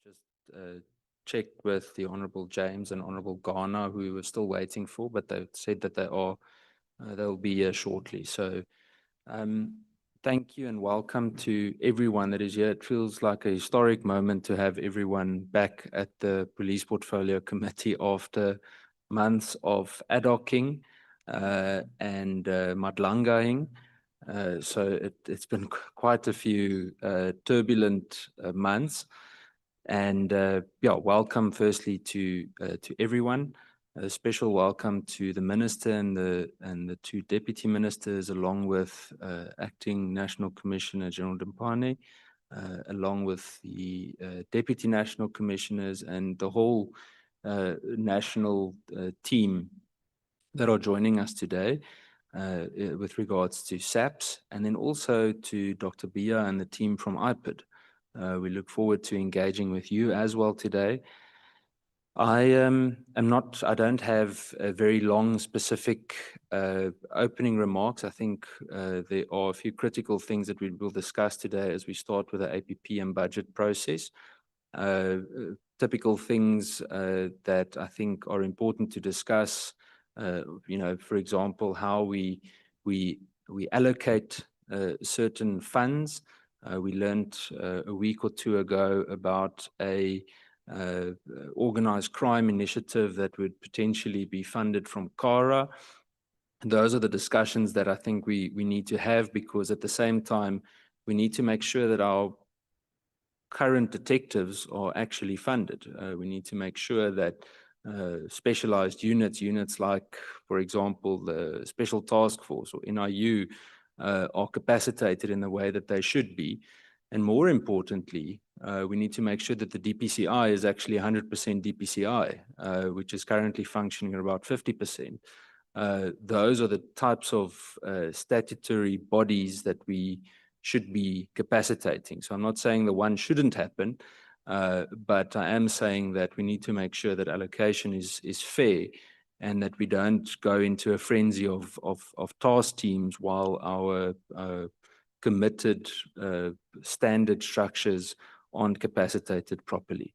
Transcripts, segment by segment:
just checked with the Honourable James and Honourable Garner, who we were still waiting for, but they said that they'll be here shortly. So thank you and welcome to everyone that is here. It feels like a historic moment to have everyone back at the Police Portfolio Committee after months of ad hocing and madlangaing. So it's been quite a few turbulent months. And yeah, welcome firstly to everyone. A special welcome to the Minister and the two Deputy Ministers, along with Acting National Commissioner General Dempane, along with the Deputy National Commissioners and the whole national team that are joining us today with regards to SAPS, and then also to Dr. Bia and the team from IPID. We look forward to engaging with you as well today. I don't have a very long specific opening remarks. I think there are a few critical things that we will discuss today as we start with the APP and budget process. Typical things that I think are important to discuss, for example, how we allocate certain funds. We learned a week or two ago about a organized crime initiative that would potentially be funded from CARA. Those are the discussions that I think we need to have, because at the same time, we need to make sure that our current detectives are actually funded. We need to make sure that specialized units like, for example, the Special Task Force or NIU are capacitated in the way that they should be. And more importantly, we need to make sure that the DPCI is actually 100% DPCI, which is currently functioning at about 50%. Those are the types of statutory bodies that we should be capacitating. So I'm not saying the one shouldn't happen, but I am saying that we need to make sure that allocation is fair and that we don't go into a frenzy of task teams while our committed standard structures aren't capacitated properly.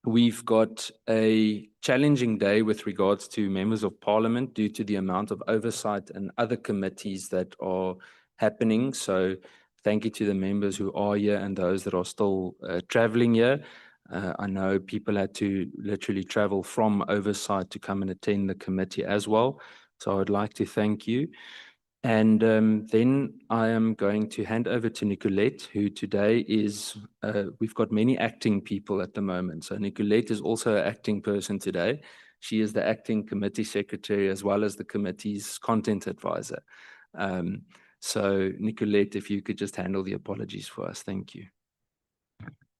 We've got a challenging day with regards to members of parliament due to the amount of oversight and other committees that are happening. So thank you to the members who are here and those that are still traveling here. I know people had to literally travel from oversight to come and attend the committee as well. So I would like to thank you. And then I am going to hand over to Nicolette, who today is, we've got many acting people at the moment. So Nicolette is also an acting person today. She is the acting committee secretary as well as the committee's content advisor. So Nicolette, if you could just handle the apologies for us. Thank you.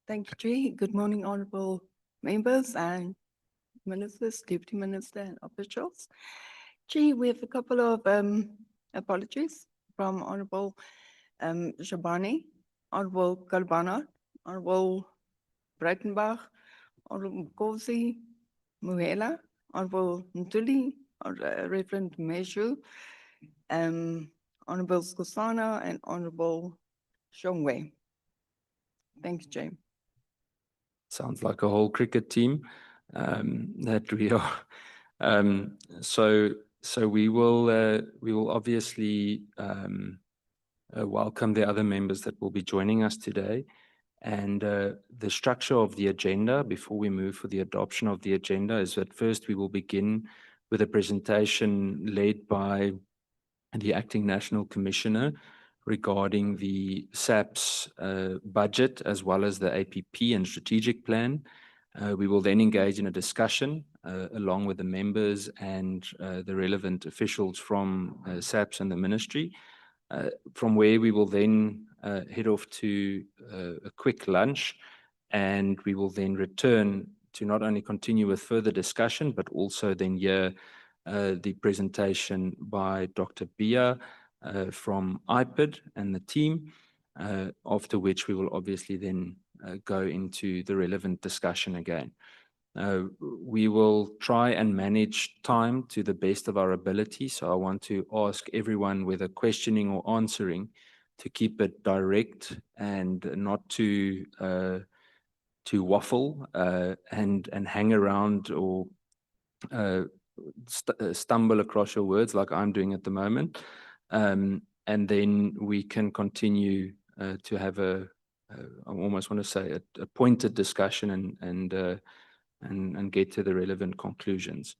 Thank you, Jay. Good morning, honorable members and ministers, deputy minister and officials. Jay, we have a couple of apologies from Honorable Shabani, Honorable Kalbana, Honorable Breitenbach, Honorable Kosi, Muhela, Honorable Ntuli, Reverend Meshu, Honorable Skosana, and Honorable Shongwe. Thanks, Jay. Sounds like a whole cricket team that we are. So we will obviously welcome the other members that will be joining us today. And the structure of the agenda, before we move for the adoption of the agenda, is that first we will begin with a presentation led by the Acting National Commissioner regarding the SAPS budget as well as the APP and strategic plan. We will then engage in a discussion along with the members and the relevant officials from SAPS and the ministry, from where we will then head off to a quick lunch, and we will then return to not only continue with further discussion, but also then hear the presentation by Dr. Bia from IPID and the team, after which we will obviously then go into the relevant discussion again. We will try and manage time to the best of our ability. So I want to ask everyone, whether questioning or answering, to keep it direct and not to waffle and hang around or stumble across your words like I'm doing at the moment. And then we can continue to have I almost want to say a pointed discussion and get to the relevant conclusions.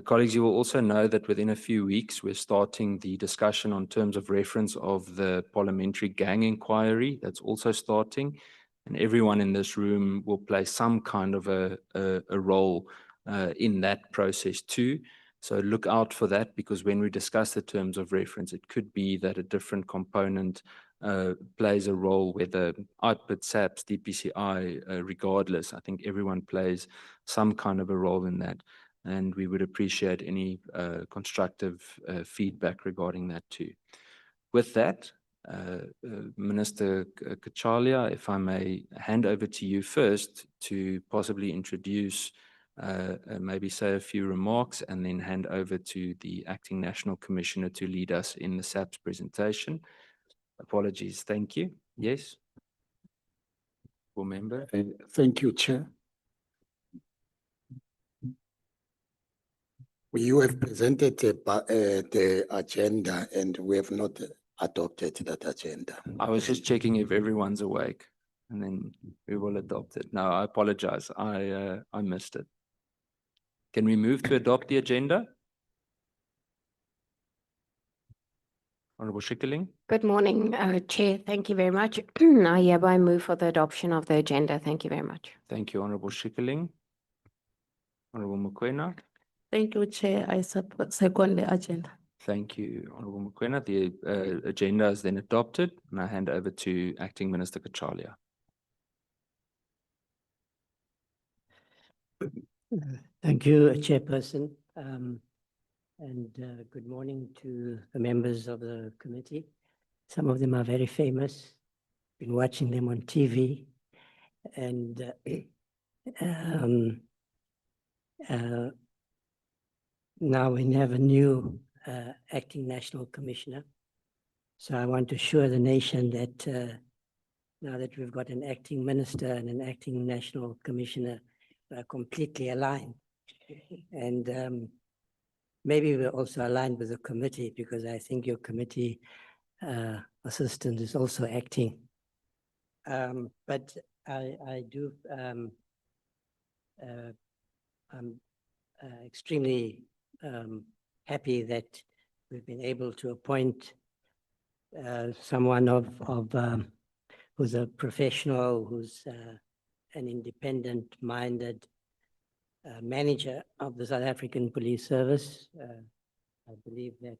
Colleagues, you will also know that within a few weeks, we're starting the discussion on terms of reference of the parliamentary gang inquiry. That's also starting. And everyone in this room will play some kind of a role in that process too. So look out for that, because when we discuss the terms of reference, it could be that a different component plays a role, whether IPID, SAPS, DPCI, regardless. I think everyone plays some kind of a role in that. And we would appreciate any constructive feedback regarding that too. With that, Minister Kachalia, if I may hand over to you first to possibly introduce, maybe say a few remarks, and then hand over to the Acting National Commissioner to lead us in the SAPS presentation. Apologies. Thank you. Yes. Full member. Thank you, Chair. You have presented the agenda and we have not adopted that agenda. I was just checking if everyone's awake, and then we will adopt it. No, I apologize. I missed it. Can we move to adopt the agenda? Honorable Schikkeling. Good morning, Chair. Thank you very much. I hereby move for the adoption of the agenda. Thank you very much. Thank you, Honorable Schikkeling. Honorable Mokoena. Thank you, Chair. I second the agenda. Thank you, Honorable Mokoena. The agenda is then adopted, and I hand over to Acting Minister Kachalia. Thank you, Chairperson. Good morning to the members of the committee. Some of them are very famous. Been watching them on TV. And now we have a new Acting National Commissioner. So I want to assure the nation that now that we've got an Acting Minister and an Acting National Commissioner, are completely aligned. And maybe we're also aligned with the committee, because I think your committee assistant is also acting. But I do, I'm extremely happy that we've been able to appoint someone who's a professional, who's an independent-minded manager of the South African Police Service. I believe that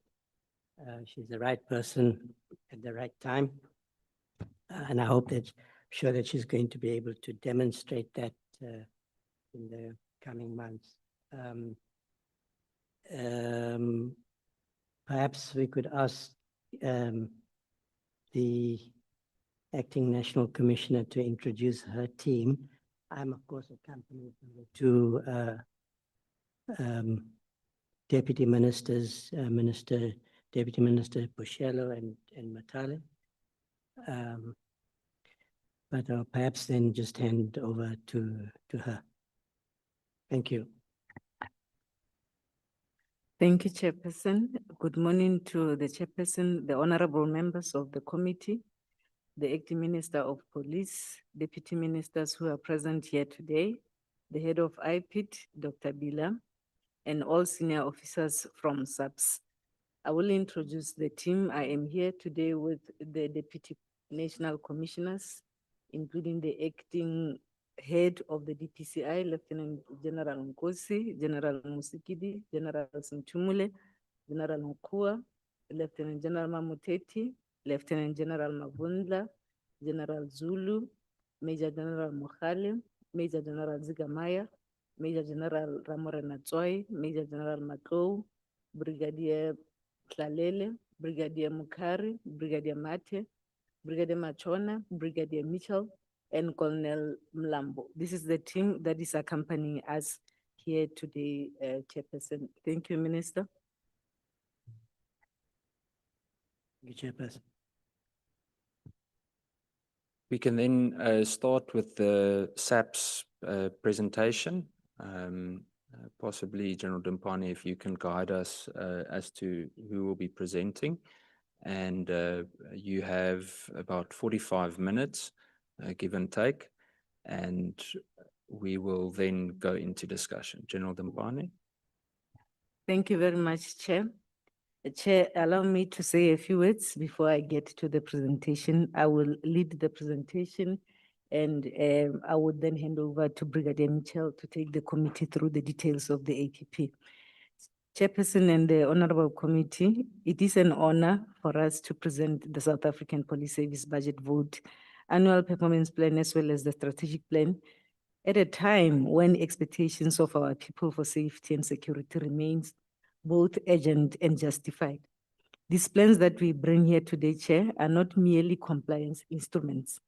she's the right person at the right time. And I hope that, sure that she's going to be able to demonstrate that in the coming months. Perhaps we could ask the Acting National Commissioner to introduce her team. I'm, of course, accompanied by the two deputy ministers, Deputy Minister Boshelo and Matale. But I'll perhaps then just hand over to her. Thank you. Thank you, Chairperson. Good morning to the Chairperson, the honorable members of the committee, the Acting Minister of Police, Deputy Ministers who are present here today, the Head of IPID, Dr. Bila, and all senior officers from SAPS. I will introduce the team. I am here today with the Deputy National Commissioners, including the Acting Head of the DPCI, Lieutenant General Nkosi, General Musikidi, General Sintumule, General Mukua, Lieutenant General Mamuteti, Lieutenant General Mavundla, General Zulu, Major General Mokhale, Major General Zigamaya, Major General Ramore Natsoi, Major General Matou, Brigadier Tlalele, Brigadier Mukari, Brigadier Mate, Brigadier Machona, Brigadier Mitchell, and Colonel Mlambo. This is the team that is accompanying us here today, Chairperson. Thank you, Minister. Thank you, Chairperson. We can then start with the SAPS presentation. Possibly, General Dimpane, if you can guide us as to who will be presenting. And you have about 45 minutes, give and take, and we will then go into discussion. General Dimpane. Thank you very much, Chair. Chair, allow me to say a few words before I get to the presentation. I will lead the presentation, and I would then hand over to Brigadier Mitchell to take the committee through the details of the APP. Chairperson and the Honorable Committee, it is an honor for us to present the South African Police Service Budget Vote, Annual Performance Plan, as well as the Strategic Plan, at a time when expectations of our people for safety and security remains both urgent and justified. These plans that we bring here today, Chair, are not merely compliance instruments.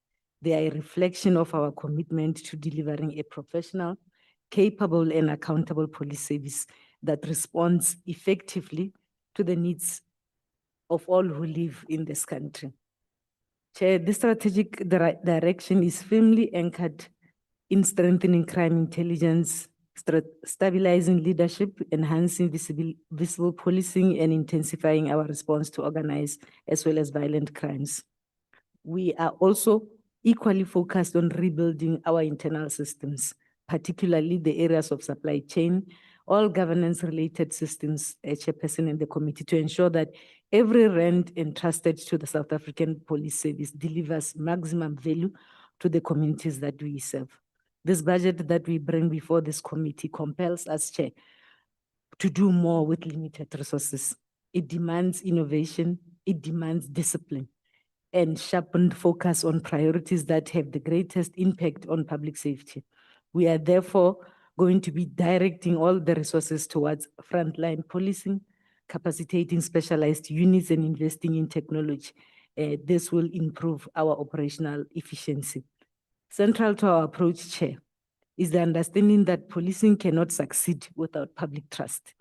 They are a reflection of our commitment to delivering a professional, capable, and accountable police service that responds effectively to the needs of all who live in this country. Chair, this strategic direction is firmly anchored in strengthening crime intelligence, stabilizing leadership, enhancing visible policing, and intensifying our response to organized as well as violent crimes. We are also equally focused on rebuilding our internal systems, particularly the areas of supply chain, all governance-related systems, Chairperson and the committee, to ensure that every rand entrusted to the South African Police Service delivers maximum value to the communities that we serve. This budget that we bring before this committee compels us, Chair, to do more with limited resources. It demands innovation, it demands discipline, and sharpened focus on priorities that have the greatest impact on public safety. We are therefore going to be directing all the resources towards frontline policing, capacitating specialized units, and investing in technology. This will improve our operational efficiency. Central to our approach, Chair, is the understanding that policing cannot succeed without public trust.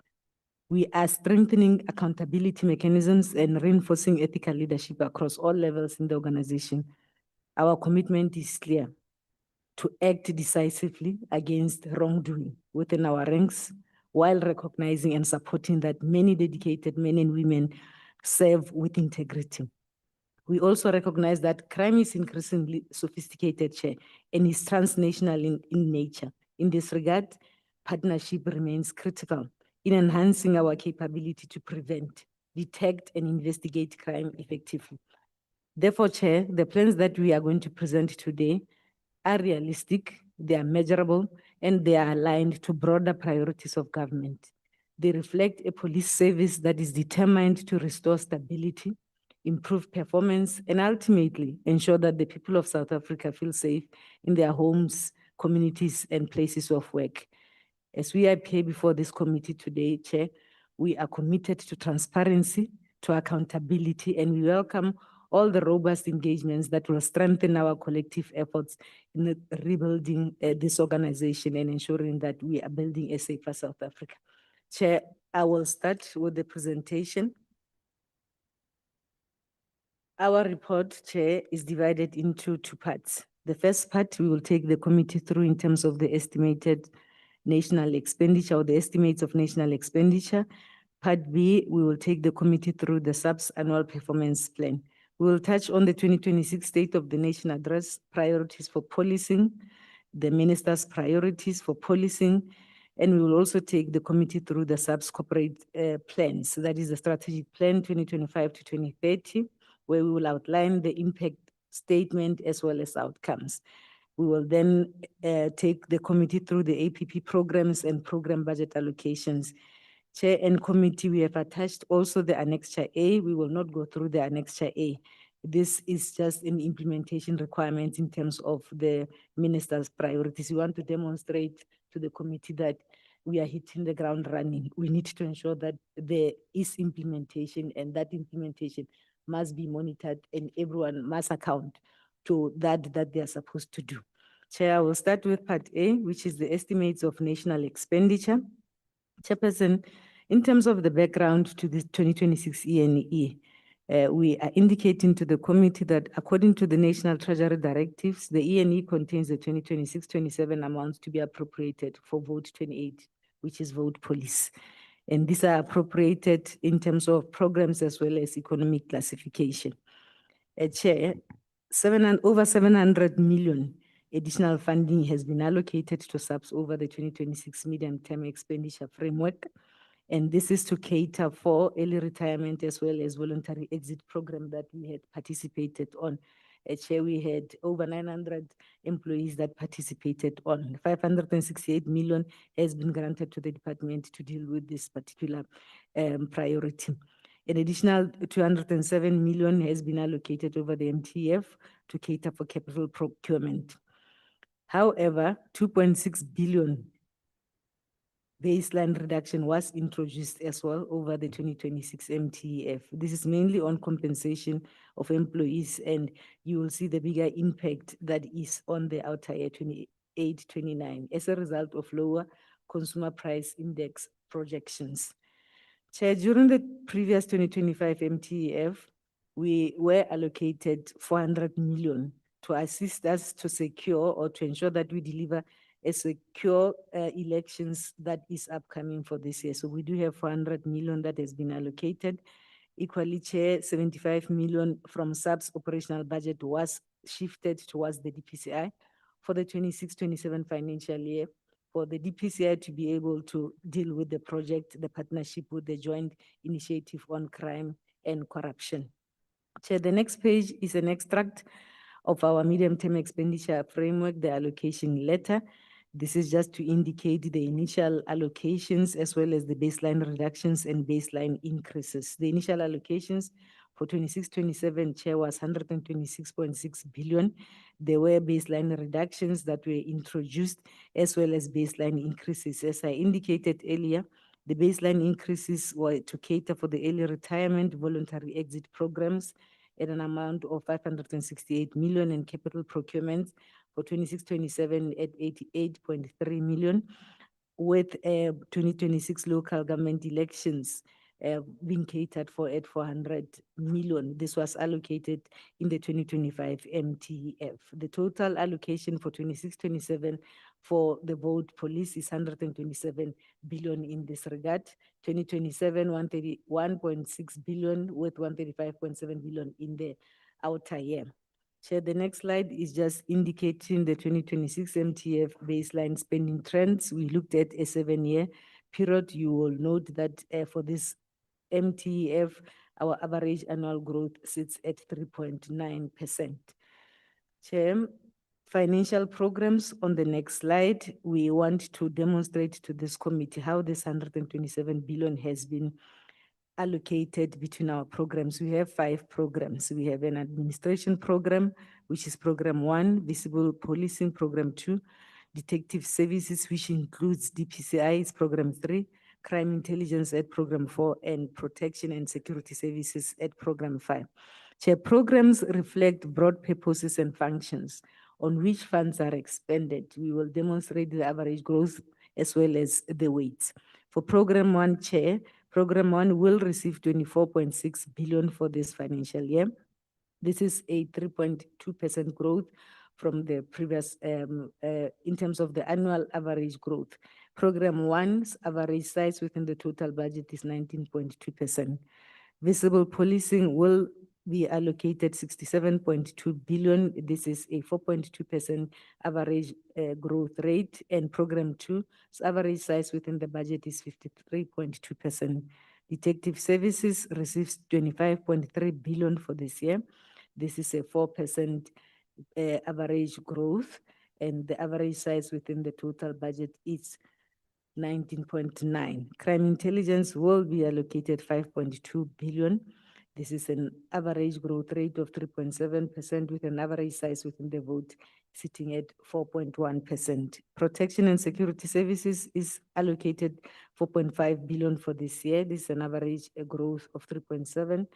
We are strengthening accountability mechanisms and reinforcing ethical leadership across all levels in the organization. Our commitment is clear: to act decisively against wrongdoing within our ranks, while recognizing and supporting that many dedicated men and women serve with integrity. We also recognize that crime is increasingly sophisticated, Chair, and is transnational in nature. In this regard, partnership remains critical in enhancing our capability to prevent, detect, and investigate crime effectively. Therefore, Chair, the plans that we are going to present today are realistic, they are measurable, and they are aligned to broader priorities of government. They reflect a police service that is determined to restore stability, improve performance, and ultimately ensure that the people of South Africa feel safe in their homes, communities, and places of work. As we appear before this committee today, Chair, we are committed to transparency, to accountability, and we welcome all the robust engagements that will strengthen our collective efforts in rebuilding this organization and ensuring that we are building a safer South Africa. Chair, I will start with the presentation. Our report, Chair, is divided into two parts. The first part, we will take the committee through in terms of the estimated national expenditure or the estimates of national expenditure. Part B, we will take the committee through the SAPS annual performance plan. We will touch on the 2026 State of the Nation Address, priorities for policing, the minister's priorities for policing, and we will also take the committee through the SAPS corporate plans. That is the strategic plan 2025 to 2030, where we will outline the impact statement as well as outcomes. We will then take the committee through the APP programs and program budget allocations. Chair and committee, we have attached also the Annexure A. We will not go through the Annexure A. This is just an implementation requirement in terms of the minister's priorities. We want to demonstrate to the committee that we are hitting the ground running. We need to ensure that there is implementation, and that implementation must be monitored and everyone must account to that they are supposed to do. Chair, I will start with part A, which is the estimates of national expenditure. Chairperson, in terms of the background to this 2026 ENE, We are indicating to the committee that according to the National Treasury Directives, the E&E contains the 2026-27 amounts to be appropriated for Vote 28, which is Vote Police. And these are appropriated in terms of programs as well as economic classification. Chair, over 700 million additional funding has been allocated to SAPS over the 2026 medium-term expenditure framework. And this is to cater for early retirement as well as voluntary exit program that we had participated on. Chair, we had over 900 employees that participated on. 568 million has been granted to the department to deal with this particular priority. An additional 207 million has been allocated over the MTF to cater for capital procurement. However, 2.6 billion baseline reduction was introduced as well over the 2026 MTF. This is mainly on compensation of employees, and you will see the bigger impact that is on the outer year 28-29 as a result of lower consumer price index projections. Chair, during the previous 2025 MTF, we were allocated 400 million to assist us to secure or to ensure that we deliver a secure elections that is upcoming for this year. So we do have 400 million that has been allocated. Equally, Chair, 75 million from SAPS operational budget was shifted towards the DPCI for the 26-27 financial year, for the DPCI to be able to deal with the project, the partnership with the Joint Initiative on Crime and Corruption. Chair, the next page is an extract of our medium-term expenditure framework, the allocation letter. This is just to indicate the initial allocations as well as the baseline reductions and baseline increases. The initial allocations for 26-27, Chair, was 126.6 billion. There were baseline reductions that were introduced as well as baseline increases. As I indicated earlier, the baseline increases were to cater for the early retirement voluntary exit programs at an amount of 568 million in capital procurement for 26-27 at 88.3 million, with 2026 local government elections being catered for at 400 million. This was allocated in the 2025 MTF. The total allocation for 26-27 for the Vote Police is 127 billion in this regard. 2027, 131.6 billion with 135.7 billion in the outer year. Chair, the next slide is just indicating the 2026 MTF baseline spending trends. We looked at a 7-year period. You will note that for this MTF, our average annual growth sits at 3.9%. Chair, financial programs on the next slide. We want to demonstrate to this committee how this 127 billion has been allocated between our programs. We have 5 programs. We have an administration program, which is program 1, visible policing program 2, detective services, which includes DPCI, is program 3, crime intelligence at program 4, and protection and security services at program 5. Chair, programs reflect broad purposes and functions on which funds are expended. We will demonstrate the average growth as well as the weights. For program 1, Chair, program 1 will receive 24.6 billion for this financial year. This is a 3.2% growth from the previous, in terms of the annual average growth. Program 1's average size within the total budget is 19.2%. Visible policing will be allocated 67.2 billion. This is a 4.2% average growth rate, and program 2's average size within the budget is 53.2%. Detective services receives 25.3 billion for this year. This is a 4% average growth, and the average size within the total budget is 19.9. Crime intelligence will be allocated 5.2 billion. This is an average growth rate of 3.7% with an average size within the vote sitting at 4.1%. Protection and security services is allocated 4.5 billion for this year. This is an average growth of 3.7%.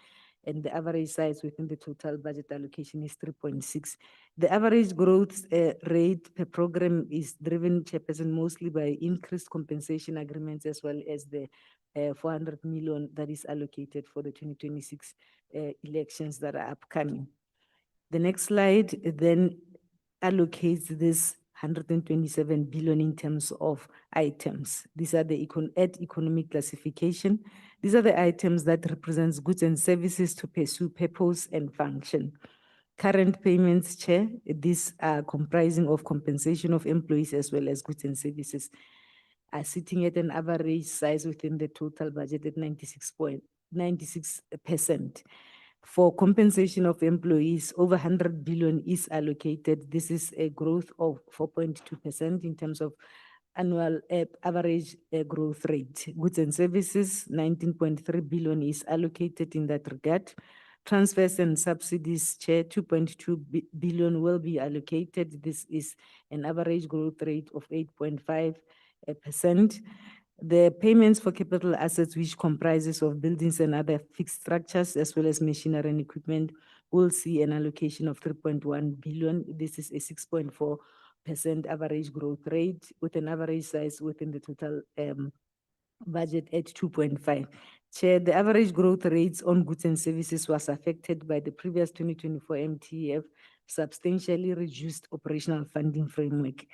And the average size within the total budget allocation is 3.6. The average growth rate per program is driven, Chairperson, mostly by increased compensation agreements as well as the 400 million that is allocated for the 2026 elections that are upcoming. The next slide then allocates this 127 billion in terms of items. These are the economic classification. These are the items that represents goods and services to pursue purpose and function. Current payments, Chair, these are comprising of compensation of employees as well as goods and services, are sitting at an average size within the total budget at 96%. For compensation of employees, over 100 billion is allocated. This is a growth of 4.2% in terms of annual average growth rate. Goods and services, 19.3 billion is allocated in that regard. Transfers and subsidies, Chair, 2.2 billion will be allocated. This is an average growth rate of 8.5%. The payments for capital assets, which comprises of buildings and other fixed structures, as well as machinery and equipment, will see an allocation of 3.1 billion. This is a 6.4% average growth rate with an average size within the total budget at 2.5. Chair, the average growth rates on goods and services was affected by the previous 2024 MTF substantially reduced operational funding framework.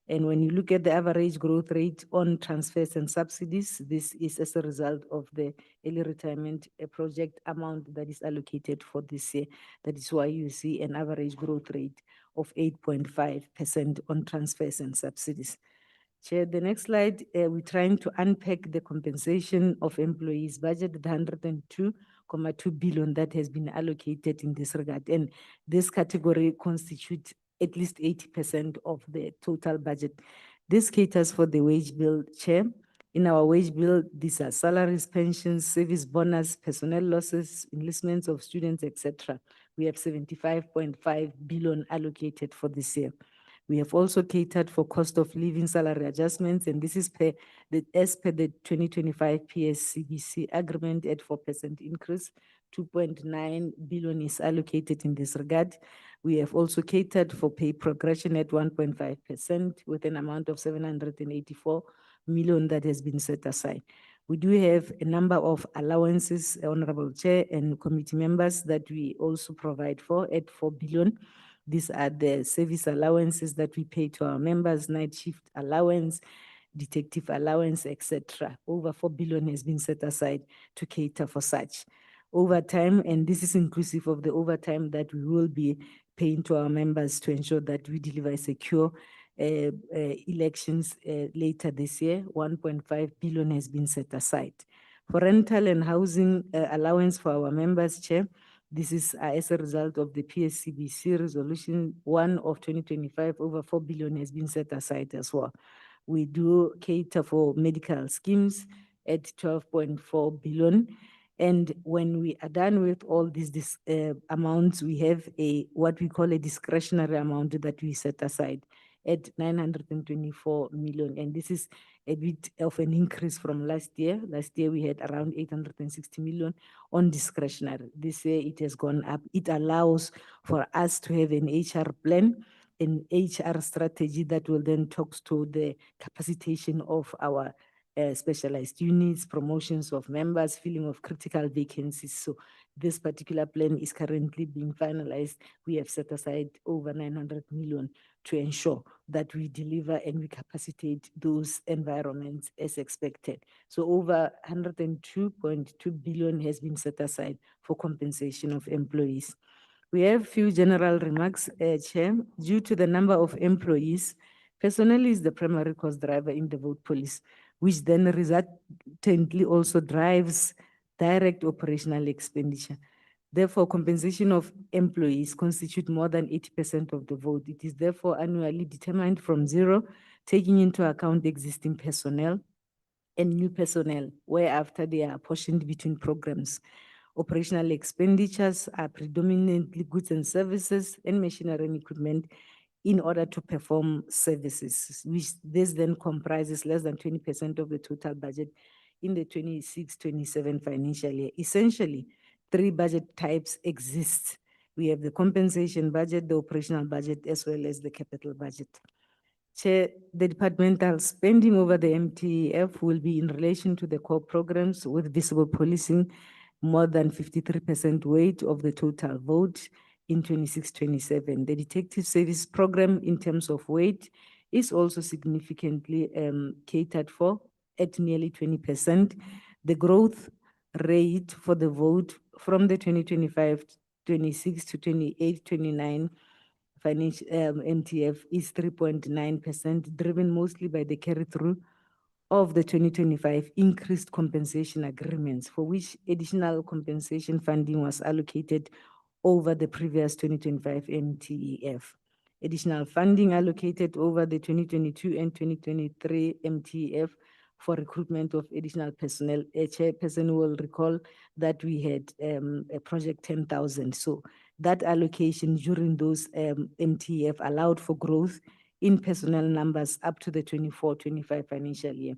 And when you look at the average growth rate on transfers and subsidies, this is as a result of the early retirement project amount that is allocated for this year. That is why you see an average growth rate of 8.5% on transfers and subsidies. Chair, the next slide, we're trying to unpack the compensation of employees budget, the 102.2 billion that has been allocated in this regard. And this category constitutes at least 80% of the total budget. This caters for the wage bill, Chair. In our wage bill, these are salaries, pensions, service bonus, personnel losses, enlistments of students, etc. We have 75.5 billion allocated for this year. We have also catered for cost of living salary adjustments, and this is as per the 2025 PSCBC agreement at 4% increase. 2.9 billion is allocated in this regard. We have also catered for pay progression at 1.5% with an amount of 784 million that has been set aside. We do have a number of allowances, Honorable Chair and committee members, that we also provide for at 4 billion. These are the service allowances that we pay to our members, night shift allowance, detective allowance, etc. Over 4 billion has been set aside to cater for such. Overtime, and this is inclusive of the overtime that we will be paying to our members to ensure that we deliver secure elections later this year. 1.5 billion has been set aside. For rental and housing allowance for our members, Chair, this is as a result of the PSCBC Resolution 1 of 2025, over 4 billion has been set aside as well. We do cater for medical schemes at 12.4 billion. And when we are done with all these amounts, we have what we call a discretionary amount that we set aside at 924 million. And this is a bit of an increase from last year. Last year, we had around 860 million on discretionary. This year, it has gone up. It allows for us to have an HR plan, an HR strategy that will then talk to the capacitation of our specialized units, promotions of members, filling of critical vacancies. So this particular plan is currently being finalized. We have set aside over 900 million to ensure that we deliver and we capacitate those environments as expected. So over 102.2 billion has been set aside for compensation of employees. We have few general remarks, Chair. Due to the number of employees, personnel is the primary cost driver in the vote policy, which then resultantly also drives direct operational expenditure. Therefore, compensation of employees constitute more than 80% of the vote. It is therefore annually determined from zero, taking into account existing personnel and new personnel, whereafter they are apportioned between programs. Operational expenditures are predominantly goods and services and machinery and equipment in order to perform services, which this then comprises less than 20% of the total budget in the 26-27 financial year. Essentially, 3 budget types exist. We have the compensation budget, the operational budget, as well as the capital budget. Chair, the departmental spending over the MTF will be in relation to the core programs with visible policing more than 53% weight of the total vote in 26-27. The detective service program in terms of weight is also significantly catered for at nearly 20%. The growth rate for the vote from the 2025-26 to 28-29 financial MTF is 3.9%, driven mostly by the carry through of the 2025 increased compensation agreements, for which additional compensation funding was allocated over the previous 2025 MTEF. Additional funding allocated over the 2022 and 2023 MTEF for recruitment of additional personnel. A chairperson will recall that we had a project 10,000. So that allocation during those MTEF allowed for growth in personnel numbers up to the 24-25 financial year,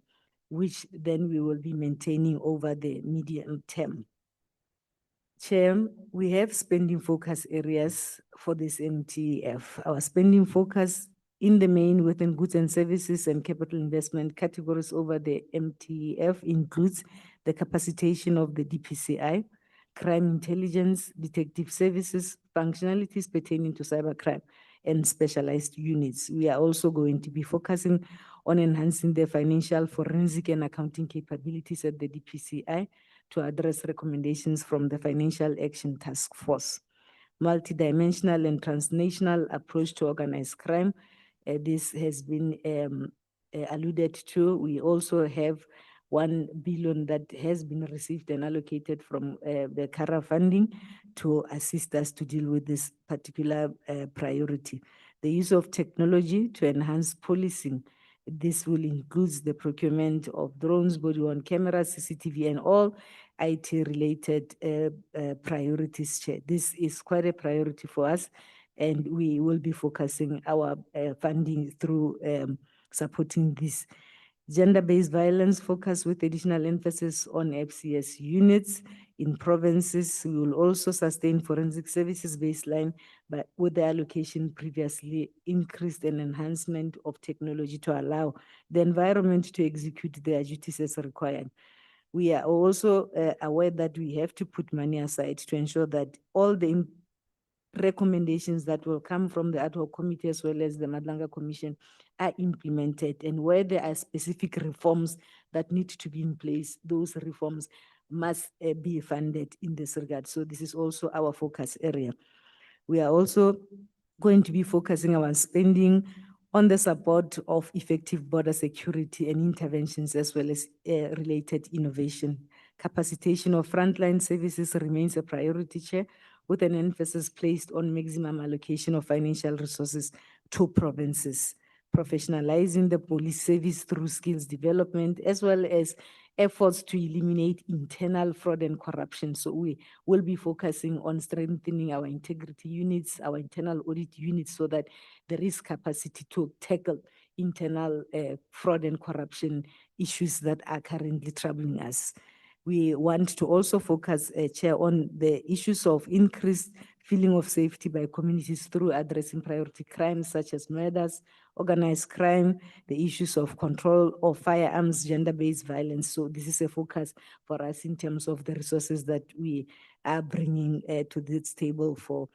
which then we will be maintaining over the medium term. Chair, we have spending focus areas for this MTEF. Our spending focus in the main within goods and services and capital investment categories over the MTEF includes the capacitation of the DPCI, crime intelligence, detective services, functionalities pertaining to cybercrime, and specialized units. We are also going to be focusing on enhancing the financial, forensic, and accounting capabilities at the DPCI to address recommendations from the Financial Action Task Force. Multidimensional and transnational approach to organized crime. This has been alluded to. We also have 1 billion that has been received and allocated from the CARA funding to assist us to deal with this particular priority. The use of technology to enhance policing. This will include the procurement of drones, body-worn cameras, CCTV, and all IT-related priorities. Chair. This is quite a priority for us, and we will be focusing our funding through supporting this. Gender-based violence focus with additional emphasis on FCS units in provinces. We will also sustain forensic services baseline, but with the allocation previously increased and enhancement of technology to allow the environment to execute their duties as required. We are also aware that we have to put money aside to ensure that all the recommendations that will come from the ad hoc committee as well as the Madlanga Commission are implemented, and where there are specific reforms that need to be in place, those reforms must be funded in this regard. So this is also our focus area. We are also going to be focusing our spending on the support of effective border security and interventions as well as related innovation. Capacitation of frontline services remains a priority, Chair, with an emphasis placed on maximum allocation of financial resources to provinces, professionalizing the police service through skills development, as well as efforts to eliminate internal fraud and corruption. So we will be focusing on strengthening our integrity units, our internal audit units, so that there is capacity to tackle internal fraud and corruption issues that are currently troubling us. We want to also focus, Chair, on the issues of increased feeling of safety by communities through addressing priority crimes such as murders, organized crime, the issues of control of firearms, gender-based violence. So this is a focus for us in terms of the resources that we are bringing to this table for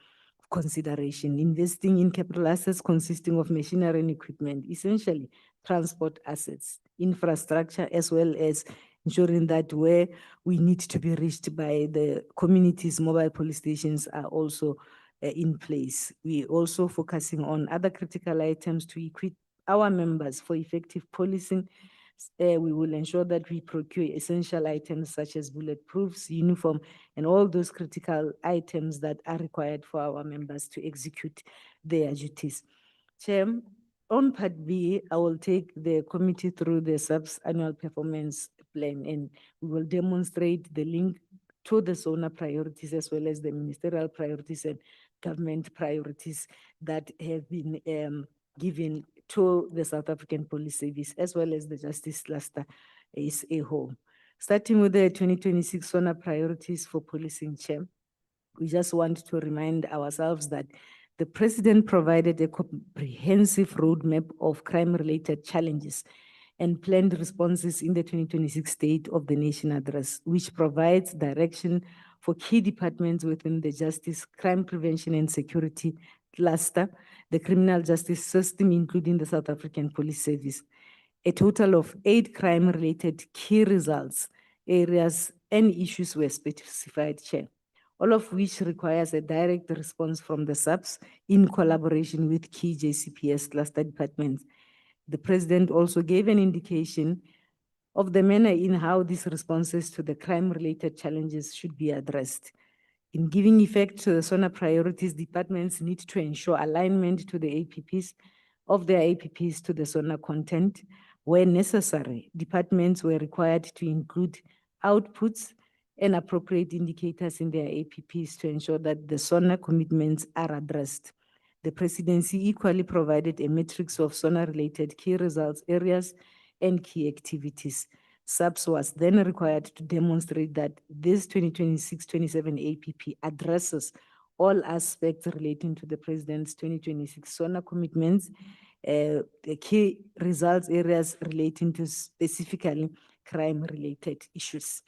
consideration. Investing in capital assets consisting of machinery and equipment, essentially transport assets, infrastructure, as well as ensuring that where we need to be reached by the communities, mobile police stations are also in place. We also focusing on other critical items to equip our members for effective policing. We will ensure that we procure essential items such as bulletproofs, uniform, and all those critical items that are required for our members to execute their duties. Chair, on Part B, I will take the committee through the SAPS annual performance plan, and we will demonstrate the link to the SONA priorities as well as the ministerial priorities and government priorities that have been given to the South African Police Service as well as the Justice Cluster as a whole. Starting with the 2026 SONA priorities for policing, Chair, we just want to remind ourselves that The President provided a comprehensive roadmap of crime-related challenges and planned responses in the 2026 State of the Nation Address, which provides direction for key departments within the Justice, Crime Prevention and Security cluster, the criminal justice system, including the South African Police Service. A total of 8 crime-related key results, areas, and issues were specified, Chair, all of which requires a direct response from the SAPS in collaboration with key JCPS cluster departments. The President also gave an indication of the manner in how these responses to the crime-related challenges should be addressed. In giving effect to the SONA priorities, departments need to ensure alignment to the APPs of their APPs to the SONA content. Where necessary, departments were required to include outputs and appropriate indicators in their APPs to ensure that the SONA commitments are addressed. The Presidency equally provided a matrix of SONA-related key results areas and key activities. SAPS was then required to demonstrate that this 2026-27 APP addresses all aspects relating to the President's 2026 SONA commitments, the key results areas relating to specifically crime-related issues.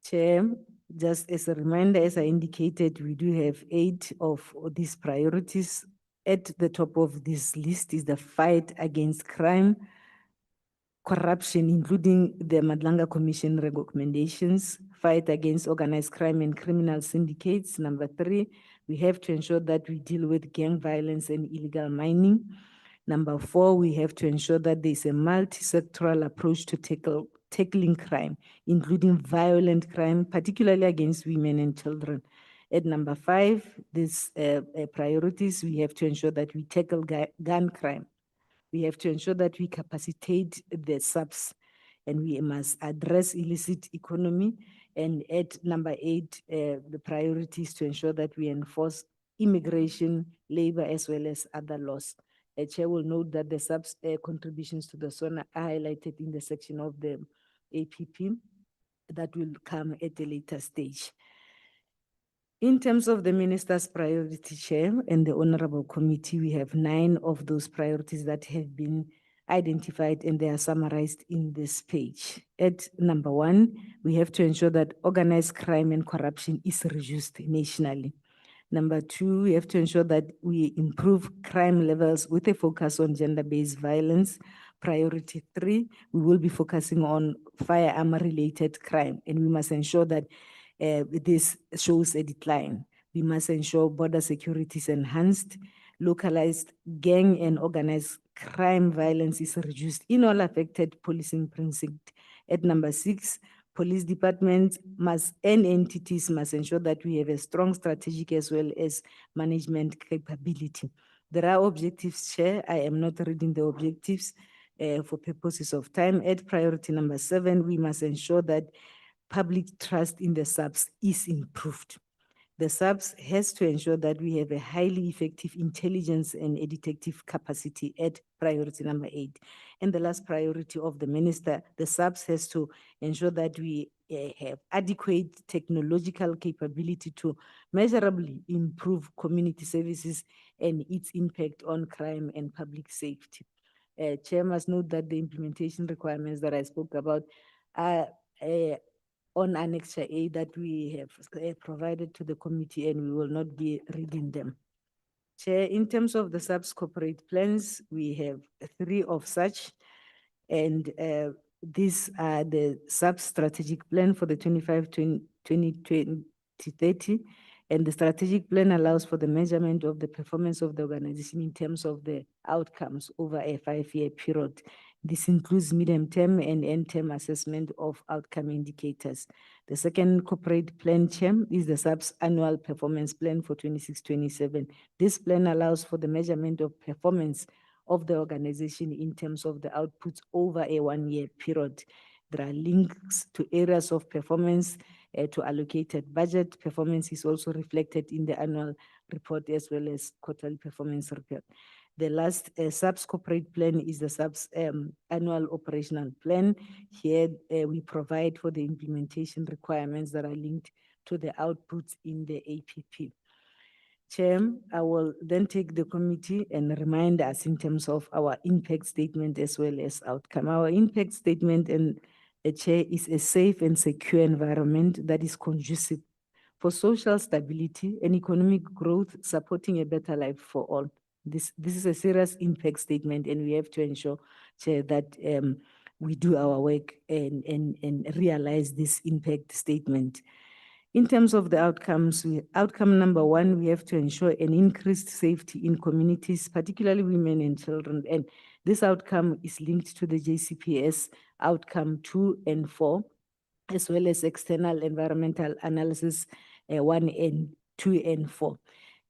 Chair, just as a reminder, as I indicated, we do have 8 of these priorities. At the top of this list is the fight against crime, corruption, including the Madlanga Commission recommendations, fight against organized crime and criminal syndicates. Number 3, we have to ensure that we deal with gang violence and illegal mining. Number 4, we have to ensure that there is a multi-sectoral approach to tackling crime, including violent crime, particularly against women and children. At number 5, these priorities, we have to ensure that we tackle gun crime. We have to ensure that we capacitate the SAPS, and we must address illicit economy. And at number 8, the priorities to ensure that we enforce immigration, labor, as well as other laws. Chair will note that the SAPS contributions to the SONA are highlighted in the section of the APP that will come at a later stage. In terms of the Minister's priority, Chair, and the Honorable Committee, we have 9 of those priorities that have been identified, and they are summarized in this page. At number 1, we have to ensure that organized crime and corruption is reduced nationally. Number 2, we have to ensure that we improve crime levels with a focus on gender-based violence. Priority 3, we will be focusing on firearm-related crime, and we must ensure that this shows a decline. We must ensure border security is enhanced, localized gang and organized crime violence is reduced in all affected policing precincts. At number 6, police departments and entities must ensure that we have a strong strategic as well as management capability. There are objectives, Chair. I am not reading the objectives for purposes of time. At priority number 7, we must ensure that public trust in the SAPS is improved. The SAPS has to ensure that we have a highly effective intelligence and a detective capacity at priority number 8. And the last priority of the Minister, the SAPS has to ensure that we have adequate technological capability to measurably improve community services and its impact on crime and public safety. Chair must note that the implementation requirements that I spoke about are on Annexure A that we have provided to the committee, and we will not be reading them. Chair, in terms of the SAPS corporate plans, we have 3 of such, and these are the SAPS strategic plan for the 2025-2030, and the strategic plan allows for the measurement of the performance of the organization in terms of the outcomes over a 5-year period. This includes medium-term and end-term assessment of outcome indicators. The second corporate plan, Chair, is the SAPS annual performance plan for 26-27. This plan allows for the measurement of performance of the organization in terms of the outputs over a 1-year period. There are links to areas of performance to allocated budget. Performance is also reflected in the annual report as well as quarterly performance report. The last SAPS corporate plan is the SAPS annual operational plan. Here we provide for the implementation requirements that are linked to the outputs in the APP. Chair, I will then take the committee and remind us in terms of our impact statement as well as outcome. Our impact statement and Chair is a safe and secure environment that is conducive for social stability and economic growth, supporting a better life for all. This is a serious impact statement, and we have to ensure, Chair, that we do our work and realize this impact statement. In terms of the outcomes, outcome number one, we have to ensure an increased safety in communities, particularly women and children. And this outcome is linked to the JCPS outcome 2 and 4, as well as external environmental analysis 1 and 2 and 4.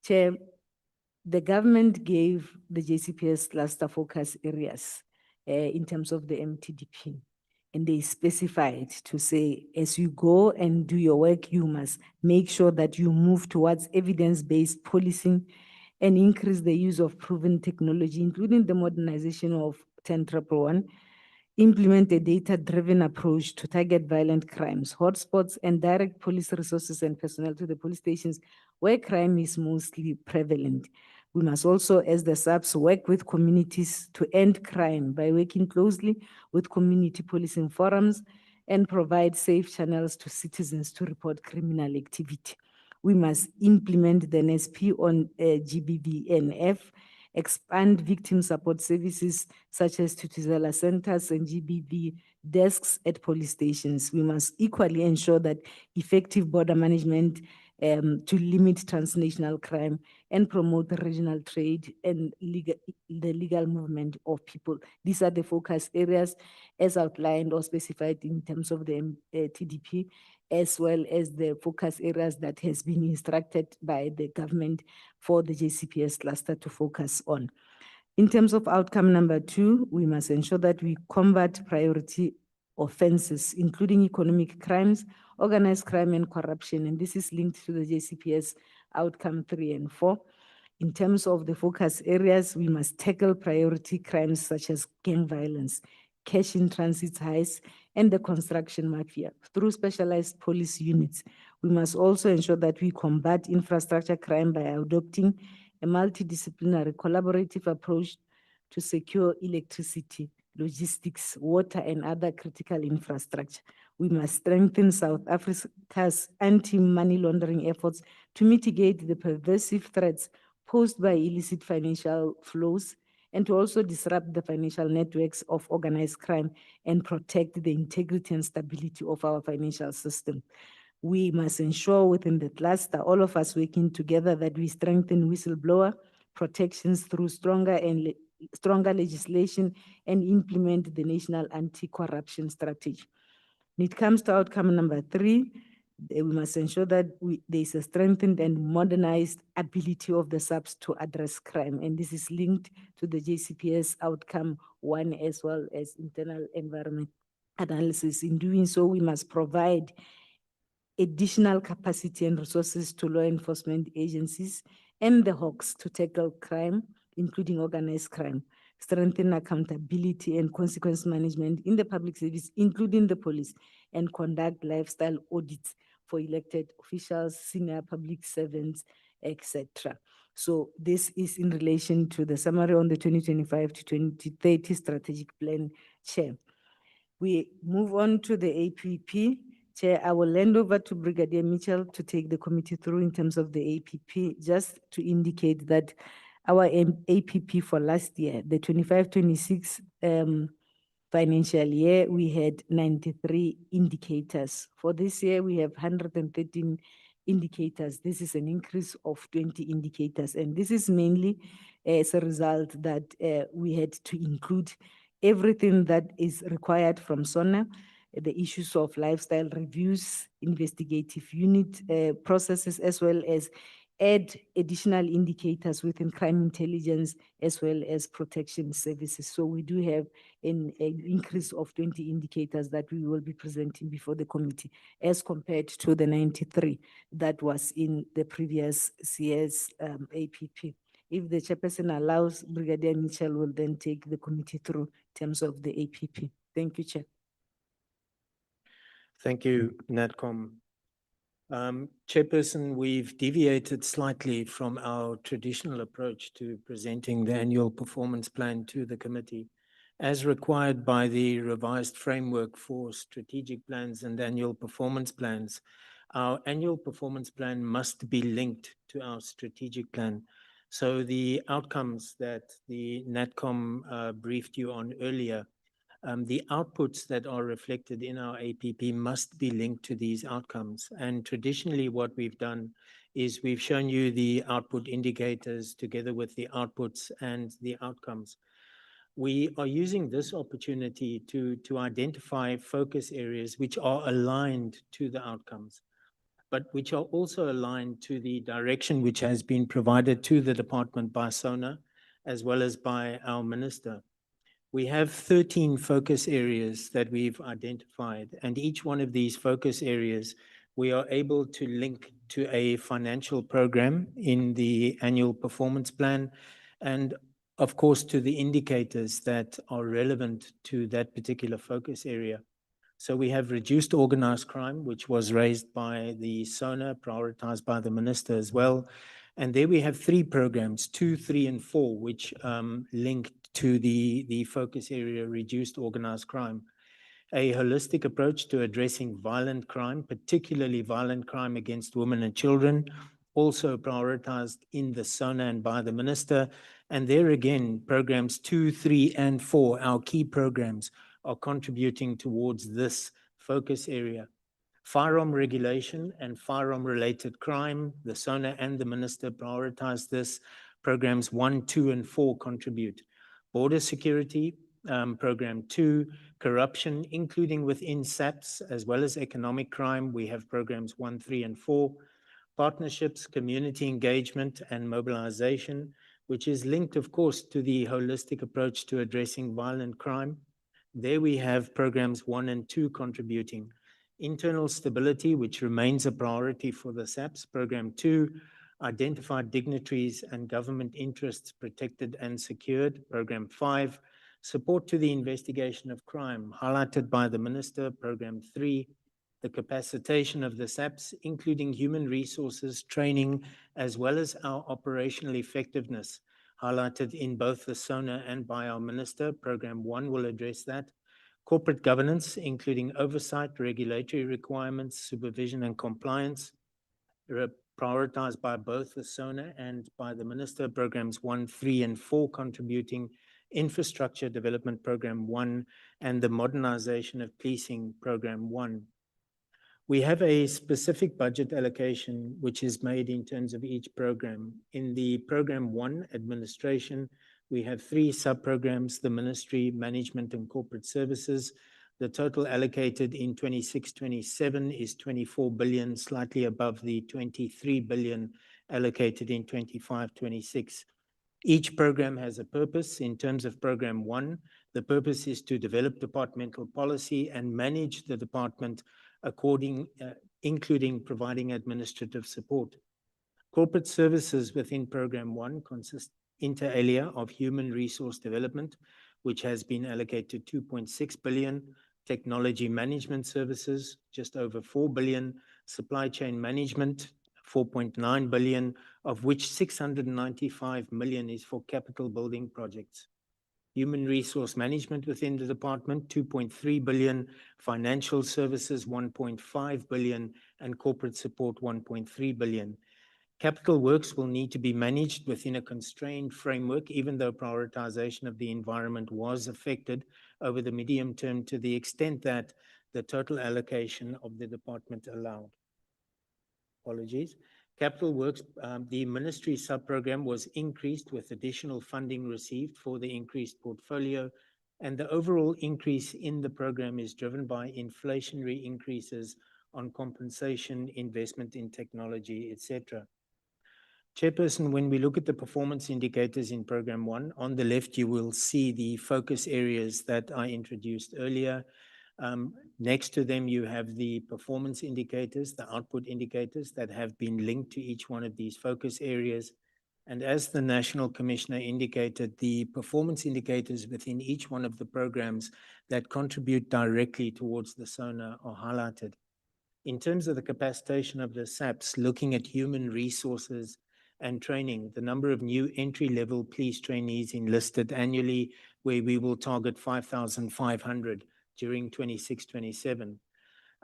Chair, the government gave the JCPS cluster focus areas in terms of the MTDP. And they specified to say, as you go and do your work, you must make sure that you move towards evidence-based policing and increase the use of proven technology, including the modernization of 10.111, implement a data-driven approach to target violent crimes, hotspots, and direct police resources and personnel to the police stations where crime is mostly prevalent. We must also, as the SAPS, work with communities to end crime by working closely with community policing forums and provide safe channels to citizens to report criminal activity. We must implement the NSP on GBVNF, expand victim support services such as Tutuzela centers and GBV desks at police stations. We must equally ensure that effective border management to limit transnational crime and promote the regional trade and the legal movement of people. These are the focus areas as outlined or specified in terms of the TDP, as well as the focus areas that has been instructed by the government for the JCPS cluster to focus on. In terms of outcome number 2, we must ensure that we combat priority offenses, including economic crimes, organized crime, and corruption. And this is linked to the JCPS outcome 3 and 4. In terms of the focus areas, we must tackle priority crimes such as gang violence, cash in transit heists, and the construction mafia through specialized police units. We must also ensure that we combat infrastructure crime by adopting a multidisciplinary collaborative approach to secure electricity, logistics, water, and other critical infrastructure. We must strengthen South Africa's anti-money laundering efforts to mitigate the pervasive threats posed by illicit financial flows and to also disrupt the financial networks of organized crime and protect the integrity and stability of our financial system. We must ensure within the cluster, all of us working together, that we strengthen whistleblower protections through stronger legislation and implement the national anti-corruption strategy. When it comes to outcome number 3, we must ensure that there is a strengthened and modernized ability of the SAPS to address crime. And this is linked to the JCPS outcome 1 as well as internal environment analysis. In doing so, we must provide additional capacity and resources to law enforcement agencies and the Hawks to tackle crime, including organized crime, strengthen accountability and consequence management in the public service, including the police, and conduct lifestyle audits for elected officials, senior public servants, etc. So this is in relation to the summary on the 2025 to 2030 strategic plan, Chair. We move on to the APP. Chair, I will hand over to Brigadier Mitchell to take the committee through in terms of the APP, just to indicate that our APP for last year, the 25-26 financial year, we had 93 indicators. For this year, we have 113 indicators. This is an increase of 20 indicators. And this is mainly as a result that we had to include everything that is required from SONA, the issues of lifestyle reviews, investigative unit processes, as well as add additional indicators within crime intelligence as well as protection services. So we do have an increase of 20 indicators that we will be presenting before the committee as compared to the 93 that was in the previous CS APP. If the chairperson allows, Brigadier Mitchell will then take the committee through in terms of the APP. Thank you, Chair. Thank you, NADCOM Chairperson, we've deviated slightly from our traditional approach to presenting the annual performance plan to the committee. As required by the revised framework for strategic plans and annual performance plans, our annual performance plan must be linked to our strategic plan. So the outcomes that the NatCom briefed you on earlier, the outputs that are reflected in our APP must be linked to these outcomes. And traditionally, what we've done is we've shown you the output indicators together with the outputs and the outcomes. We are using this opportunity to identify focus areas which are aligned to the outcomes, but which are also aligned to the direction which has been provided to the department by SONA, as well as by our minister. We have 13 focus areas that we've identified, and each one of these focus areas we are able to link to a financial program in the annual performance plan, and of course to the indicators that are relevant to that particular focus area. So we have reduced organized crime, which was raised by the SONA, prioritized by the minister as well. And there we have 3 programs, 2, 3, and 4, which link to the focus area reduced organized crime. A holistic approach to addressing violent crime, particularly violent crime against women and children, also prioritized in the SONA and by the minister. And there again, programs 2, 3, and 4, our key programs, are contributing towards this focus area. Firearm regulation and firearm-related crime, the SONA and the minister prioritize this. Programs 1, 2, and 4 contribute. Border security, program 2, corruption, including within SAPS, as well as economic crime, we have programs 1, 3, and 4. Partnerships, community engagement, and mobilization, which is linked, of course, to the holistic approach to addressing violent crime. There we have programs 1 and 2 contributing. Internal stability, which remains a priority for the SAPS, program 2. Identified dignitaries and government interests protected and secured, program 5. Support to the investigation of crime, highlighted by the minister, program 3. The capacitation of the SAPS, including human resources, training, as well as our operational effectiveness, highlighted in both the SONA and by our minister. Program 1 will address that. Corporate governance, including oversight, regulatory requirements, supervision, and compliance, prioritized by both the SONA and by the minister. Programs 1, 3, and 4 contributing. Infrastructure Development Program 1 and the Modernization of Policing Program 1. We have a specific budget allocation which is made in terms of each program. In the Program 1, Administration, we have 3 sub-programs, the Ministry, Management, and Corporate Services. The total allocated in 26-27 is 24 billion, slightly above the 23 billion allocated in 25-26. Each program has a purpose. In terms of Program 1, the purpose is to develop departmental policy and manage the department including providing administrative support. Corporate services within Program 1 consist inter alia of human resource development, which has been allocated 2.6 billion, technology management services, just over 4 billion, supply chain management, 4.9 billion, of which 695 million is for capital building projects. Human resource management within the department, 2.3 billion, financial services, 1.5 billion, and corporate support, 1.3 billion. Capital works will need to be managed within a constrained framework, even though prioritization of the environment was affected over the medium term to the extent that the total allocation of the department allowed. Apologies. Capital works, the ministry sub-program was increased with additional funding received for the increased portfolio, and the overall increase in the program is driven by inflationary increases on compensation, investment in technology, etc. Chairperson, when we look at the performance indicators in Program 1, on the left you will see the focus areas that I introduced earlier. Next to them, you have the performance indicators, the output indicators that have been linked to each one of these focus areas. And as the National Commissioner indicated, the performance indicators within each one of the programs that contribute directly towards the SONA are highlighted. In terms of the capacitation of the SAPS, looking at human resources and training, the number of new entry-level police trainees enlisted annually, where we will target 5,500 during 26-27.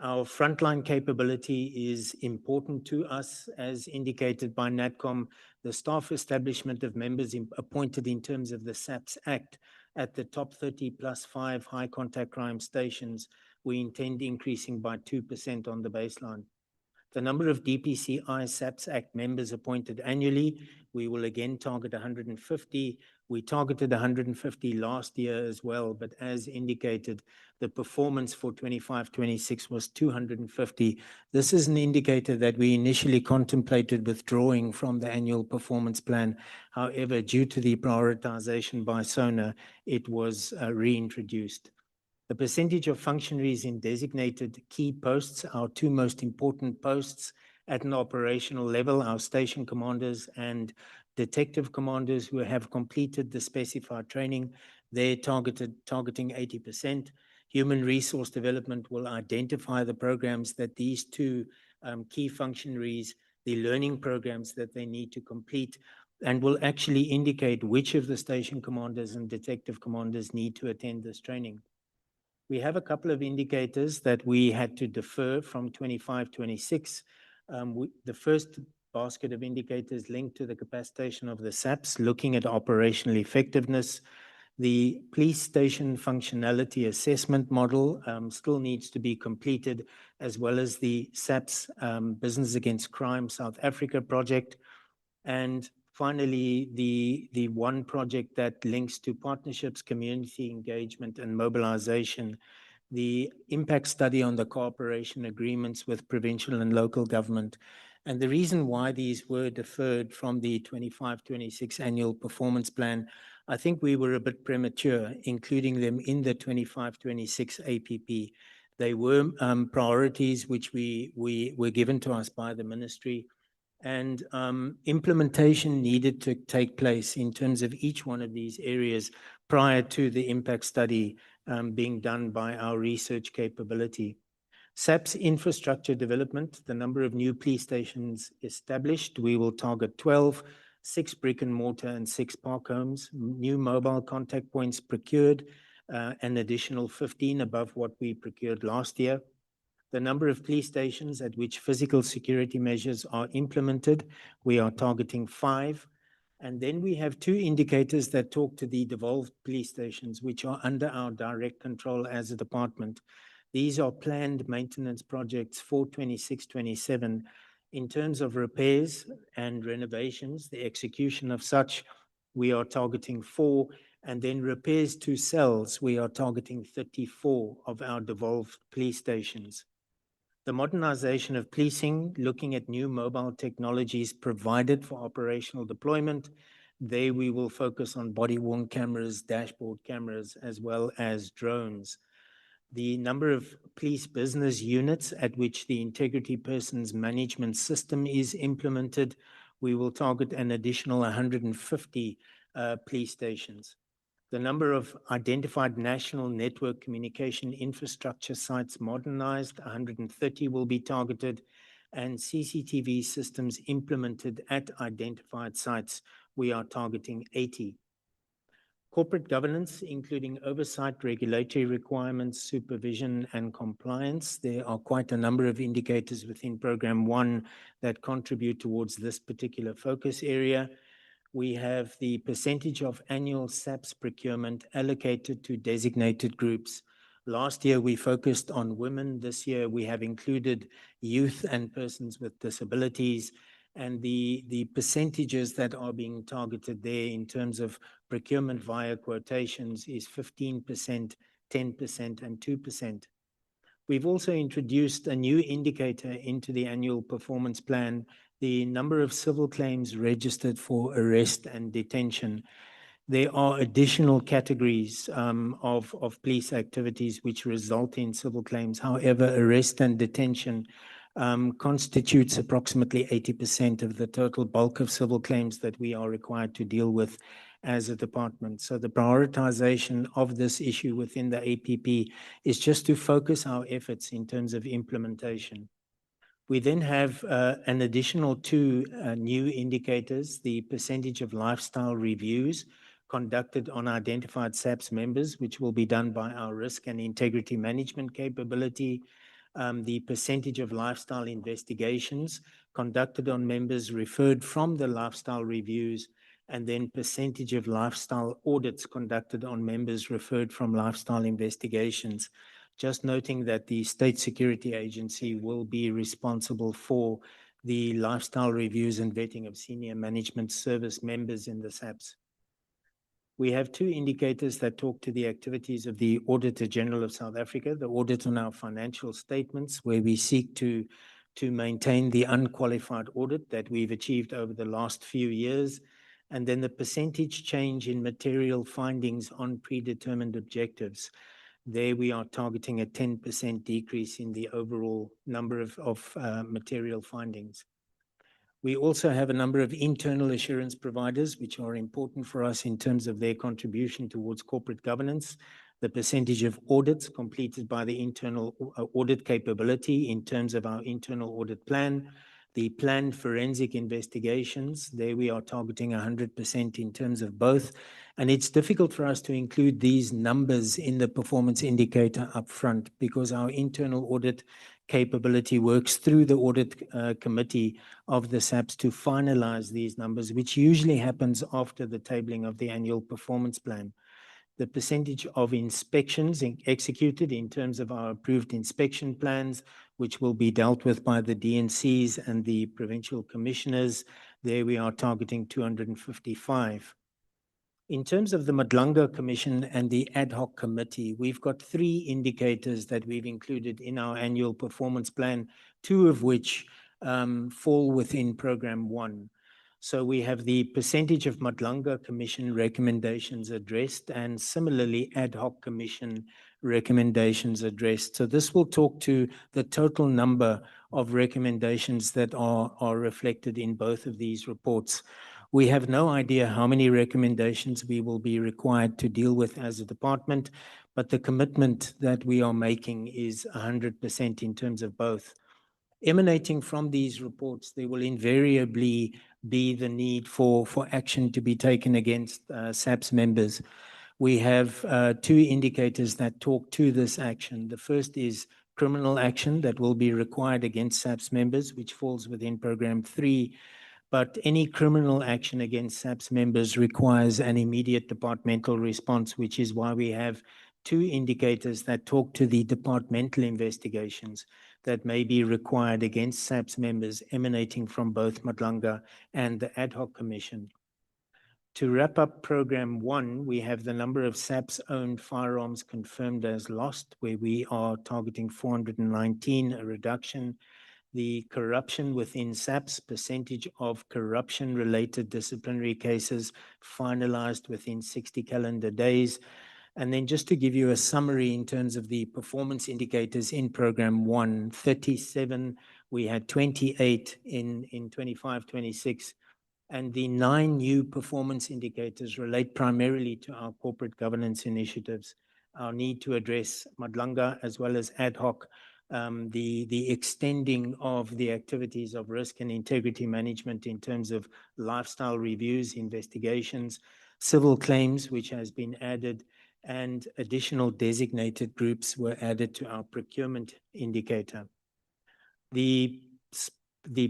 Our frontline capability is important to us, as indicated by NATCOM. The staff establishment of members appointed in terms of the SAPS Act at the top 30+5 high contact crime stations, we intend increasing by 2% on the baseline. The number of DPCI SAPS Act members appointed annually, we will again target 150. We targeted 150 last year as well, but as indicated, the performance for 25-26 was 250. This is an indicator that we initially contemplated withdrawing from the annual performance plan. However, due to the prioritization by SONA, it was reintroduced. The percentage of functionaries in designated key posts, our two most important posts at an operational level, our station commanders and detective commanders who have completed the specified training, they're targeting 80%. Human resource development will identify the programs that these two key functionaries, the learning programs that they need to complete, and will actually indicate which of the station commanders and detective commanders need to attend this training. We have a couple of indicators that we had to defer from 25-26. The first basket of indicators linked to the capacitation of the SAPS, looking at operational effectiveness. The police station functionality assessment model still needs to be completed, as well as the SAPS Business Against Crime South Africa project. And finally, the one project that links to partnerships, community engagement, and mobilization, the impact study on the cooperation agreements with provincial and local government. And the reason why these were deferred from the 25-26 annual performance plan, I think we were a bit premature, including them in the 25-26 APP. They were priorities which were given to us by the ministry, and implementation needed to take place in terms of each one of these areas prior to the impact study being done by our research capability. SAPS infrastructure development, the number of new police stations established, we will target 12, 6 brick and mortar and 6 park homes, new mobile contact points procured, an additional 15 above what we procured last year. The number of police stations at which physical security measures are implemented, we are targeting 5. And then we have 2 indicators that talk to the devolved police stations, which are under our direct control as a department. These are planned maintenance projects for 26-27. In terms of repairs and renovations, the execution of such, we are targeting 4. And then repairs to cells, we are targeting 34 of our devolved police stations. The modernization of policing, looking at new mobile technologies provided for operational deployment. There we will focus on body-worn cameras, dashboard cameras, as well as drones. The number of police business units at which the integrity persons management system is implemented, we will target an additional 150 police stations. The number of identified national network communication infrastructure sites modernized, 130 will be targeted, and CCTV systems implemented at identified sites, we are targeting 80. Corporate governance, including oversight, regulatory requirements, supervision, and compliance. There are quite a number of indicators within Program 1 that contribute towards this particular focus area. We have the percentage of annual SAPS procurement allocated to designated groups. Last year, we focused on women. This year, we have included youth and persons with disabilities. And the percentages that are being targeted there in terms of procurement via quotations is 15%, 10%, and 2%. We've also introduced a new indicator into the annual performance plan, the number of civil claims registered for arrest and detention. There are additional categories of police activities which result in civil claims. However, arrest and detention constitutes approximately 80% of the total bulk of civil claims that we are required to deal with as a department. So the prioritization of this issue within the APP is just to focus our efforts in terms of implementation. We then have an additional two new indicators, the percentage of lifestyle reviews conducted on identified SAPS members, which will be done by our risk and integrity management capability, the percentage of lifestyle investigations conducted on members referred from the lifestyle reviews, and then percentage of lifestyle audits conducted on members referred from lifestyle investigations. Just noting that the State Security Agency will be responsible for the lifestyle reviews and vetting of senior management service members in the SAPS. We have two indicators that talk to the activities of the Auditor General of South Africa, the audit on our financial statements, where we seek to maintain the unqualified audit that we've achieved over the last few years, and then the percentage change in material findings on predetermined objectives. There we are targeting a 10% decrease in the overall number of material findings. We also have a number of internal assurance providers, which are important for us in terms of their contribution towards corporate governance, the percentage of audits completed by the internal audit capability in terms of our internal audit plan, the planned forensic investigations. There we are targeting 100% in terms of both. And it's difficult for us to include these numbers in the performance indicator upfront because our internal audit capability works through the audit committee of the SAPS to finalize these numbers, which usually happens after the tabling of the annual performance plan. The percentage of inspections executed in terms of our approved inspection plans, which will be dealt with by the DNCs and the provincial commissioners, there we are targeting 255. In terms of the Madlanga Commission and the ad hoc committee, we've got three indicators that we've included in our annual performance plan, two of which fall within Program 1. So we have the percentage of Madlanga Commission recommendations addressed and similarly ad hoc commission recommendations addressed. So this will talk to the total number of recommendations that are reflected in both of these reports. We have no idea how many recommendations we will be required to deal with as a department, but the commitment that we are making is 100% in terms of both. Emanating from these reports, there will invariably be the need for action to be taken against SAPS members. We have two indicators that talk to this action. The first is criminal action that will be required against SAPS members, which falls within Program 3. But any criminal action against SAPS members requires an immediate departmental response, which is why we have two indicators that talk to the departmental investigations that may be required against SAPS members emanating from both Madlanga and the Ad hoc Commission. To wrap up Program 1, we have the number of SAPS-owned firearms confirmed as lost, where we are targeting 419, a reduction. The corruption within SAPS, percentage of corruption-related disciplinary cases finalized within 60 calendar days. And then just to give you a summary in terms of the performance indicators in Program 1, 37, we had 28 in 25-26, and the 9 new performance indicators relate primarily to our corporate governance initiatives, our need to address Madlanga as well as ad hoc, the extending of the activities of risk and integrity management in terms of lifestyle reviews, investigations, civil claims, which has been added, and additional designated groups were added to our procurement indicator. The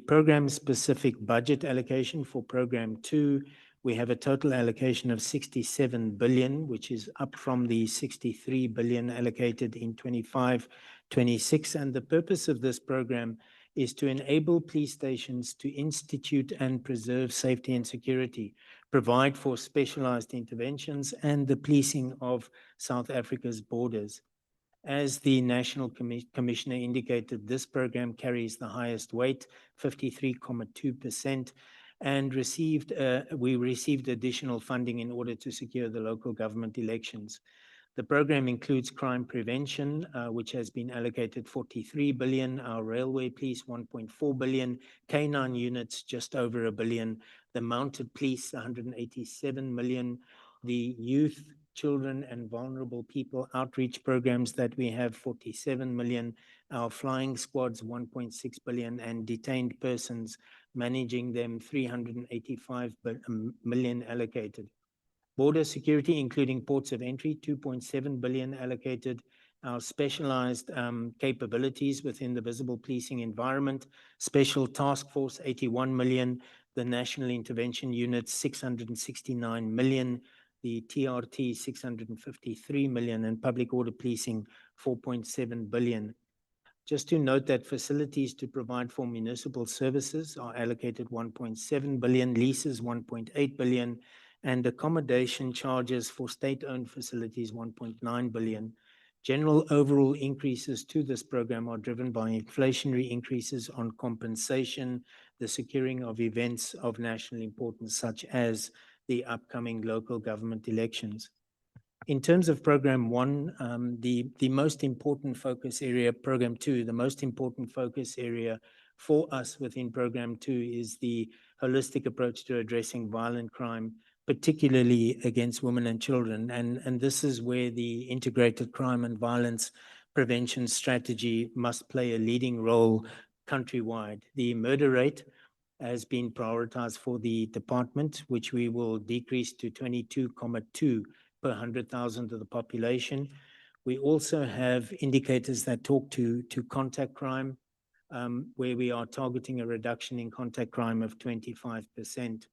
program-specific budget allocation for Program 2, we have a total allocation of 67 billion, which is up from the 63 billion allocated in 25-26. And the purpose of this program is to enable police stations to institute and preserve safety and security, provide for specialized interventions, and the policing of South Africa's borders. As the National Commissioner indicated, this program carries the highest weight, 53.2%, and we received additional funding in order to secure the local government elections. The program includes crime prevention, which has been allocated 43 billion, our railway police 1.4 billion, K9 units just over $1 billion, the mounted police 187 million, the youth children and vulnerable people outreach programs that we have 47 million, our flying squads 1.6 billion, and detained persons managing them 385 million allocated. Border security, including ports of entry, 2.7 billion allocated. Our specialized capabilities within the visible policing environment, Special Task Force, 81 million, the National Intervention Unit, 669 million, the TRT, 653 million, and Public Order Policing, 4.7 billion. Just to note that facilities to provide for municipal services are allocated 1.7 billion, leases 1.8 billion, and accommodation charges for state-owned facilities 1.9 billion. General overall increases to this program are driven by inflationary increases on compensation, the securing of events of national importance, such as the upcoming local government elections. In terms of Program 1, the most important focus area, Program 2, the most important focus area for us within Program 2 is the holistic approach to addressing violent crime, particularly against women and children. And this is where the integrated crime and violence prevention strategy must play a leading role countrywide. The murder rate has been prioritized for the department, which we will decrease to 22.2 per 100,000 of the population. We also have indicators that talk to contact crime, where we are targeting a reduction in contact crime of 25%.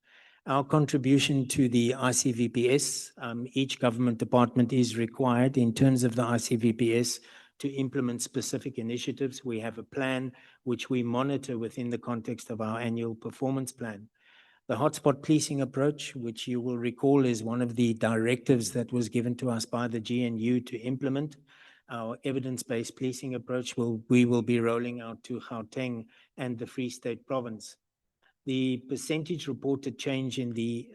Our contribution to the ICVPS, each government department is required in terms of the ICVPS to implement specific initiatives. We have a plan which we monitor within the context of our annual performance plan. The hotspot policing approach, which you will recall is one of the directives that was given to us by the GNU to implement our evidence-based policing approach, we will be rolling out to Gauteng and the Free State Province. The percentage reported change in the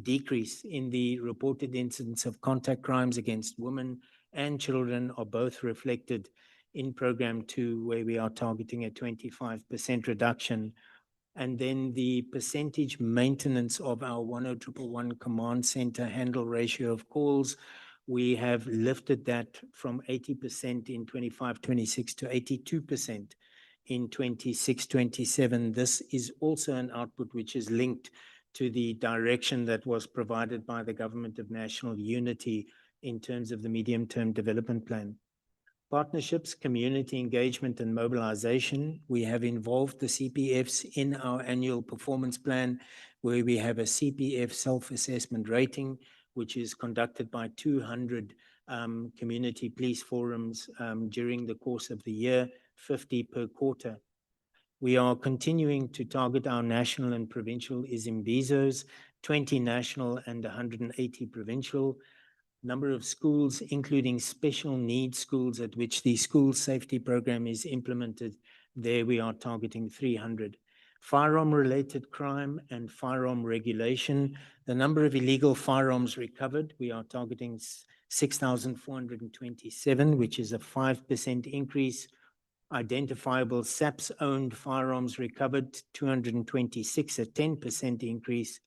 decrease in the reported incidence of contact crimes against women and children are both reflected in Program 2, where we are targeting a 25% reduction. And then the percentage maintenance of our 10111 command center handle ratio of calls, we have lifted that from 80% in 25-26 to 82% in 26-27. This is also an output which is linked to the direction that was provided by the Government of National Unity in terms of the medium-term development plan. Partnerships, community engagement, and mobilization. We have involved the CPFs in our annual performance plan, where we have a CPF self-assessment rating, which is conducted by 200 community police forums during the course of the year, 50 per quarter. We are continuing to target our national and provincial Izimbizos, 20 national and 180 provincial. Number of schools, including special needs schools at which the school safety program is implemented, there we are targeting 300. Firearm-related crime and firearm regulation. The number of illegal firearms recovered, we are targeting 6,427, which is a 5% increase. Identifiable SAPS-owned firearms recovered, 226, a 10% increase.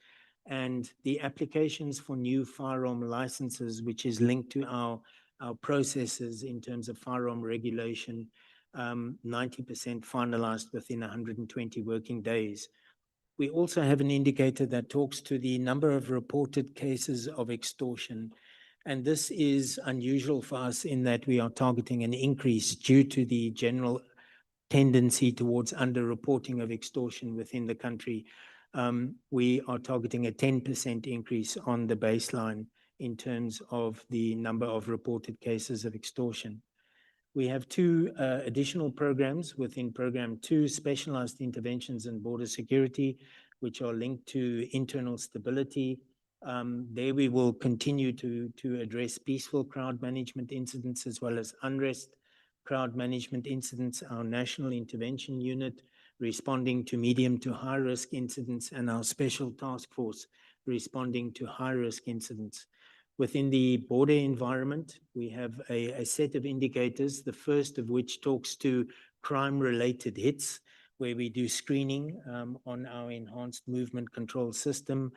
And the applications for new firearm licenses, which is linked to our processes in terms of firearm regulation, 90% finalized within 120 working days. We also have an indicator that talks to the number of reported cases of extortion. And this is unusual for us in that we are targeting an increase due to the general tendency towards underreporting of extortion within the country. We are targeting a 10% increase on the baseline in terms of the number of reported cases of extortion. We have two additional programs within Program 2, Specialized Interventions in Border Security, which are linked to internal stability. There we will continue to address peaceful crowd management incidents as well as unrest crowd management incidents, our National Intervention Unit responding to medium to high risk incidents, and our Special Task Force responding to high risk incidents. Within the border environment, we have a set of indicators, the first of which talks to crime-related hits, where we do screening on our enhanced movement control system.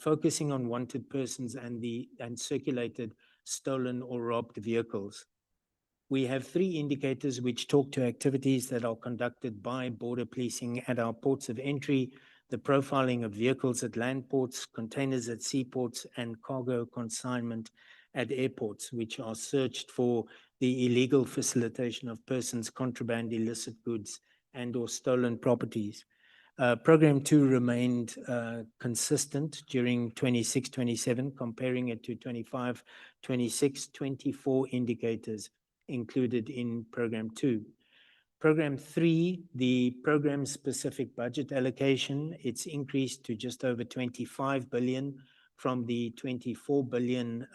focusing on wanted persons and circulated stolen or robbed vehicles. We have 3 indicators which talk to activities that are conducted by border policing at our ports of entry, the profiling of vehicles at land ports, containers at seaports, and cargo consignment at airports, which are searched for the illegal facilitation of persons, contraband, illicit goods, and or stolen properties. Program 2 remained consistent during 26-27, comparing it to 25-26, 24 indicators included in Program 2. Program 3, the program-specific budget allocation, it's increased to just over 25 billion from the 24 billion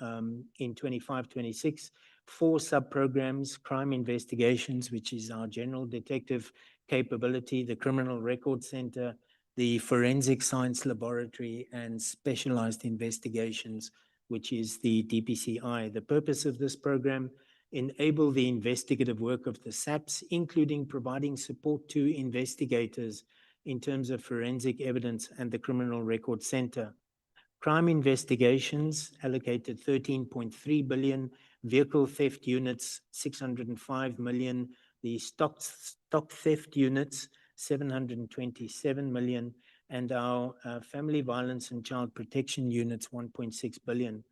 in 25-26. 4 sub-programs: crime investigations, which is our general detective capability, the Criminal Record Center, the Forensic Science Laboratory, and Specialized Investigations, which is the DPCI. The purpose of this program: enable the investigative work of the SAPS, including providing support to investigators in terms of forensic evidence and the Criminal Record Center. Crime investigations allocated 13.3 billion, vehicle theft units 605 million, the stock theft units 727 million, and our family violence and child protection units 1.6 billion.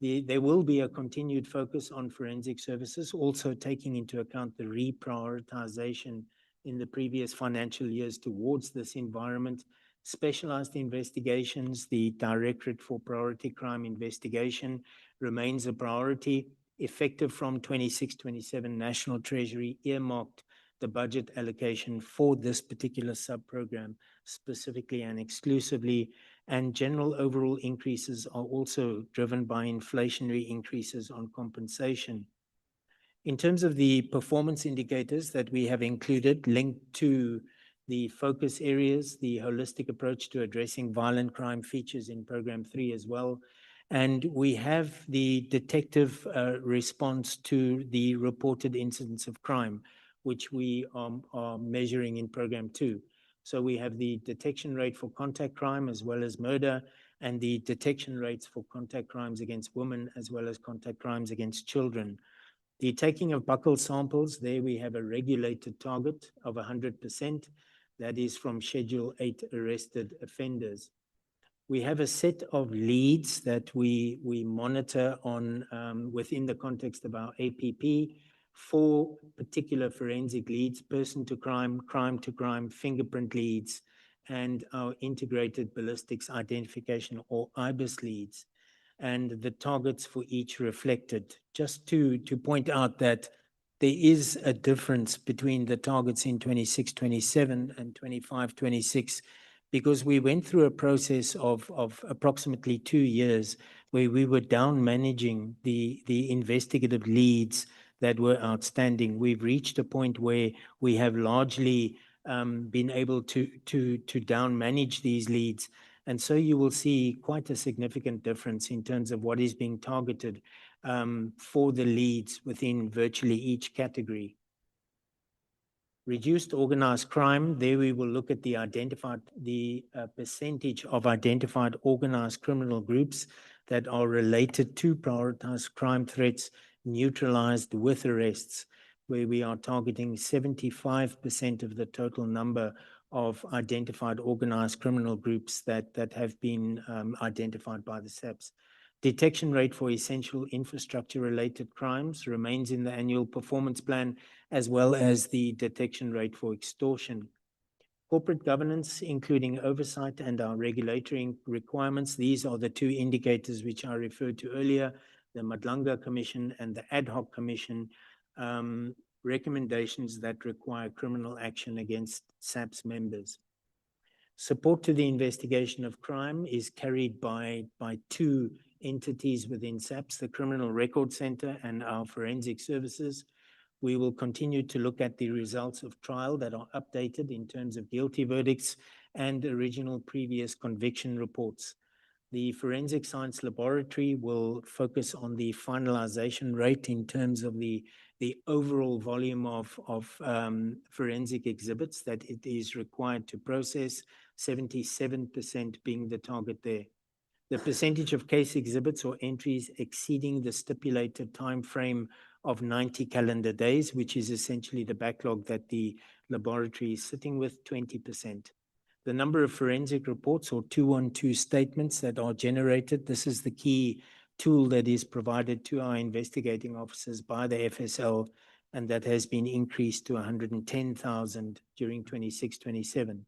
There will be a continued focus on forensic services, also taking into account the reprioritization in the previous financial years towards this environment. Specialized investigations, the Directorate for Priority Crime Investigation remains a priority. Effective from 26-27, National Treasury earmarked the budget allocation for this particular sub-program specifically and exclusively, and general overall increases are also driven by inflationary increases on compensation. In terms of the performance indicators that we have included linked to the focus areas, the holistic approach to addressing violent crime features in Program 3 as well. And we have the detective response to the reported incidents of crime, which we are measuring in Program 2. So we have the detection rate for contact crime as well as murder, and the detection rates for contact crimes against women as well as contact crimes against children. The taking of buccal samples, there we have a regulated target of 100%. That is from Schedule 8 arrested offenders. We have a set of leads that we monitor on within the context of our APP. 4 particular forensic leads: person to crime, crime to crime, fingerprint leads, and our integrated ballistics identification or IBIS leads, and the targets for each reflected. Just to point out that there is a difference between the targets in 26-27 and 25-26, because we went through a process of approximately 2 years where we were down managing the investigative leads that were outstanding. We've reached a point where we have largely been able to down manage these leads. And so you will see quite a significant difference in terms of what is being targeted for the leads within virtually each category. Reduced organized crime, there we will look at the percentage of identified organized criminal groups that are related to prioritized crime threats neutralized with arrests, where we are targeting 75% of the total number of identified organized criminal groups that have been identified by the SAPS. Detection rate for essential infrastructure-related crimes remains in the annual performance plan, as well as the detection rate for extortion. Corporate governance, including oversight and our regulatory requirements, these are the 2 indicators which I referred to earlier, the Madlanga Commission and the Ad Hoc Commission, recommendations that require criminal action against SAPS members. Support to the investigation of crime is carried by 2 entities within SAPS, the Criminal Record Center and our Forensic Services. We will continue to look at the results of trial that are updated in terms of guilty verdicts and original previous conviction reports. The Forensic Science Laboratory will focus on the finalization rate in terms of the overall volume of forensic exhibits that it is required to process, 77% being the target there. the percentage of case exhibits or entries exceeding the stipulated time frame of 90 calendar days, which is essentially the backlog that the laboratory is sitting with, 20%. The number of forensic reports or 212 statements that are generated, this is the key tool that is provided to our investigating officers by the FSL, and that has been increased to 110,000 during 26-27.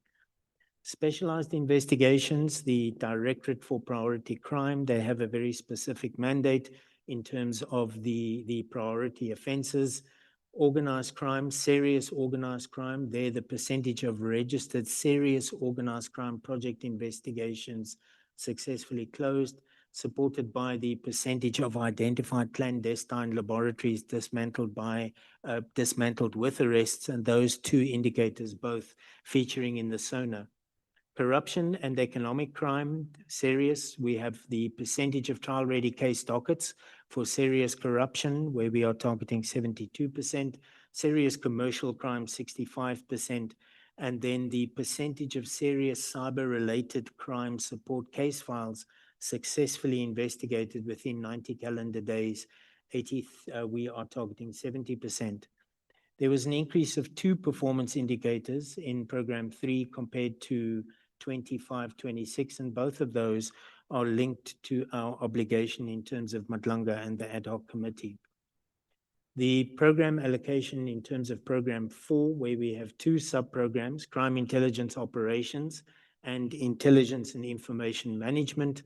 Specialized investigations, the Directorate for Priority Crime, they have a very specific mandate in terms of the priority offenses. Organized crime, serious organized crime, there the percentage of registered serious organized crime project investigations successfully closed, supported by the percentage of identified clandestine laboratories dismantled with arrests, and those two indicators both featuring in the SONA. Corruption and economic crime, serious, we have the percentage of trial-ready case dockets for serious corruption, where we are targeting 72%, serious commercial crime, 65%, and then the percentage of serious cyber-related crime support case files successfully investigated within 90 calendar days, we are targeting 70%. There was an increase of 2 performance indicators in Program 3 compared to 25-26, and both of those are linked to our obligation in terms of Madlanga and the ad hoc committee. The program allocation in terms of Program 4, where we have 2 sub-programs, Crime Intelligence Operations and Intelligence and Information Management,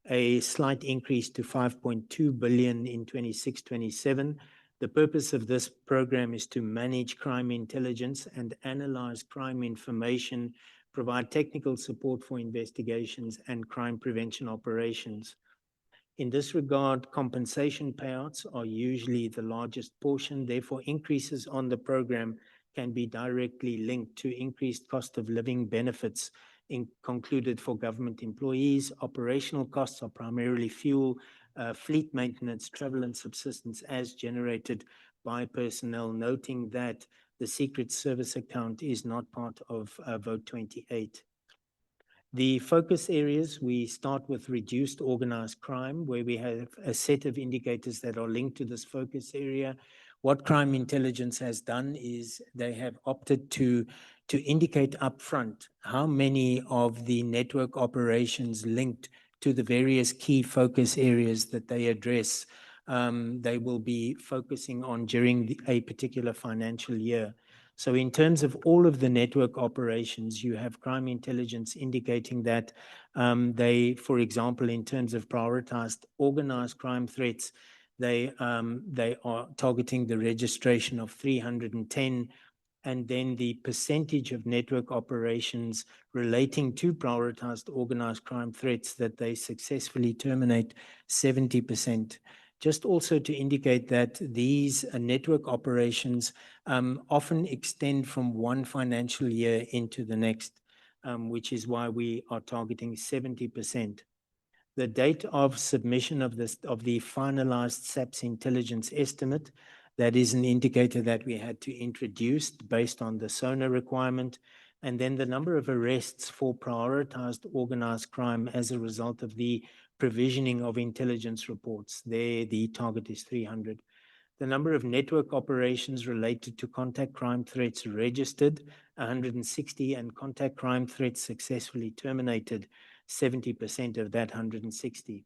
a slight increase to 5.2 billion in 26-27. The purpose of this program is to manage crime intelligence and analyze crime information, provide technical support for investigations and crime prevention operations. In this regard, compensation payouts are usually the largest portion. Therefore, increases on the program can be directly linked to increased cost of living benefits concluded for government employees. Operational costs are primarily fuel, fleet maintenance, travel and subsistence as generated by personnel, noting that the Secret Service account is not part of Vote 28. The focus areas, we start with reduced organized crime, where we have a set of indicators that are linked to this focus area. What crime intelligence has done is they have opted to indicate upfront how many of the network operations linked to the various key focus areas that they address they will be focusing on during a particular financial year. So in terms of all of the network operations, you have crime intelligence indicating that they, for example, in terms of prioritized organized crime threats, they are targeting the registration of 310, and then the percentage of network operations relating to prioritized organized crime threats that they successfully terminate, 70%. Just also to indicate that these network operations often extend from one financial year into the next, which is why we are targeting 70%. The date of submission of the finalized SAPS intelligence estimate, that is an indicator that we had to introduce based on the SONA requirement, and then the number of arrests for prioritized organized crime as a result of the provisioning of intelligence reports. There, the target is 300. The number of network operations related to contact crime threats registered, 160, and contact crime threats successfully terminated, 70% of that 160.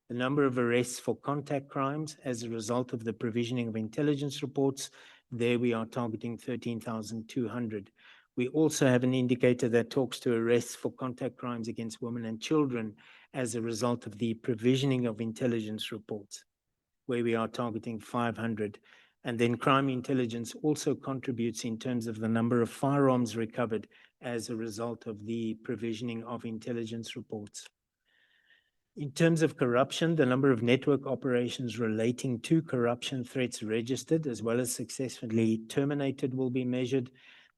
The number of arrests for contact crimes as a result of the provisioning of intelligence reports, there we are targeting 13,200. We also have an indicator that talks to arrests for contact crimes against women and children as a result of the provisioning of intelligence reports, where we are targeting 500. And then crime intelligence also contributes in terms of the number of firearms recovered as a result of the provisioning of intelligence reports. In terms of corruption, the number of network operations relating to corruption threats registered as well as successfully terminated will be measured.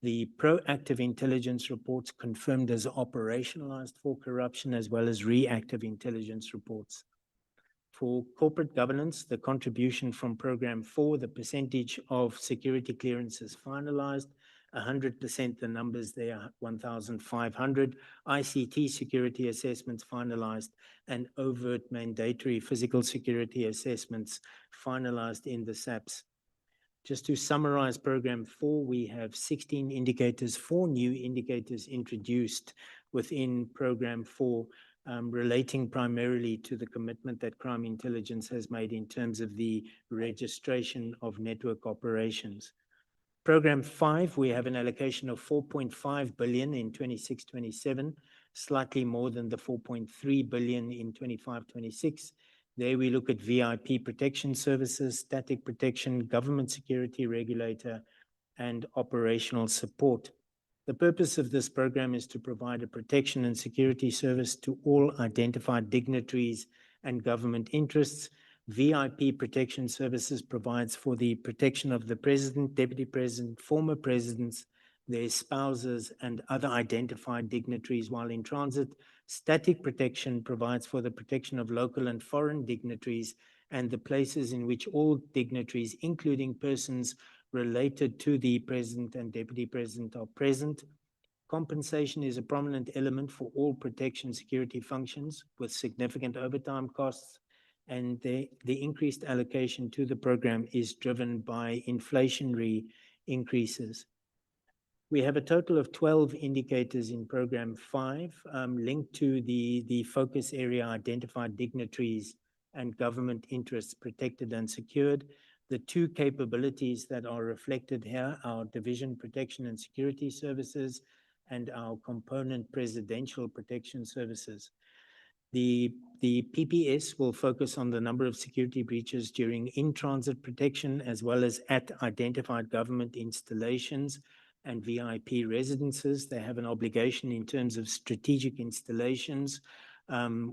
The proactive intelligence reports confirmed as operationalized for corruption as well as reactive intelligence reports. For corporate governance, the contribution from Program 4, the percentage of security clearances finalized, 100%, the numbers there are 1,500. ICT security assessments finalized and overt mandatory physical security assessments finalized in the SAPS. Just to summarize program 4, we have 16 indicators, 4 new indicators introduced within program 4, relating primarily to the commitment that crime intelligence has made in terms of the registration of network operations. Program 5, we have an allocation of 4.5 billion in 26-27, slightly more than the 4.3 billion in 25-26. There we look at VIP protection services, static protection, government security regulator, and operational support. The purpose of this program is to provide a protection and security service to all identified dignitaries and government interests. VIP protection services provides for the protection of the president, deputy president, former presidents, their spouses, and other identified dignitaries while in transit. Static protection provides for the protection of local and foreign dignitaries and the places in which all dignitaries, including persons related to the president and deputy president, are present. Compensation is a prominent element for all protection security functions with significant overtime costs, and the increased allocation to the program is driven by inflationary increases. We have a total of 12 indicators in program 5 linked to the focus area identified dignitaries and government interests protected and secured. The 2 capabilities that are reflected here are Division Protection and Security Services and our component Presidential Protection Services. The PPS will focus on the number of security breaches during in-transit protection as well as at identified government installations and VIP residences. They have an obligation in terms of strategic installations,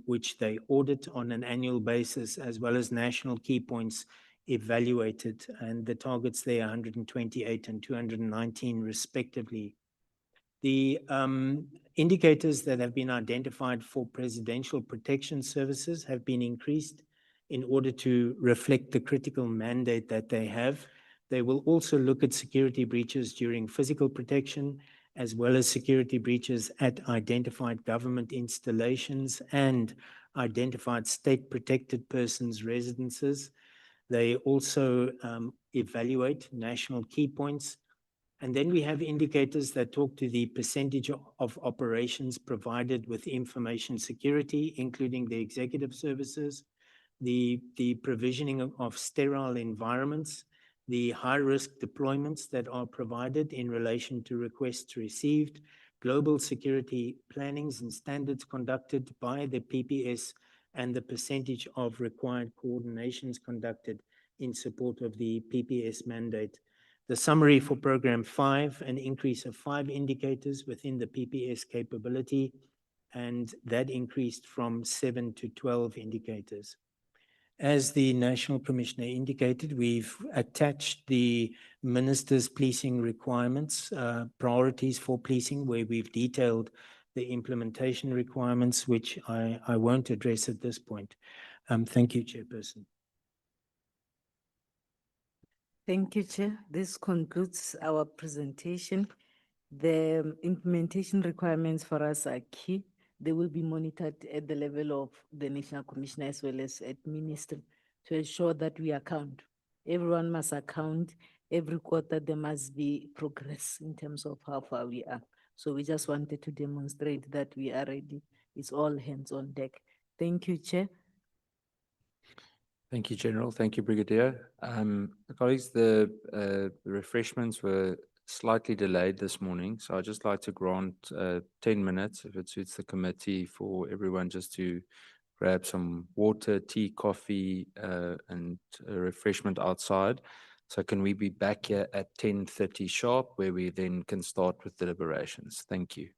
which they audit on an annual basis, as well as national key points evaluated, and the targets there are 128 and 219 respectively. The indicators that have been identified for presidential protection services have been increased in order to reflect the critical mandate that they have. They will also look at security breaches during physical protection, as well as security breaches at identified government installations and identified state-protected persons' residences. They also evaluate national key points. And then we have indicators that talk to the percentage of operations provided with information security, including the executive services, the provisioning of sterile environments, the high-risk deployments that are provided in relation to requests received, global security plannings and standards conducted by the PPS, and the percentage of required coordinations conducted in support of the PPS mandate. The summary for Program 5, an increase of 5 indicators within the PPS capability, and that increased from 7 to 12 indicators. As the National Commissioner indicated, we've attached the Minister's policing requirements, priorities for policing, where we've detailed the implementation requirements, which I won't address at this point. Thank you, Chairperson. Thank you, Chair. This concludes our presentation. The implementation requirements for us are key. They will be monitored at the level of the National Commissioner as well as at Ministry to ensure that we account. Everyone must account. Every quarter there must be progress in terms of how far we are. So we just wanted to demonstrate that we are ready. It's all hands on deck. Thank you, Chair. Thank you, General. Thank you, Brigadier. Colleagues, the refreshments were slightly delayed this morning, so I'd just like to grant 10 minutes, if it suits the committee, for everyone just to grab some water, tea, coffee, and a refreshment outside. So can we be back here at 10:30 sharp, where we then can start with deliberations? Thank you.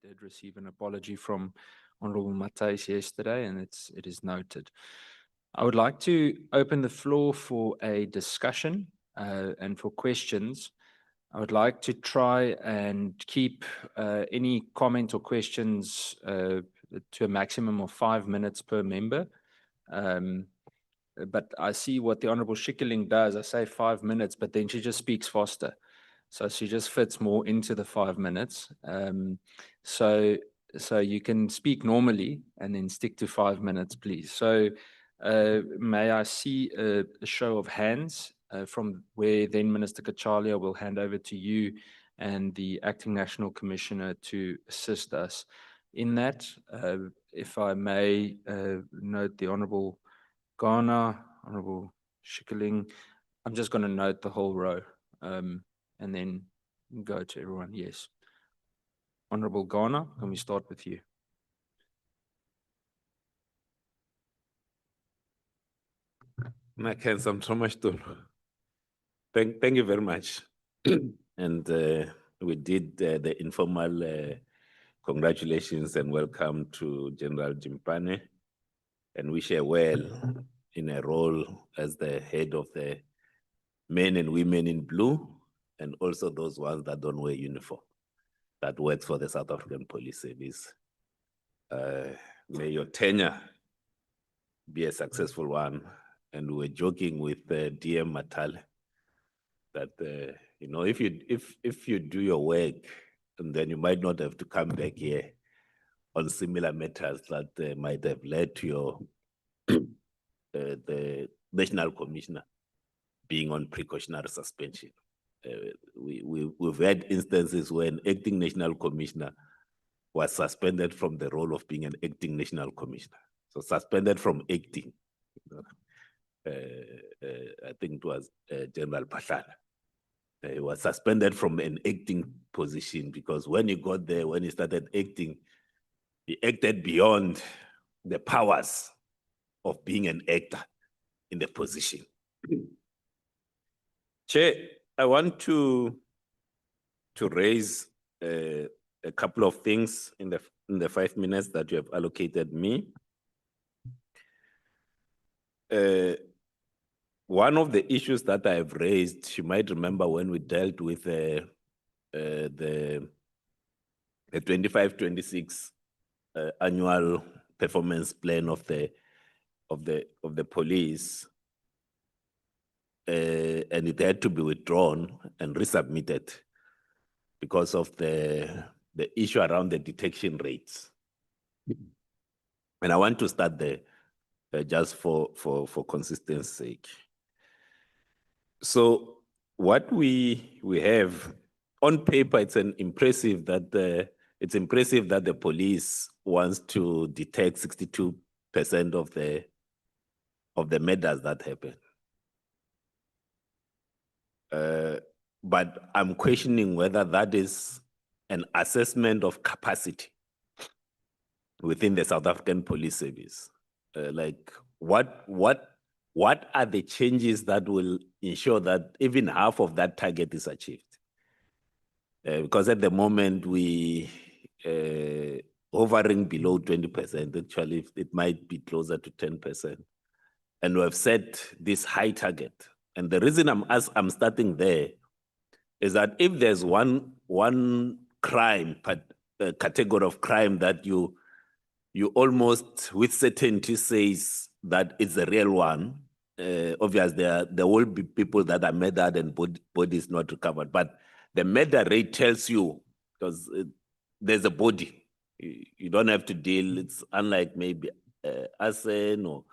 did receive an apology from Honorable Matthys yesterday, and it is noted. I would like to open the floor for a discussion and for questions. I would like to try and keep any comment or questions to a maximum of 5 minutes per member. But I see what the Honorable Schikkerling does. I say 5 minutes, but then she just speaks faster. So she just fits more into the 5 minutes. So you can speak normally and then stick to 5 minutes, please. So may I see a show of hands from where then Minister Kachalia will hand over to you and the Acting National Commissioner to assist us in that. If I may note the Honorable Ghana, Honorable Schikkerling. I'm just going to note the whole row and then go to everyone. Yes. Honorable Ghana, can we start with you? Thank you very much. And we did the informal congratulations and welcome to General Jimpane, and wish her well in a role as the head of the men and women in blue, and also those ones that don't wear uniform, that works for the South African Police Service. May your tenure be a successful one. And we were joking with DM Matale that you know, if you do your work, and then you might not have to come back here on similar matters that might have led to your the National Commissioner being on precautionary suspension. We've had instances when acting National Commissioner was suspended from the role of being an acting National Commissioner. So suspended from acting. I think it was General Pahlala. He was suspended from an acting position because when he got there, when he started acting, he acted beyond the powers of being an actor in the position. Chair, I want to raise a couple of things in the 5 minutes that you have allocated me. One of the issues that I have raised, you might remember when we dealt with the 25-26 annual performance plan of the police, and it had to be withdrawn and resubmitted because of the issue around the detection rates. And I want to start there just for consistency's sake. So what we have on paper, it's impressive that the police wants to detect 62% of the murders that happen. But I'm questioning whether that is an assessment of capacity within the South African Police Service. Like what are the changes that will ensure that even half of that target is achieved? Because at the moment we hovering below 20%, actually it might be closer to 10%. And we have set this high target. And the reason I'm starting there is that if there's one crime, category of crime that you almost with certainty says that it's a real one, obviously there will be people that are murdered and bodies not recovered. But the murder rate tells you, because there's a body, you don't have to deal. It's unlike maybe arson or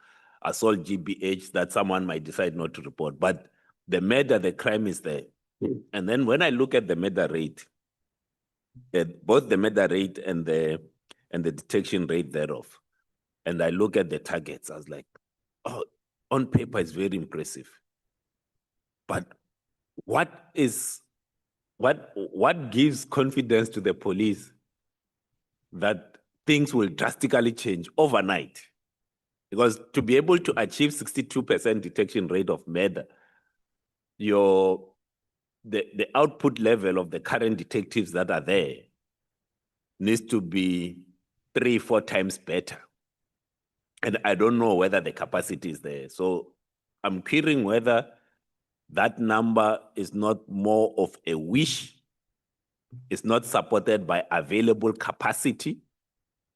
assault GBH that someone might decide not to report. But the murder, the crime is there. And then when I look at the murder rate, both the murder rate and the detection rate thereof, and I look at the targets, I was like, oh, on paper it's very impressive. But what gives confidence to the police that things will drastically change overnight? Because to be able to achieve 62% detection rate of murder, the output level of the current detectives that are there needs to be 3-4 times better. And I don't know whether the capacity is there. So I'm querying whether that number is not more of a wish, it's not supported by available capacity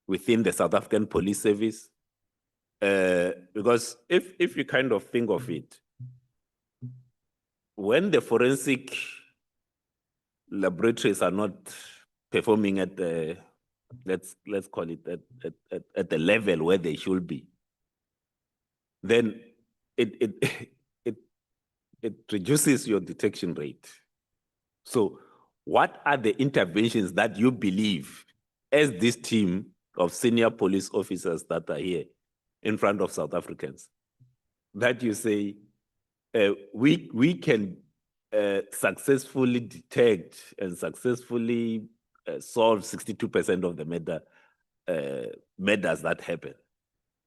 within the South African Police Service. Because if you kind of think of it, when the forensic laboratories are not performing at the, let's call it at the level where they should be, then it reduces your detection rate. So what are the interventions that you believe as this team of senior police officers that are here in front of South Africans, that you say, we can successfully detect and successfully solve 62% of the murders that happen?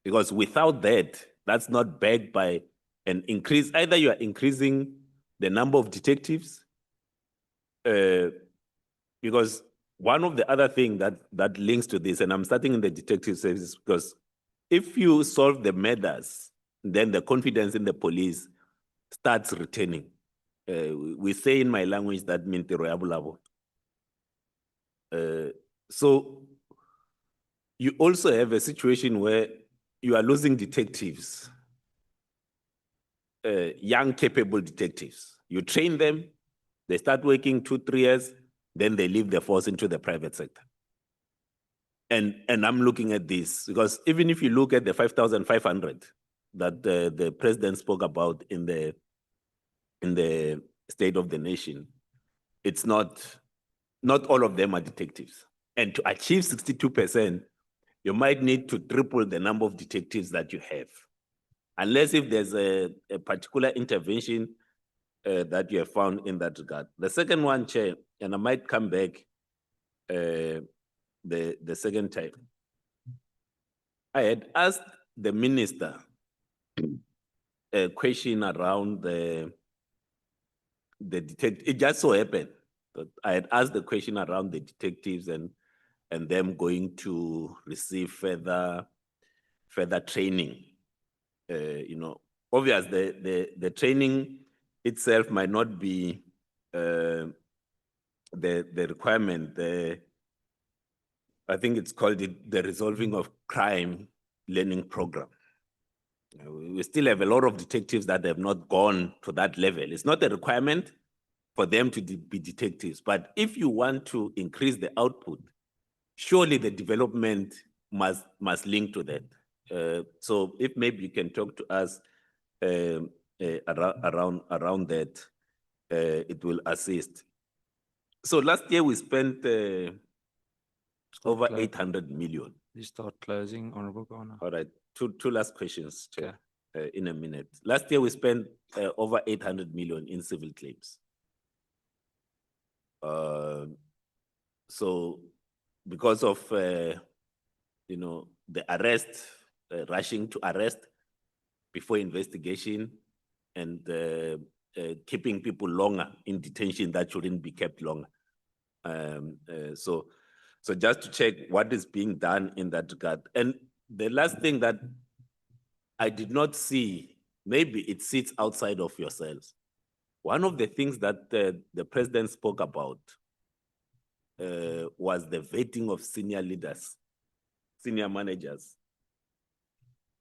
Because without that, that's not backed by an increase. Either you are increasing the number of detectives, because one of the other things that links to this, and I'm starting in the detective services, because if you solve the murders, then the confidence in the police starts returning. We say in my language that means so you also have a situation where you are losing detectives, young, capable detectives. You train them, they start working 2-3 years, then they leave the force into the private sector. And I'm looking at this because even if you look at the 5,500 that the president spoke about in the State of the Nation, it's not all of them are detectives. And to achieve 62%, you might need to triple the number of detectives that you have. Unless if there's a particular intervention that you have found in that regard. The second one, Chair, and I might come back the second time. I had asked the minister a question around the detective. It just so happened that I had asked the question around the detectives and them going to receive further training. You know, obviously the training itself might not be the requirement. I think it's called the Resolving of Crime Learning Program. We still have a lot of detectives that have not gone to that level. It's not a requirement for them to be detectives, but if you want to increase the output, surely the development must link to that. So if maybe you can talk to us around that, it will assist. So last year we spent over 800 million. You start closing, Honorable Ghana. All right, two last questions, Chair, in a minute. Last year we spent over 800 million in civil claims. So because of you know, the arrest, rushing to arrest before investigation, and keeping people longer in detention that shouldn't be kept longer. So just to check what is being done in that regard. And the last thing that I did not see, maybe it sits outside of yourselves. One of the things that the president spoke about was the vetting of senior leaders, senior managers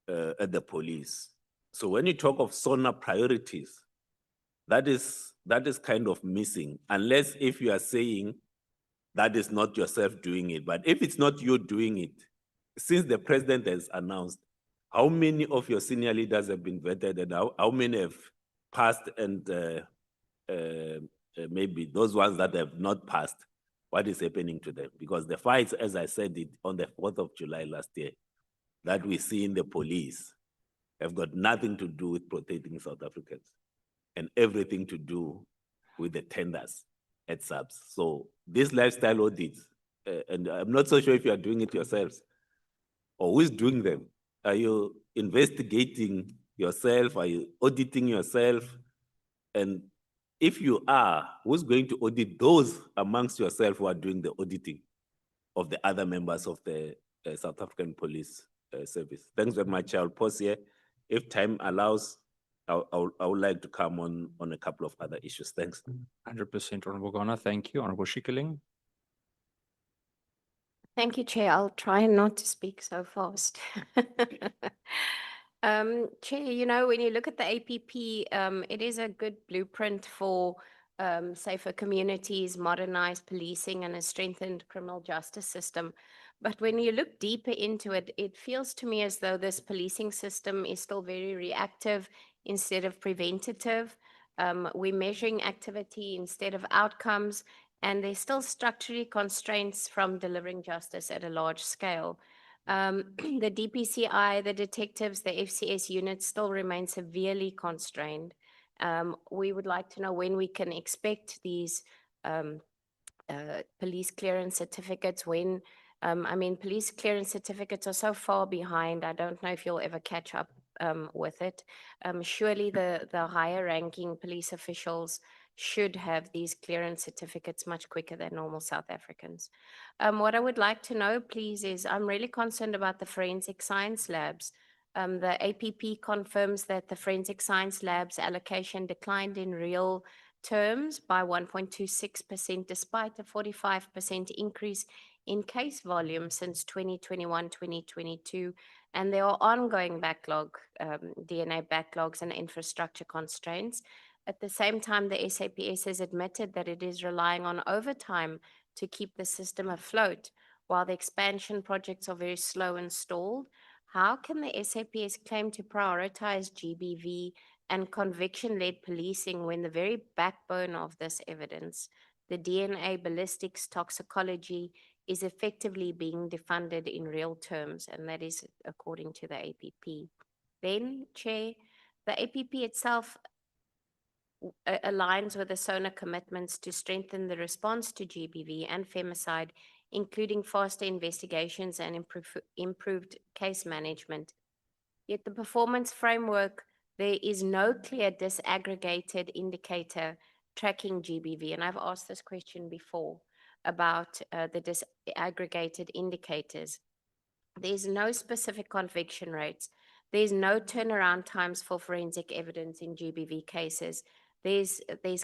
at the police. So when you talk of SONA priorities, that is kind of missing, unless if you are saying that is not yourself doing it. But if it's not you doing it, since the president has announced, how many of your senior leaders have been vetted and how many have passed, and maybe those ones that have not passed, what is happening to them? Because the fights, as I said it on the 4th of July last year, that we see in the police have got nothing to do with protecting South Africans and everything to do with the tenders at SAPS. So these lifestyle audits, and I'm not so sure if you are doing it yourselves or who is doing them. Are you investigating yourself? Are you auditing yourself? And if you are, who's going to audit those amongst yourself who are doing the auditing? of the other members of the South African Police Service. Thanks very much. I'll pause here. If time allows, I would like to come on a couple of other issues. Thanks. 100% Honorable Ghana. Thank you. Honorable Schikkeling. Thank you, Chair. I'll try not to speak so fast. Chair, you know, when you look at the APP, it is a good blueprint for safer communities, modernized policing, and a strengthened criminal justice system. But when you look deeper into it, it feels to me as though this policing system is still very reactive instead of preventative. We're measuring activity instead of outcomes, and there's still structurally constraints from delivering justice at a large scale. The DPCI, the detectives, the FCS units still remain severely constrained. We would like to know when we can expect these police clearance certificates, when, I mean, police clearance certificates are so far behind. I don't know if you'll ever catch up with it. Surely the higher ranking police officials should have these clearance certificates much quicker than normal South Africans. What I would like to know, please, is I'm really concerned about the forensic science labs. The APP confirms that the forensic science labs allocation declined in real terms by 1.26%, despite a 45% increase in case volume since 2021-2022. And there are ongoing DNA backlogs and infrastructure constraints. At the same time, the SAPS has admitted that it is relying on overtime to keep the system afloat, while the expansion projects are very slow and stalled. How can the SAPS claim to prioritize GBV and conviction-led policing when the very backbone of this evidence, the DNA, ballistics, toxicology, is effectively being defunded in real terms, and that is according to the APP? Then, Chair, the APP itself aligns with the SONA commitments to strengthen the response to GBV and femicide, including faster investigations and improved case management. Yet the performance framework, there is no clear disaggregated indicator tracking GBV. And I've asked this question before about the disaggregated indicators. There's no specific conviction rates. There's no turnaround times for forensic evidence in GBV cases. There's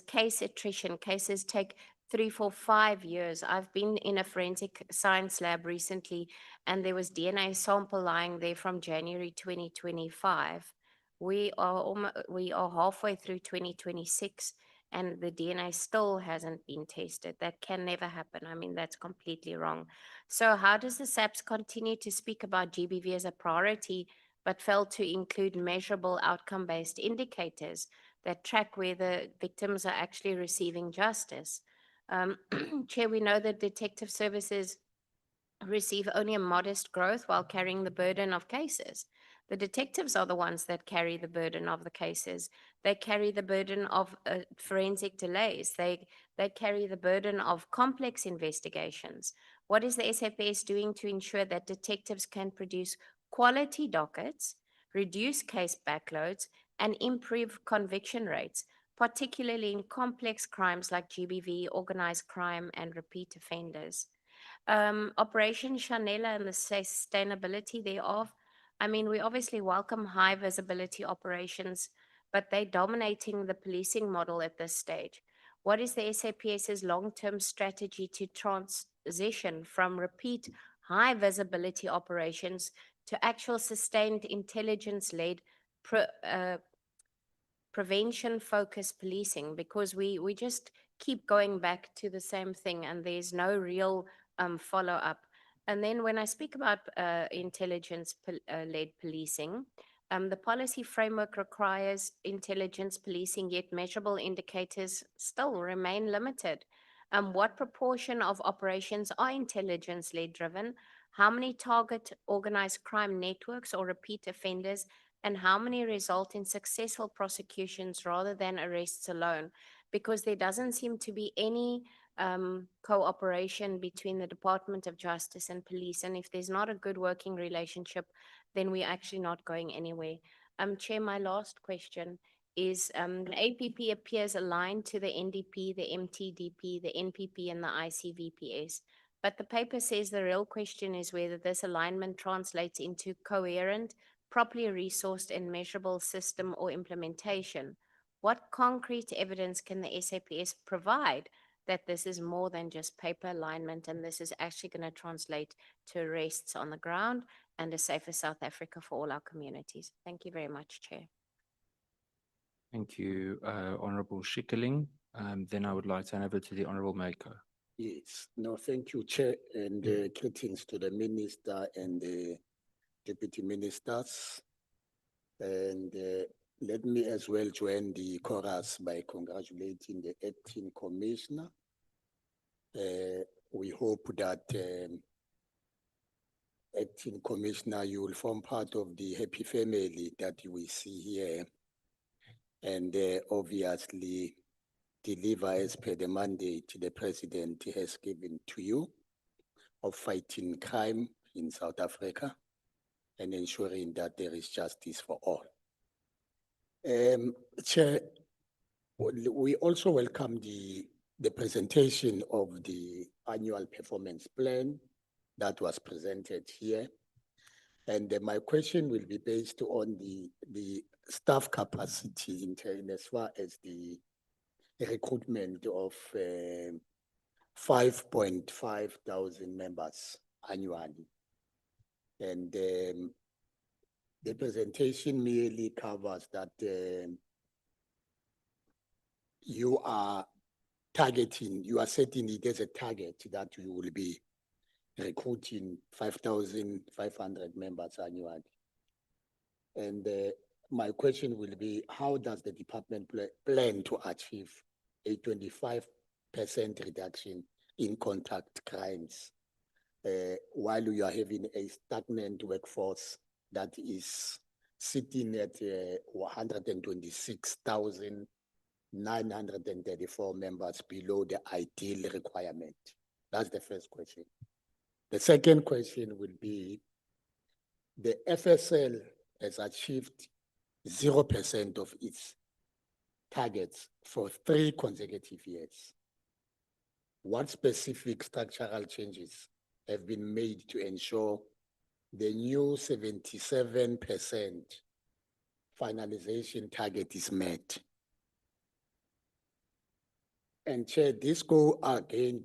case attrition. Cases take 3, 4, 5 years. I've been in a forensic science lab recently, and there was DNA sample lying there from January 2025. We are halfway through 2026, and the DNA still hasn't been tested. That can never happen. I mean, that's completely wrong. So how does the SAPS continue to speak about GBV as a priority, but fail to include measurable outcome-based indicators that track whether victims are actually receiving justice? Chair, we know that detective services receive only a modest growth while carrying the burden of cases. The detectives are the ones that carry the burden of the cases. They carry the burden of forensic delays. They carry the burden of complex investigations. What is the SAPS doing to ensure that detectives can produce quality dockets, reduce case backloads, and improve conviction rates, particularly in complex crimes like GBV, organized crime, and repeat offenders? Operation Chanela and the sustainability thereof. I mean, we obviously welcome high visibility operations, but they're dominating the policing model at this stage. What is the SAPS's long-term strategy to transition from repeat high visibility operations to actual sustained intelligence-led prevention-focused policing? Because we just keep going back to the same thing, and there's no real follow-up. And then when I speak about intelligence-led policing, the policy framework requires intelligence policing, yet measurable indicators still remain limited. What proportion of operations are intelligence-led driven? How many target organized crime networks or repeat offenders? And how many result in successful prosecutions rather than arrests alone? Because there doesn't seem to be any cooperation between the Department of Justice and police. And if there's not a good working relationship, then we're actually not going anywhere. Chair, my last question is the APP appears aligned to the NDP, the MTDP, the NPP, and the ICVPS. But the paper says the real question is whether this alignment translates into coherent, properly resourced and measurable system or implementation. What concrete evidence can the SAPS provide that this is more than just paper alignment and this is actually going to translate to arrests on the ground and a safer South Africa for all our communities? Thank you very much, Chair. Thank you, Honorable Schikkeling. Then I would like to hand over to the Honorable Mako. Yes, no, thank you, Chair, and greetings to the Minister and the Deputy Ministers. And let me as well join the chorus by congratulating the Acting Commissioner. We hope that Acting Commissioner, you will form part of the happy family that we see here, and obviously deliver as per the mandate the President has given to you of fighting crime in South Africa and ensuring that there is justice for all. Chair, we also welcome the presentation of the annual performance plan that was presented here. And my question will be based on the staff capacity in as far as the recruitment of 5.5 thousand members annually. And the presentation merely covers that you are setting it as a target that you will be recruiting 5,500 members annually. And my question will be, how does the department plan to achieve a 25% reduction in contact crimes while you are having a stagnant workforce that is sitting at 126,934 members below the ideal requirement? That's the first question. The second question will be, the FSL has achieved 0% of its targets for 3 consecutive years. What specific structural changes have been made to ensure the new 77% finalization target is met? And Chair, this go again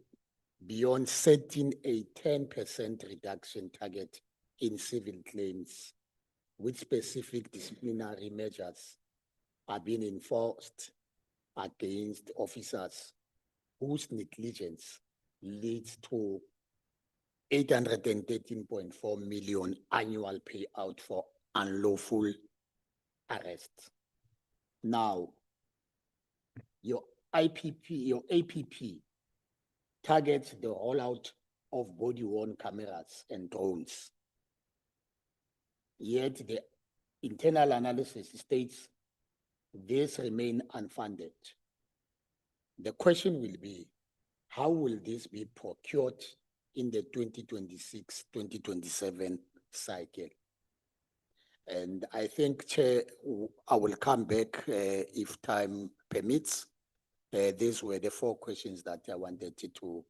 beyond setting a 10% reduction target in civil claims, which specific disciplinary measures are being enforced against officers whose negligence leads to 813.4 million annual payout for unlawful arrests. Now, your APP targets the rollout of body-worn cameras and drones. Yet the internal analysis states this remain unfunded. The question will be, how will this be procured in the 2026-2027 cycle? And I think, Chair, I will come back if time permits. These were the 4 questions that I wanted to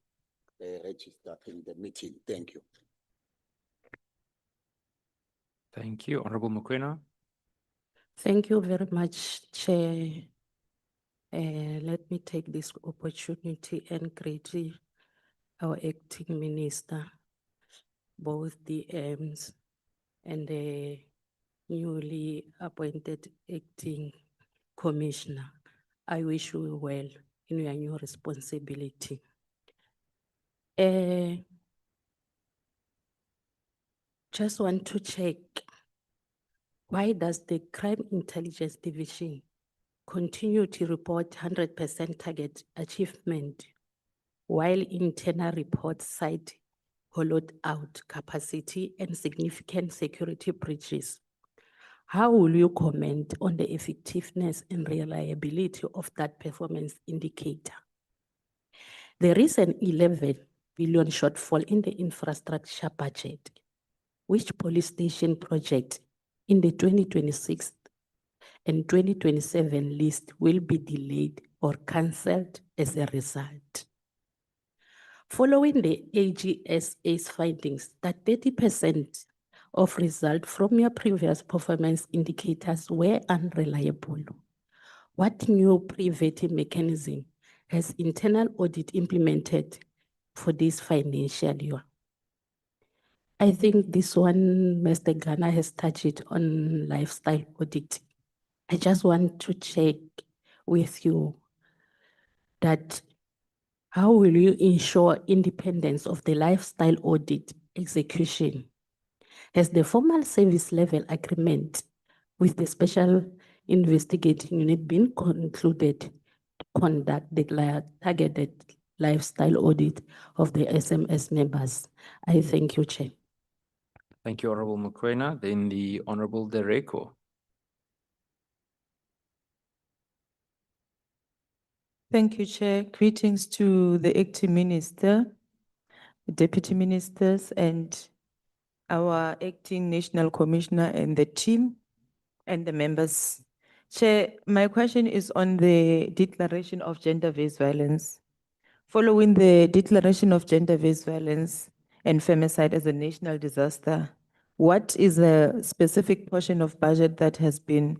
register in the meeting. Thank you. Thank you, Honorable Mokoena. Thank you very much, Chair. Let me take this opportunity and greet our acting minister, both the AMs and the newly appointed acting commissioner. I wish you well in your new responsibility. Just want to check, why does the Crime Intelligence Division continue to report 100% target achievement while internal reports cite hollowed out capacity and significant security breaches? How will you comment on the effectiveness and reliability of that performance indicator? There is an 11 billion shortfall in the infrastructure budget. Which police station project in the 2026 and 2027 list will be delayed or cancelled as a result? Following the AGSA's findings that 30% of result from your previous performance indicators were unreliable, what new pre-vetting mechanism has internal audit implemented for this financial year? I think this one, Mr. Ghana has touched it on lifestyle audit. I just want to check with you that how will you ensure independence of the lifestyle audit execution? Has the formal service level agreement with the special investigating unit been concluded to conduct the targeted lifestyle audit of the SMS members? I thank you, Chair. Thank you, Honorable Mokoena. Then the Honorable Director. Thank you, Chair. Greetings to the acting minister, the deputy ministers, and our acting national commissioner and the team and the members. Chair, my question is on the declaration of gender-based violence. Following the declaration of gender-based violence and femicide as a national disaster, what is a specific portion of budget that has been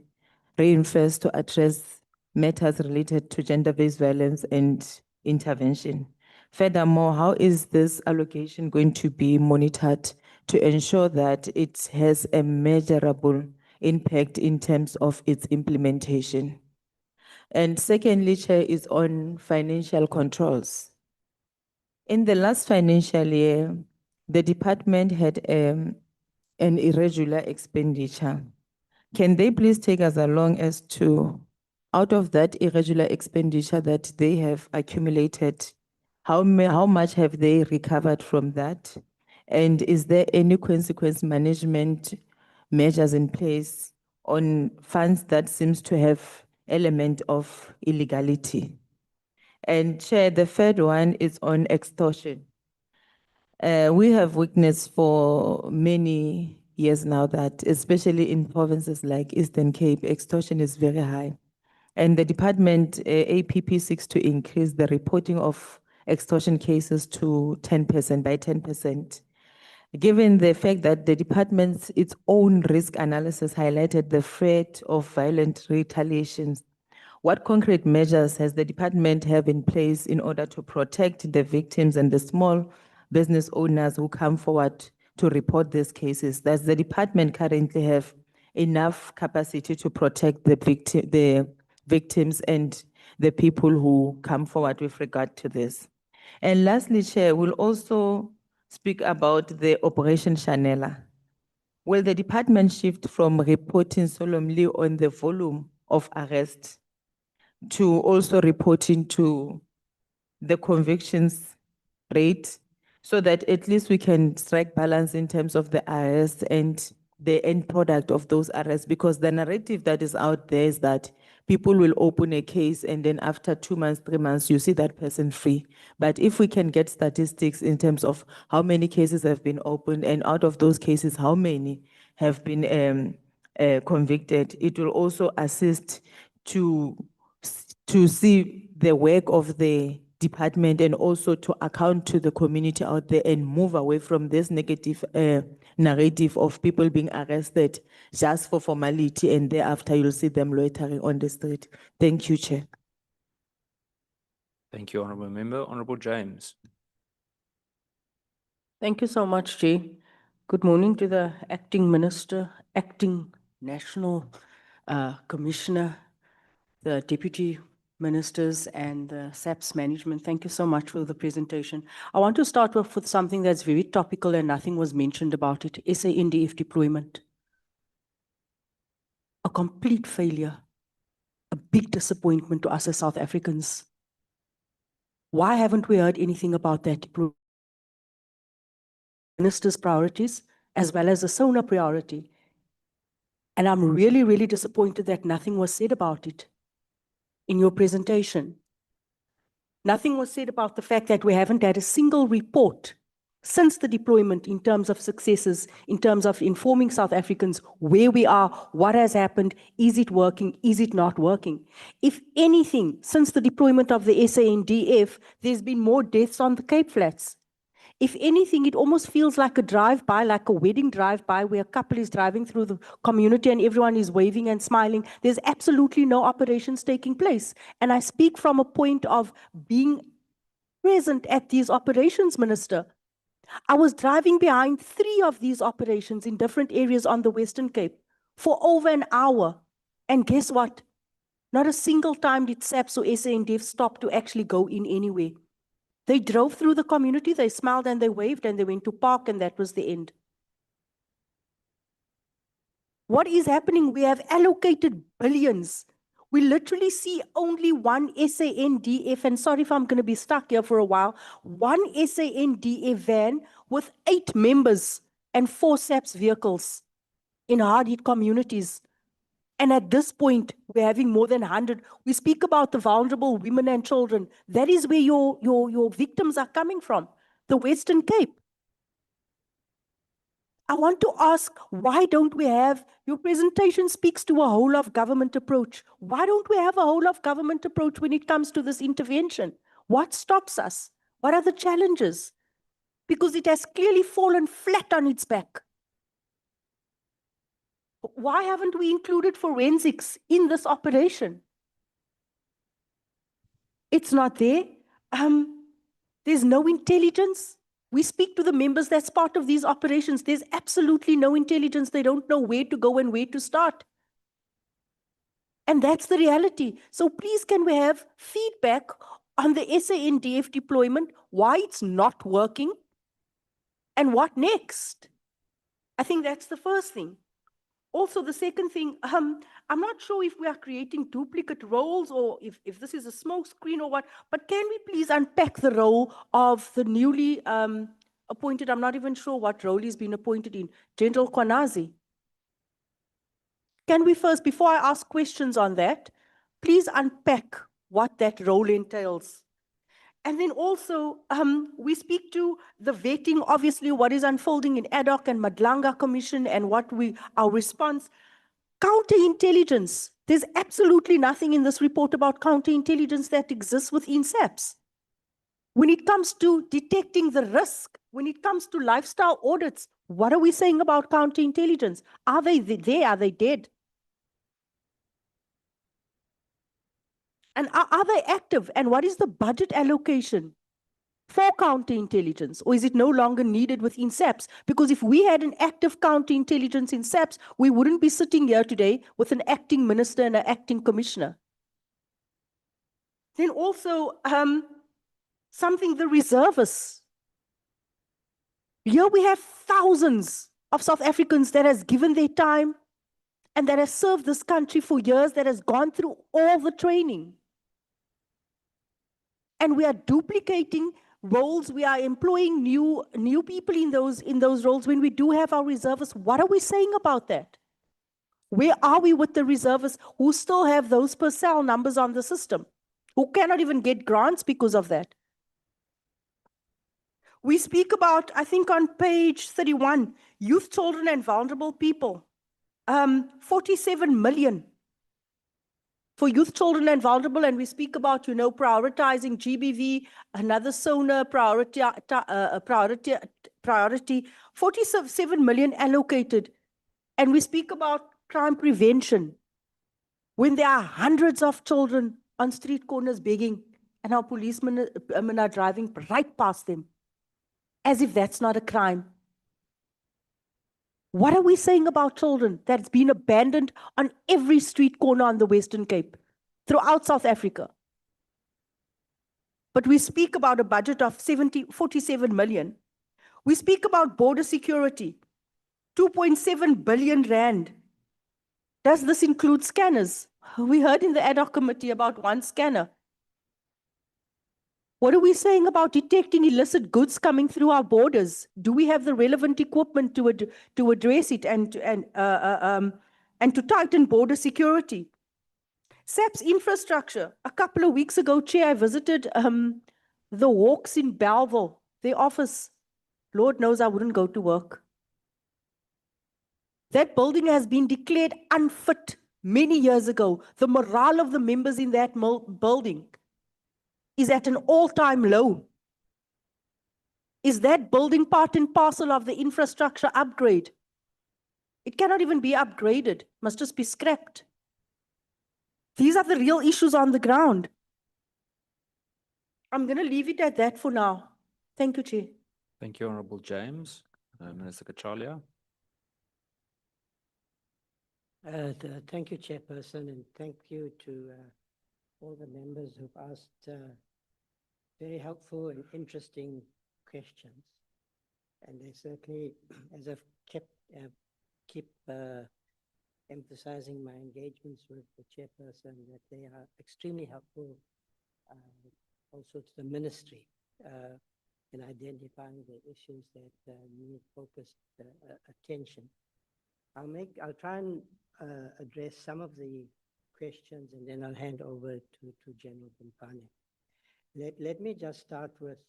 reinforced to address matters related to gender-based violence and intervention? Furthermore, how is this allocation going to be monitored to ensure that it has a measurable impact in terms of its implementation? And secondly, Chair, is on financial controls. In the last financial year, the department had an irregular expenditure. Can they please take us along as to, out of that irregular expenditure that they have accumulated, how much have they recovered from that? And is there any consequence management measures in place on funds that seems to have element of illegality? And Chair, the third one is on extortion. We have witnessed for many years now that, especially in provinces like Eastern Cape, extortion is very high. And the department, APP, seeks to increase the reporting of extortion cases to 10%, by 10%. Given the fact that the department's its own risk analysis highlighted the threat of violent retaliations, what concrete measures has the department have in place in order to protect the victims and the small business owners who come forward to report these cases? Does the department currently have enough capacity to protect the victims and the people who come forward with regard to this? And lastly, Chair, we'll also speak about the Operation Chanela. Will the department shift from reporting solemnly on the volume of arrests to also reporting to the convictions rate, so that at least we can strike balance in terms of the arrests and the end product of those arrests? Because the narrative that is out there is that people will open a case and then after 2 months, 3 months, you see that person free. But if we can get statistics in terms of how many cases have been opened and out of those cases, how many have been convicted, it will also assist to see the work of the department and also to account to the community out there and move away from this negative narrative of people being arrested just for formality and thereafter you'll see them loitering on the street. Thank you, Chair. Thank you, Honorable Member. Honorable James. Thank you so much, Jay. Good morning to the acting minister, acting national commissioner, the deputy ministers and the SAPS management. Thank you so much for the presentation. I want to start off with something that's very topical and nothing was mentioned about it, SANDF deployment. A complete failure, a big disappointment to us as South Africans. Why haven't we heard anything about that deployment? Minister's priorities as well as the SONA priority. And I'm really, really disappointed that nothing was said about it in your presentation. Nothing was said about the fact that we haven't had a single report since the deployment in terms of successes, in terms of informing South Africans where we are, what has happened, is it working, is it not working? If anything, since the deployment of the SANDF, there's been more deaths on the Cape Flats. If anything, it almost feels like a drive-by, like a wedding drive-by, where a couple is driving through the community and everyone is waving and smiling. There's absolutely no operations taking place. And I speak from a point of being present at these operations, Minister. I was driving behind 3 of these operations in different areas on the Western Cape for over an hour. And guess what? Not a single time did SAPS or SANDF stop to actually go in anywhere. They drove through the community, they smiled and they waved and they went to park, and that was the end. What is happening? We have allocated billions. We literally see only one SANDF, and sorry if I'm going to be stuck here for a while, one SANDF van with 8 members and 4 SAPS vehicles in hard-hit communities. And at this point, we're having more than 100. We speak about the vulnerable women and children. That is where your victims are coming from, the Western Cape. I want to ask, why don't we have, your presentation speaks to a whole of government approach. Why don't we have a whole of government approach when it comes to this intervention? What stops us? What are the challenges? Because it has clearly fallen flat on its back. Why haven't we included forensics in this operation? It's not there. There's no intelligence. We speak to the members that's part of these operations. There's absolutely no intelligence. They don't know where to go and where to start. And that's the reality. So please, can we have feedback on the SANDF deployment, why it's not working, and what next? I think that's the first thing. Also, the second thing, I'm not sure if we are creating duplicate roles or if this is a smoke screen or what, but can we please unpack the role of the newly appointed, I'm not even sure what role he's been appointed in, General Kwanazi. Can we first, before I ask questions on that, please unpack what that role entails? And then also, we speak to the vetting, obviously, what is unfolding in ad hoc and Madlanga Commission and our response. Counterintelligence. There's absolutely nothing in this report about counterintelligence that exists within SAPS. When it comes to detecting the risk, when it comes to lifestyle audits, what are we saying about counterintelligence? Are they there? Are they dead? And are they active? And what is the budget allocation for counterintelligence? Or is it no longer needed within SAPS? Because if we had an active counterintelligence in SAPS, we wouldn't be sitting here today with an acting minister and an acting commissioner. Then also, the reservists. Here we have thousands of South Africans that has given their time and that has served this country for years, that has gone through all the training. And we are duplicating roles. We are employing new people in those roles when we do have our reservists. What are we saying about that? Where are we with the reservists who still have those personnel numbers on the system, who cannot even get grants because of that? We speak about, I think on page 31, youth, children, and vulnerable people. 47 million. For youth, children, and vulnerable, and we speak about, prioritizing GBV, another SONA priority, 47 million allocated. And we speak about crime prevention. When there are hundreds of children on street corners begging, and our policemen are driving right past them, as if that's not a crime. What are we saying about children that's been abandoned on every street corner on the Western Cape, throughout South Africa? But we speak about a budget of 47 million. We speak about border security, 2.7 billion rand. Does this include scanners? We heard in the ad hoc committee about one scanner. What are we saying about detecting illicit goods coming through our borders? Do we have the relevant equipment to address it and to tighten border security? SAPS infrastructure. A couple of weeks ago, Chair, I visited the Hawks in Bellville, their office. Lord knows I wouldn't go to work. That building has been declared unfit many years ago. The morale of the members in that building is at an all-time low. Is that building part and parcel of the infrastructure upgrade? It cannot even be upgraded, must just be scrapped. These are the real issues on the ground. I'm going to leave it at that for now. Thank you, Chair. Thank you, Honorable James. Minister Kachalia. Thank you, Chairperson, and thank you to all the members who've asked very helpful and interesting questions. And they certainly, as I've keep emphasizing my engagements with the Chairperson, that they are extremely helpful also to the Ministry in identifying the issues that need focused attention. I'll try and address some of the questions, and then I'll hand over to General Pimpane. Let me just start with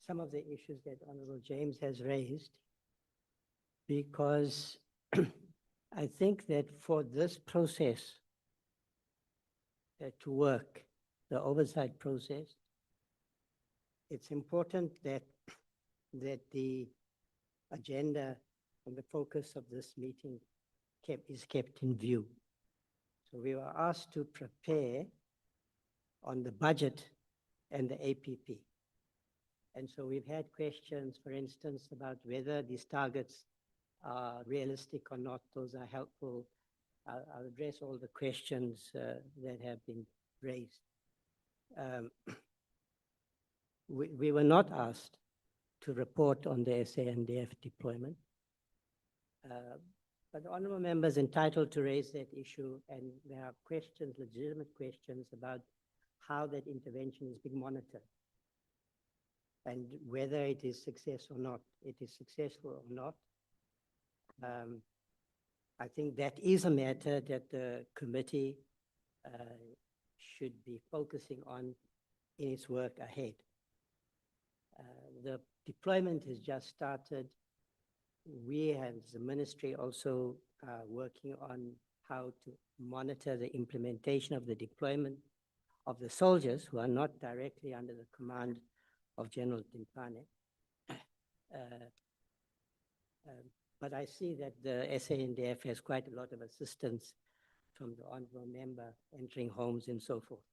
some of the issues that Honorable James has raised, because I think that for this process to work, the oversight process, it's important that the agenda and the focus of this meeting is kept in view. So we were asked to prepare on the budget and the APP. And so we've had questions, for instance, about whether these targets are realistic or not. Those are helpful. I'll address all the questions that have been raised. We were not asked to report on the SANDF deployment. But honorable members entitled to raise that issue, and there are questions, legitimate questions about how that intervention is being monitored and whether it is successful or not. I think that is a matter that the committee should be focusing on in its work ahead. The deployment has just started. We as the Ministry also working on how to monitor the implementation of the deployment of the soldiers who are not directly under the command of General Pimpane. But I see that the SANDF has quite a lot of assistance from the honorable member entering homes and so forth.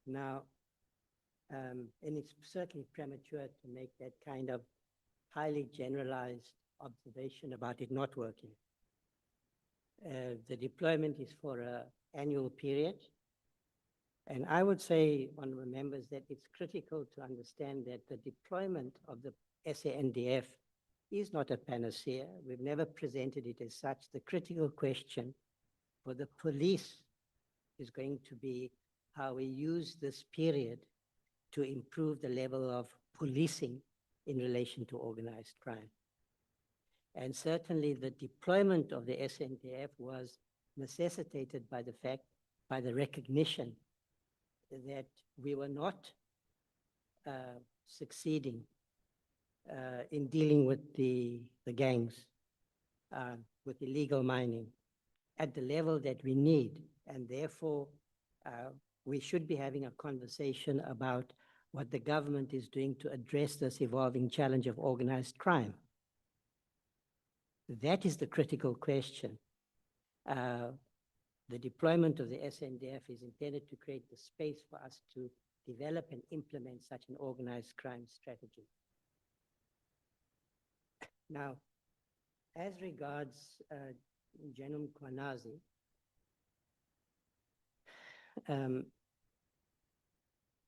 Now, and it's certainly premature to make that kind of highly generalized observation about it not working. The deployment is for an annual period. And I would say, honorable members, that it's critical to understand that the deployment of the SANDF is not a panacea. We've never presented it as such. The critical question for the police is going to be how we use this period to improve the level of policing in relation to organized crime. And certainly the deployment of the SANDF was necessitated by the recognition that we were not succeeding in dealing with the gangs, with illegal mining at the level that we need. And therefore, we should be having a conversation about what the government is doing to address this evolving challenge of organized crime. That is the critical question. The deployment of the SANDF is intended to create the space for us to develop and implement such an organized crime strategy. Now, as regards General Kwanazi,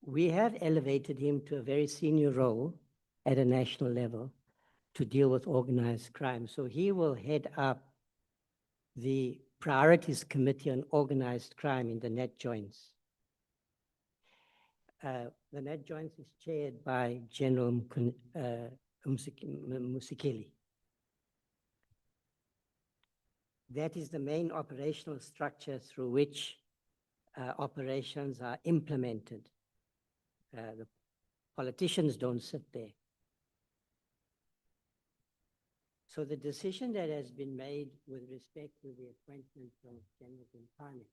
we have elevated him to a very senior role at a national level to deal with organized crime. So he will head up the Priorities Committee on Organized Crime in the Net Joints. The Net Joints is chaired by General Musikeli. That is the main operational structure through which operations are implemented. The politicians don't sit there. So the decision that has been made with respect to the appointment of General Bimpane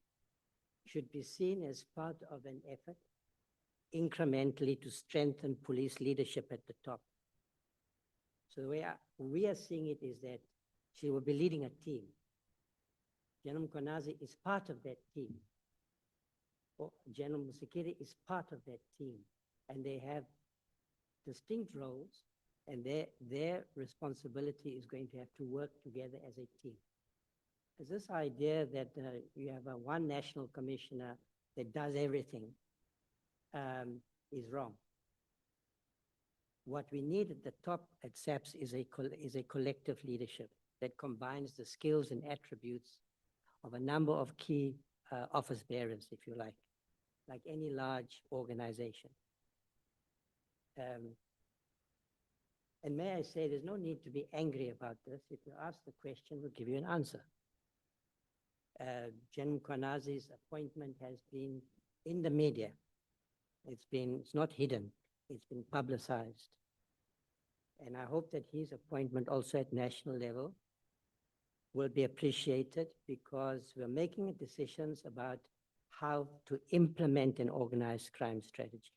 should be seen as part of an effort incrementally to strengthen police leadership at the top. So the way we are seeing it is that she will be leading a team. General Mkhwanazi is part of that team. Or General Musikiri is part of that team. And they have distinct roles, and their responsibility is going to have to work together as a team. Because this idea that you have one national commissioner that does everything is wrong. What we need at the top at SAPS is a collective leadership that combines the skills and attributes of a number of key office bearers, if you like any large organization. And may I say, there's no need to be angry about this. If you ask the question, we'll give you an answer. General Mkhwanazi's appointment has been in the media. It's not hidden, it's been publicized. And I hope that his appointment also at national level will be appreciated, because we're making decisions about how to implement an organized crime strategy.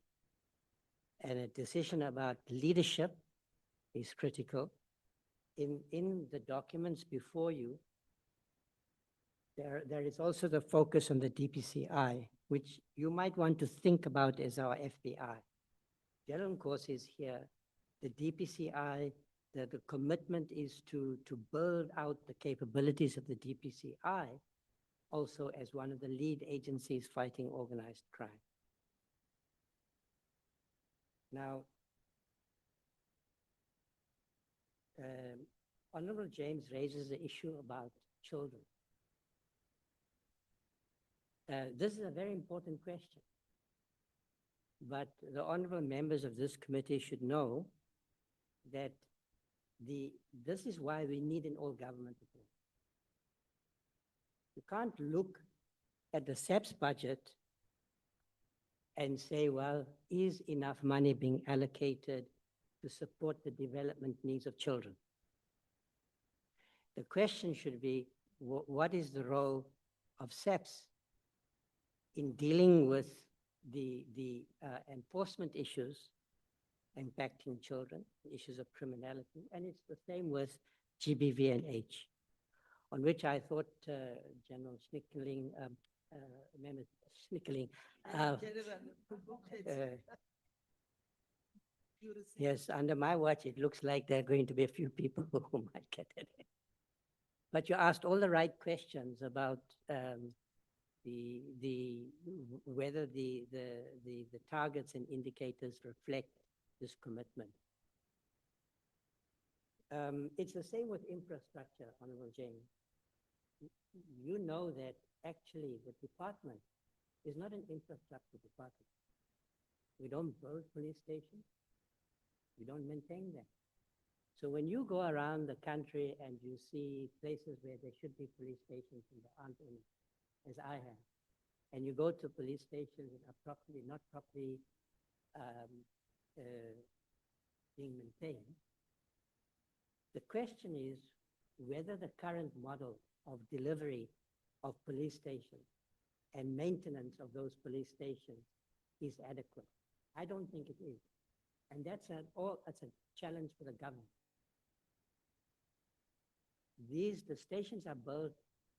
And a decision about leadership is critical. In the documents before you, there is also the focus on the DPCI, which you might want to think about as our FBI. General Nkosi is here. The DPCI, the commitment is to build out the capabilities of the DPCI, also as one of the lead agencies fighting organized crime. Now, Honorable James raises the issue about children. This is a very important question, but the honorable members of this committee should know that this is why we need an all-government approach. You can't look at the SAPS budget and say, well, is enough money being allocated to support the development needs of children? The question should be, what is the role of SAPS in dealing with the enforcement issues impacting children, issues of criminality? And it's the same with GBV and H, on which I thought General Schnickeling, Member Schnickeling, yes, under my watch, it looks like there are going to be a few people who might get it. But you asked all the right questions about whether the targets and indicators reflect this commitment. It's the same with infrastructure, Honorable James. You know that actually the department is not an infrastructure department. We don't build police stations. We don't maintain them. So when you go around the country and you see places where there should be police stations and there aren't any, as I have, and you go to police stations that are not properly being maintained, the question is whether the current model of delivery of police stations and maintenance of those police stations is adequate. I don't think it is. And that's a challenge for the government. The stations are built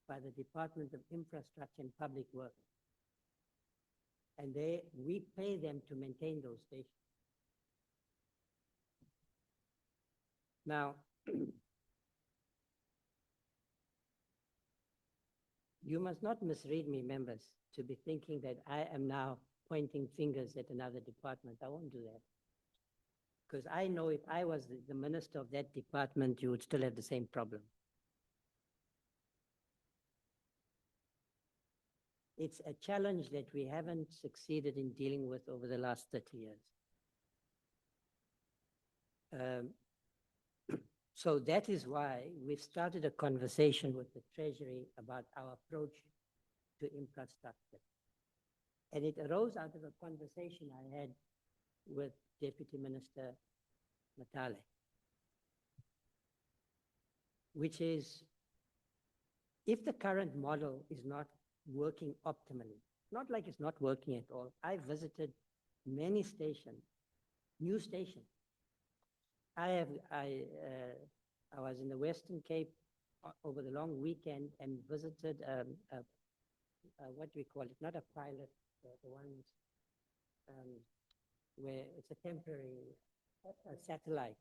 by the Department of Infrastructure and Public Works. And we pay them to maintain those stations. Now, you must not misread me, members, to be thinking that I am now pointing fingers at another department. I won't do that. Because I know if I was the minister of that department, you would still have the same problem. It's a challenge that we haven't succeeded in dealing with over the last 30 years. So that is why we've started a conversation with the Treasury about our approach to infrastructure. And it arose out of a conversation I had with Deputy Minister Matale, which is, if the current model is not working optimally, not like it's not working at all. I visited many stations, new stations. I was in the Western Cape over the long weekend and visited what do we call it? Not a pilot, the ones where it's a temporary satellite.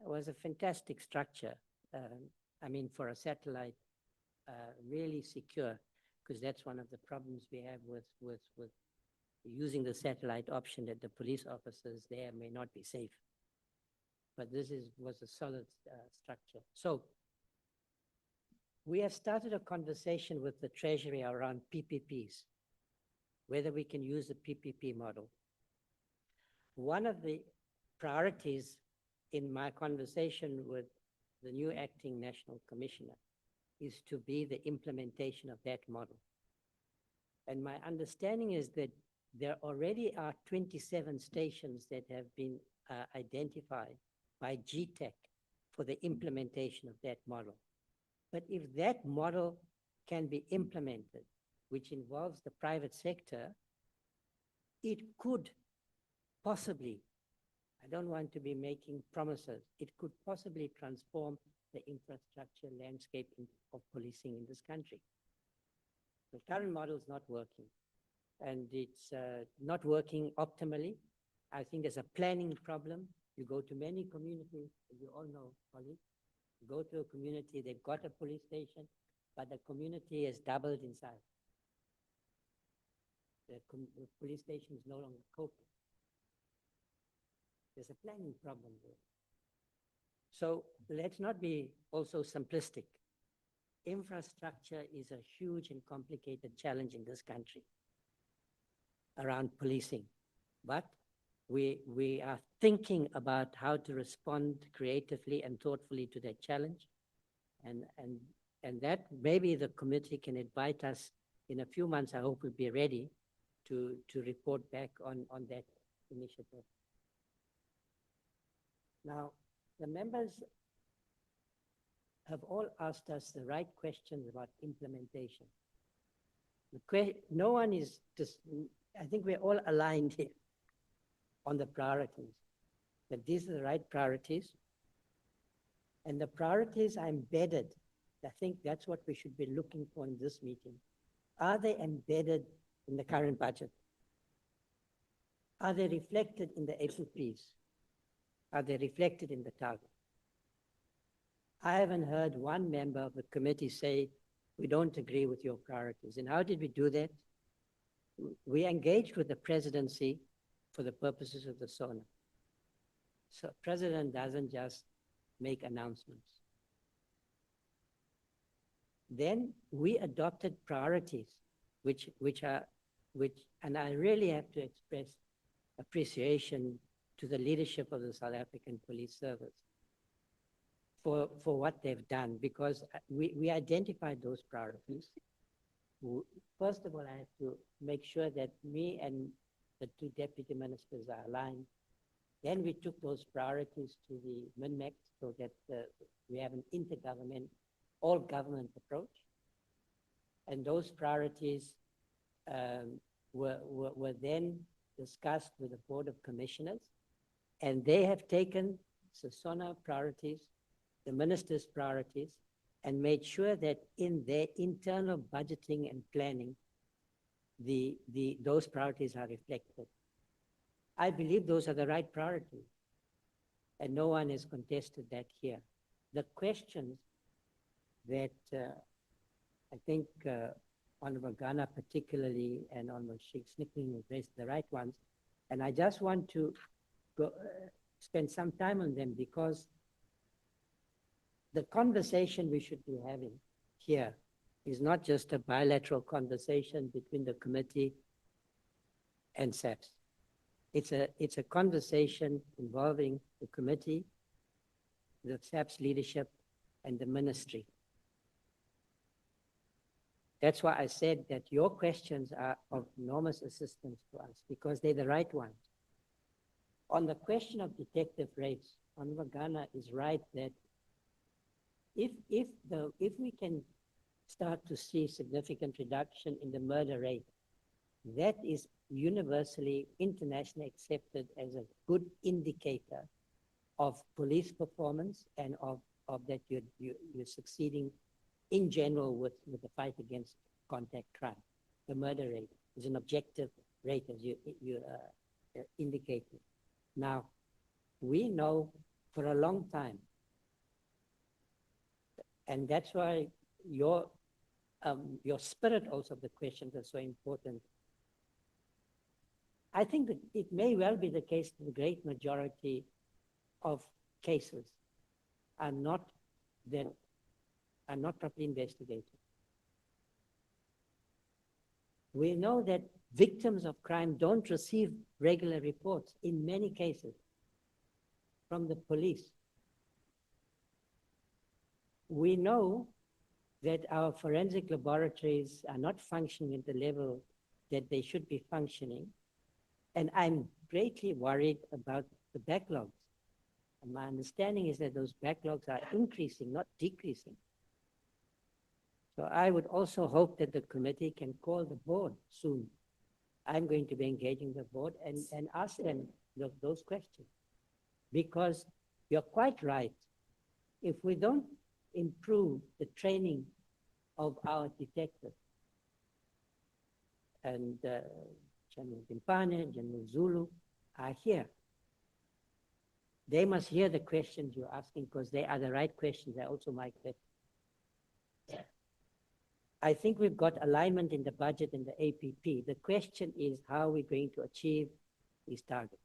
It was a fantastic structure. I mean, for a satellite, really secure, because that's one of the problems we have with using the satellite option, that the police officers there may not be safe. But this was a solid structure. So we have started a conversation with the Treasury around PPPs, whether we can use the PPP model. One of the priorities in my conversation with the new acting national commissioner is to be the implementation of that model. And my understanding is that there already are 27 stations that have been identified by GTEC for the implementation of that model. But if that model can be implemented, which involves the private sector, it could possibly, I don't want to be making promises, it could possibly transform the infrastructure landscape of policing in this country. The current model is not working, and it's not working optimally. I think there's a planning problem. You go to many communities, you all know, colleagues, you go to a community, they've got a police station, but the community has doubled in size. The police station is no longer coping. There's a planning problem there. So let's not be also simplistic. Infrastructure is a huge and complicated challenge in this country around policing. But we are thinking about how to respond creatively and thoughtfully to that challenge. And that maybe the committee can invite us in a few months. I hope we'll be ready to report back on that initiative. Now, the members have all asked us the right questions about implementation. No one is just, I think we're all aligned here on the priorities, that these are the right priorities. And the priorities are embedded. I think that's what we should be looking for in this meeting. Are they embedded in the current budget? Are they reflected in the SOPs? Are they reflected in the target? I haven't heard one member of the committee say, we don't agree with your priorities. And how did we do that? We engaged with the presidency for the purposes of the SONA. So president doesn't just make announcements. Then we adopted priorities, and I really have to express appreciation to the leadership of the South African Police Service for what they've done, because we identified those priorities. First of all, I have to make sure that me and the two deputy ministers are aligned. Then we took those priorities to the MINMEC so that we have an intergovernment, all government approach. And those priorities were then discussed with the Board of Commissioners, and they have taken the SONA priorities, the ministers' priorities, and made sure that in their internal budgeting and planning, those priorities are reflected. I believe those are the right priorities, and no one has contested that here. The questions that I think Honorable Ghana particularly and Honorable Sheikh Snickling have raised the right ones, and I just want to spend some time on them, because the conversation we should be having here is not just a bilateral conversation between the committee and SAPS. It's a conversation involving the committee, the SAPS leadership, and the ministry. That's why I said that your questions are of enormous assistance to us, because they're the right ones. On the question of detective rates, Honorable Ghana is right that if we can start to see significant reduction in the murder rate, that is universally internationally accepted as a good indicator of police performance and of that you're succeeding in general with the fight against contact crime. The murder rate is an objective rate, as you indicated. Now, we know for a long time, and that's why your spirit also of the questions are so important. I think that it may well be the case that the great majority of cases are not properly investigated. We know that victims of crime don't receive regular reports in many cases from the police. We know that our forensic laboratories are not functioning at the level that they should be functioning. And I'm greatly worried about the backlogs. And my understanding is that those backlogs are increasing, not decreasing. So I would also hope that the committee can call the board soon. I'm going to be engaging the board and ask them those questions. Because you're quite right. If we don't improve the training of our detectives, and General Timpane, General Zulu are here. They must hear the questions you're asking because they are the right questions. They're also my questions. I think we've got alignment in the budget and the APP. The question is how are we going to achieve these targets?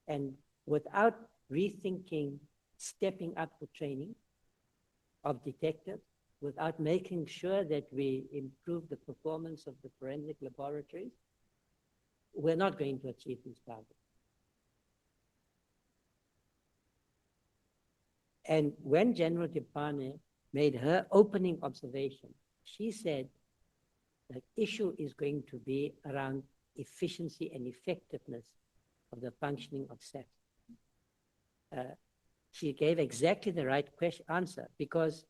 And without rethinking, stepping up the training of detectives, without making sure that we improve the performance of the forensic laboratories, we're not going to achieve these targets. And when General Timpane made her opening observation, she said the issue is going to be around efficiency and effectiveness of the functioning of SAPS. She gave exactly the right answer because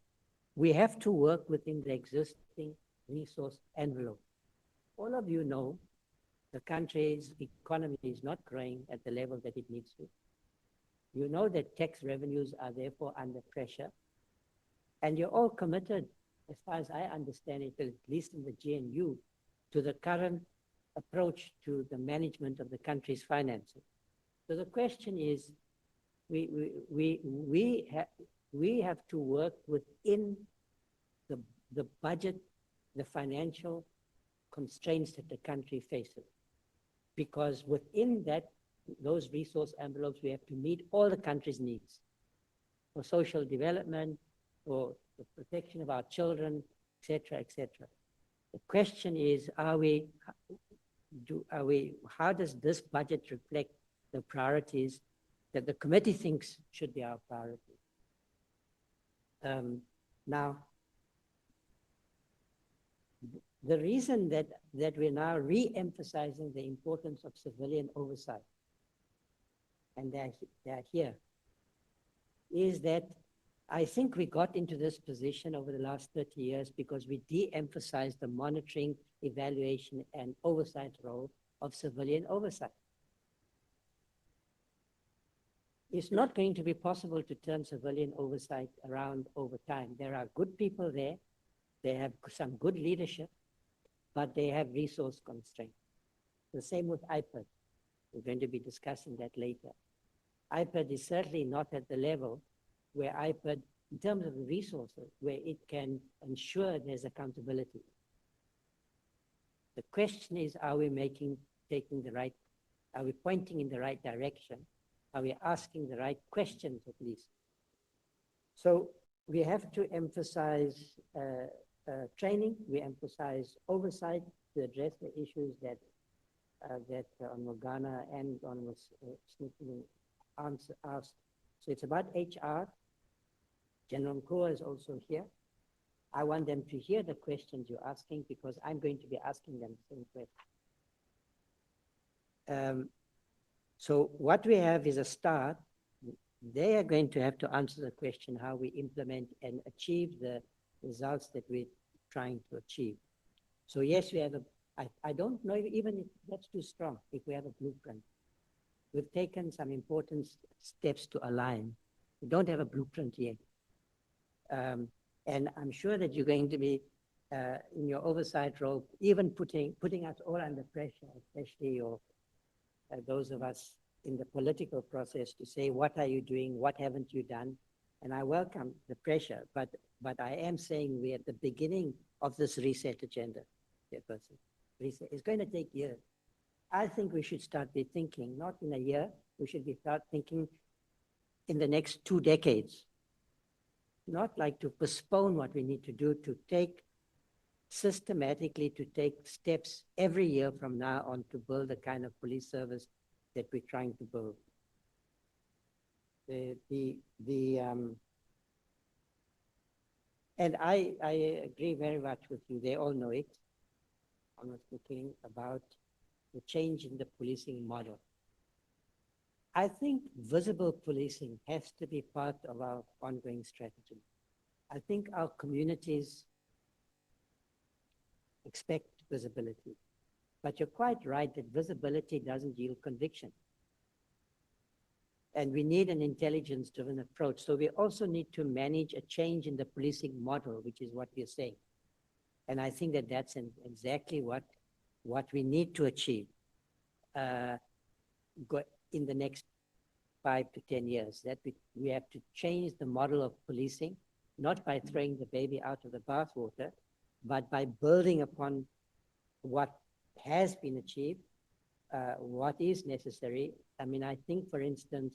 we have to work within the existing resource envelope. All of you know the country's economy is not growing at the level that it needs to. You know that tax revenues are therefore under pressure. And you're all committed, as far as I understand it, at least in the GNU, to the current approach to the management of the country's finances. So the question is, we have to work within the budget, the financial constraints that the country faces. Because within those resource envelopes, we have to meet all the country's needs for social development, for the protection of our children, et cetera, et cetera. The question is, how does this budget reflect the priorities that the committee thinks should be our priorities? Now, the reason that we're now re-emphasizing the importance of civilian oversight, and they're here, is that I think we got into this position over the last 30 years because we de-emphasized the monitoring, evaluation, and oversight role of civilian oversight. It's not going to be possible to turn civilian oversight around over time. There are good people there. They have some good leadership, but they have resource constraints. The same with IPID. We're going to be discussing that later. IPID is certainly not at the level where IPID, in terms of the resources, where it can ensure there's accountability. The question is, are we are we pointing in the right direction? Are we asking the right questions at least? So we have to emphasize training, we emphasize oversight to address the issues that Honorable Ghana and Honorable Smith asked. So it's about HR. General Mkua is also here. I want them to hear the questions you're asking because I'm going to be asking them the same question. So what we have is a start. They are going to have to answer the question how we implement and achieve the results that we're trying to achieve. So yes, we have I don't know even if that's too strong, if we have a blueprint. We've taken some important steps to align. We don't have a blueprint yet. And I'm sure that you're going to be in your oversight role, even putting us all under pressure, especially those of us in the political process to say, what are you doing? What haven't you done? And I welcome the pressure, but I am saying we're at the beginning of this reset agenda. Reset. It's going to take years. I think we should start be thinking, not in a year, we should start thinking in the next 2 decades. Not like to postpone what we need to do, to take systematically, to take steps every year from now on to build the kind of police service that we're trying to build. And I agree very much with you. They all know it. I'm not thinking about the change in the policing model. I think visible policing has to be part of our ongoing strategy. I think our communities expect visibility, but you're quite right that visibility doesn't yield conviction. And we need an intelligence-driven approach. So we also need to manage a change in the policing model, which is what we're saying. And I think that that's exactly what we need to achieve in the next 5 to 10 years, that we have to change the model of policing, not by throwing the baby out of the bathwater, but by building upon what has been achieved, what is necessary. I mean, I think, for instance,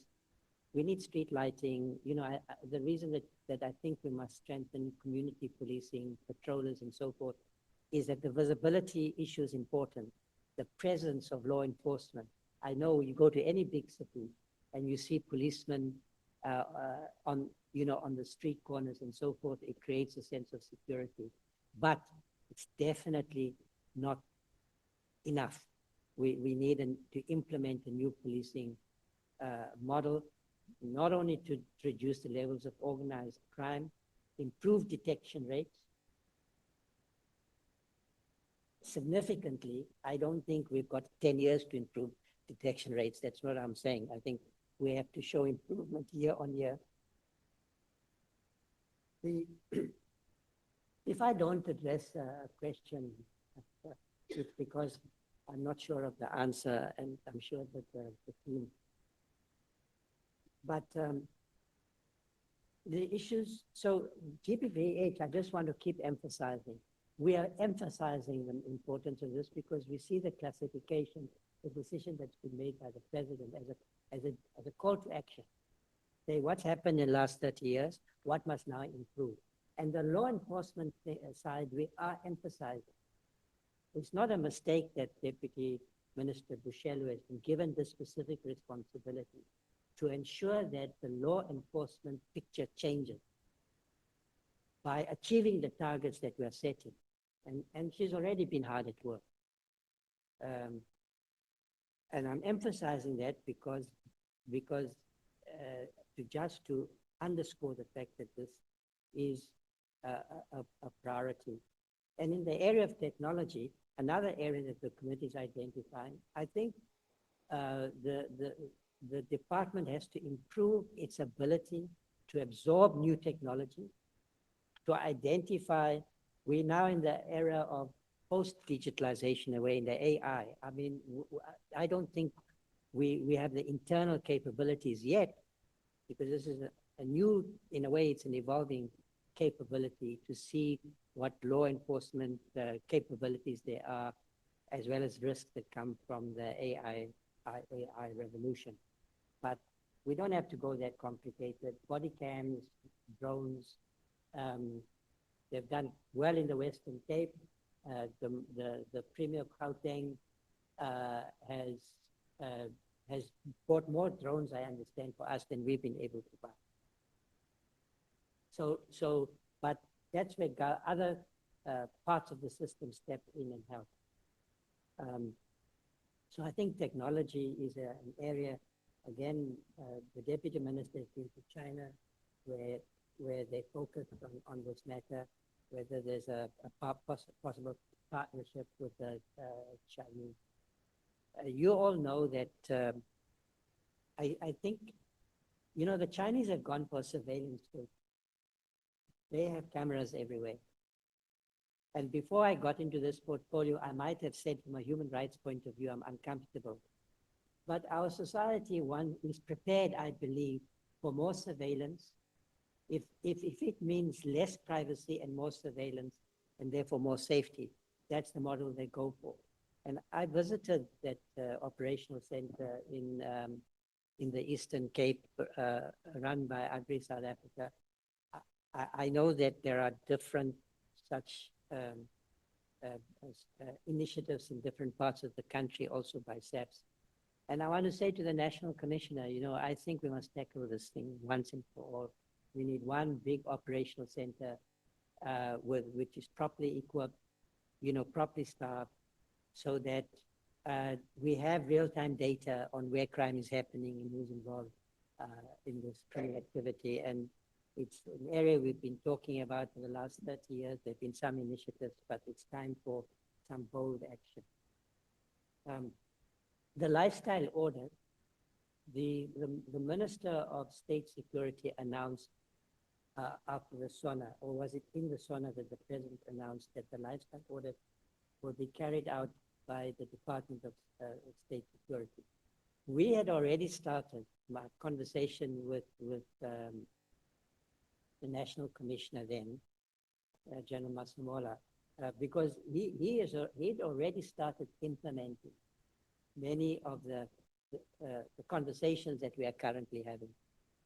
we need street lighting. You know, the reason that I think we must strengthen community policing, patrollers and so forth, is that the visibility issue is important. The presence of law enforcement. I know you go to any big city and you see policemen on the street corners and so forth. It creates a sense of security, but it's definitely not enough. We need to implement a new policing model, not only to reduce the levels of organized crime, improve detection rates. Significantly, I don't think we've got 10 years to improve detection rates. That's what I'm saying. I think we have to show improvement year on year. If I don't address a question, it's because I'm not sure of the answer, and I'm sure that the team. But the issues, so GBVH, I just want to keep emphasizing. We are emphasizing the importance of this because we see the classification, the decision that's been made by the president as a call to action. Say what's happened in the last 30 years, what must now improve. And the law enforcement side, we are emphasizing. It's not a mistake that Deputy Minister Bushelu has been given this specific responsibility to ensure that the law enforcement picture changes by achieving the targets that we are setting. And she's already been hard at work. And I'm emphasizing that because to underscore the fact that this is a priority. And in the area of technology, another area that the committee is identifying, I think the department has to improve its ability to absorb new technology, to identify. We're now in the era of post-digitalization away in the AI. I mean, I don't think we have the internal capabilities yet, because this is a new, in a way, it's an evolving capability to see what law enforcement capabilities there are, as well as risks that come from the AI revolution. But we don't have to go that complicated. Body cams, drones, they've done well in the Western Cape. The Premier of Gauteng has bought more drones, I understand, for us than we've been able to buy. But that's where other parts of the system step in and help. So I think technology is an area, again, the deputy minister has been to China where they focused on this matter, whether there's a possible partnership with the Chinese. You all know that I think, you know, the Chinese have gone for surveillance state. They have cameras everywhere. And before I got into this portfolio, I might have said from a human rights point of view, I'm uncomfortable. But our society, one, is prepared, I believe, for more surveillance. If it means less privacy and more surveillance, and therefore more safety, that's the model they go for. And I visited that operational center in the Eastern Cape, run by Agri South Africa. I know that there are different such initiatives in different parts of the country, also by SAPS. And I want to say to the National Commissioner, you know, I think we must tackle this thing once and for all. We need one big operational center which is properly equipped, you know, properly staffed, so that we have real-time data on where crime is happening and who's involved in this criminal activity. And it's an area we've been talking about for the last 30 years. There have been some initiatives, but it's time for some bold action. The lifestyle audit, the Minister of State Security announced after the SONA, or was it in the SONA that the President announced that the lifestyle audit will be carried out by the Department of State Security. We had already started my conversation with the National Commissioner then, General Masemola, because he'd already started implementing many of the conversations that we are currently having.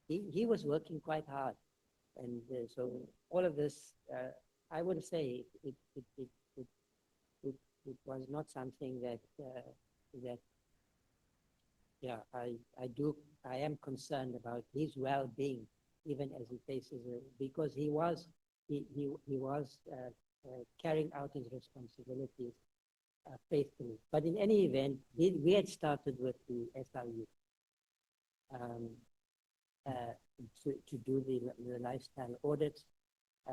He was working quite hard. And so all of this, I would say it was not something that I am concerned about his well-being, even as he faces because he was carrying out his responsibilities faithfully. But in any event, we had started with the SRU to do the lifestyle audits.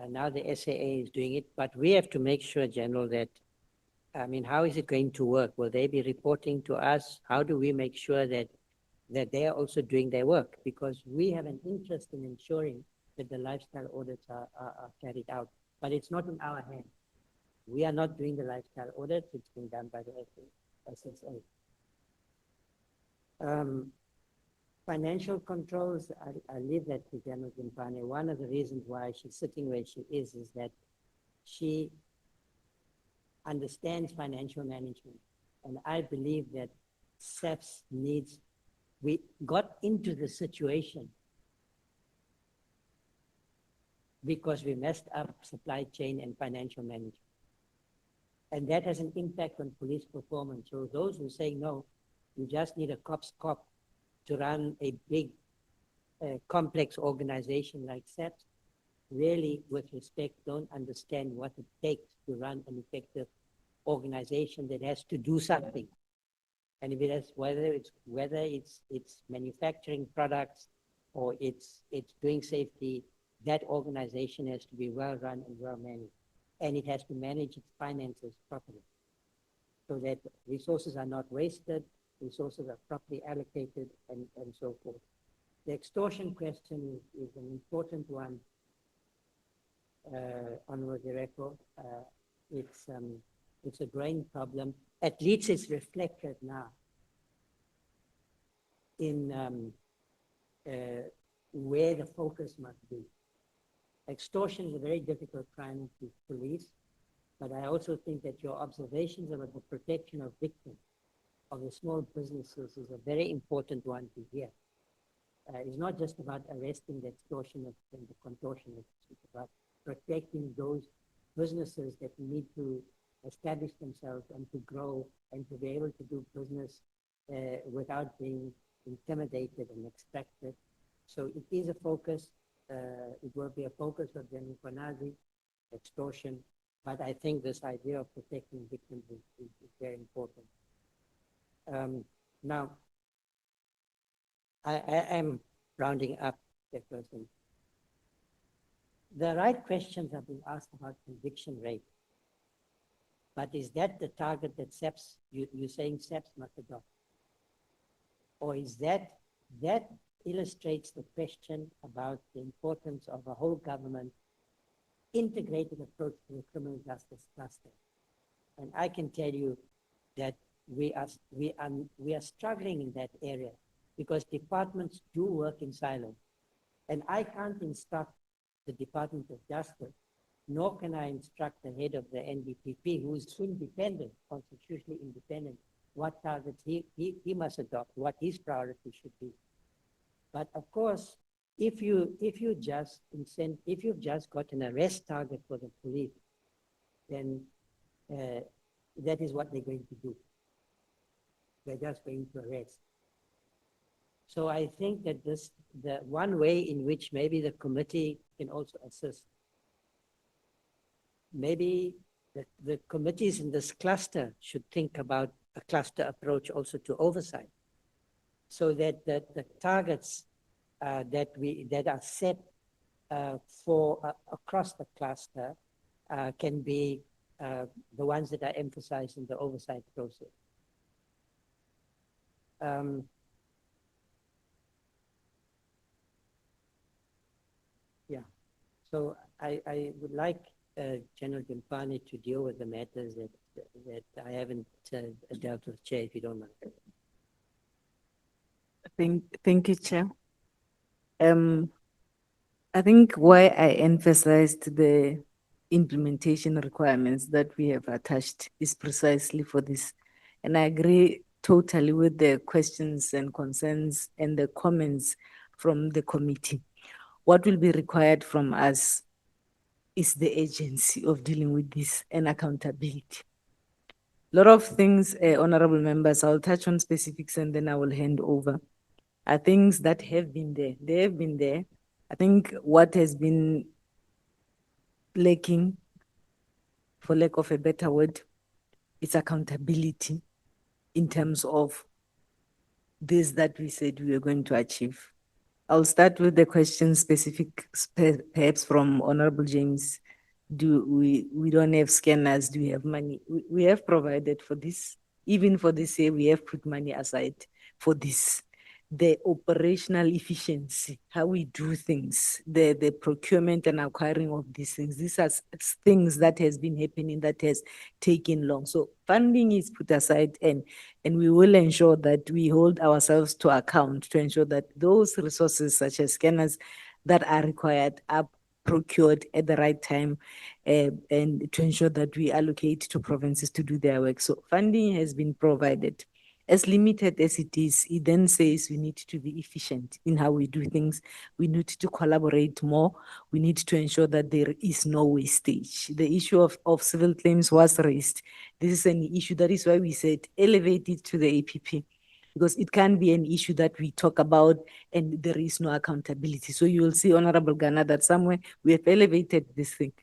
Now the SAA is doing it, but we have to make sure, General, that, I mean, how is it going to work? Will they be reporting to us? How do we make sure that they are also doing their work? Because we have an interest in ensuring that the lifestyle audits are carried out, but it's not in our hands. We are not doing the lifestyle audits, it's being done by the SSA. Financial controls, I leave that to General Zimpane. One of the reasons why she's sitting where she is that she understands financial management. And I believe that SAPS needs, we got into the situation because we messed up supply chain and financial management. And that has an impact on police performance. So those who say, no, you just need a cop's cop to run a big, complex organization like SAPS, really, with respect, don't understand what it takes to run an effective organization that has to do something. And if it has, whether it's manufacturing products or it's doing safety, that organization has to be well run and well managed. And it has to manage its finances properly so that resources are not wasted, resources are properly allocated, and so forth. The extortion question is an important one, Honorable Director. It's a growing problem. At least it's reflected now in where the focus must be. Extortion is a very difficult crime to police, but I also think that your observations about the protection of victims of the small businesses is a very important one to hear. It's not just about arresting the extortionists and the contortionists, it's about protecting those businesses that need to establish themselves and to grow and to be able to do business without being intimidated and extracted. So it is a focus. It will be a focus of General Konazi, extortion, but I think this idea of protecting victims is very important. Now, I am rounding up, Chairperson. The right questions have been asked about conviction rate. But is that the target that SAPS, you're saying SAPS must adopt? Or is that illustrates the question about the importance of a whole government integrated approach to the criminal justice cluster? And I can tell you that we are struggling in that area because departments do work in silo. And I can't instruct the Department of Justice, nor can I instruct the head of the NDPP, who is independent, constitutionally independent, what targets he must adopt, what his priority should be. But of course, if you've just got an arrest target for the police, then that is what they're going to do. They're just going to arrest. So I think that the one way in which maybe the committee can also assist, maybe the committees in this cluster should think about a cluster approach also to oversight, so that the targets that are set for across the cluster can be the ones that are emphasized in the oversight process. Yeah, so I would like General Gimpani to deal with the matters that I haven't dealt with, Chair, if you don't mind. Thank you, Chair. I think why I emphasized the implementation requirements that we have attached is precisely for this. And I agree totally with the questions and concerns and the comments from the committee. What will be required from us is the agency of dealing with this and accountability. A lot of things, honorable members, I'll touch on specifics and then I will hand over. Are things that have been there. They have been there. I think what has been lacking, for lack of a better word, is accountability in terms of this that we said we were going to achieve. I'll start with the question specific, perhaps from Honorable James. We don't have scanners? Do we have money? We have provided for this. Even for this year, we have put money aside for this. The operational efficiency, how we do things, the procurement and acquiring of these are things that has been happening that has taken long. So funding is put aside and we will ensure that we hold ourselves to account to ensure that those resources such as scanners that are required are procured at the right time and to ensure that we allocate to provinces to do their work. So funding has been provided. As limited as it is, it then says we need to be efficient in how we do things. We need to collaborate more. We need to ensure that there is no wastage. The issue of civil claims was raised. This is an issue. That is why we said elevate it to the APP, because it can be an issue that we talk about and there is no accountability. So you will see, Honorable Ghana, that somewhere we have elevated this thing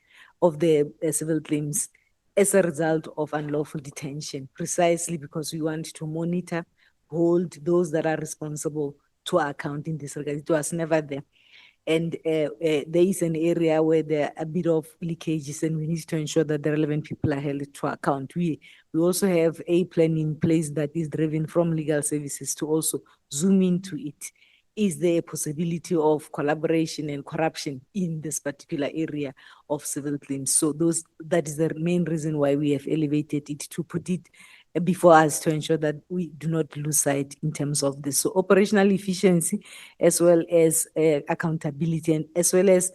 of the civil claims as a result of unlawful detention, precisely because we want to monitor, hold those that are responsible to account in this regard. It was never there. And there is an area where there are a bit of leakages and we need to ensure that the relevant people are held to account. We also have a plan in place that is driven from legal services to also zoom into it. Is there a possibility of collaboration and corruption in this particular area of civil claims? So that is the main reason why we have elevated it to put it before us to ensure that we do not lose sight in terms of this. So operational efficiency, as well as accountability, and as well as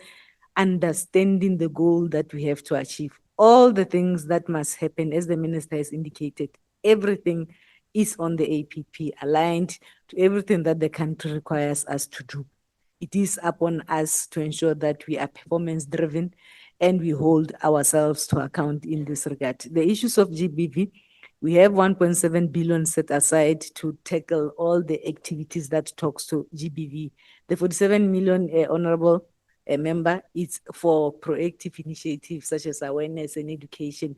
understanding the goal that we have to achieve. All the things that must happen, as the minister has indicated, everything is on the APP, aligned to everything that the country requires us to do. It is upon us to ensure that we are performance driven and we hold ourselves to account in this regard. The issues of GBV, we have 1.7 billion set aside to tackle all the activities that talks to GBV. The 47 million, honorable member, is for proactive initiatives such as awareness and education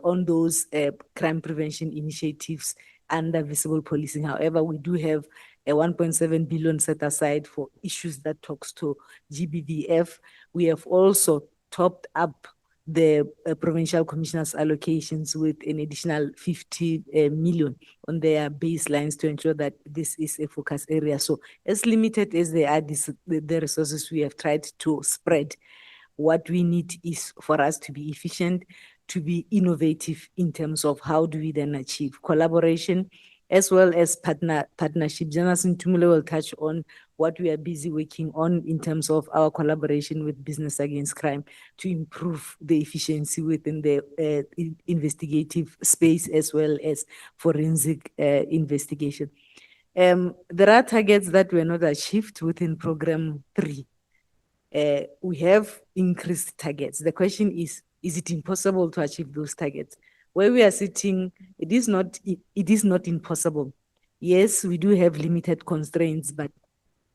on those crime prevention initiatives under visible policing. However, we do have a 1.7 billion set aside for issues that talks to GBVF. We have also topped up the provincial commissioners' allocations with an additional 50 million on their baselines to ensure that this is a focus area. So as limited as they are, the resources we have tried to spread. What we need is for us to be efficient, to be innovative in terms of how do we then achieve collaboration, as well as partnership. General Sintumule will touch on what we are busy working on in terms of our collaboration with Business Against Crime to improve the efficiency within the investigative space as well as forensic investigation. There are targets that were not achieved within program 3. We have increased targets. The question is it impossible to achieve those targets? Where we are sitting, it is not impossible. Yes, we do have limited constraints, but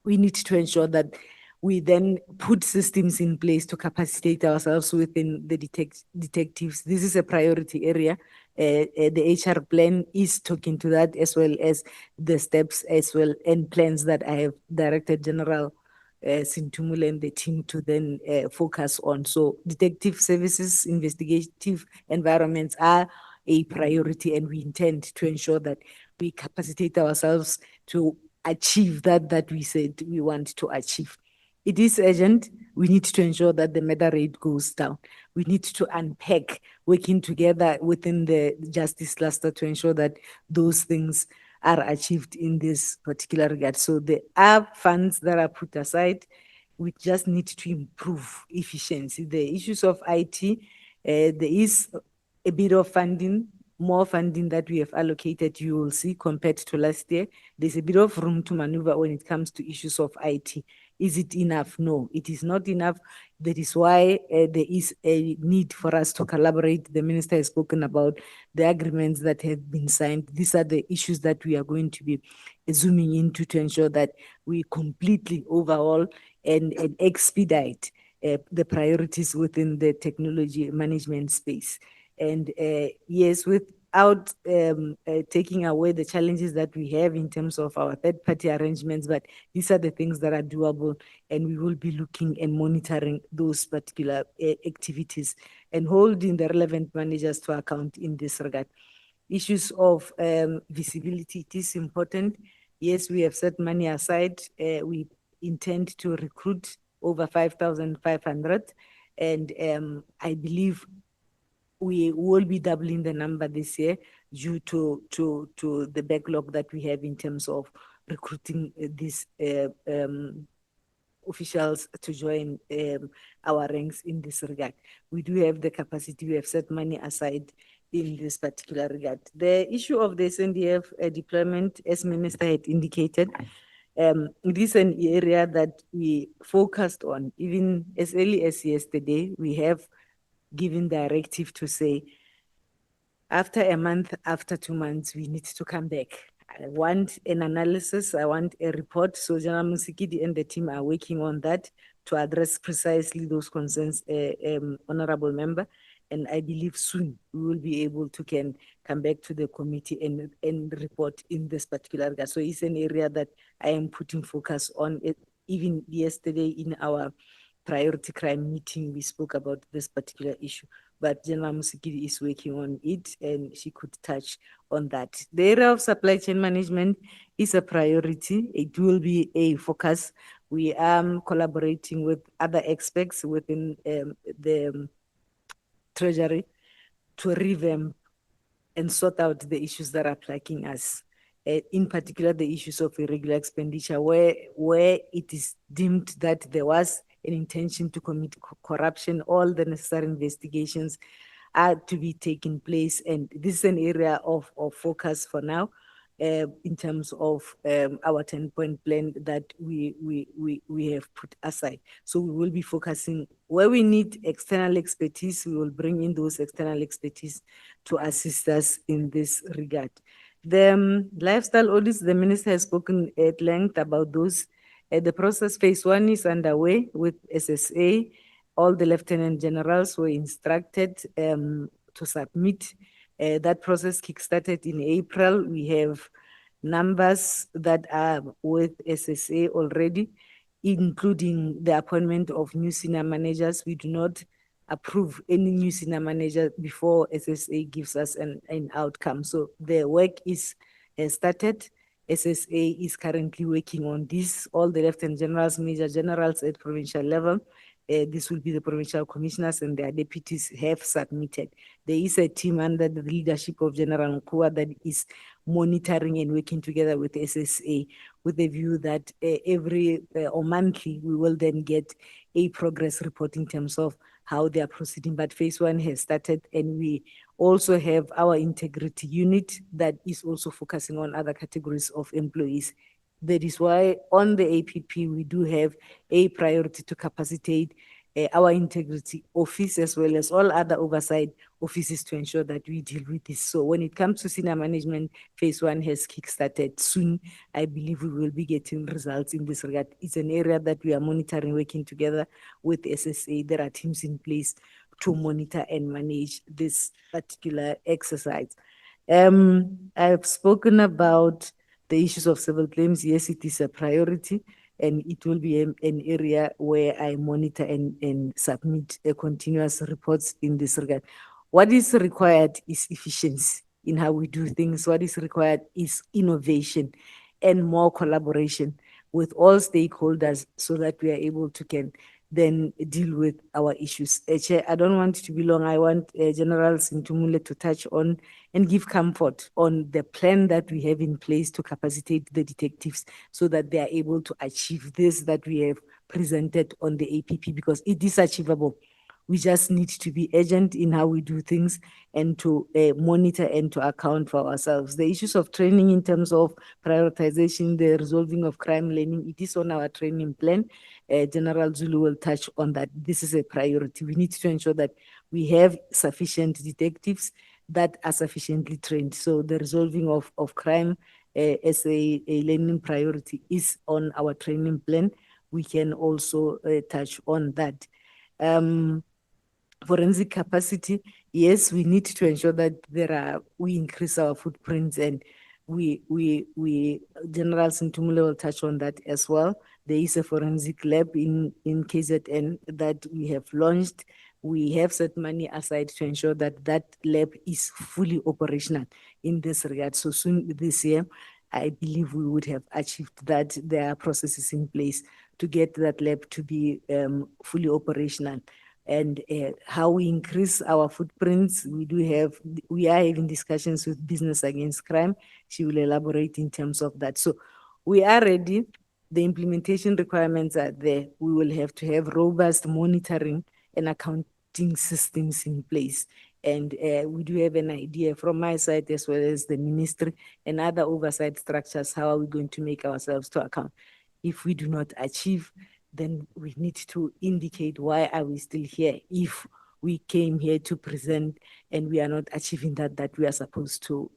we need to ensure that we then put systems in place to capacitate ourselves within the detectives. This is a priority area. The HR plan is talking to that, as well as the steps as well and plans that I have directed General Sintumule and the team to then focus on. So detective services, investigative environments are a priority, and we intend to ensure that we capacitate ourselves to achieve that we said we want to achieve. It is urgent. We need to ensure that the murder rate goes down. We need to unpack, working together within the justice cluster to ensure that those things are achieved in this particular regard. So there are funds that are put aside. We just need to improve efficiency. The issues of IT, there is a bit of funding, more funding that we have allocated, you will see, compared to last year. There's a bit of room to maneuver when it comes to issues of IT. Is it enough? No, it is not enough. That is why there is a need for us to collaborate. The minister has spoken about the agreements that have been signed. These are the issues that we are going to be zooming into to ensure that we completely overhaul and expedite the priorities within the technology management space. And yes, without taking away the challenges that we have in terms of our third-party arrangements, but these are the things that are doable, and we will be looking and monitoring those particular activities and holding the relevant managers to account in this regard. Issues of visibility, it is important. Yes, we have set money aside. We intend to recruit over 5,500, and I believe we will be doubling the number this year due to the backlog that we have in terms of recruiting these officials to join our ranks in this regard. We do have the capacity. We have set money aside in this particular regard. The issue of the SNDF deployment, as Minister had indicated, it is an area that we focused on. Even as early as yesterday, we have given directive to say, after a month, after 2 months, we need to come back. I want an analysis, I want a report. So General Musikidi and the team are working on that to address precisely those concerns, Honorable Member. And I believe soon we will be able to come back to the committee and report in this particular regard. So it's an area that I am putting focus on. Even yesterday in our priority crime meeting, we spoke about this particular issue, but General Musikidi is working on it and she could touch on that. The area of supply chain management is a priority. It will be a focus. We are collaborating with other experts within the Treasury to revamp and sort out the issues that are plaguing us. In particular, the issues of irregular expenditure, where it is deemed that there was an intention to commit corruption, all the necessary investigations are to be taken place. And this is an area of focus for now in terms of our 10-point plan that we have put aside. So we will be focusing where we need external expertise. We will bring in those external expertise to assist us in this regard. The lifestyle audits, the minister has spoken at length about those. The process phase 1 is underway with SSA. All the lieutenant generals were instructed to submit That process kickstarted in April. We have numbers that are with SSA already, including the appointment of new senior managers. We do not approve any new senior manager before SSA gives us an outcome. So the work has started. SSA is currently working on this. All the lieutenant generals, major generals at provincial level, this will be the provincial commissioners and their deputies have submitted. There is a team under the leadership of General Nkua that is monitoring and working together with SSA with the view that every or monthly we will then get a progress report in terms of how they are proceeding. But phase one has started, and we also have our integrity unit that is also focusing on other categories of employees. That is why on the APP, we do have a priority to capacitate our integrity office as well as all other oversight offices to ensure that we deal with this. So when it comes to senior management, phase one has kickstarted soon. I believe we will be getting results in this regard. It's an area that we are monitoring, working together with SSA. There are teams in place to monitor and manage this particular exercise. I've spoken about the issues of civil claims. Yes, it is a priority, and it will be an area where I monitor and submit continuous reports in this regard. What is required is efficiency in how we do things. What is required is innovation and more collaboration with all stakeholders so that we are able to then deal with our issues. Chair, I don't want it to be long. I want General Sintumule to touch on and give comfort on the plan that we have in place to capacitate the detectives so that they are able to achieve this that we have presented on the APP, because it is achievable. We just need to be urgent in how we do things and to monitor and to account for ourselves. The issues of training in terms of prioritization, the resolving of crime learning, it is on our training plan. General Zulu will touch on that. This is a priority. We need to ensure that we have sufficient detectives that are sufficiently trained. So the resolving of crime as a learning priority is on our training plan. We can also touch on that. Forensic capacity, yes, we need to ensure that we increase our footprints, and General Sintumule will touch on that as well. There is a forensic lab in KZN that we have launched. We have set money aside to ensure that that lab is fully operational in this regard. So soon this year, I believe we would have achieved that. There are processes in place to get that lab to be fully operational. And how we increase our footprints, we are having discussions with Business Against Crime. She will elaborate in terms of that. So we are ready. The implementation requirements are there. We will have to have robust monitoring and accounting systems in place. And we do have an idea from my side as well as the ministry and other oversight structures. How are we going to make ourselves to account? If we do not achieve, then we need to indicate why are we still here if we came here to present and we are not achieving that we are supposed to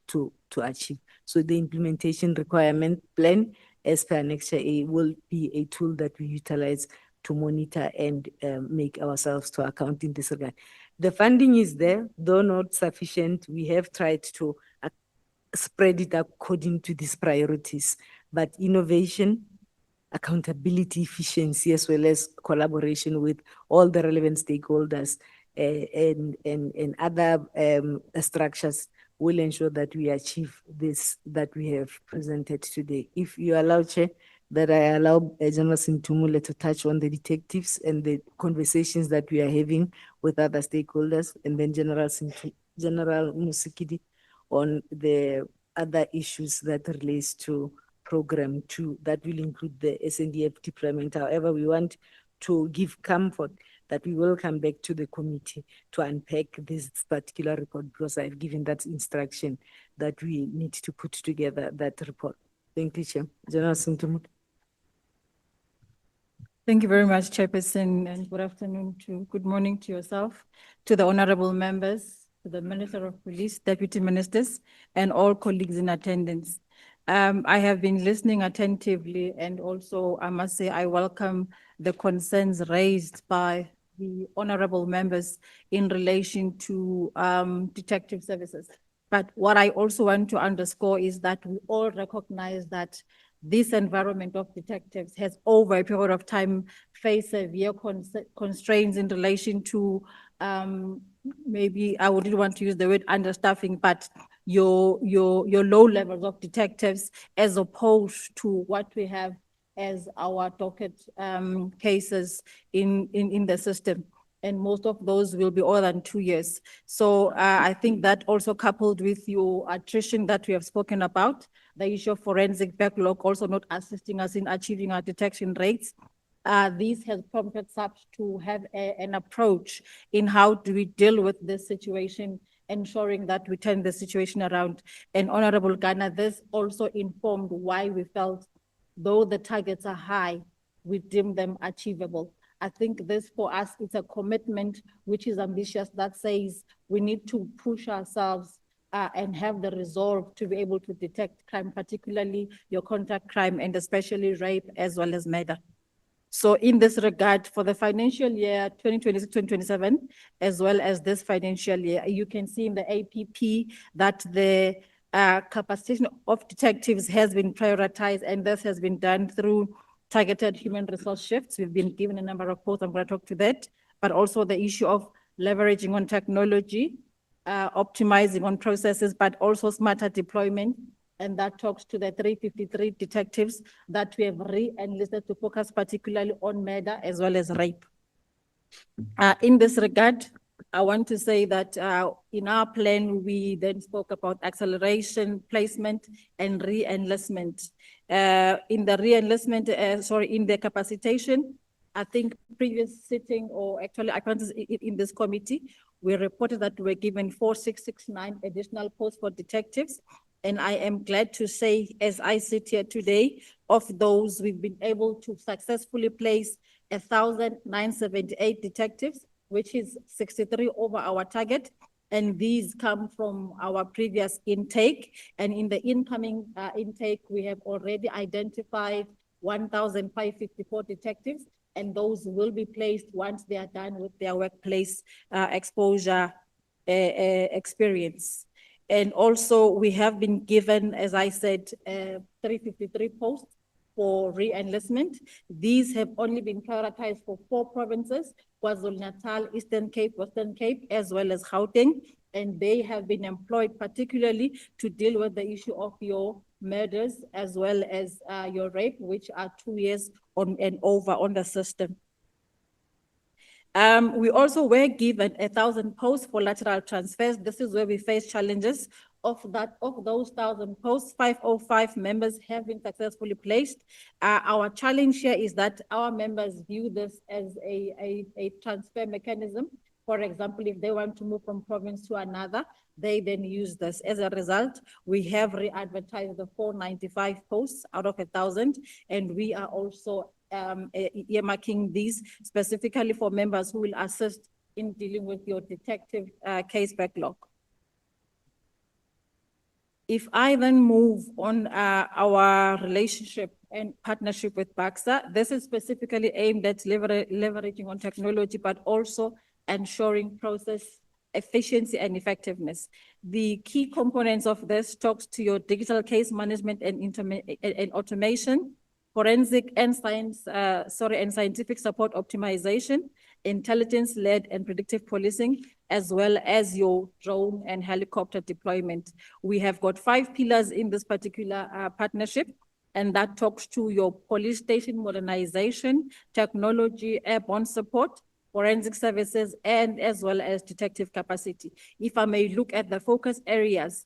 achieve. So the implementation requirement plan as per Annexure A will be a tool that we utilize to monitor and make ourselves to account in this regard. The funding is there, though not sufficient. We have tried to spread it according to these priorities, but innovation, accountability, efficiency, as well as collaboration with all the relevant stakeholders and other structures will ensure that we achieve this that we have presented today. If you allow, Chair, that I allow General Sintumule to touch on the detectives and the conversations that we are having with other stakeholders, and then General Musikidi on the other issues that relates to Program 2 that will include the SNDF deployment. However, we want to give comfort that we will come back to the committee to unpack this particular report, because I've given that instruction that we need to put together that report. Thank you, Chair. General Sintumule. Thank you very much, Chairperson, and good morning to yourself, to the honorable members, to the Minister of Police, Deputy Ministers, and all colleagues in attendance. I have been listening attentively, and also I must say I welcome the concerns raised by the honorable members in relation to detective services. But what I also want to underscore is that we all recognize that this environment of detectives has over a period of time faced severe constraints in relation to maybe I wouldn't want to use the word understaffing, but your low levels of detectives as opposed to what we have as our docket cases in the system. And most of those will be more than 2 years. So I think that also coupled with your attrition that we have spoken about, the issue of forensic backlog also not assisting us in achieving our detection rates. This has prompted SAPS to have an approach in how do we deal with this situation, ensuring that we turn the situation around. And Honorable Ghana, this also informed why we felt, though the targets are high, we deem them achievable. I think this for us is a commitment which is ambitious that says we need to push ourselves and have the resolve to be able to detect crime, particularly your contact crime and especially rape as well as murder. So in this regard, for the financial year 2026-2027, as well as this financial year, you can see in the APP that the capacitation of detectives has been prioritized, and this has been done through targeted human resource shifts. We've been given a number of posts, I'm going to talk to that, but also the issue of leveraging on technology, optimizing on processes, but also smarter deployment. And that talks to the 353 detectives that we have re-enlisted to focus particularly on murder as well as rape. In this regard, I want to say that in our plan, we then spoke about acceleration, placement, and re-enlistment. In the re-enlistment, in the capacitation, I think previous sitting, or actually I can't in this committee, we reported that we were given 4,669 additional posts for detectives. And I am glad to say, as I sit here today, of those, we've been able to successfully place 1,978 detectives, which is 63 over our target. And these come from our previous intake. And in the incoming intake, we have already identified 1,554 detectives, and those will be placed once they are done with their workplace exposure experience. And also we have been given, as I said, 353 posts for re-enlistment. These have only been prioritized for 4 provinces, KwaZulu-Natal, Eastern Cape, Western Cape, as well as Gauteng. And they have been employed particularly to deal with the issue of your murders as well as your rape, which are 2 years on and over on the system. We also were given 1,000 posts for lateral transfers. This is where we face challenges. Of those 1,000 posts, 505 members have been successfully placed. Our challenge here is that our members view this as a transfer mechanism. For example, if they want to move from province to another, they then use this. As a result, we have re-advertised the 495 posts out of 1,000, and we are also earmarking these specifically for members who will assist in dealing with your detective case backlog. If I then move on our relationship and partnership with BAXA, this is specifically aimed at leveraging on technology, but also ensuring process efficiency and effectiveness. The key components of this talks to your digital case management and automation, forensic and scientific support optimization, intelligence-led and predictive policing, as well as your drone and helicopter deployment. We have got 5 pillars in this particular partnership, and that talks to your police station modernization, technology, airborne support, forensic services, and as well as detective capacity. If I may look at the focus areas,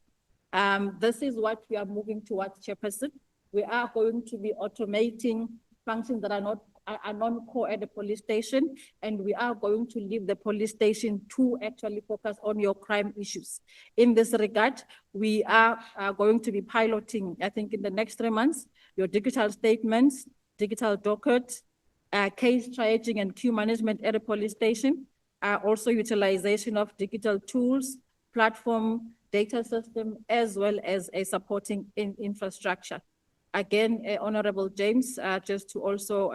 this is what we are moving towards, Chairperson. We are going to be automating functions that are non-core at the police station, and we are going to leave the police station to actually focus on your crime issues. In this regard, we are going to be piloting, I think in the next 3 months, your digital statements, digital docket, case triaging and queue management at a police station, also utilization of digital tools, platform, data system, as well as a supporting infrastructure. Again, Honorable James, just to also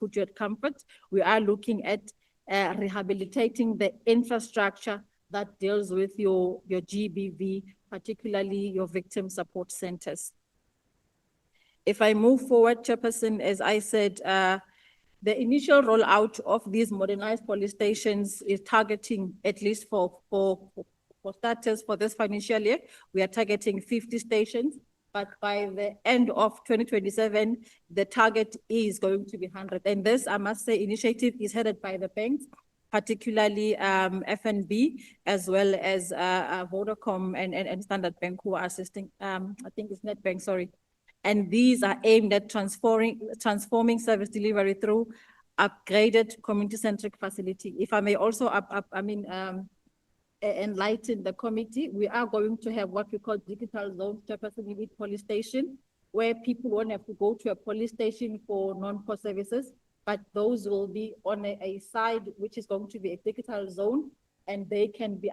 put you at comfort, we are looking at rehabilitating the infrastructure that deals with your GBV, particularly your victim support centers. If I move forward, Chairperson, as I said, the initial rollout of these modernized police stations is targeting, at least for starters for this financial year, we are targeting 50 stations. But by the end of 2027, the target is going to be 100. And this, I must say, initiative is headed by the banks, particularly FNB, as well as Vodacom and Standard Bank, who are assisting, I think it's NetBank, sorry. And these are aimed at transforming service delivery through upgraded community-centric facility. If I may also, enlighten the committee, we are going to have what we call digital zones, Chairperson, in each police station, where people won't have to go to a police station for non-core services, but those will be on a side which is going to be a digital zone, and they can be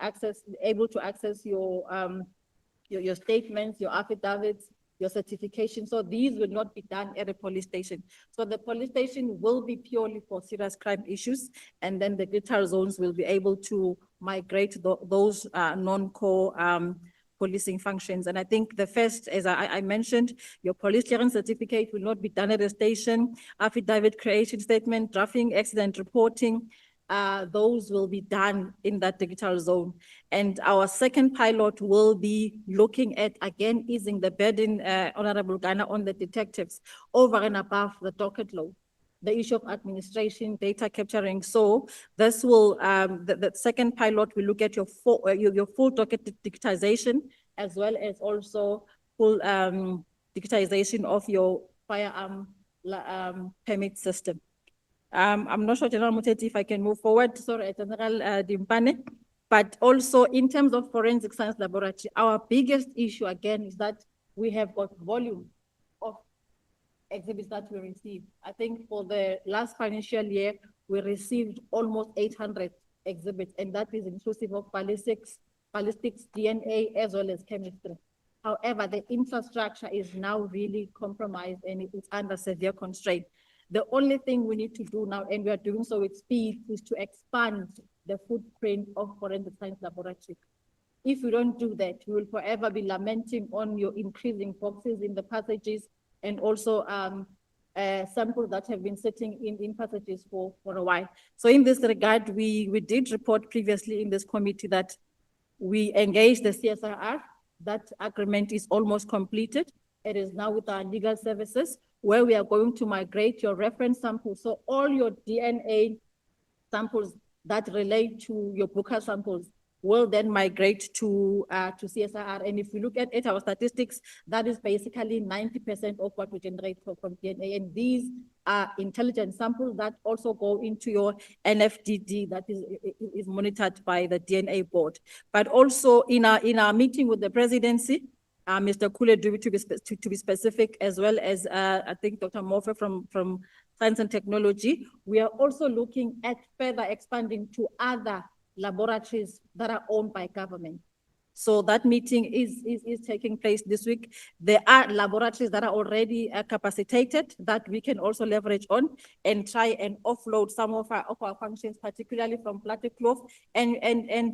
able to access your statements, your affidavits, your certification. So these will not be done at a police station. So the police station will be purely for serious crime issues, and then the digital zones will be able to migrate those non-core policing functions. And I think the first, as I mentioned, your police clearance certificate will not be done at a station, affidavit creation statement, drafting, accident reporting, those will be done in that digital zone. And our second pilot will be looking at, again, easing the burden, Honorable Ghana, on the detectives over and above the docket load, the issue of administration, data capturing. So this will, the second pilot will look at your full docket digitization, as well as also full digitization of your firearm permit system. I'm not sure, General Muteti, if I can move forward. Sorry, General Dimpane. But also in terms of forensic science laboratory, our biggest issue again is that we have got volume of exhibits that we receive. I think for the last financial year, we received almost 800 exhibits, and that is inclusive of ballistics, DNA, as well as chemistry. However, the infrastructure is now really compromised and it's under severe constraint. The only thing we need to do now, and we are doing so with speed, is to expand the footprint of forensic science laboratory. If we don't do that, we will forever be lamenting on your increasing boxes in the passages, and also samples that have been sitting in passages for a while. So in this regard, we did report previously in this committee that we engaged the CSIR. That agreement is almost completed. It is now with our legal services, where we are going to migrate your reference samples. So all your DNA samples that relate to your Booker samples will then migrate to CSIR. And if you look at our statistics, that is basically 90% of what we generate from DNA. And these are intelligent samples that also go into your NFDD that is monitored by the DNA board. But also in our meeting with the presidency, Mr. Kule, to be specific, as well as I think Dr. Morphe from Science and Technology, we are also looking at further expanding to other laboratories that are owned by government. So that meeting is taking place this week. There are laboratories that are already capacitated that we can also leverage on and try and offload some of our functions, particularly from Plattekloof and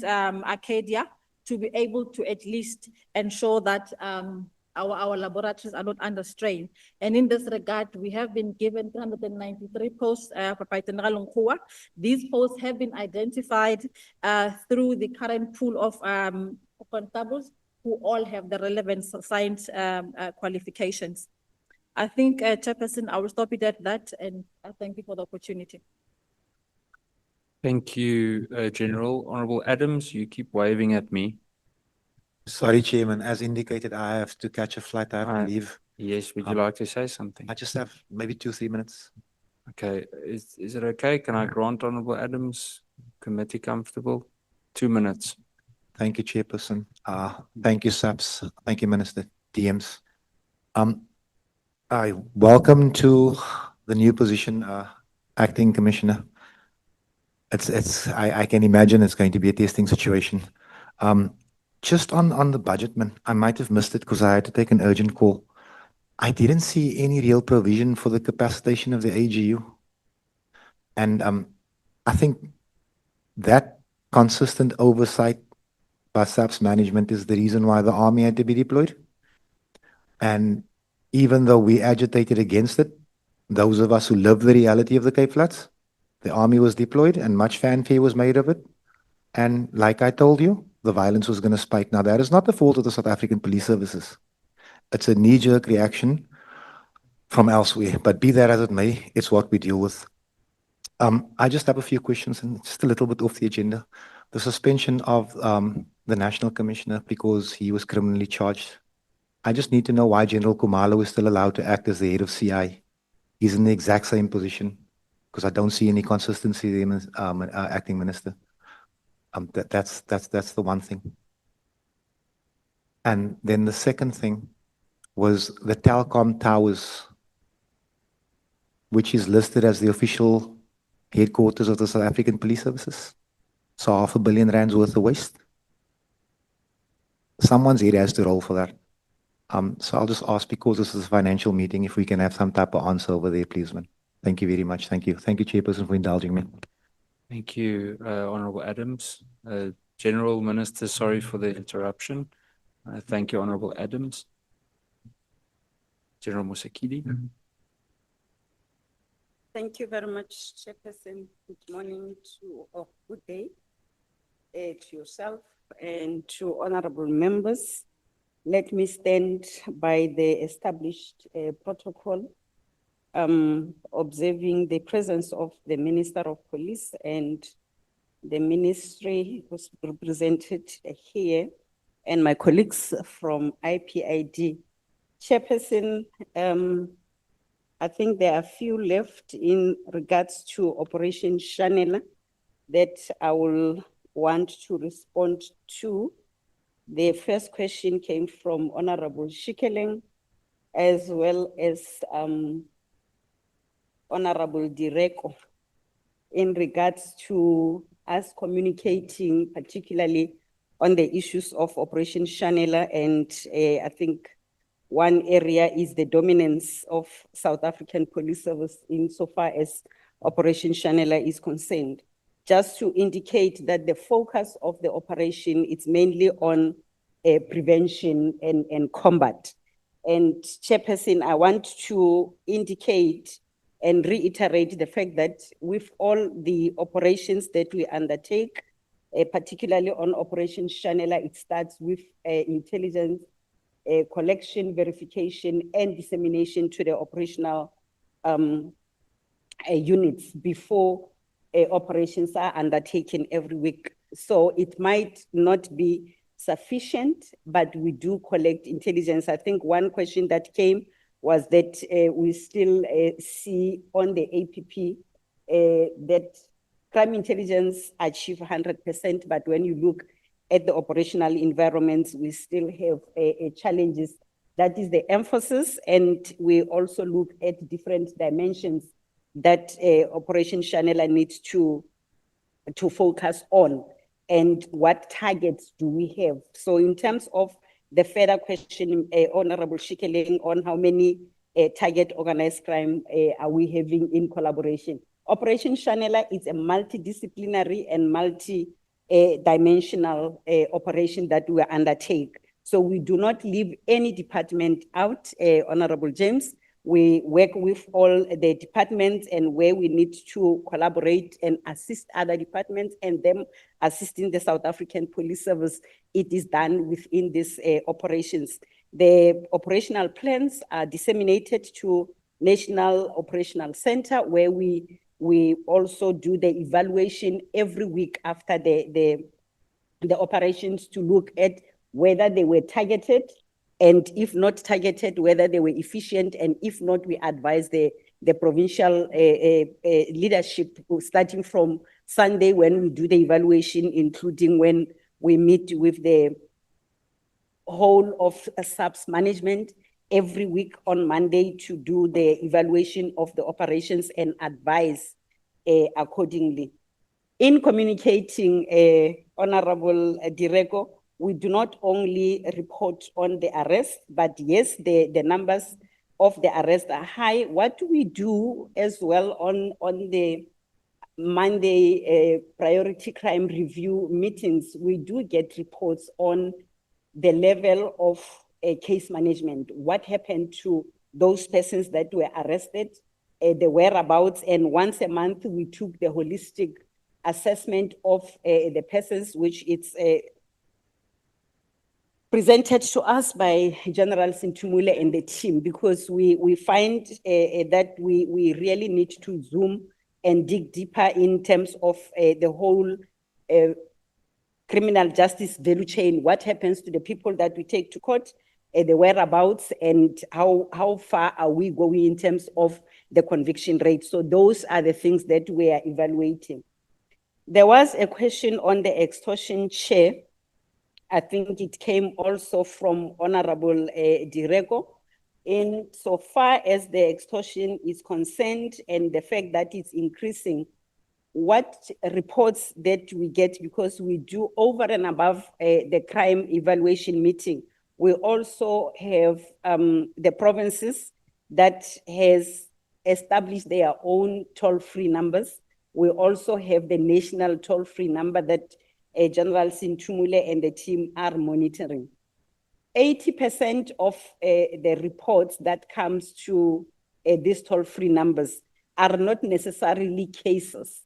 Arcadia, to be able to at least ensure that our laboratories are not under strain. And in this regard, we have been given 393 posts by General Nkua. These posts have been identified through the current pool of constables who all have the relevant science qualifications. I think, Chairperson, I will stop it at that, and I thank you for the opportunity. Thank you, General. Honorable Adams, you keep waving at me. Sorry, Chairman, as indicated, I have to catch a flight, I have to leave. Yes, would you like to say something? I just have maybe 2-3 minutes. Okay, is it okay? Can I grant Honorable Adams committee comfortable? 2 minutes. Thank you, Chairperson. Thank you, SAPS. Thank you, Minister DMs. I welcome to the new position, Acting Commissioner. I can imagine it's going to be a testing situation. Just on the budget, man, I might have missed it because I had to take an urgent call. I didn't see any real provision for the capacitation of the AGU. And I think that consistent oversight by SAPS management is the reason why the army had to be deployed. And even though we agitated against it, those of us who live the reality of the Cape Flats, the army was deployed and much fanfare was made of it. And like I told you, the violence was going to spike. Now, that is not the fault of the South African police services. It's a knee-jerk reaction from elsewhere. But be that as it may, it's what we deal with. I just have a few questions and just a little bit off the agenda. The suspension of the National Commissioner because he was criminally charged. I just need to know why General Kumalo is still allowed to act as the head of CI. He's in the exact same position because I don't see any consistency there, acting minister. That's the one thing. And then the second thing was the Telkom Towers, which is listed as the official headquarters of the South African Police Services. So R500 million worth of waste. Someone's head has to roll for that. So I'll just ask, because this is a financial meeting, if we can have some type of answer over there, please, man. Thank you very much. Thank you. Thank you, Chairperson, for indulging me. Thank you, Honorable Adams. General Minister, sorry for the interruption. Thank you, Honorable Adams. General Musekidi. Thank you very much, Chairperson. Good morning or good day to yourself and to honorable members. Let me stand by the established protocol, observing the presence of the Minister of Police and the ministry was represented here, and my colleagues from IPID. Chairperson, I think there are few left in regards to Operation Chanela that I will want to respond to. The first question came from Honorable Shikeleng, as well as Honorable Direko, in regards to us communicating particularly on the issues of Operation Chanela. And I think one area is the dominance of South African Police Service insofar as Operation Chanela is concerned. Just to indicate that the focus of the operation is mainly on prevention and combat. And Chairperson, I want to indicate and reiterate the fact that with all the operations that we undertake, particularly on Operation Chanela, it starts with intelligence collection, verification, and dissemination to the operational units before operations are undertaken every week. So it might not be sufficient, but we do collect intelligence. I think one question that came was that we still see on the APP that crime intelligence achieve 100%, but when you look at the operational environments, we still have challenges. That is the emphasis, and we also look at different dimensions that Operation Chanela needs to focus on, and what targets do we have. So in terms of the further question, Honorable Shikeleng, on how many target organized crime are we having in collaboration. Operation Chanela is a multidisciplinary and multi-dimensional operation that we undertake. So we do not leave any department out, Honorable James. We work with all the departments, and where we need to collaborate and assist other departments and them assisting the South African Police Service, it is done within these operations. The operational plans are disseminated to National Operational Center, where we also do the evaluation every week after the operations to look at whether they were targeted, and if not targeted, whether they were efficient, and if not, we advise the provincial leadership, starting from Sunday when we do the evaluation, including when we meet with the whole of SAPS management every week on Monday to do the evaluation of the operations and advise accordingly. In communicating, Honorable Direko, we do not only report on the arrest, but yes, the numbers of the arrest are high. What we do as well on the Monday priority crime review meetings, we do get reports on the level of case management, what happened to those persons that were arrested, the whereabouts, and once a month we took the holistic assessment of the persons, which it's presented to us by General Sintumule and the team, because we find that we really need to zoom and dig deeper in terms of the whole criminal justice value chain, what happens to the people that we take to court, the whereabouts, and how far are we going in terms of the conviction rate. So those are the things that we are evaluating. There was a question on the extortion, Chair. I think it came also from Honorable Dirego. In so far as the extortion is concerned and the fact that it's increasing, what reports that we get, because we do over and above the crime evaluation meeting, we also have the provinces that has established their own toll-free numbers. We also have the national toll-free number that General Sintumule and the team are monitoring. 80% of the reports that comes to these toll-free numbers are not necessarily cases,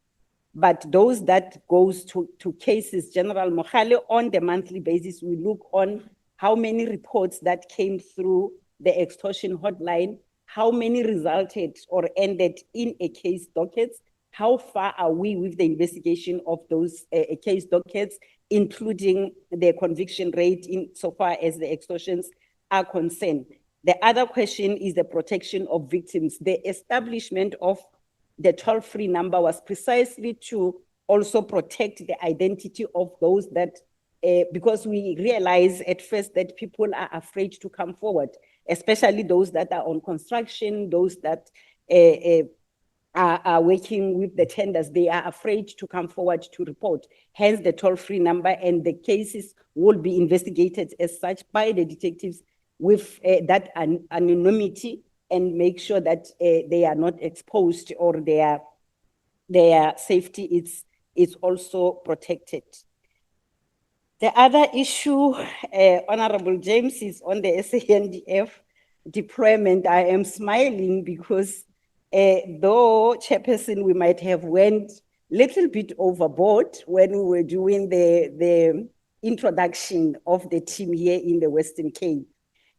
but those that goes to cases. General Mohale, on the monthly basis, we look on how many reports that came through the extortion hotline, how many resulted or ended in a case docket, how far are we with the investigation of those case dockets, including the conviction rate in so far as the extortions are concerned. The other question is the protection of victims. The establishment of the toll-free number was precisely to also protect the identity of those that, because we realize at first that people are afraid to come forward, especially those that are on construction, those that are working with the tenders. They are afraid to come forward to report, hence the toll-free number, and the cases will be investigated as such by the detectives with that anonymity, and make sure that they are not exposed or their safety is also protected. The other issue, Honorable James, is on the SANDF deployment. I am smiling because though, Chairperson, we might have went a little bit overboard when we were doing the introduction of the team here in the Western Cape.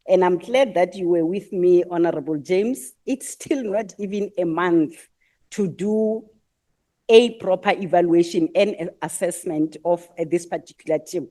And I'm glad that you were with me, Honorable James. It's still not even a month to do a proper evaluation and assessment of this particular team.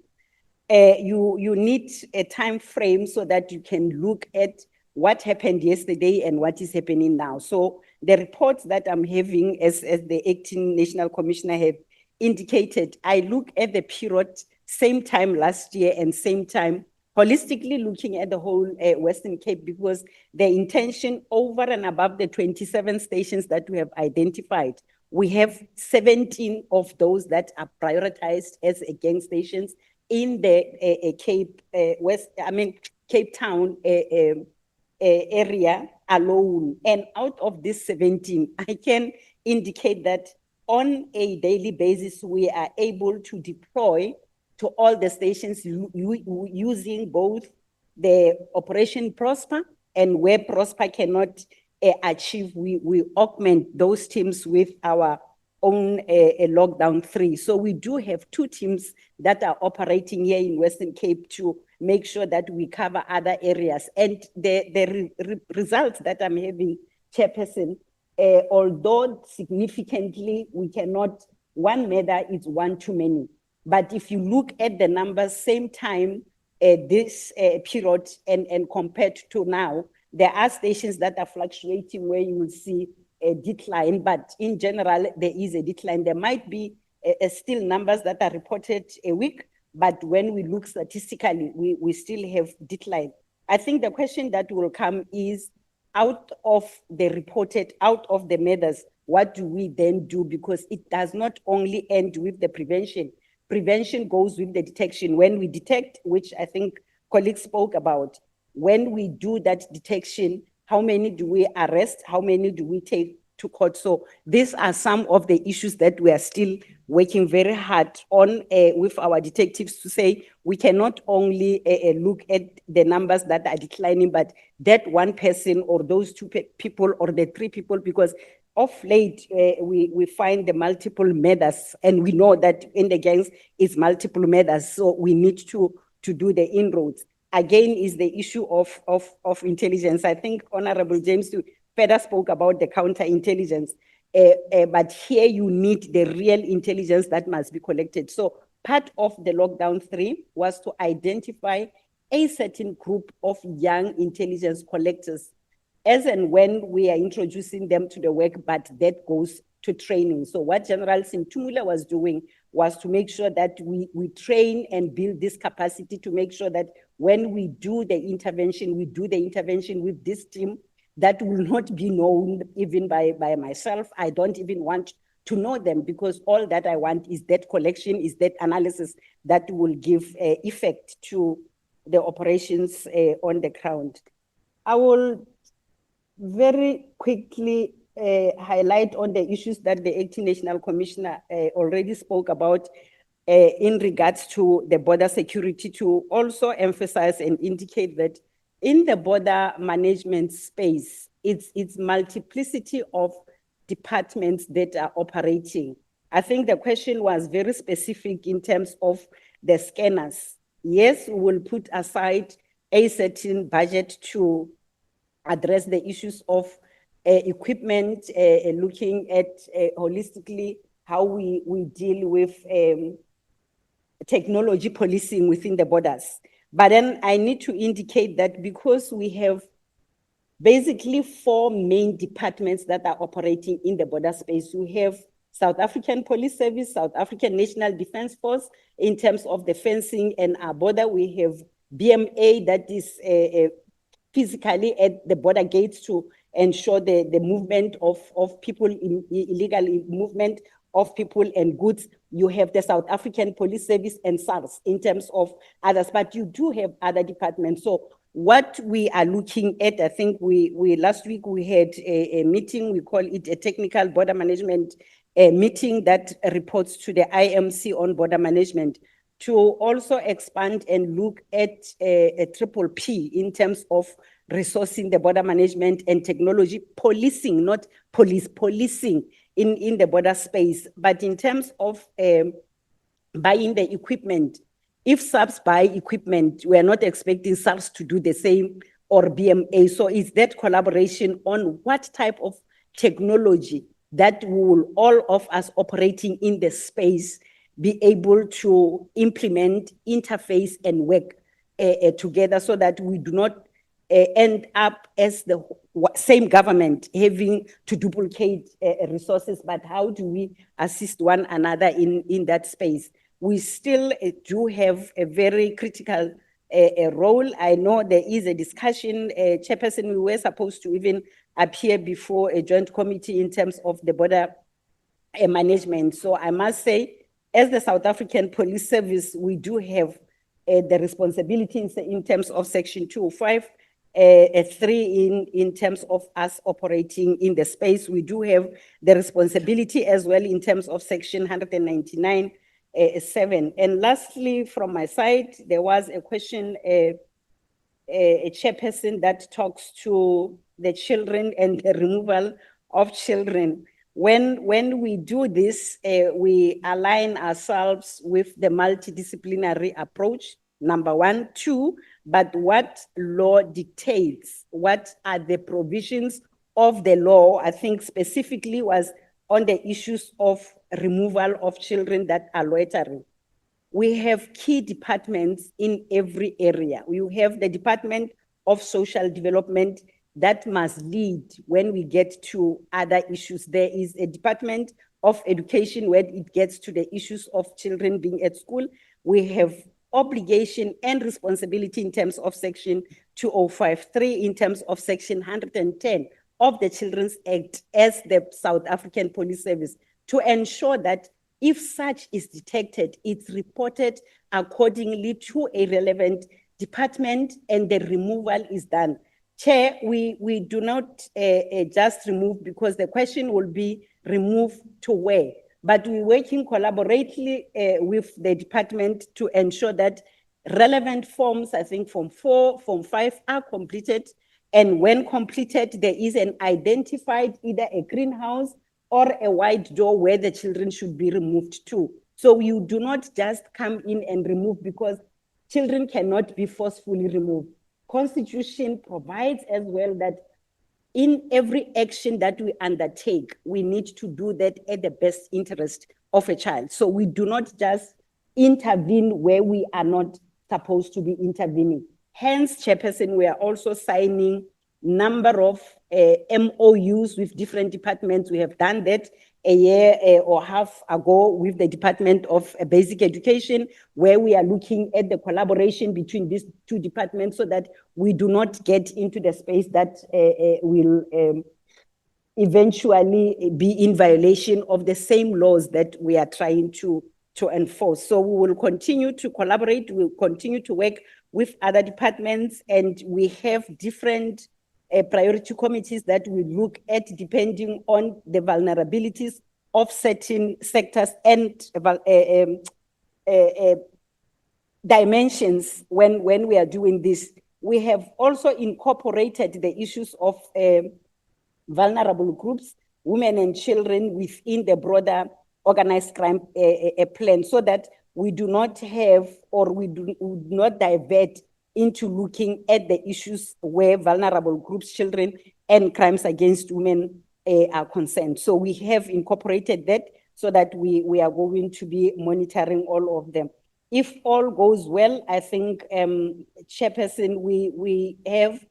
You need a time frame so that you can look at what happened yesterday and what is happening now. So the reports that I'm having as the acting national commissioner have indicated, I look at the period same time last year and same time, holistically looking at the whole Western Cape, because the intention over and above the 27 stations that we have identified, we have 17 of those that are prioritized as gang stations in the Cape Town area alone. And out of this 17, I can indicate that on a daily basis, we are able to deploy to all the stations using both the Operation Prosper, and where Prosper cannot achieve, we augment those teams with our own lockdown 3. So we do have 2 teams that are operating here in Western Cape to make sure that we cover other areas. And the results that I'm having, Chairperson, although significantly we cannot, one murder is one too many. But if you look at the numbers, same time, this period and compared to now, there are stations that are fluctuating where you will see a decline, but in general, there is a decline. There might be still numbers that are reported a week, but when we look statistically, we still have decline. I think the question that will come is, out of the reported, out of the murders, what do we then do? Because it does not only end with the prevention. Prevention goes with the detection. When we detect, which I think colleagues spoke about, when we do that detection, how many do we arrest? How many do we take to court. So these are some of the issues that we are still working very hard on with our detectives to say we cannot only look at the numbers that are declining, but that one person or those two people or the three people, because of late we find the multiple murders, and we know that in the gangs is multiple murders. So we need to do the inroads. Again, is the issue of intelligence. I think Honorable James further spoke about the counterintelligence, but here you need the real intelligence that must be collected. So part of the lockdown 3 was to identify a certain group of young intelligence collectors as and when we are introducing them to the work, but that goes to training. So what General Sintumula was doing was to make sure that we train and build this capacity to make sure that when we do the intervention, we do the intervention with this team that will not be known even by myself. I don't even want to know them, because all that I want is that collection, is that analysis that will give effect to the operations on the ground. I will very quickly highlight on the issues that the Acting National Commissioner already spoke about in regards to the border security, to also emphasize and indicate that in the border management space, it's multiplicity of departments that are operating. I think the question was very specific in terms of the scanners. Yes, we will put aside a certain budget to address the issues of equipment, looking at holistically how we deal with technology policing within the borders. But then I need to indicate that because we have basically 4 main departments that are operating in the border space. We have South African Police Service, South African National Defence Force in terms of the fencing and our border. We have BMA that is physically at the border gates to ensure the movement of people, illegal movement of people and goods. You have the South African Police Service and SAPS in terms of others, but you do have other departments. So what we are looking at, I think we last week we had a meeting, we call it a technical border management meeting that reports to the IMC on border management, to also expand and look at a triple P in terms of resourcing the border management and technology policing, not police, policing in the border space. But in terms of buying the equipment, if SAPS buy equipment, we are not expecting SAPS to do the same, or BMA. So it's that collaboration on what type of technology that will all of us operating in the space be able to implement, interface, and work together, so that we do not end up as the same government having to duplicate resources, but how do we assist one another in that space? We still do have a very critical role. I know there is a discussion, Chairperson, we were supposed to even appear before a joint committee in terms of the border management. So I must say, as the South African Police Service, we do have the responsibility in terms of Section 205, 3 in terms of us operating in the space. We do have the responsibility as well in terms of Section 199, 7. And lastly, from my side, there was a question, a chairperson that talks to the children and the removal of children. When we do this, we align ourselves with the multidisciplinary approach, number 1. 2, but what law dictates, what are the provisions of the law, I think specifically was on the issues of removal of children that are loitering. We have key departments in every area. We have the Department of Social Development that must lead when we get to other issues. There is a Department of Education where it gets to the issues of children being at school. We have obligation and responsibility in terms of Section 205(3), in terms of Section 110 of the Children's Act as the South African Police Service, to ensure that if such is detected, it's reported accordingly to a relevant department and the removal is done. Chair, we do not just remove, because the question will be remove to where? But we're working collaboratively with the department to ensure that relevant forms, I think Form 4, Form 5 are completed. And when completed, there is an identified either a greenhouse or a wide door where the children should be removed to. So you do not just come in and remove, because children cannot be forcefully removed. Constitution provides as well that in every action that we undertake, we need to do that at the best interest of a child. So we do not just intervene where we are not supposed to be intervening. Hence, Chairperson, we are also signing number of MOUs with different departments. We have done that a year or half ago with the Department of Basic Education, where we are looking at the collaboration between these two departments so that we do not get into the space that will eventually be in violation of the same laws that we are trying to enforce. So we will continue to collaborate, we'll continue to work with other departments, and we have different priority committees that we look at depending on the vulnerabilities of certain sectors and dimensions when we are doing this. We have also incorporated the issues of vulnerable groups, women and children within the broader organized crime plan, so that we do not have, or we do not divert into looking at the issues where vulnerable groups, children, and crimes against women are concerned. So we have incorporated that so that we are going to be monitoring all of them. If all goes well, I think, Chairperson, we have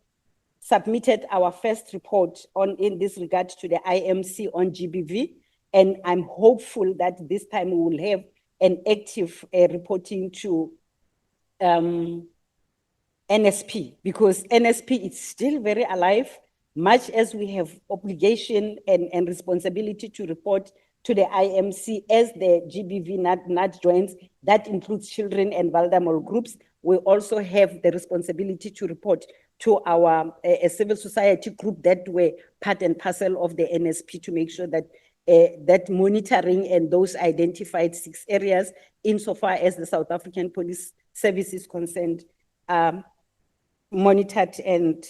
submitted our first report in this regard to the IMC on GBV, and I'm hopeful that this time we will have an active reporting to NSP, because NSP is still very alive, much as we have obligation and responsibility to report to the IMC as the GBV NAT joins, that includes children and vulnerable groups. We also have the responsibility to report to our civil society group that were part and parcel of the NSP, to make sure that that monitoring and those identified 6 areas, insofar as the South African Police Service is concerned, monitored, and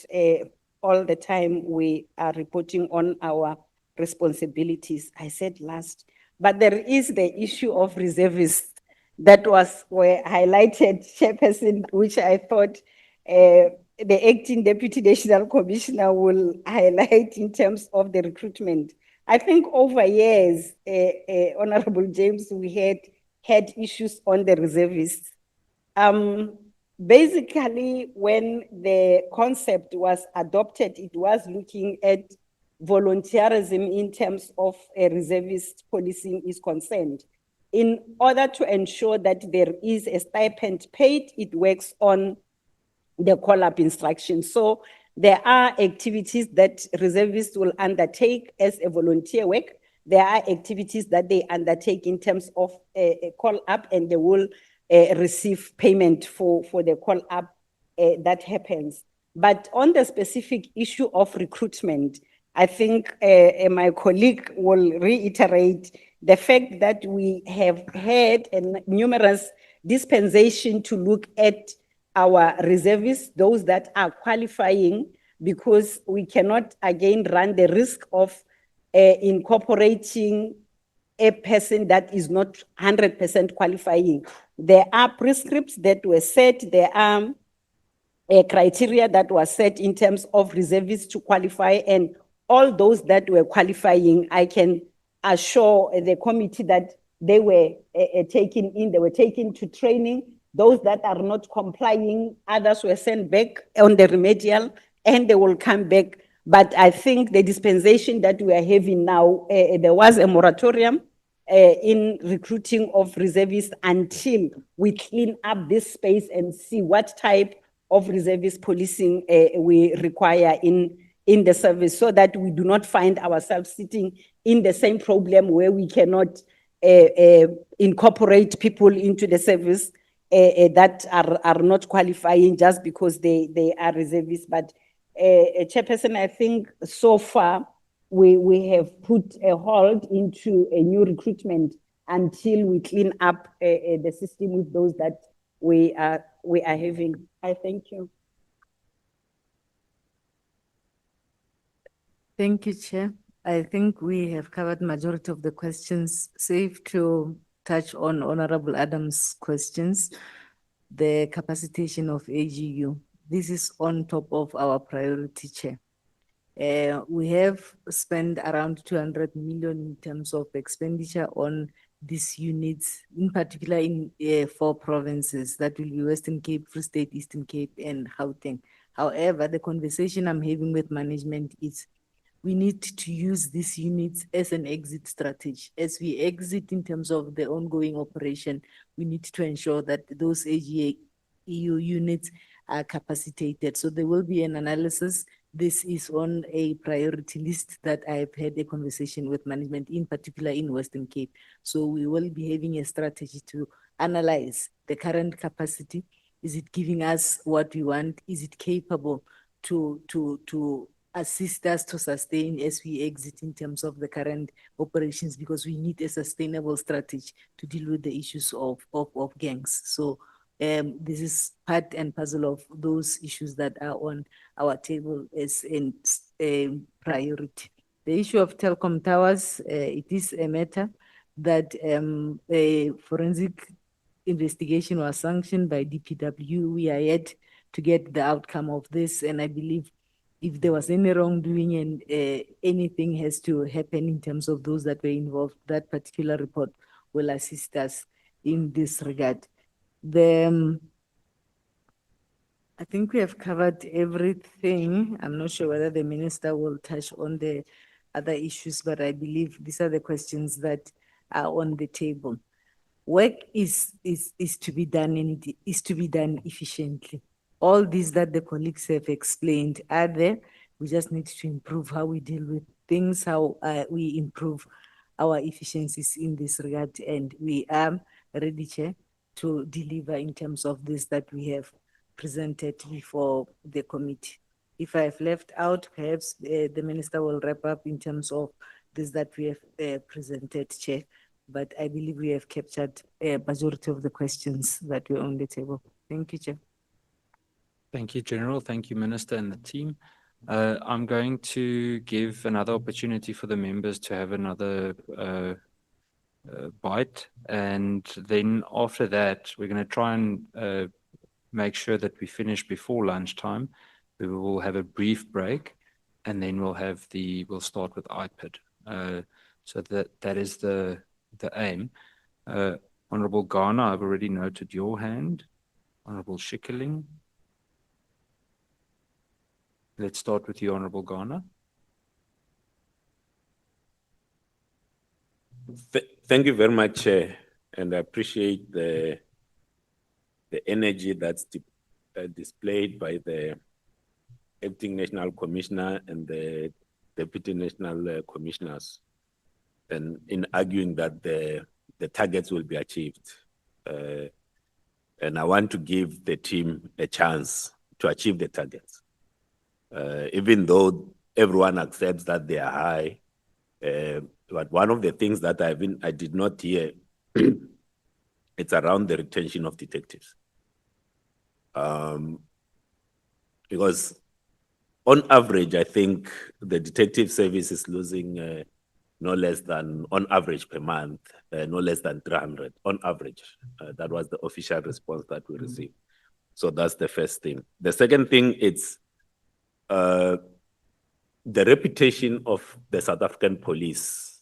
all the time we are reporting on our responsibilities. I said last, but there is the issue of reservists that were highlighted, Chairperson, which I thought the acting Deputy National Commissioner will highlight in terms of the recruitment. I think over years, Honorable James, we had issues on the reservists. Basically, when the concept was adopted, it was looking at volunteerism in terms of a reservist policing is concerned. In order to ensure that there is a stipend paid, it works on the call-up instruction. So there are activities that reservists will undertake as a volunteer work. There are activities that they undertake in terms of a call-up, and they will receive payment for the call-up that happens. But on the specific issue of recruitment, I think my colleague will reiterate the fact that we have had numerous dispensation to look at our reservists, those that are qualifying, because we cannot again run the risk of incorporating a person that is not 100% qualifying. There are prescripts that were set, there are criteria that was set in terms of reservists to qualify, and all those that were qualifying, I can assure the committee that they were taken in, they were taken to training. Those that are not complying, others were sent back on the remedial, and they will come back. But I think the dispensation that we are having now, there was a moratorium in recruiting of reservists until we clean up this space and see what type of reservist policing we require in the service, so that we do not find ourselves sitting in the same problem where we cannot incorporate people into the service that are not qualifying just because they are reservists. But Chairperson, I think so far we have put a hold into a new recruitment until we clean up the system with those that we are having. I thank you. Thank you, Chair. I think we have covered majority of the questions. Safe to touch on Honorable Adams' questions. The capacitation of AGU. This is on top of our priority, Chair. We have spent around 200 million in terms of expenditure on these units, in particular in 4 provinces, that will be Western Cape, Free State, Eastern Cape, and Gauteng. However, the conversation I'm having with management is we need to use these units as an exit strategy. As we exit in terms of the ongoing operation, we need to ensure that those AGA EU units are capacitated. So there will be an analysis. This is on a priority list that I've had a conversation with management, in particular in Western Cape. So we will be having a strategy to analyze the current capacity. Is it giving us what we want? Is it capable to assist us to sustain as we exit in terms of the current operations, because we need a sustainable strategy to deal with the issues of gangs. So this is part and parcel of those issues that are on our table as a priority. The issue of telecom towers, it is a matter that a forensic investigation was sanctioned by DPW. We are yet to get the outcome of this, and I believe if there was any wrongdoing and anything has to happen in terms of those that were involved, that particular report will assist us in this regard. I think we have covered everything. I'm not sure whether the minister will touch on the other issues, but I believe these are the questions that are on the table. Work is to be done and it is to be done efficiently. All these that the colleagues have explained are there. We just need to improve how we deal with things, how we improve our efficiencies in this regard. And we are ready, Chair, to deliver in terms of this that we have presented before the committee. If I have left out, perhaps the minister will wrap up in terms of this that we have presented, Chair. But I believe we have captured a majority of the questions that were on the table. Thank you, Chair. Thank you, General. Thank you, Minister and the team. I'm going to give another opportunity for the members to have another bite. And then after that, we're going to try and make sure that we finish before lunchtime. We will have a brief break, and then we'll start with IPID. So that is the aim. Honorable Ghana, I've already noted your hand. Honorable Schikkeling. Let's start with you, Honorable Ghana. Thank you very much, Chair, and I appreciate the energy that's displayed by the Acting National Commissioner and the Deputy National Commissioners, and in arguing that the targets will be achieved. And I want to give the team a chance to achieve the targets. Even though everyone accepts that they are high, but one of the things that I did not hear, it's around the retention of detectives. Because on average, I think the detective service is losing no less than, on average per month, no less than 300 on average. That was the official response that we received. So that's the first thing. The second thing, it's the reputation of the South African police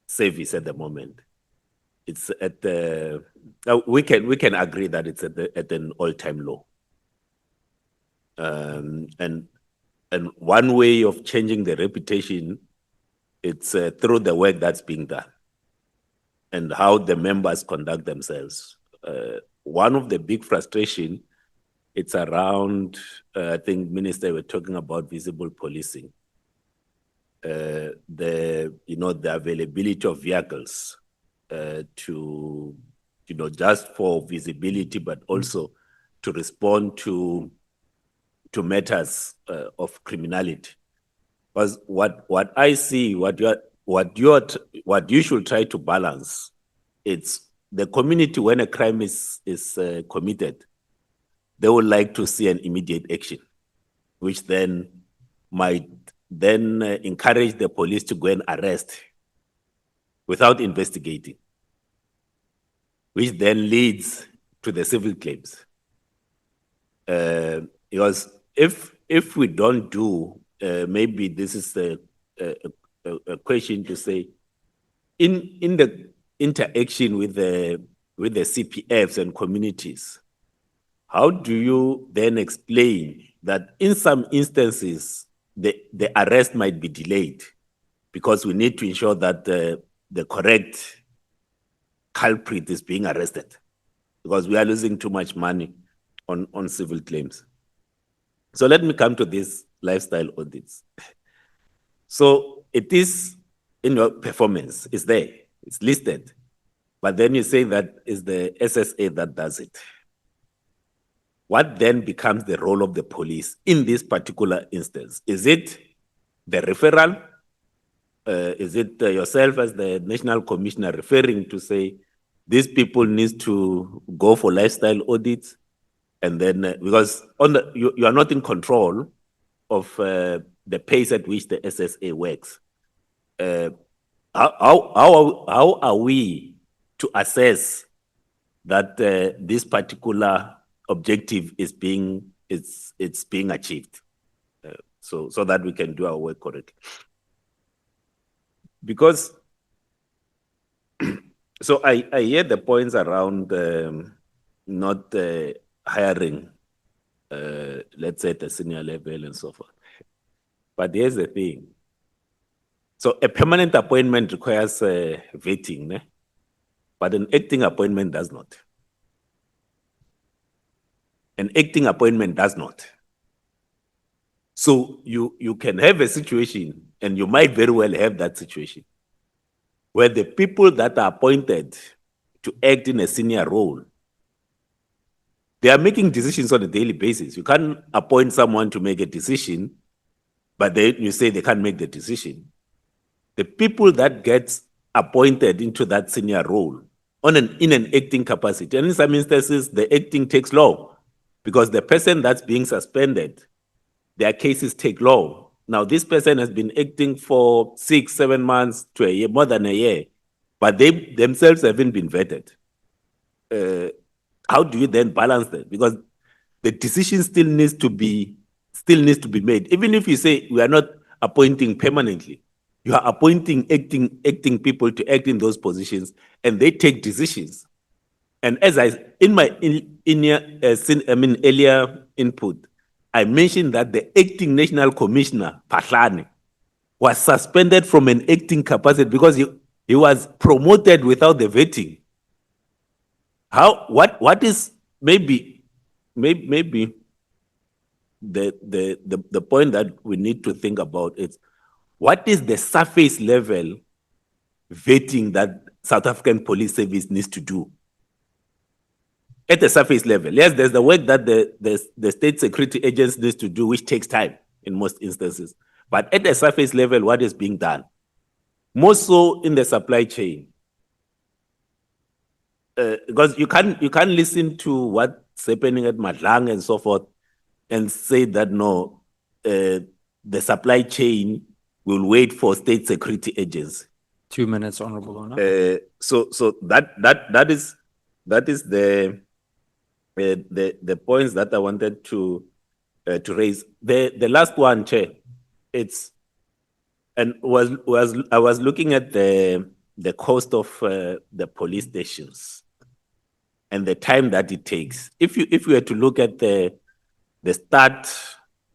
service at the moment. It's at the, we can agree that it's at an all-time low. And one way of changing the reputation, it's through the work that's being done and how the members conduct themselves. One of the big frustration, it's around, I think Minister were talking about visible policing. The availability of vehicles to, just for visibility, but also to respond to to matters of criminality. Because what I see, what you should try to balance, it's the community when a crime is committed, they would like to see an immediate action, which then might then encourage the police to go and arrest without investigating, which then leads to the civil claims. Because if we don't do, maybe this is a question to say, in the interaction with the CPFs and communities, how do you then explain that in some instances the arrest might be delayed because we need to ensure that the correct culprit is being arrested, because we are losing too much money on civil claims. So let me come to these lifestyle audits. So it is in your performance, it's there, it's listed, but then you say that is the SSA that does it. What then becomes the role of the police in this particular instance? Is it the referral? Is it yourself as the National Commissioner referring to say, these people need to go for lifestyle audits? And then, because you are not in control of the pace at which the SSA works. How are we to assess that this particular objective is being achieved, so that we can do our work correctly? Because so I hear the points around not hiring, let's say at the senior level and so forth. But here's the thing. So a permanent appointment requires vetting, né? But an acting appointment does not. An acting appointment does not. So you can have a situation, and you might very well have that situation, where the people that are appointed to act in a senior role, they are making decisions on a daily basis. You can't appoint someone to make a decision, but then you say they can't make the decision. The people that get appointed into that senior role in an acting capacity, and in some instances, the acting takes long because the person that's being suspended, their cases take long. Now, this person has been acting for 6, 7 months to a year, more than a year, but they themselves haven't been vetted. How do you then balance that? Because the decision still needs to be made. Even if you say we are not appointing permanently, you are appointing acting people to act in those positions, and they take decisions. And as in my earlier input, I mentioned that the acting National Commissioner, Pahlane, was suspended from an acting capacity because he was promoted without the vetting. What is maybe the point that we need to think about is, what is the surface level vetting that South African Police Service needs to do? At the surface level, yes, there's the work that the state security agents needs to do, which takes time in most instances. But at the surface level, what is being done? More so in the supply chain. Because you can't listen to what's happening at Madlang and so forth and say that no, the supply chain will wait for state security agents. 2 minutes, Honorable Honor. So that is the points that I wanted to raise. The last one, Chair, I was looking at the cost of the police stations and the time that it takes. If you were to look at the start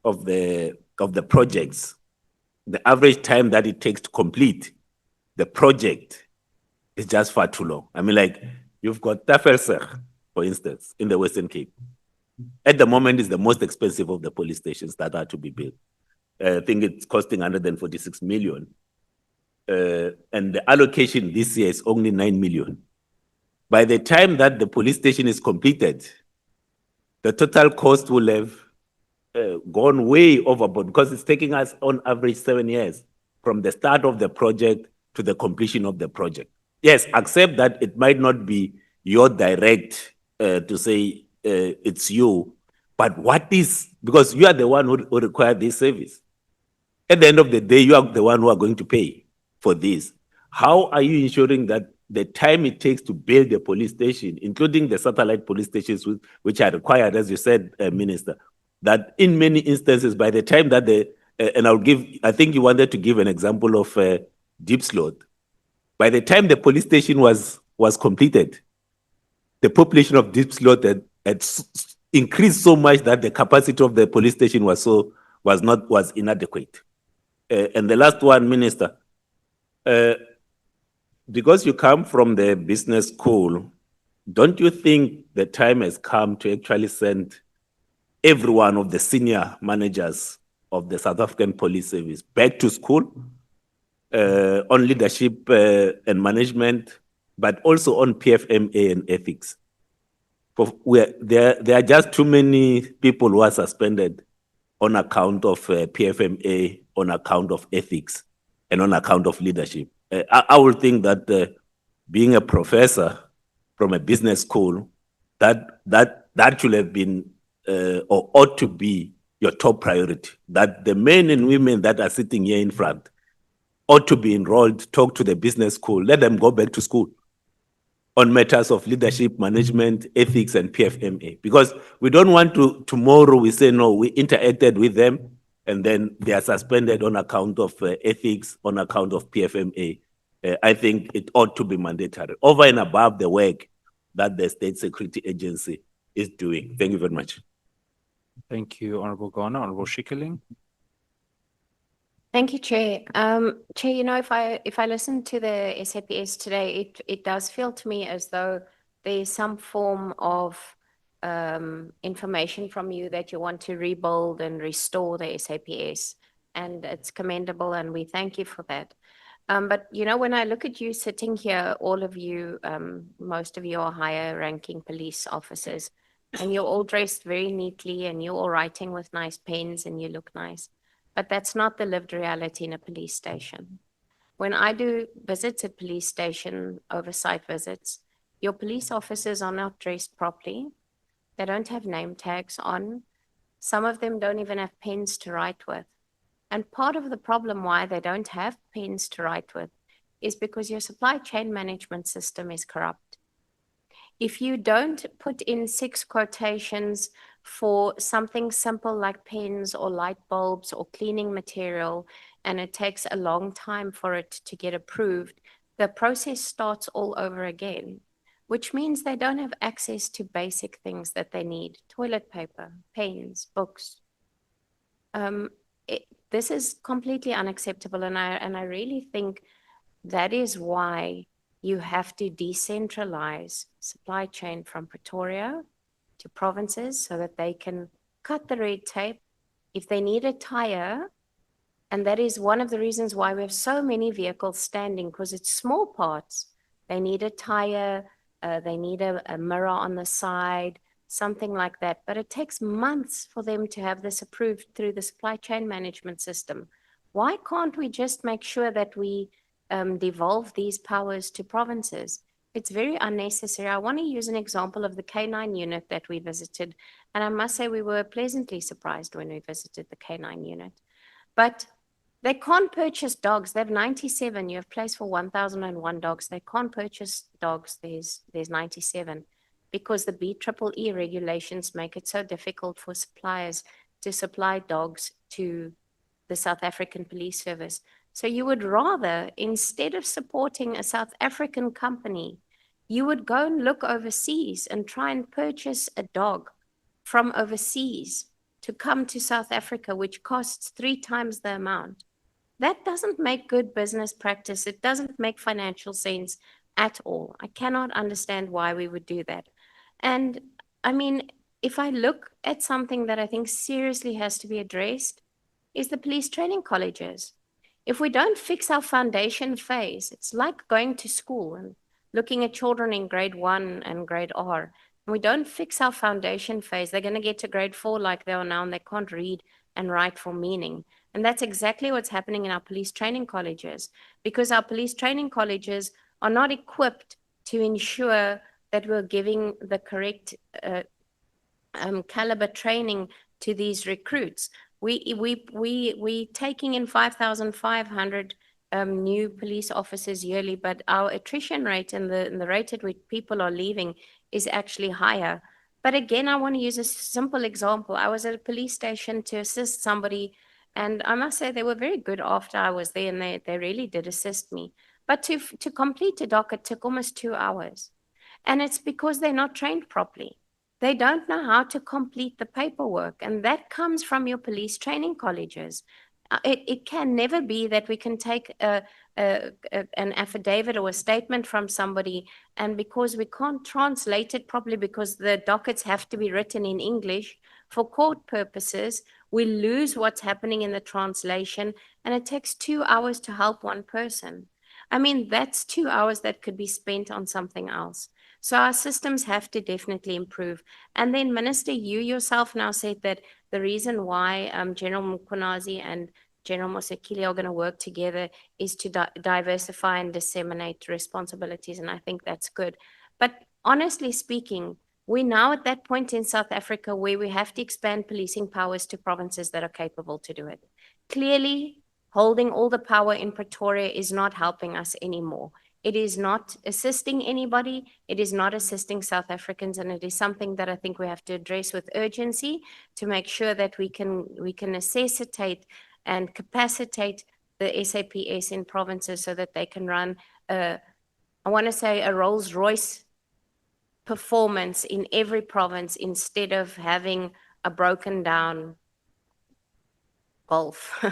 of the projects, the average time that it takes to complete the project is just far too long. I mean, like, you've got Tafelser, for instance, in the Western Cape. At the moment, it's the most expensive of the police stations that are to be built. I think it's costing 146 million. And the allocation this year is only 9 million. By the time that the police station is completed, the total cost will have gone way overboard because it's taking us on average 7 years from the start of the project to the completion of the project. Yes, accept that it might not be your direct to say it's you, but what is, because you are the one who require this service. At the end of the day, you are the one who are going to pay for this. How are you ensuring that the time it takes to build a police station, including the satellite police stations, which are required, as you said, Minister, that in many instances, by the time that and I think you wanted to give an example of Deep Slot. By the time the police station was completed, the population of Deep Slot had increased so much that the capacity of the police station was inadequate. And the last one, Minister, because you come from the business school, don't you think the time has come to actually send every one of the senior managers of the South African Police Service back to school on leadership and management, but also on PFMA and ethics? There are just too many people who are suspended on account of PFMA, on account of ethics, and on account of leadership. I would think that being a professor from a business school, that should have been or ought to be your top priority. That the men and women that are sitting here in front ought to be enrolled, talk to the business school, let them go back to school on matters of leadership, management, ethics, and PFMA. Because we don't want to, tomorrow we say, no, we interacted with them, and then they are suspended on account of ethics, on account of PFMA. I think it ought to be mandatory, over and above the work that the State Security Agency is doing. Thank you very much. Thank you, Honorable Ghana. Honorable Schikkerling. Thank you, Chair. Chair, you know, if I listen to the SAPS today, it does feel to me as though there is some form of information from you that you want to rebuild and restore the SAPS, and it's commendable, and we thank you for that. But, you know, when I look at you sitting here, all of you, most of you are higher ranking police officers, and you're all dressed very neatly, and you're all writing with nice pens, and you look nice. But that's not the lived reality in a police station. When I do visits at police station, oversight visits, your police officers are not dressed properly. They don't have name tags on. Some of them don't even have pens to write with. And part of the problem why they don't have pens to write with is because your supply chain management system is corrupt. If you don't put in 6 quotations for something simple like pens or light bulbs or cleaning material, and it takes a long time for it to get approved, the process starts all over again, which means they don't have access to basic things that they need: toilet paper, pens, books. This is completely unacceptable, and I really think that is why you have to decentralize supply chain from Pretoria to provinces so that they can cut the red tape. If they need a tire, and that is one of the reasons why we have so many vehicles standing, because it's small parts. They need a tire, they need a mirror on the side, something like that. But it takes months for them to have this approved through the supply chain management system. Why can't we just make sure that we devolve these powers to provinces? It's very unnecessary. I want to use an example of the K9 unit that we visited. And I must say we were pleasantly surprised when we visited the K9 unit. But they can't purchase dogs. They have 97. You have place for 1,001 dogs. They can't purchase dogs. There's 97 because the BEEE regulations make it so difficult for suppliers to supply dogs to the South African Police Service. So you would rather, instead of supporting a South African company, you would go and look overseas and try and purchase a dog from overseas to come to South Africa, which costs 3 times the amount. That doesn't make good business practice. It doesn't make financial sense at all. I cannot understand why we would do that. And I mean, if I look at something that I think seriously has to be addressed, is the police training colleges. If we don't fix our foundation phase, it's like going to school and looking at children in grade 1 and grade R. we don't fix our foundation phase, they're going to get to grade 4 like they are now, and they can't read and write for meaning. And that's exactly what's happening in our police training colleges, because our police training colleges are not equipped to ensure that we're giving the correct caliber training to these recruits. We taking in 5,500 new police officers yearly, but our attrition rate and the rate at which people are leaving is actually higher. But again, I want to use a simple example. I was at a police station to assist somebody, and I must say they were very good after I was there, and they really did assist me. But to complete a docket took almost 2 hours. And it's because they're not trained properly. They don't know how to complete the paperwork, and that comes from your police training colleges. It can never be that we can take an affidavit or a statement from somebody, and because we can't translate it properly because the dockets have to be written in English for court purposes, we lose what's happening in the translation, and it takes 2 hours to help one person. I mean, that's 2 hours that could be spent on something else. So our systems have to definitely improve. And then, Minister, you yourself now said that the reason why General Mkhwanazi and General Mosekile are going to work together is to diversify and disseminate responsibilities, and I think that's good. But honestly speaking, we're now at that point in South Africa where we have to expand policing powers to provinces that are capable to do it. Clearly, holding all the power in Pretoria is not helping us anymore. It is not assisting anybody. It is not assisting South Africans, and it is something that I think we have to address with urgency to make sure that we can necessitate and capacitate the SAPS in provinces so that they can run I want to say a Rolls-Royce performance in every province instead of having a broken down Golf,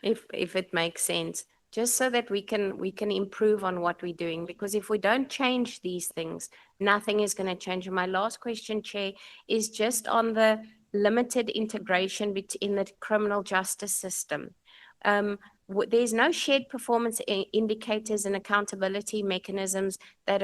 if it makes sense, just so that we can improve on what we're doing. Because if we don't change these things, nothing is going to change. And my last question, Chair, is just on the limited integration in the criminal justice system. There's no shared performance indicators and accountability mechanisms that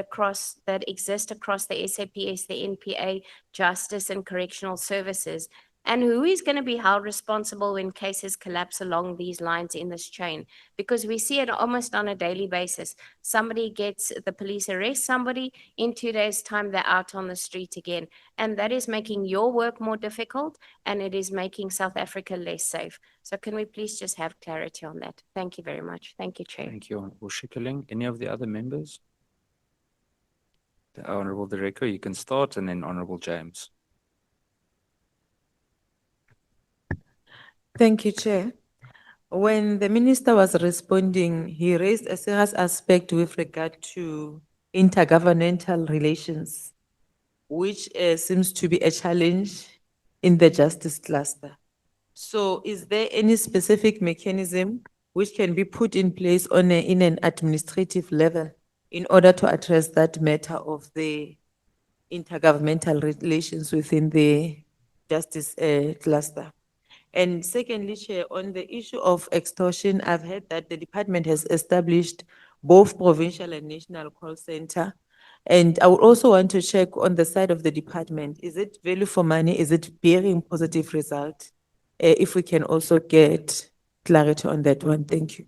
exist across the SAPS, the NPA, justice and correctional services. And who is going to be held responsible when cases collapse along these lines in this chain? Because we see it almost on a daily basis. The police arrest somebody, in 2 days' time, they're out on the street again. And that is making your work more difficult, and it is making South Africa less safe. So can we please just have clarity on that? Thank you very much. Thank you, Chair. Thank you, Honourable Schikkerling. Any of the other members? The Honourable Director, you can start, and then Honourable James. Thank you, Chair. When the minister was responding, he raised a serious aspect with regard to intergovernmental relations, which seems to be a challenge in the justice cluster. So is there any specific mechanism which can be put in place in an administrative level in order to address that matter of the intergovernmental relations within the justice cluster? And secondly, Chair, on the issue of extortion, I've heard that the department has established both provincial and national call center. And I would also want to check on the side of the department, is it value for money? Is it bearing positive result? If we can also get clarity on that one. Thank you.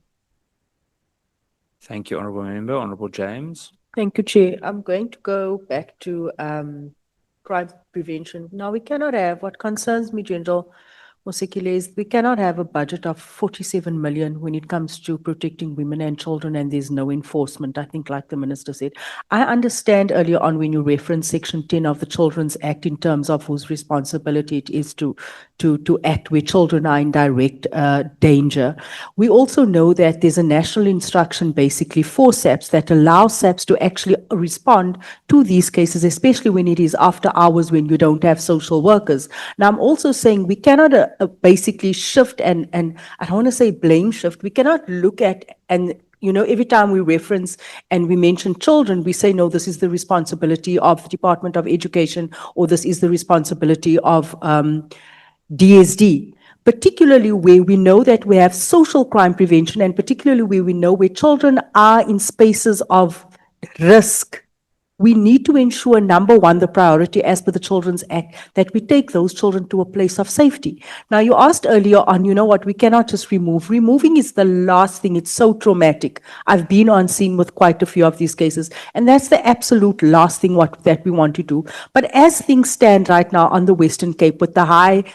Thank you, Honourable Member. Honourable James. Thank you, Chair. I'm going to go back to crime prevention. Now, we cannot have, what concerns me, General Mosekile, is we cannot have a budget of 47 million when it comes to protecting women and children, and there's no enforcement, I think, like the Minister said. I understand earlier on when you referenced Section 10 of the Children's Act in terms of whose responsibility it is to act where children are in direct danger. We also know that there's a national instruction basically for SAPS that allows SAPS to actually respond to these cases, especially when it is after hours when you don't have social workers. Now, I'm also saying we cannot basically shift and I don't want to say blame shift. We cannot look at and every time we reference and we mention children, we say, no, this is the responsibility of the Department of Education, or this is the responsibility of DSD, particularly where we know that we have social crime prevention, and particularly where we know where children are in spaces of risk We need to ensure, number one, the priority as per the Children's Act, that we take those children to a place of safety. Now, you asked earlier on, you know what, we cannot just remove. Removing is the last thing. It's so traumatic. I've been on scene with quite a few of these cases, and that's the absolute last thing that we want to do. But as things stand right now on the Western Cape with the high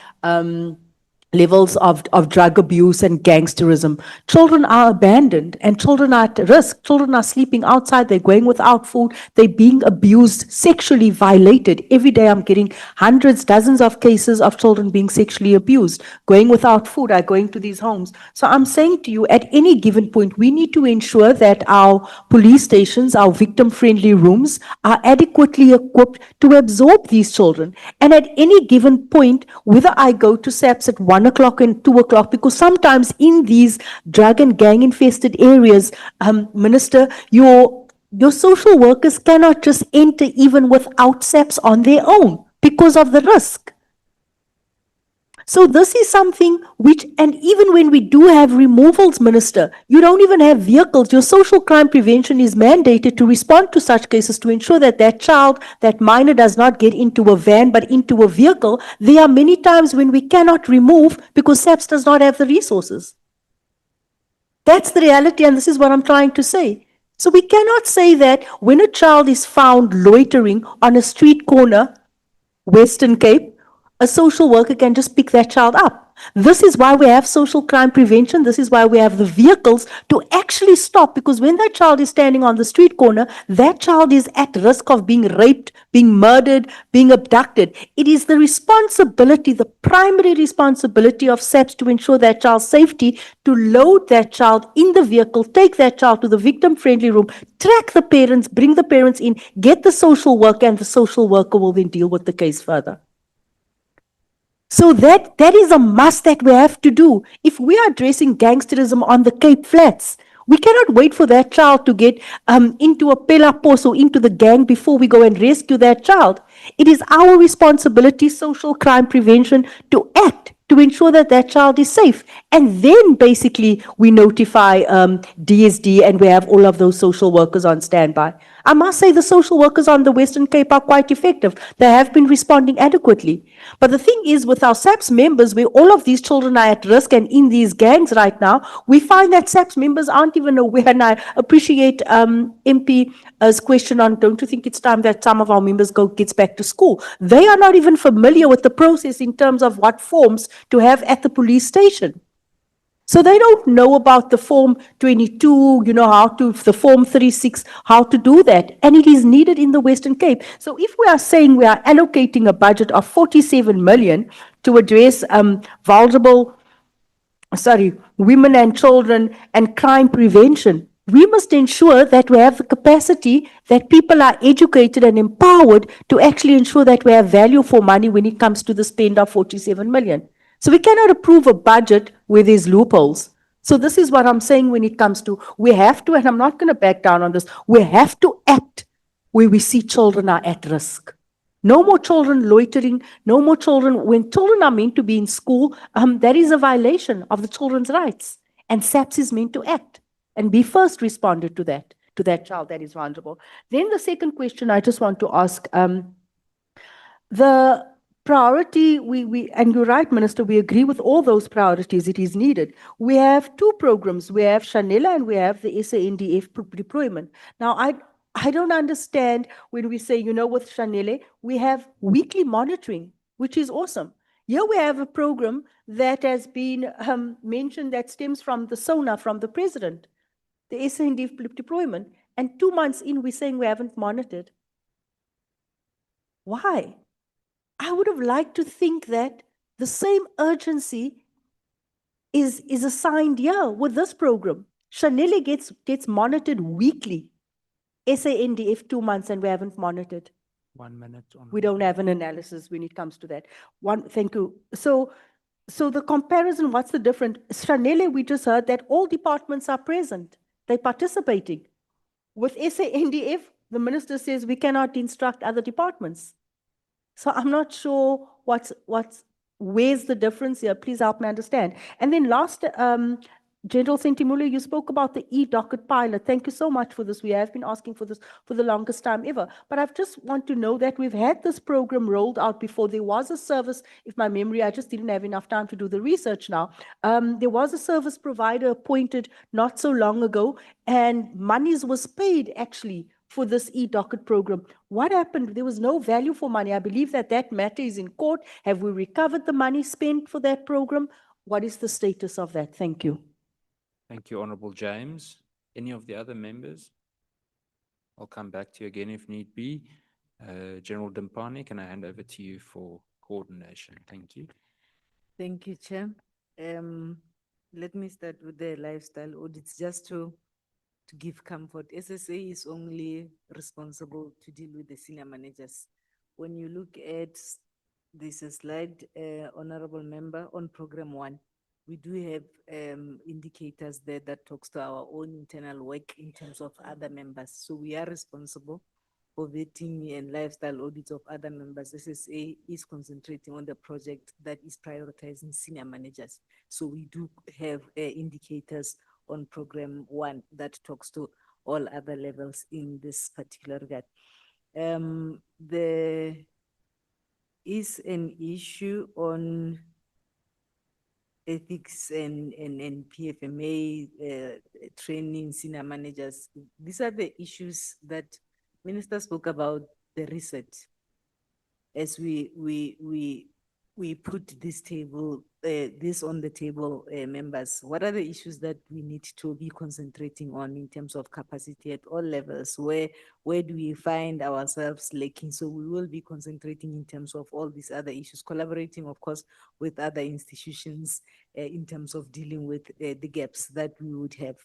levels of drug abuse and gangsterism, children are abandoned and children are at risk. Children are sleeping outside, they're going without food, they're being abused, sexually violated. Every day I'm getting hundreds, dozens of cases of children being sexually abused, going without food, are going to these homes. So I'm saying to you, at any given point, we need to ensure that our police stations, our victim-friendly rooms are adequately equipped to absorb these children. And at any given point, whether I go to SAPS at 1 o'clock and 2 o'clock, because sometimes in these drug and gang infested areas, Minister, your social workers cannot just enter even without SAPS on their own because of the risk. So this is something which, and even when we do have removals, Minister, you don't even have vehicles. Your social crime prevention is mandated to respond to such cases to ensure that that child, that minor does not get into a van but into a vehicle. There are many times when we cannot remove because SAPS does not have the resources. That's the reality, and this is what I'm trying to say. So we cannot say that when a child is found loitering on a street corner, Western Cape, a social worker can just pick that child up. This is why we have social crime prevention. This is why we have the vehicles to actually stop, because when that child is standing on the street corner, that child is at risk of being raped, being murdered, being abducted. It is the responsibility, the primary responsibility of SAPS to ensure that child's safety, to load that child in the vehicle, take that child to the victim-friendly room, track the parents, bring the parents in, get the social worker, and the social worker will then deal with the case further. So that is a must that we have to do. If we are addressing gangsterism on the Cape Flats, we cannot wait for that child to get into a pelapos or into the gang before we go and rescue that child. It is our responsibility, social crime prevention, to act to ensure that that child is safe. And then basically we notify DSD and we have all of those social workers on standby. I must say the social workers on the Western Cape are quite effective. They have been responding adequately. But the thing is, with our SAPS members, where all of these children are at risk and in these gangs right now, we find that SAPS members aren't even aware. And I appreciate MP's question on, don't you think it's time that some of our members gets back to school? They are not even familiar with the process in terms of what forms to have at the police station. So they don't know about the Form 22, the Form 36, how to do that. And it is needed in the Western Cape. So if we are saying we are allocating a budget of 47 million to address women and children and crime prevention, we must ensure that we have the capacity, that people are educated and empowered to actually ensure that we have value for money when it comes to the spend of 47 million. So we cannot approve a budget where there's loopholes. So this is what I'm saying when it comes to, we have to, and I'm not going to back down on this, we have to act where we see children are at risk. No more children loitering, no more children, when children are meant to be in school, that is a violation of the children's rights. And SAPS is meant to act and be first responded to that child that is vulnerable. Then the second question I just want to ask, the priority, and you're right, Minister, we agree with all those priorities, it is needed. We have two programs, we have Shanela and we have the SANDF deployment. Now, I don't understand when we say, with Shanela, we have weekly monitoring, which is awesome. Here we have a program that has been mentioned that stems from the SONA, from the president, the SANDF deployment, and 2 months in, we're saying we haven't monitored. Why? I would have liked to think that the same urgency is assigned here with this program. Shanela gets monitored weekly. SANDF 2 months and we haven't monitored. 1 minute. We don't have an analysis when it comes to that. Thank you. So the comparison, what's the difference? Shanela, we just heard that all departments are present. They're participating. With SANDF, the minister says we cannot instruct other departments. So I'm not sure where's the difference here. Please help me understand. And then last, General Sentimule, you spoke about the e-docket pilot. Thank you so much for this. We have been asking for this for the longest time ever. But I just want to know that we've had this program rolled out before. There was a service, if my memory, I just didn't have enough time to do the research now. There was a service provider appointed not so long ago, and monies was paid actually for this e-docket program. What happened? There was no value for money. I believe that that matter is in court. Have we recovered the money spent for that program? What is the status of that? Thank you. Thank you, Honorable James. Any of the other members? I'll come back to you again if need be. General Dimpane, can I hand over to you for coordination? Thank you. Thank you, Chair. Let me start with the lifestyle audits, just to give comfort. SSA is only responsible to deal with the senior managers. When you look at this slide, Honorable Member, on Program 1, we do have indicators there that talks to our own internal work in terms of other members. So we are responsible for vetting and lifestyle audits of other members. SSA is concentrating on the project that is prioritizing senior managers. So we do have indicators on Program 1 that talks to all other levels in this particular regard. There is an issue on ethics and PFMA training senior managers. These are the issues that Minister spoke about, the reset. As we put this table, this on the table, members, what are the issues that we need to be concentrating on in terms of capacity at all levels? Where do we find ourselves lacking? So we will be concentrating in terms of all these other issues, collaborating, of course, with other institutions in terms of dealing with the gaps that we would have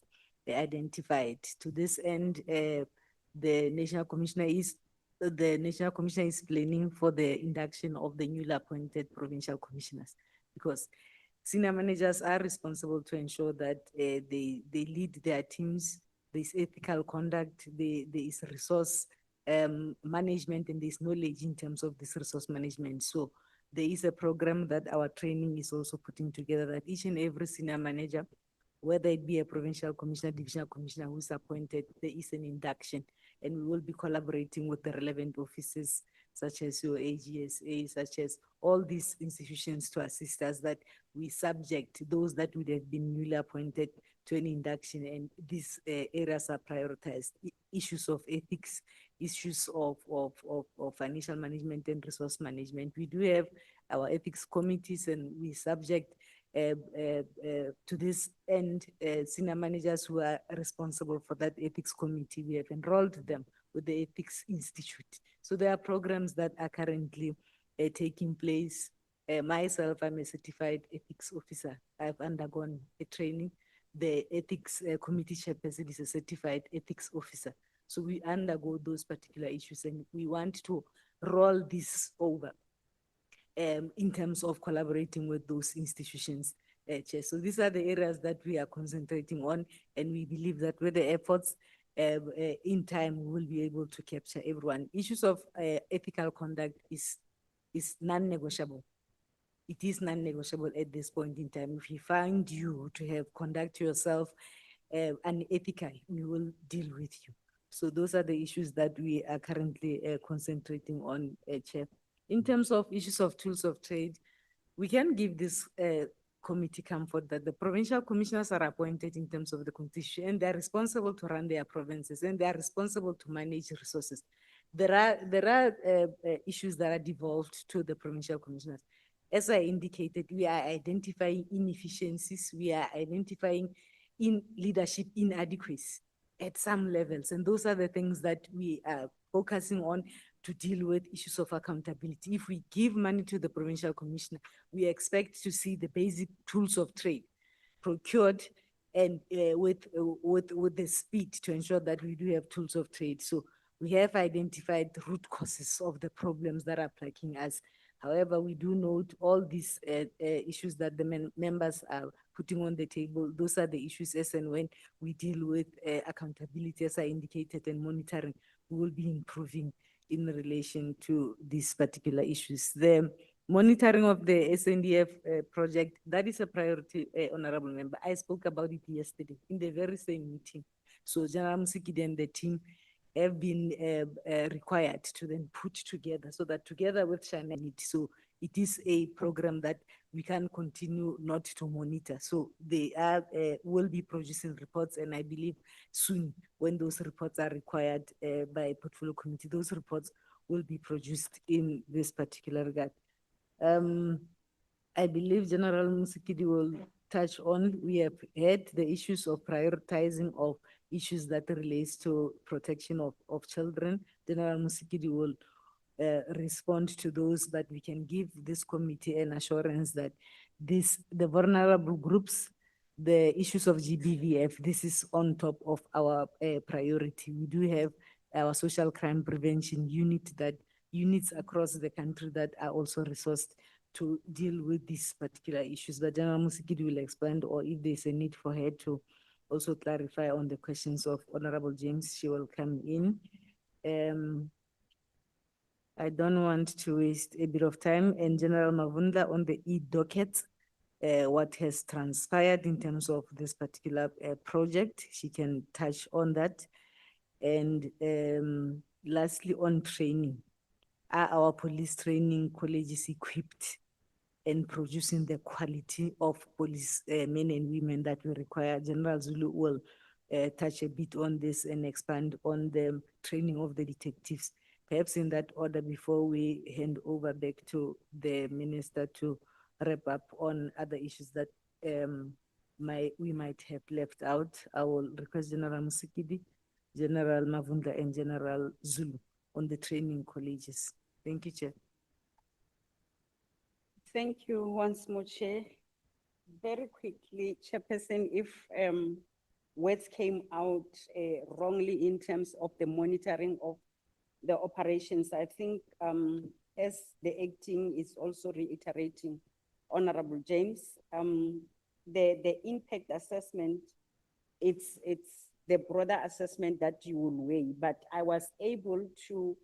identified. To this end, the National Commissioner is planning for the induction of the newly appointed provincial commissioners, because senior managers are responsible to ensure that they lead their teams. There's ethical conduct, there is resource management, and there's knowledge in terms of this resource management. So there is a program that our training is also putting together, that each and every senior manager, whether it be a provincial commissioner, divisional commissioner who's appointed, there is an induction. And we will be collaborating with the relevant offices, such as your AGSA, such as all these institutions, to assist us that we subject those that would have been newly appointed to an induction, and these areas are prioritized. Issues of ethics, issues of financial management and resource management. We do have our ethics committees, and we subject to this end, senior managers who are responsible for that ethics committee. We have enrolled them with the Ethics Institute. So there are programs that are currently taking place. Myself, I'm a certified ethics officer. I've undergone a training. The ethics committee chairperson is a certified ethics officer. So we undergo those particular issues, and we want to roll this over in terms of collaborating with those institutions. So these are the areas that we are concentrating on, and we believe that with the efforts in time, we will be able to capture everyone. Issues of ethical conduct is non-negotiable. It is non-negotiable at this point in time. If we find you to have conduct yourself unethically, we will deal with you. So those are the issues that we are currently concentrating on, Chair. In terms of issues of tools of trade, we can give this committee comfort that the provincial commissioners are appointed in terms of the constitution, and they're responsible to run their provinces, and they are responsible to manage resources. There are issues that are devolved to the provincial commissioners. As I indicated, we are identifying inefficiencies, we are identifying in leadership inadequacies at some levels, and those are the things that we are focusing on to deal with issues of accountability. If we give money to the provincial commissioner, we expect to see the basic tools of trade procured, and with the speed to ensure that we do have tools of trade. So we have identified the root causes of the problems that are plaguing us. However, we do note all these issues that the members are putting on the table. Those are the issues as and when we deal with accountability, as I indicated, and monitoring, we will be improving in relation to these particular issues. The monitoring of the SNDF project, that is a priority, Honorable Member. I spoke about it yesterday in the very same meeting. So General Musikidi and the team have been required to then put together so that together with China, so it is a program that we can continue not to monitor. So they are, will be producing reports, and I believe soon when those reports are required by portfolio committee, those reports will be produced in this particular regard. I believe General Musikidi will touch on, we have had the issues of prioritizing of issues that relates to protection of children. General Musikidi will respond to those, but we can give this committee an assurance that the vulnerable groups, the issues of GBVF, this is on top of our priority. We do have our social crime prevention units across the country that are also resourced to deal with these particular issues. But General Musikidi will expand, or if there's a need for her to also clarify on the questions of Honorable James, she will come in. I don't want to waste a bit of time. And General Mavunda on the e-docket, what has transpired in terms of this particular project, she can touch on that. And lastly, on training, are our police training colleges equipped and producing the quality of police men and women that we require? General Zulu will touch a bit on this and expand on the training of the detectives. Perhaps in that order before we hand over back to the minister to wrap up on other issues that we might have left out. I will request General Musikidi, General Mavunda, and General Zulu on the training colleges. Thank you, Chair. Thank you once more, Chair. Very quickly, Chairperson, if words came out wrongly in terms of the monitoring of the operations, I think as the acting is also reiterating, Honorable James, the impact assessment, it's the broader assessment that you will weigh, but I was able to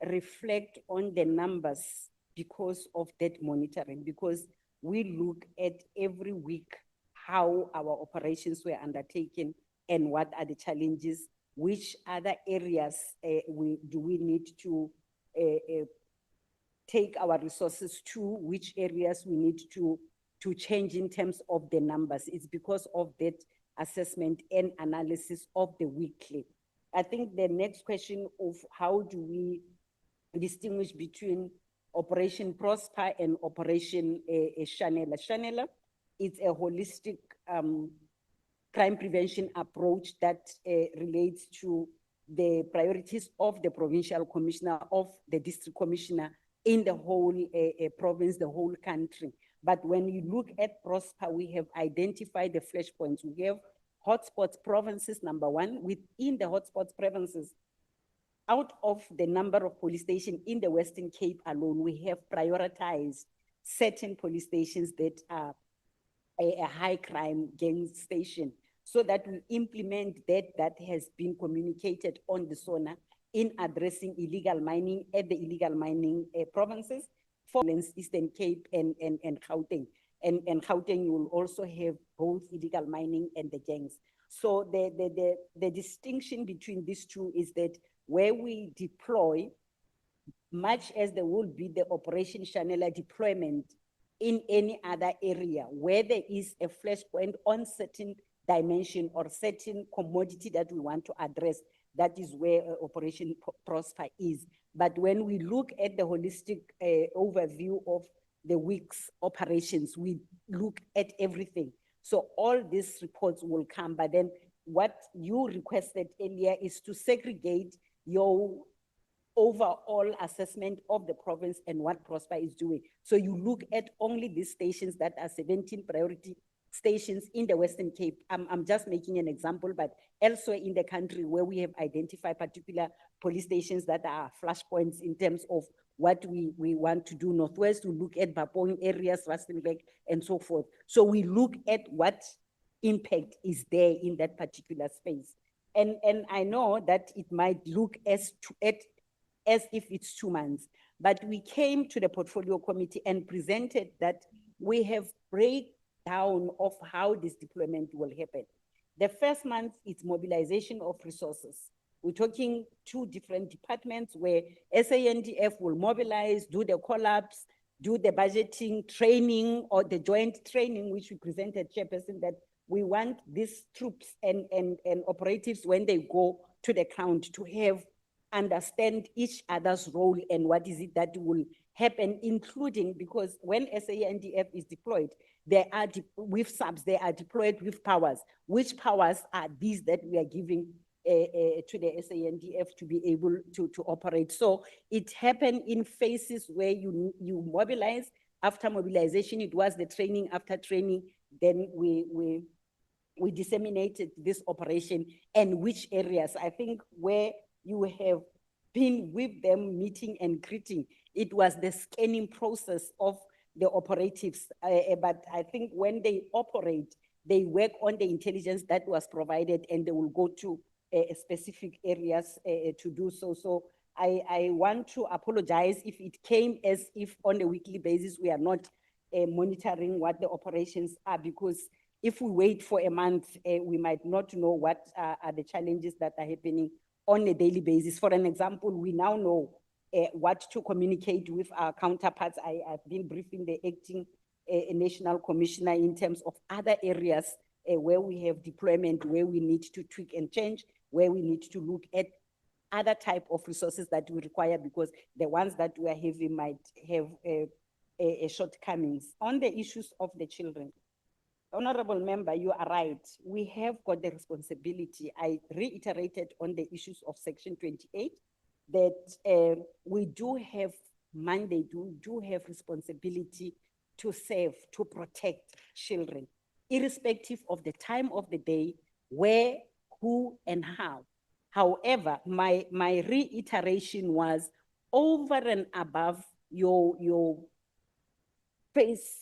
reflect on the numbers because of that monitoring, because we look at every week how our operations were undertaken and what are the challenges, which other areas do we need to take our resources to, which areas we need to change in terms of the numbers. It's because of that assessment and analysis of the weekly. I think the next question of how do we distinguish between Operation Prosper and Operation Shanela. Shanela, it's a holistic crime prevention approach that relates to the priorities of the provincial commissioner, of the district commissioner in the whole province, the whole country. But when you look at Prosper, we have identified the flashpoints. We have hotspots provinces, number one. Within the hotspots provinces, out of the number of police stations in the Western Cape alone, we have prioritized certain police stations that are a high crime gang station, so that we implement that has been communicated on the SONA in addressing illegal mining at the illegal mining provinces for Eastern Cape and Gauteng. And Gauteng, you will also have both illegal mining and the gangs. So the distinction between these two is that where we deploy, much as there will be the Operation Shanela deployment in any other area, where there is a flashpoint on certain dimension or certain commodity that we want to address, that is where Operation Prosper is. But when we look at the holistic overview of the week's operations, we look at everything. So all these reports will come, but then what you requested earlier is to segregate your overall assessment of the province and what Prosper is doing. So you look at only these stations that are 17 priority stations in the Western Cape. I'm just making an example, but elsewhere in the country where we have identified particular police stations that are flashpoints in terms of what we want to do. Northwest, we look at Bapong areas, Rustenburg, and so forth. So we look at what impact is there in that particular space. And I know that it might look as if it's 2 months, But we came to the portfolio committee and presented that we have breakdown of how this deployment will happen. The first month, it's mobilization of resources. We're talking 2 different departments where SANDF will mobilize, do the collapse, do the budgeting training or the joint training, which we presented, Chairperson, that we want these troops and operatives when they go to the ground to understand each other's role and what is it that will happen, including because when SANDF is deployed, they are with SAPS, they are deployed with powers. Which powers are these that we are giving to the SANDF to be able to operate? So it happened in phases where you mobilize. After mobilization, it was the training. After training, then we disseminated this operation and which areas. I think where you have been with them meeting and greeting, it was the scanning process of the operatives. But I think when they operate, they work on the intelligence that was provided and they will go to specific areas to do so. So I want to apologize if it came as if on a weekly basis we are not monitoring what the operations are, because if we wait for a month, we might not know what are the challenges that are happening on a daily basis. For an example, we now know what to communicate with our counterparts. I've been briefing the acting national commissioner in terms of other areas where we have deployment, where we need to tweak and change, where we need to look at other type of resources that we require, because the ones that we are having might have shortcomings. On the issues of the children, Honorable Member, you are right. We have got the responsibility. I reiterated on the issues of Section 28 that we do have mandate, we do have responsibility to save, to protect children, irrespective of the time of the day, where, who, and how. However, my reiteration was over and above your face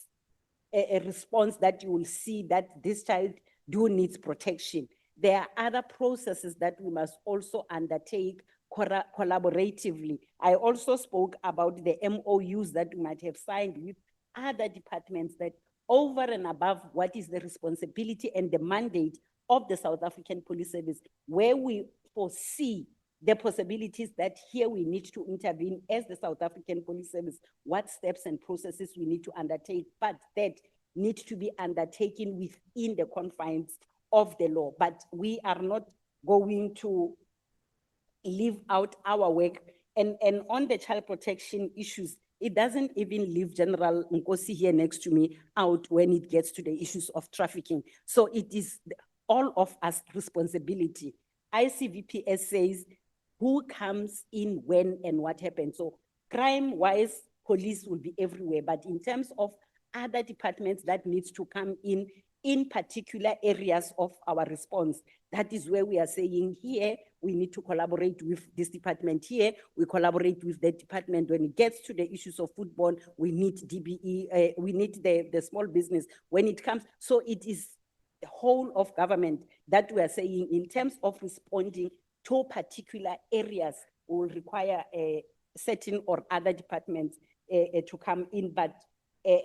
a response that you will see that this child do needs protection. There are other processes that we must also undertake collaboratively. I also spoke about the MOUs that we might have signed with other departments that over and above what is the responsibility and the mandate of the South African Police Service, where we foresee the possibilities that here we need to intervene as the South African Police Service, what steps and processes we need to undertake, but that need to be undertaken within the confines of the law. But we are not going to leave out our work. And on the child protection issues, it doesn't even leave General Nkosi here next to me out when it gets to the issues of trafficking. So it is all of us responsibility. ICVPS says who comes in, when, and what happens. So crime-wise, police will be everywhere. But in terms of other departments that needs to come in particular areas of our response, that is where we are saying here, we need to collaborate with this department here, we collaborate with that department. When it gets to the issues of football, we need DBE, we need the small business when it comes. So it is the whole of government that we are saying in terms of responding to particular areas will require a certain or other departments to come in, but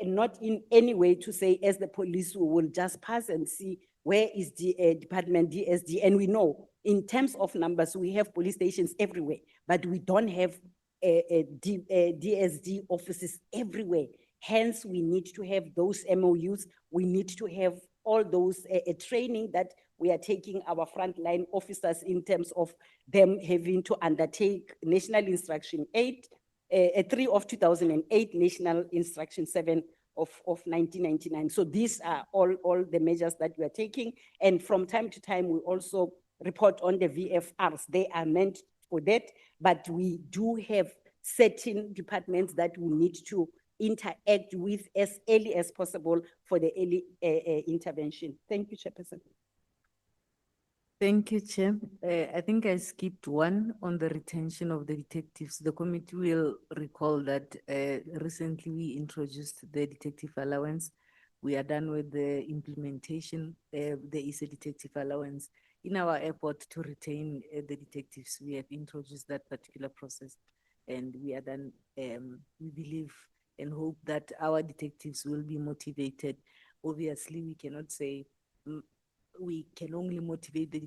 not in any way to say as the police we will just pass and see where is the department DSD. And we know in terms of numbers, we have police stations everywhere, but we don't have DSD offices everywhere. Hence, we need to have those MOUs. We need to have all those training that we are taking our frontline officers in terms of them having to undertake National Instruction 8, 3 of 2008, National Instruction 7 of 1999. So these are all the measures that we are taking. And from time to time, we also report on the VFRs. They are meant for that, but we do have certain departments that we need to interact with as early as possible for the early intervention. Thank you, Chairperson. Thank you, Chair. I think I skipped one on the retention of the detectives. The committee will recall that recently we introduced the detective allowance. We are done with the implementation. There is a detective allowance in our effort to retain the detectives. We have introduced that particular process. And we are then, we believe and hope that our detectives will be motivated. Obviously, we cannot say we can only motivate the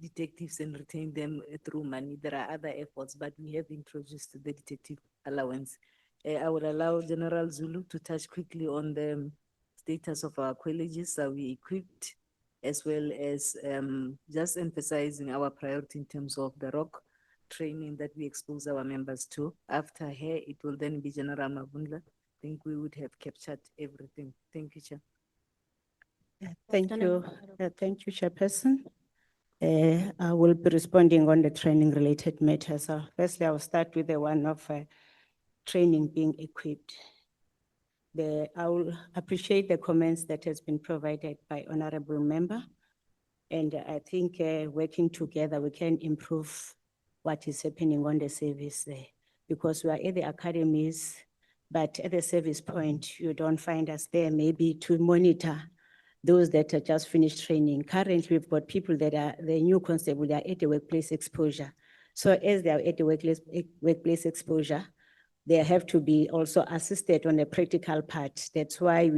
detectives and retain them through money. There are other efforts, but we have introduced the detective allowance. I will allow General Zulu to touch quickly on the status of our colleges. Are we equipped, as well as just emphasizing our priority in terms of the rock training that we expose our members to. After her, it will then be General Mabundla. I think we would have captured everything. Thank you, Chair. Thank you. Thank you, Chairperson. I will be responding on the training related matters. Firstly, I will start with the one of training being equipped. I will appreciate the comments that has been provided by Honorable Member. And I think working together, we can improve what is happening on the service there. Because we are at the academies, but at the service point, you don't find us there maybe to monitor those that are just finished training. Currently, we've got people that are the new constable, they are at the workplace exposure. So as they are at the workplace exposure, they have to be also assisted on the practical part. That's why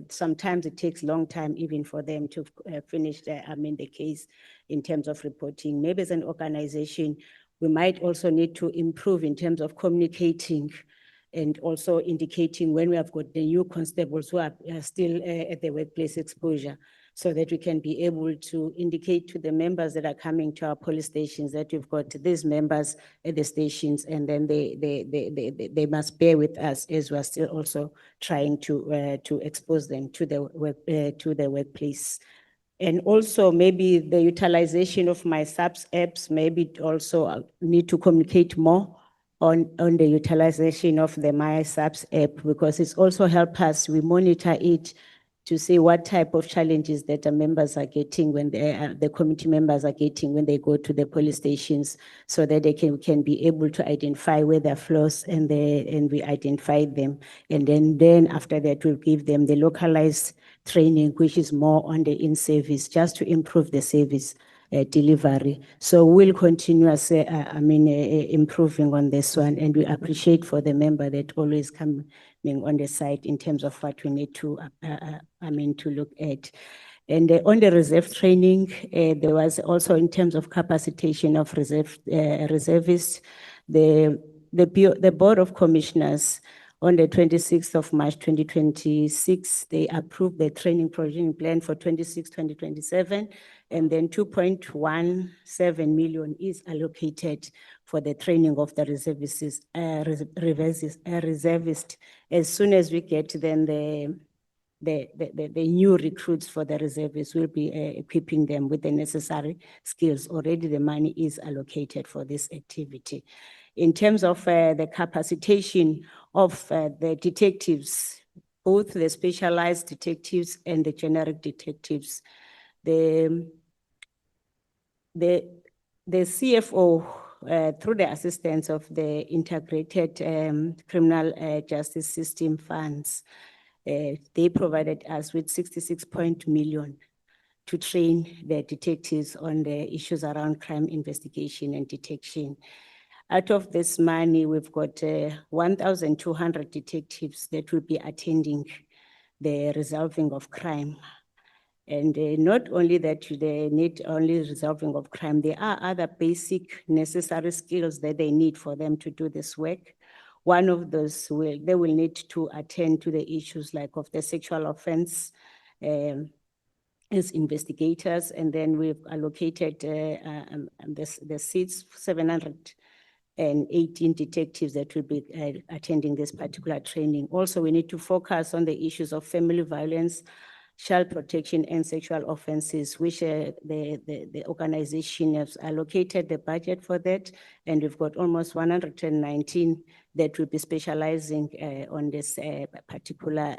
sometimes it takes long time even for them to finish the case in terms of reporting. Maybe as an organization, we might also need to improve in terms of communicating and also indicating when we have got the new constables who are still at the workplace exposure, so that we can be able to indicate to the members that are coming to our police stations that we've got these members at the stations, and then they must bear with us as we're still also trying to expose them to the workplace. And also maybe the utilization of my SAPS apps, maybe also need to communicate more on the utilization of the My SAPS app, because it's also help us, we monitor it to see what type of challenges that the members are getting when the committee members are getting when they go to the police stations, so that they can be able to identify where there are flaws and we identify them. And then after that, we'll give them the localized training, which is more on the in-service, just to improve the service delivery. So we'll continue improving on this one, and we appreciate for the member that always coming on the side in terms of what we need to to look at. And on the reserve training, there was also in terms of capacitation of reservists, the Board of Commissioners on the 26th of March 2026, they approved the training provision plan for 2026-2027, and then 2.17 million is allocated for the training of the reservists. As soon as we get then the new recruits for the reservists, will be equipping them with the necessary skills. Already the money is allocated for this activity. In terms of the capacitation of the detectives, both the specialized detectives and the generic detectives, the CFO, through the assistance of the integrated criminal justice system funds, they provided us with 66 million to train the detectives on the issues around crime investigation and detection. Out of this money, we've got 1,200 detectives that will be attending the resolving of crime. And not only that, they need only resolving of crime, there are other basic necessary skills that they need for them to do this work. One of those, they will need to attend to the issues like of the sexual offense as investigators, and then we've allocated the seats, 718 detectives that will be attending this particular training. Also, we need to focus on the issues of family violence, child protection, and sexual offenses, which the organization has allocated the budget for that, and we've got almost 119 that will be specializing on this particular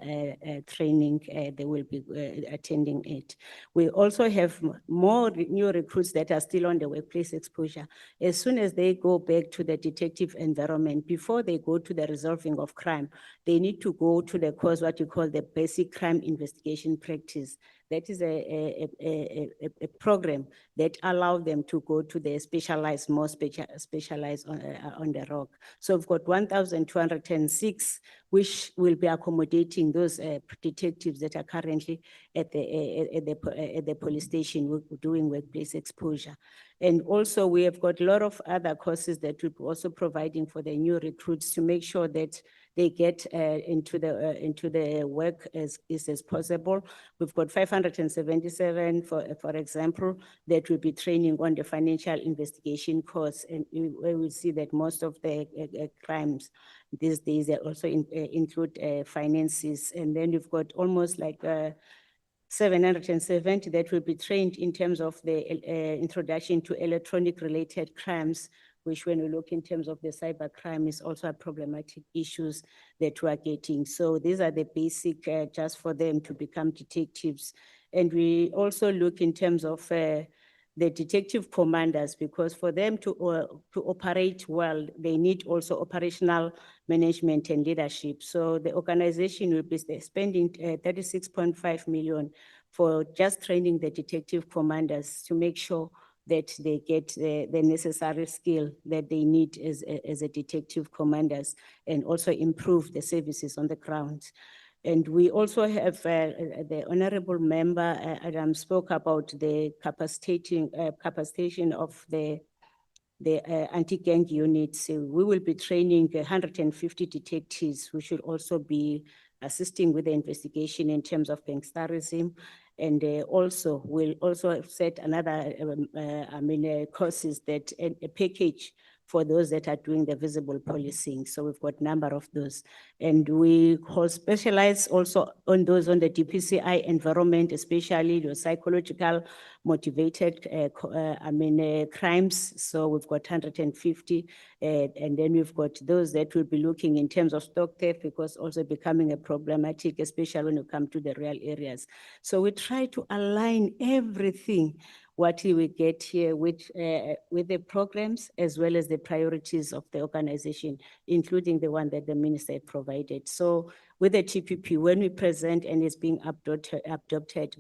training. They will be attending it. We also have more new recruits that are still on the workplace exposure. As soon as they go back to the detective environment, before they go to the resolving of crime, they need to go to the course, what you call the basic crime investigation practice. That is a program that allow them to go to the specialized, more specialized on the rock. So we've got 1,206, which will be accommodating those detectives that are currently at the police station doing workplace exposure. And also we have got a lot of other courses that we're also providing for the new recruits to make sure that they get into the work as possible. We've got 577, for example, that will be training on the financial investigation course. And we will see that most of the crimes these days also include finances. And then you've got almost like 770 that will be trained in terms of the introduction to electronic related crimes, which when we look in terms of the cyber crime is also a problematic issues that we are getting. So these are the basic just for them to become detectives. And we also look in terms of the detective commanders, because for them to operate well, they need also operational management and leadership. So the organization will be spending 36.5 million for just training the detective commanders to make sure that they get the necessary skill that they need as a detective commanders, and also improve the services on the ground. And we also have the honorable member, Adam, spoke about the capacitation of the anti-gang units. So we will be training 150 detectives who should also be assisting with the investigation in terms of gangsterism. And also we'll also set another, courses that a package for those that are doing the visible policing. So we've got a number of those. And we specialize also on those on the DPCI environment, especially the psychological motivated crimes. So we've got 150. And then we've got those that will be looking in terms of stock theft, because also becoming a problematic, especially when you come to the rural areas. So we try to align everything what we get here with the programs as well as the priorities of the organization, including the one that the minister had provided. So with the TPP, when we present and it's being adopted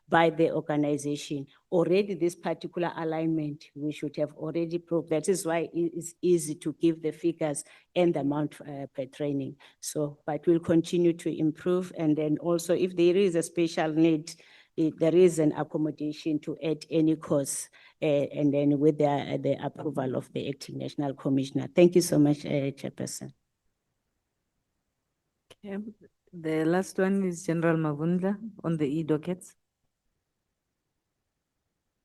by the organization, already this particular alignment, we should have already proved. That is why it's easy to give the figures and the amount per training. So, but we'll continue to improve. And then also if there is a special need, there is an accommodation to add any course, and then with the approval of the acting national commissioner. Thank you so much, Chairperson. Okay. The last one is General Mavundla on the e-dockets.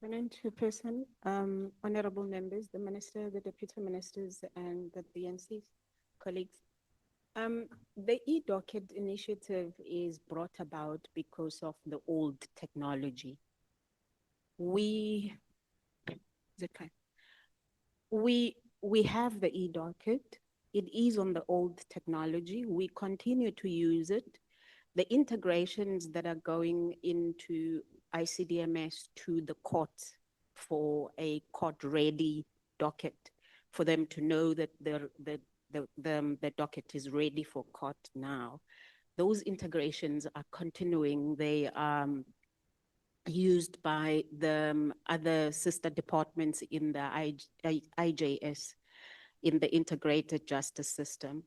Madam Chairperson, honorable members, the minister, the deputy ministers, and the DNC colleagues. The e-docket initiative is brought about because of the old technology. We have the e-docket. It is on the old technology. We continue to use it. The integrations that are going into ICDMS to the courts for a court-ready docket, for them to know that the docket is ready for court now. Those integrations are continuing. They are used by the other sister departments in the IJS, in the integrated justice system.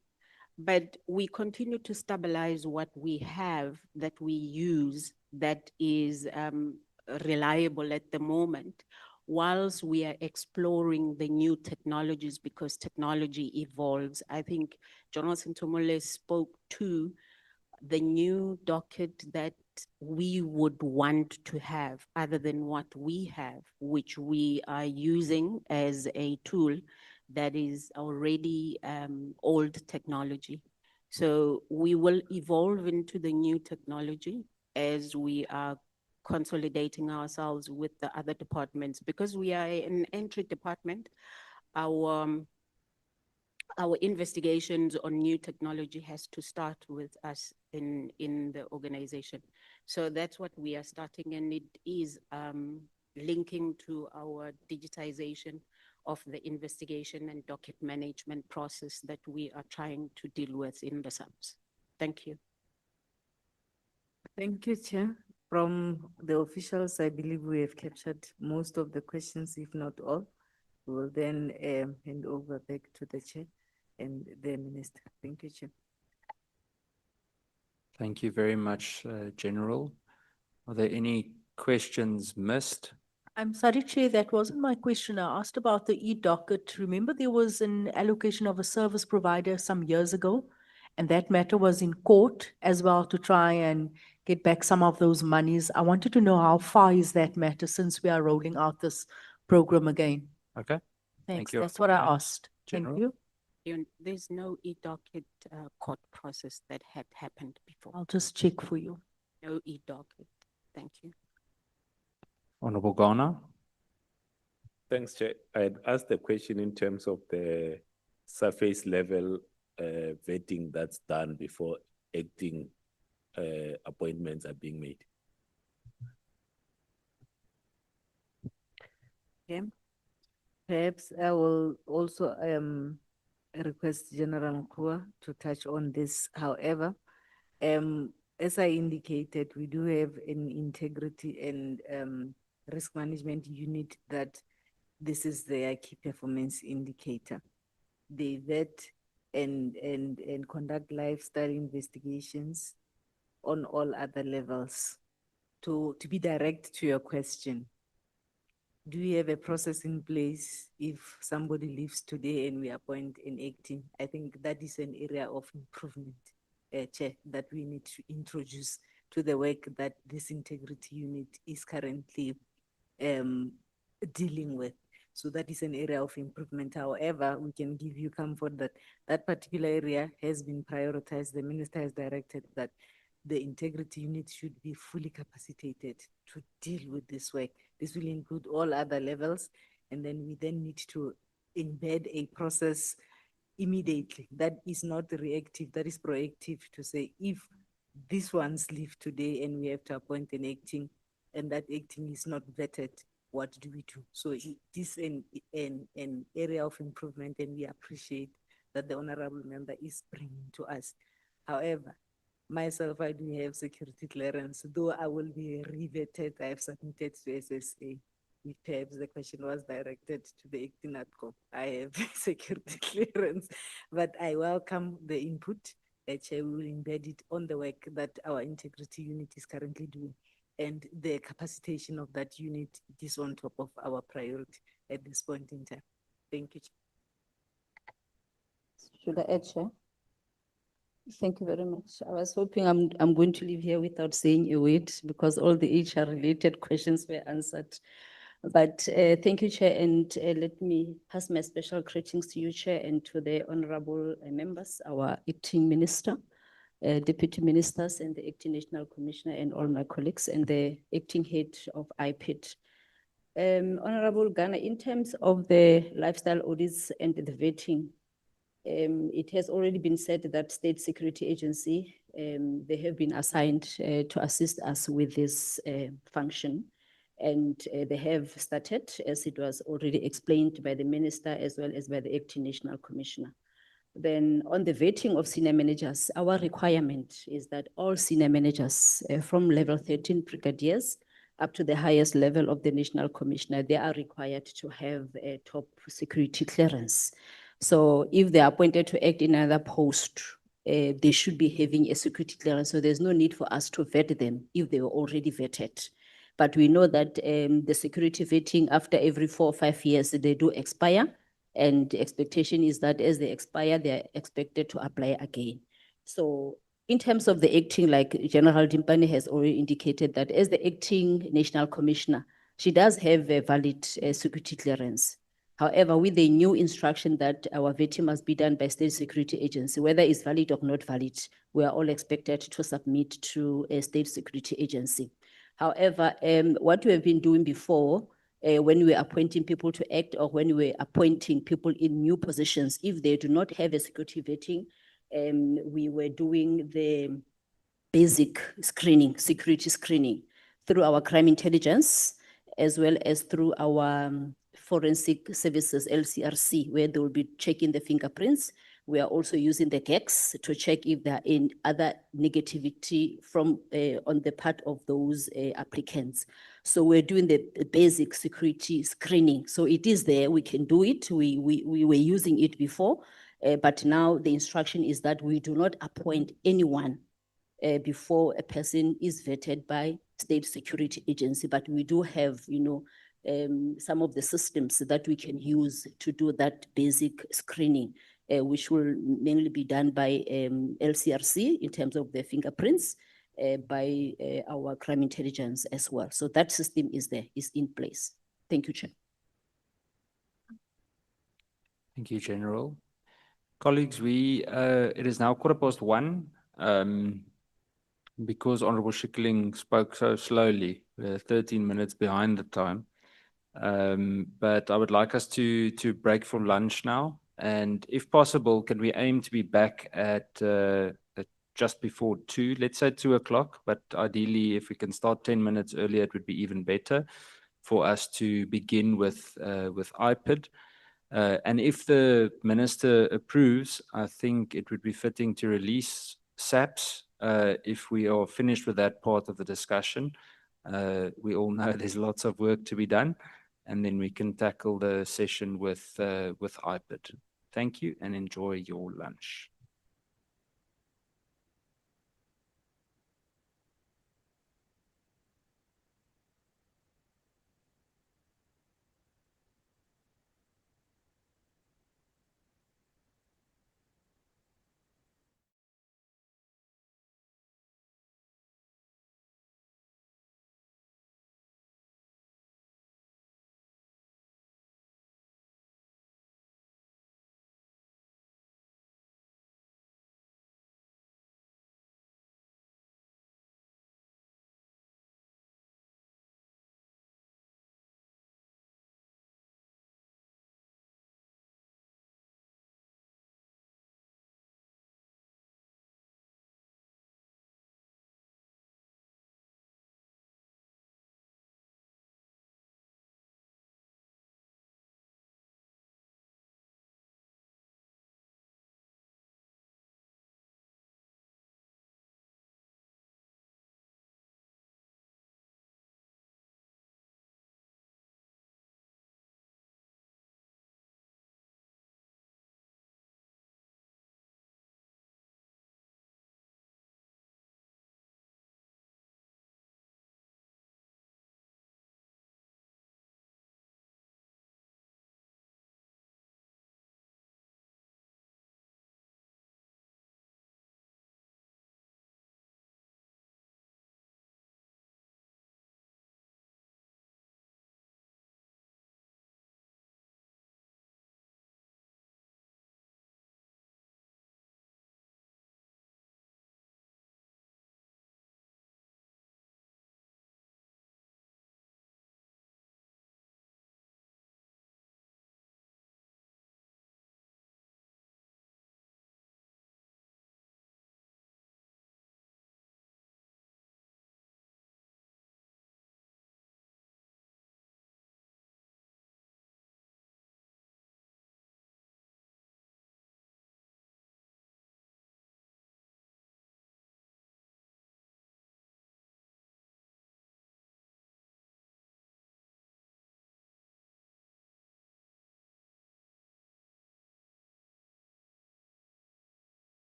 But we continue to stabilize what we have that we use that is reliable at the moment, whilst we are exploring the new technologies, because technology evolves. I think General Sintomole spoke to the new docket that we would want to have other than what we have, which we are using as a tool that is already old technology. So we will evolve into the new technology as we are consolidating ourselves with the other departments. Because we are an entry department, our investigations on new technology has to start with us in the organization. So that's what we are starting, and it is linking to our digitization of the investigation and docket management process that we are trying to deal with in the SAPS. Thank you. Thank you, Chair. From the officials, I believe we have captured most of the questions, if not all. We will then hand over back to the chair and the minister. Thank you, Chair. Thank you very much, General. Are there any questions missed? I'm sorry, Chair, that wasn't my question. I asked about the e-docket. Remember, there was an allocation of a service provider some years ago, and that matter was in court as well to try and get back some of those monies. I wanted to know how far is that matter since we are rolling out this program again. Okay. Thanks. you. That's what I asked. Thank General? you. There's no e-docket court process that had happened before. I'll just check for you. No e-docket. Thank you. Honorable Ghana? Thanks, Chair. I had asked the question in terms of the surface level vetting that's done before acting appointments are being made. Okay. Perhaps I will also request General Nkua to touch on this. However, as I indicated, we do have an integrity and risk management unit that this is their key performance indicator. They vet and conduct lifestyle investigations on all other levels. To be direct to your question, do we have a process in place if somebody leaves today and we appoint an acting? I think that is an area of improvement, Chair, that we need to introduce to the work that this integrity unit is currently dealing with. So that is an area of improvement. However, we can give you comfort that that particular area has been prioritized. The minister has directed that the integrity unit should be fully capacitated to deal with this work. This will include all other levels, and then we then need to embed a process immediately that is not reactive, that is proactive, to say if these ones leave today and we have to appoint an acting and that acting is not vetted, what do we do? So it is an area of improvement, and we appreciate that the honorable member is bringing to us. However, myself, I do have security clearance, though I will be revetted. I have submitted to SSA. If perhaps the question was directed to the acting ADCO. I have security clearance, but I welcome the input. Chair, we will embed it on the work that our integrity unit is currently doing. And the capacitation of that unit is on top of our priority at this point in time. Thank you. Should I add, Chair? Thank you very much. I was hoping I'm going to leave here without saying a word because all the HR related questions were answered. But thank you, Chair, and let me pass my special greetings to you, Chair, and to the honorable members, our acting minister, deputy ministers, and the acting national commissioner, and all my colleagues, and the acting head of IPID. Honorable Ghana, in terms of the lifestyle audits and the vetting, it has already been said that State Security Agency, they have been assigned to assist us with this function. And they have started, as it was already explained by the minister as well as by the acting national commissioner. Then on the vetting of senior managers, our requirement is that all senior managers from level 13 brigadiers up to the highest level of the national commissioner, they are required to have a top security clearance. So if they are appointed to act in another post, they should be having a security clearance. So there's no need for us to vet them if they were already vetted. But we know that the security vetting after every 4 or 5 years, they do expire. And the expectation is that as they expire, they are expected to apply again. So in terms of the acting, like General Dimpane has already indicated that as the acting national commissioner, she does have a valid security clearance. However, with the new instruction that our vetting must be done by State Security Agency, whether it's valid or not valid, we are all expected to submit to a State Security Agency. However, what we have been doing before, when we were appointing people to act or when we were appointing people in new positions, if they do not have a security vetting, we were doing the basic screening, security screening through our crime intelligence, as well as through our forensic services, LCRC, where they will be checking the fingerprints. We are also using the GEX to check if there are any other negativity from on the part of those applicants. So we're doing the basic security screening. So it is there, we can do it. We were using it before, but now the instruction is that we do not appoint anyone before a person is vetted by state security agency, but we do have, some of the systems that we can use to do that basic screening, which will mainly be done by LCRC in terms of the fingerprints, by our crime intelligence as well. So that system is there, is in place. Thank you, Chair. Thank you, General. Colleagues, it is now 1:15. Because Honorable Schickling spoke so slowly, we're 13 minutes behind the time. But I would like us to break for lunch now. And if possible, can we aim to be back at just before 2, let's say 2 o'clock, but ideally if we can start 10 minutes earlier, it would be even better for us to begin with IPID. And if the Minister approves, I think it would be fitting to release SAPS if we are finished with that part of the discussion. We all know there's lots of work to be done, and then we can tackle the session with IPID. Thank you and enjoy your lunch.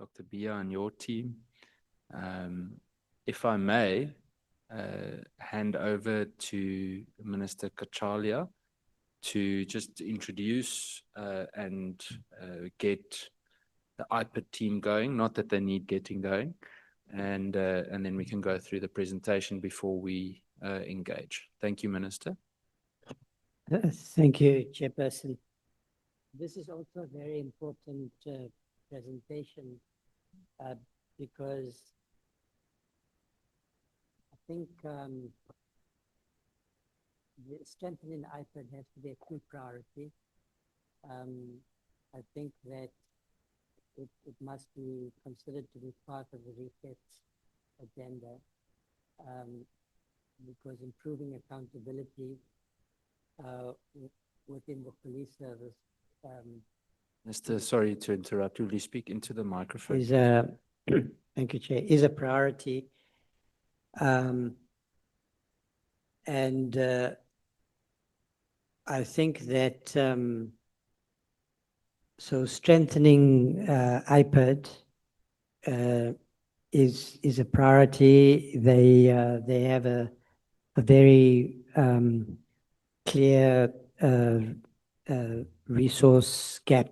Dr. Bia and your team. If I may, hand over to Minister Kachalia to just introduce and get the IPID team going, not that they need getting going, and then we can go through the presentation before we engage. Thank you, Minister. Thank you, Chairperson. This is also a very important presentation because I think strengthening IPID has to be a key priority. I think that it must be considered to be part of the reset agenda because improving accountability within the police service. Minister, sorry to interrupt. Will you speak into the microphone? Is thank you, Chair. Is a priority, and I think that so strengthening IPID is a priority. They have a very clear resource gap.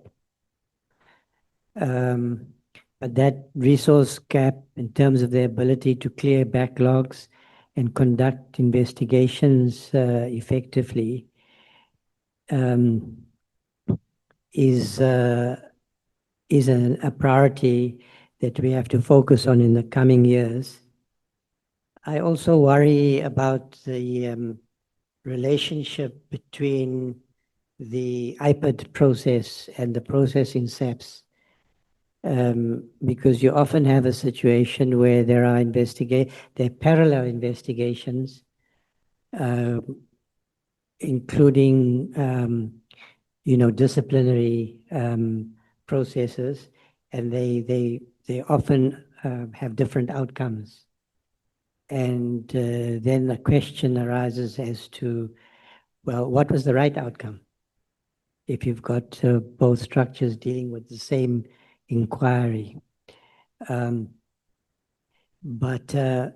But that resource gap in terms of their ability to clear backlogs and conduct investigations effectively is a priority that we have to focus on in the coming years. I also worry about the relationship between the IPID process and the process in SAPS, because you often have a situation where there are parallel investigations, including disciplinary processes, and they often have different outcomes. And then the question arises as to, well, what was the right outcome? If you've got both structures dealing with the same inquiry. But I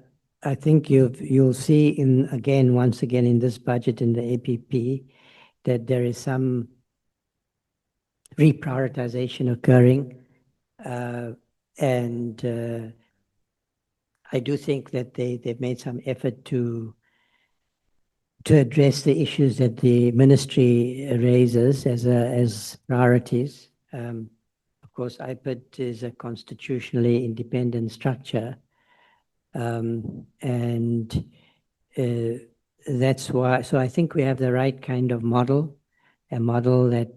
think you'll see once again in this budget in the APP that there is some reprioritization occurring. And I do think that they've made some effort to address the issues that the ministry raises as priorities. Of course, IPID is a constitutionally independent structure. And that's why, so I think we have the right kind of model, a model that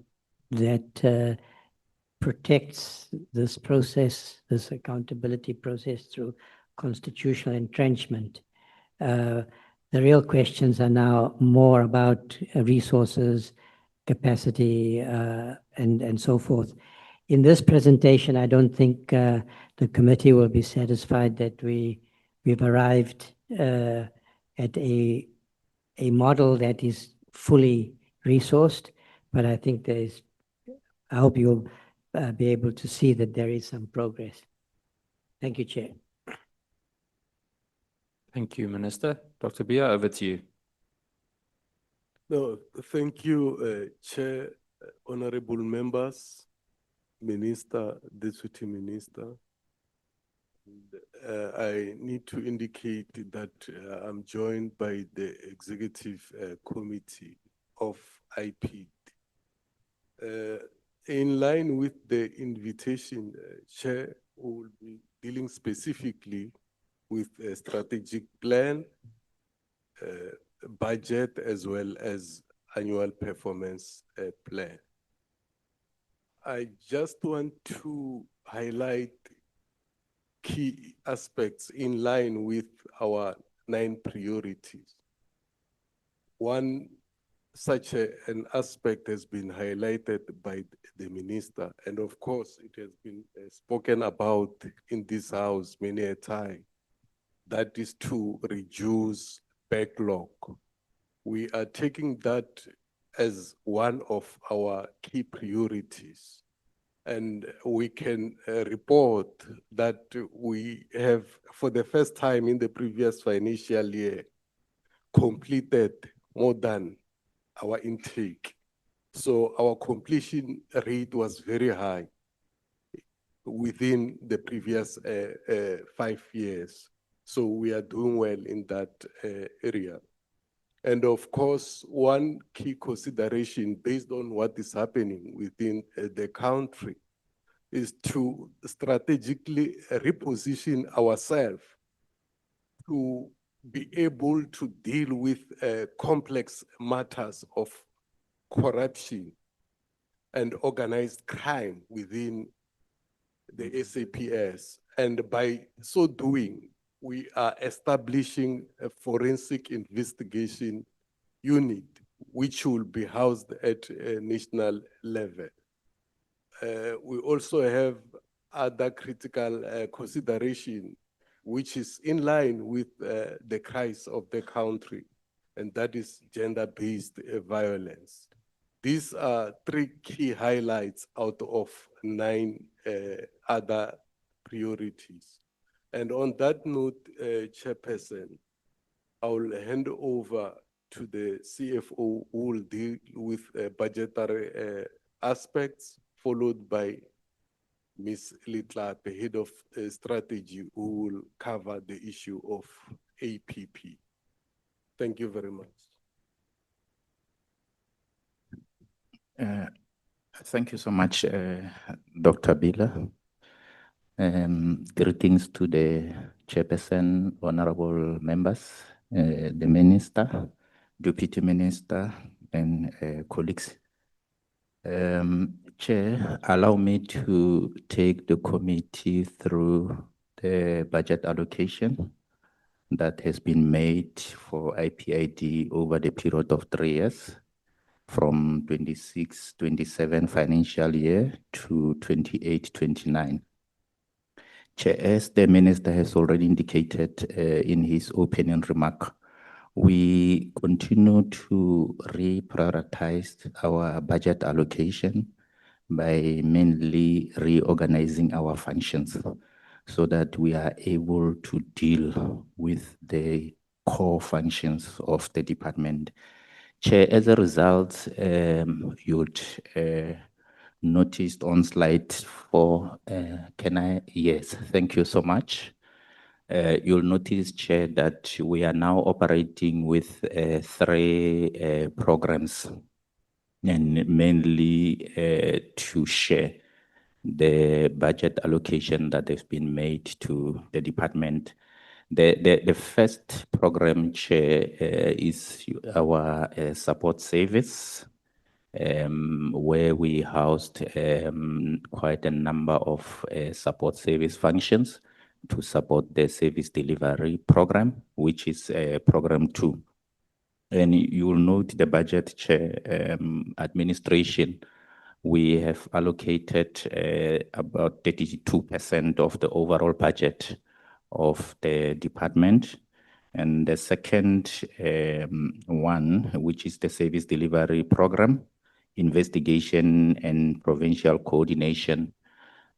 protects this process, this accountability process through constitutional entrenchment. The real questions are now more about resources, capacity, and so forth. In this presentation, I don't think the committee will be satisfied that we've arrived at a model that is fully resourced, but I think I hope you'll be able to see that there is some progress. Thank you, Chair. Thank you, Minister. Dr. Bia, over to you. No, thank you, Chair, honorable members, Minister, Deputy Minister. I need to indicate that I'm joined by the Executive Committee of IPID. In line with the invitation, Chair, we will be dealing specifically with a strategic plan, budget, as well as annual performance plan. I just want to highlight key aspects in line with our 9 priorities. One such an aspect has been highlighted by the minister, and of course it has been spoken about in this house many a time. That is to reduce backlog. We are taking that as one of our key priorities. And we can report that we have, for the first time in the previous financial year, completed more than our intake. So our completion rate was very high within the previous 5 years. So we are doing well in that area. And of course, one key consideration based on what is happening within the country is to strategically reposition ourselves to be able to deal with complex matters of corruption and organized crime within the SAPS. And by so doing, we are establishing a forensic investigation unit, which will be housed at a national level. We also have other critical consideration, which is in line with the crisis of the country, and that is gender-based violence. These are 3 key highlights out of 9 other priorities. And on that note, Chairperson, I will hand over to the CFO who will deal with budgetary aspects, followed by Ms. Litla, the head of strategy, who will cover the issue of APP. Thank you very much. Thank you so much, Dr. Bila. Greetings to the chairperson, honorable members, the minister, deputy minister, and colleagues. Chair, allow me to take the committee through the budget allocation that has been made for IPID over the period of 3 years, from 26-27 financial year to 28-29. Chair, as the minister has already indicated in his opening remark, we continue to reprioritize our budget allocation by mainly reorganizing our functions so that we are able to deal with the core functions of the department. Chair, as a result, you'd noticed on slide 4, yes, thank you so much. You'll notice, Chair, that we are now operating with 3 programs, and mainly to share the budget allocation that has been made to the department. The first program, Chair, is our support service, where we housed quite a number of support service functions to support the service delivery program, which is program 2. And you will note the budget, Chair, administration, we have allocated about 32% of the overall budget of the department. And the second one, which is the service delivery program, investigation and provincial coordination,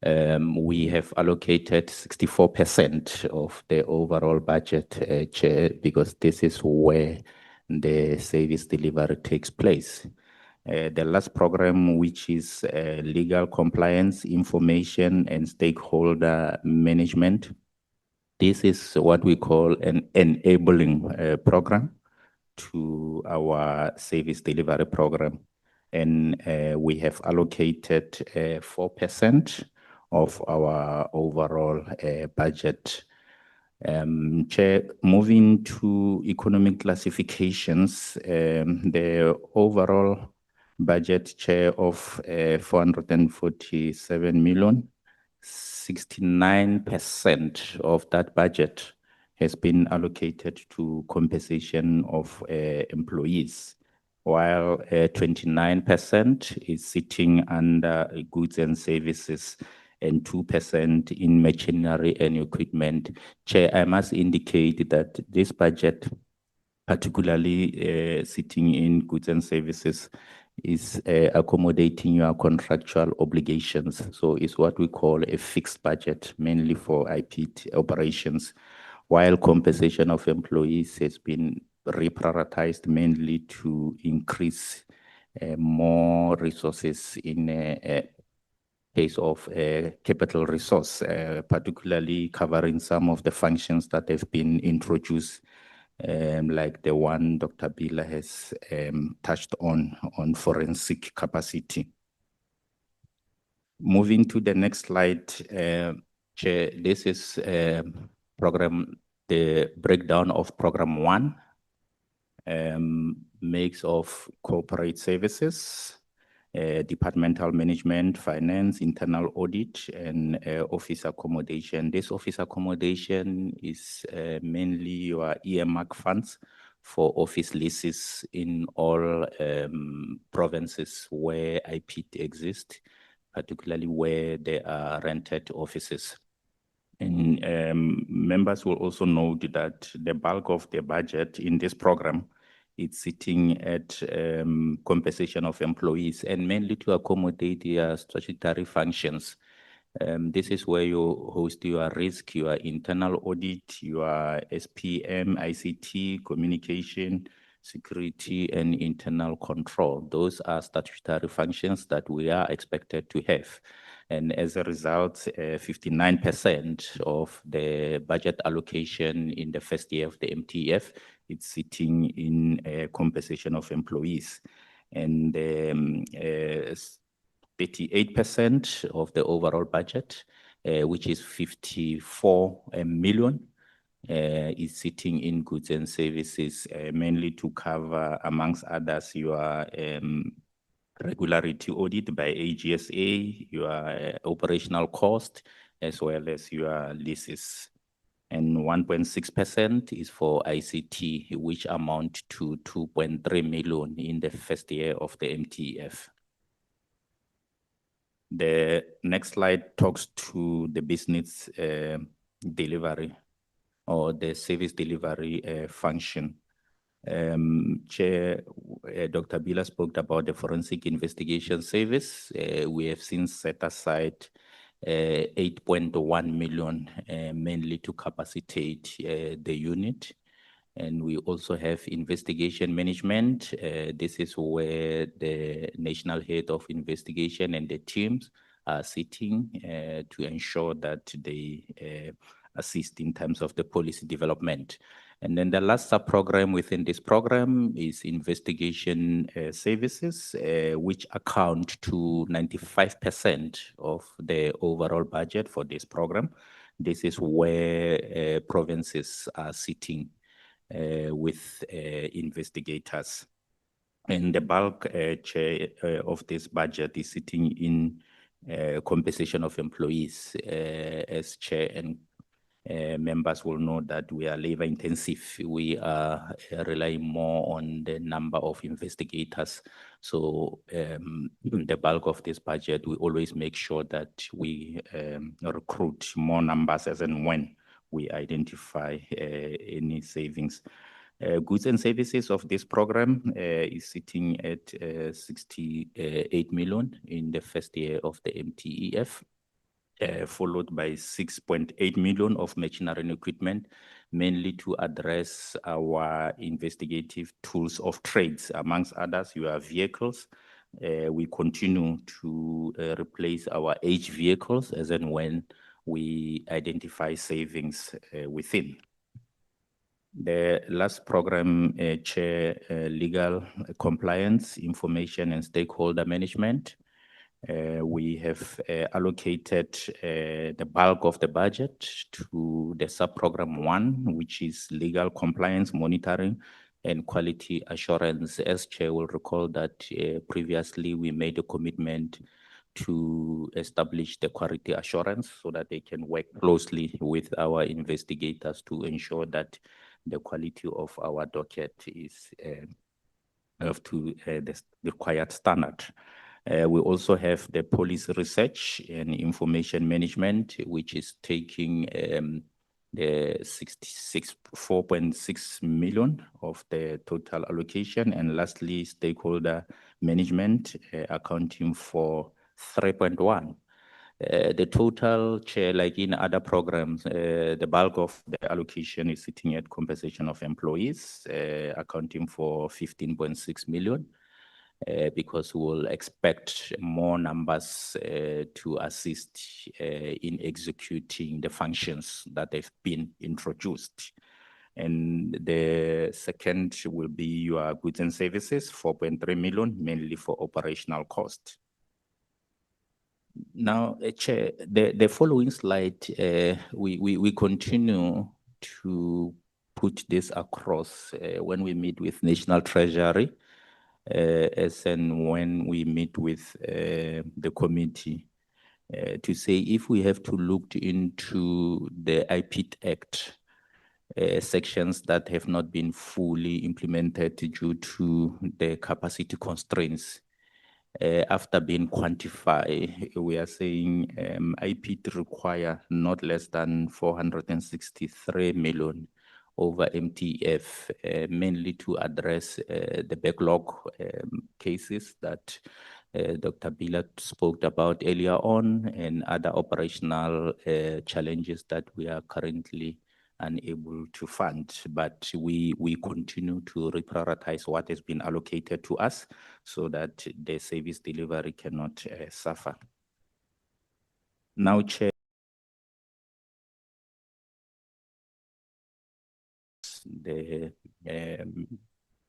we have allocated 64% of the overall budget, Chair, because this is where the service delivery takes place. The last program, which is legal compliance, information, and stakeholder management, this is what we call an enabling program to our service delivery program. And we have allocated 4% of our overall budget. Chair, moving to economic classifications, the overall budget, Chair, of 447 million, 69% of that budget has been allocated to compensation of employees, while 29% is sitting under goods and services and 2% in machinery and equipment. Chair, I must indicate that this budget, particularly sitting in goods and services, is accommodating your contractual obligations. So it's what we call a fixed budget, mainly for IPID operations, while compensation of employees has been reprioritized mainly to increase more resources in case of capital resource, particularly covering some of the functions that have been introduced, like the one Dr. Bila has touched on forensic capacity. Moving to the next slide, Chair, this is the breakdown of program 1, mix of corporate services, departmental management, finance, internal audit, and office accommodation. This office accommodation is mainly your earmark funds for office leases in all provinces where IPID exists, particularly where there are rented offices. And members will also note that the bulk of the budget in this program it's sitting at compensation of employees and mainly to accommodate their statutory functions. This is where you host your risk, your internal audit, your SPM, ICT, communication, security, and internal control. Those are statutory functions that we are expected to have. And as a result, 59% of the budget allocation in the first year of the MTF, it's sitting in compensation of employees. And 38% of the overall budget, which is 54 million, is sitting in goods and services, mainly to cover, amongst others, your regularity audit by AGSA, your operational cost, as well as your leases. And 1.6% is for ICT, which amount to 2.3 million in the first year of the MTF. The next slide talks to the business delivery or the service delivery function. Chair, Dr. Bila spoke about the forensic investigation service. We have since set aside 8.1 million, mainly to capacitate the unit. And we also have investigation management. This is where the national head of investigation and the teams are sitting to ensure that they assist in terms of the policy development. And then the last sub-program within this program is investigation services, which account to 95% of the overall budget for this program. This is where provinces are sitting with investigators. And the bulk Chair, of this budget is sitting in compensation of employees. As Chair and members will know that we are labor intensive. We are relying more on the number of investigators. So the bulk of this budget, we always make sure that we recruit more numbers as and when we identify any savings. Goods and services of this program is sitting at 68 million in the first year of the MTEF. Followed by 6.8 million of machinery and equipment, mainly to address our investigative tools of trades, amongst others, your vehicles. We continue to replace our aged vehicles as and when we identify savings within. The last program, Chair, legal compliance, information and stakeholder management. We have allocated the bulk of the budget to the sub-program 1, which is legal compliance monitoring and quality assurance. As Chair will recall that previously we made a commitment to establish the quality assurance so that they can work closely with our investigators to ensure that the quality of our docket is up to the required standard. We also have the policy research and information management, which is taking the 4.6 million of the total allocation. And lastly, stakeholder management, accounting for 3.1. The total, Chair, like in other programs, the bulk of the allocation is sitting at compensation of employees, accounting for 15.6 million. Because we will expect more numbers to assist in executing the functions that have been introduced. And the second will be your goods and services, 4.3 million, mainly for operational cost. Now, Chair, the following slide, we continue to put this across when we meet with National Treasury, as and when we meet with the committee, to say if we have to look into the IPID Act, sections that have not been fully implemented due to the capacity constraints. After being quantified, we are saying IPID require not less than 463 million over MTF, mainly to address the backlog cases that Dr. Bila spoke about earlier on, and other operational challenges that we are currently unable to fund, but we continue to reprioritize what has been allocated to us so that the service delivery cannot suffer. Now, Chair, the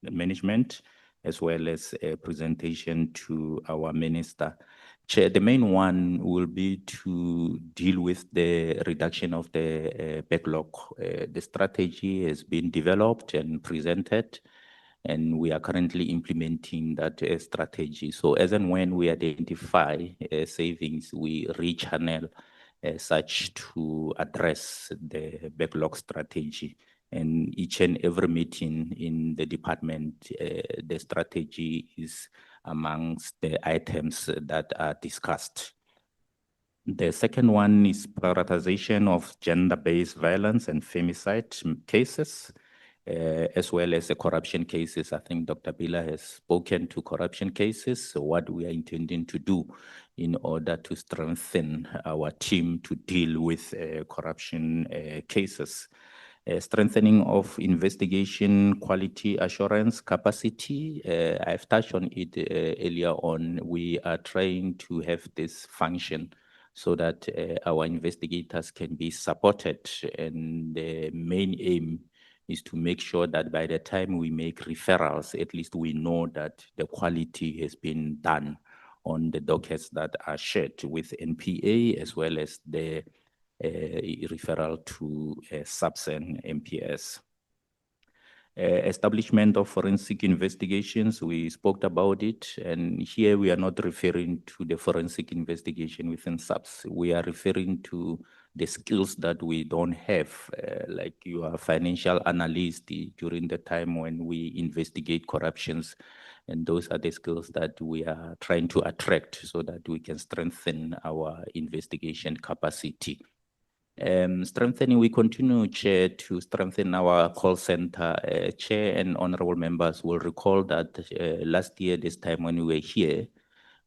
management, as well as a presentation to our minister. Chair, the main one will be to deal with the reduction of the backlog. The strategy has been developed and presented, and we are currently implementing that strategy. So as and when we identify savings, we rechannel such to address the backlog strategy. And each and every meeting in the department, the strategy is amongst the items that are discussed. The second one is prioritization of gender-based violence and femicide cases, as well as the corruption cases. I think Dr. Bila has spoken to corruption cases, so what we are intending to do in order to strengthen our team to deal with corruption cases. Strengthening of investigation quality assurance capacity. I've touched on it earlier on. We are trying to have this function so that our investigators can be supported, and the main aim is to make sure that by the time we make referrals, at least we know that the quality has been done on the dockets that are shared with NPA, as well as the referral to SAPS and MPS. Establishment of forensic investigations, we spoke about it, and here we are not referring to the forensic investigation within SAPS. We are referring to the skills that we don't have, like you are financial analyst during the time when we investigate corruptions, and those are the skills that we are trying to attract so that we can strengthen our investigation capacity. Strengthening, we continue, Chair, to strengthen our call center. Chair and honorable members will recall that last year, this time when we were here,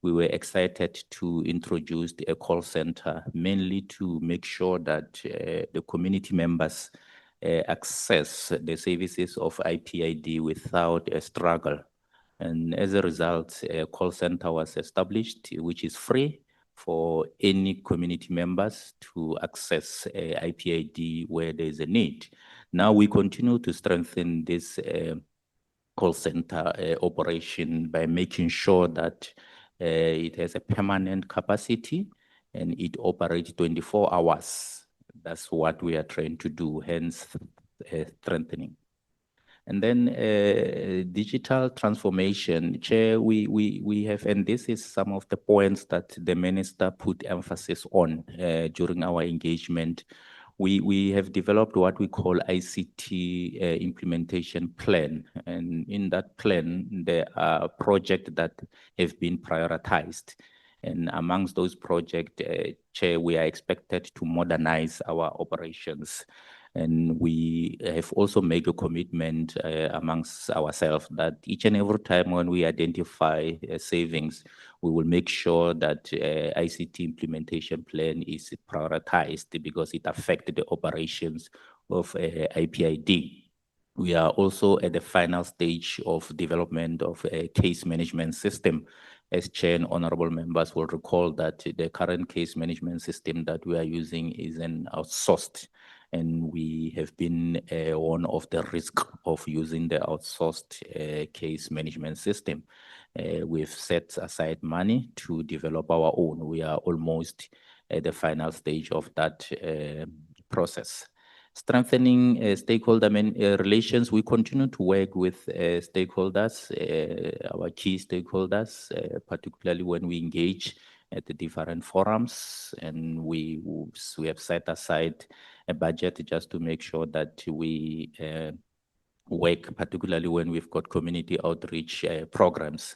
we were excited to introduce a call center, mainly to make sure that the community members access the services of IPID without a struggle. And as a result, a call center was established, which is free for any community members to access IPID where there is a need. Now we continue to strengthen this call center operation by making sure that it has a permanent capacity and it operates 24 hours. That's what we are trying to do, hence strengthening. And then digital transformation, Chair, we have, and this is some of the points that the minister put emphasis on during our engagement. We have developed what we call ICT implementation plan. And in that plan, there are projects that have been prioritized. And amongst those projects, Chair, we are expected to modernize our operations. And we have also made a commitment amongst ourselves that each and every time when we identify savings, we will make sure that ICT implementation plan is prioritized because it affects the operations of IPID. We are also at the final stage of development of a case management system. As Chair and honorable members will recall that the current case management system that we are using is an outsourced, and we have been one of the risk of using the outsourced case management system. We've set aside money to develop our own. We are almost at the final stage of that process. Strengthening stakeholder relations, we continue to work with stakeholders, our key stakeholders, particularly when we engage at the different forums, and we have set aside a budget just to make sure that we work, particularly when we've got community outreach programs.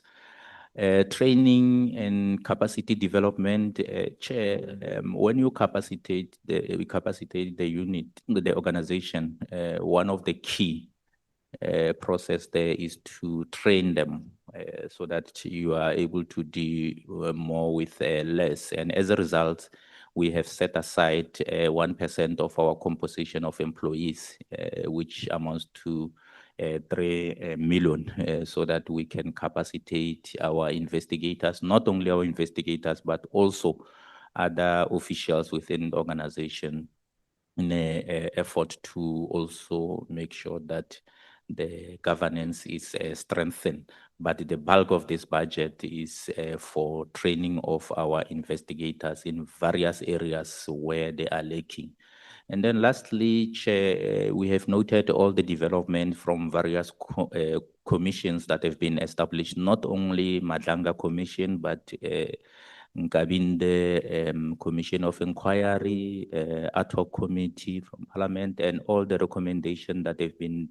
Training and capacity development, Chair, when you capacitate the unit, the organization, one of the key process there is to train them so that you are able to do more with less. And as a result, we have set aside 1% of our composition of employees, which amounts to 3 million, so that we can capacitate our investigators, not only our investigators, but also other officials within the organization in an effort to also make sure that the governance is strengthened. But the bulk of this budget is for training of our investigators in various areas where they are lacking. And then lastly, Chair, we have noted all the development from various commissions that have been established, not only Madlanga Commission, but Nkabinde Commission of Inquiry, ad hoc committee from Parliament, and all the recommendations that have been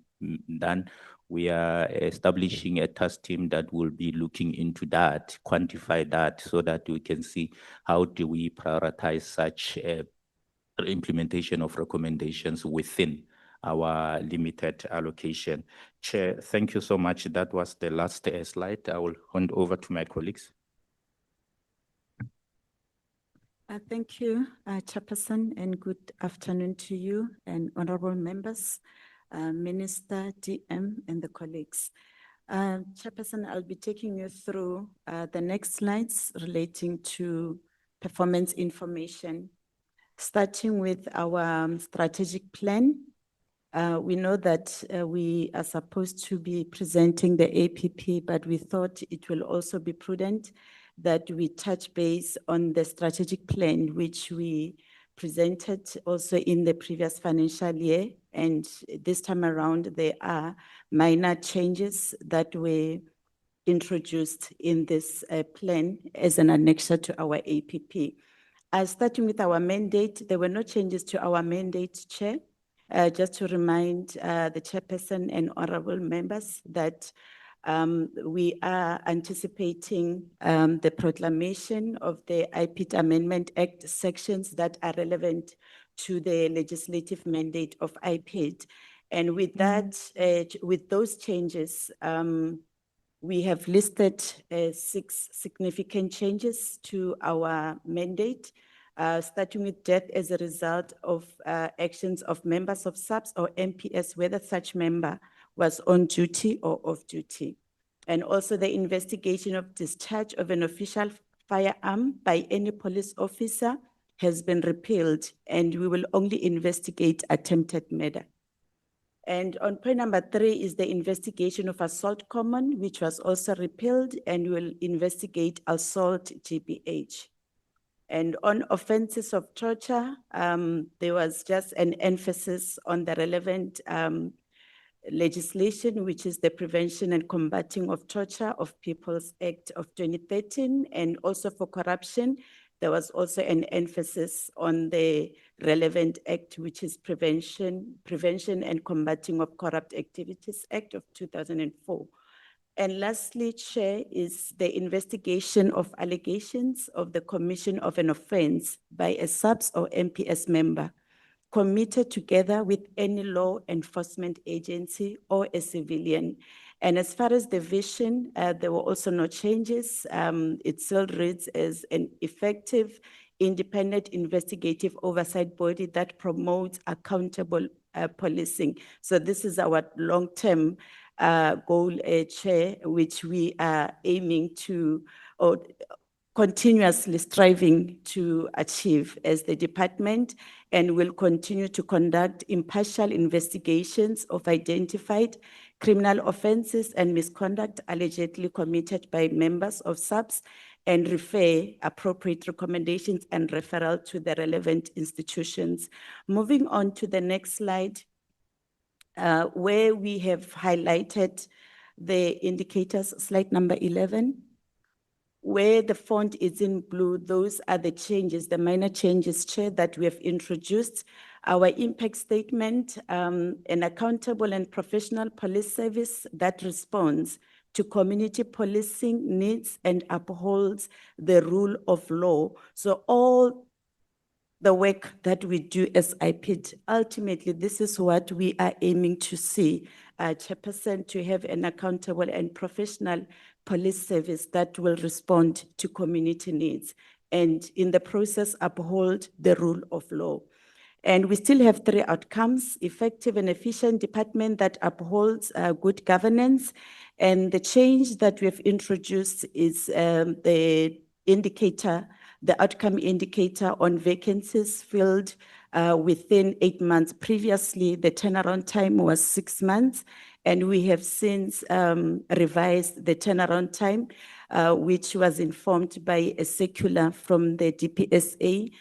done. We are establishing a task team that will be looking into that, quantify that, so that we can see how do we prioritize such implementation of recommendations within our limited allocation. Chair, thank you so much. That was the last slide. I will hand over to my colleagues. Thank you, Chairperson, and good afternoon to you and honorable members, Minister, DM, and the colleagues. Chairperson, I'll be taking you through the next slides relating to performance information. Starting with our strategic plan, we know that we are supposed to be presenting the APP, but we thought it will also be prudent that we touch base on the strategic plan, which we presented also in the previous financial year. And this time around, there are minor changes that were introduced in this plan as an annexure to our APP. Starting with our mandate, there were no changes to our mandate, Chair. Just to remind the Chairperson and honorable members that we are anticipating the proclamation of the IPID Amendment Act sections that are relevant to the legislative mandate of IPID. And with that, with those changes, we have listed 6 significant changes to our mandate, starting with death as a result of actions of members of SAPS or MPS, whether such member was on duty or off duty. And also the investigation of discharge of an official firearm by any police officer has been repealed, and we will only investigate attempted murder. And on point number 3 is the investigation of assault common, which was also repealed, and will investigate assault GBH. And on offenses of torture, there was just an emphasis on the relevant legislation, which is the Prevention and Combating of Torture of People's Act of 2013. And also for corruption, there was also an emphasis on the relevant act, which is Prevention and Combating of Corrupt Activities Act of 2004. And lastly, Chair, is the investigation of allegations of the commission of an offense by a SAPS or MPS member committed together with any law enforcement agency or a civilian. And as far as the vision, there were also no changes. It still reads as an effective, independent investigative oversight body that promotes accountable policing. So this is our long-term goal, Chair, which we are aiming to, or continuously striving to achieve as the department, and will continue to conduct impartial investigations of identified criminal offenses and misconduct allegedly committed by members of SAPS, and refer appropriate recommendations and referral to the relevant institutions. Moving on to the next slide, where we have highlighted the indicators, slide number 11. Where the font is in blue, those are the changes, the minor changes, Chair, that we have introduced. Our impact statement, an accountable and professional police service that responds to community policing needs and upholds the rule of law. So all the work that we do as IPID, ultimately, this is what we are aiming to see, Chairperson, to have an accountable and professional police service that will respond to community needs and in the process uphold the rule of law. And we still have 3 outcomes: effective and efficient department that upholds good governance. And the change that we have introduced is the indicator, the outcome indicator on vacancies filled within 8 months. Previously, the turnaround time was 6 months, and we have since revised the turnaround time, which was informed by a circular from the DPSA,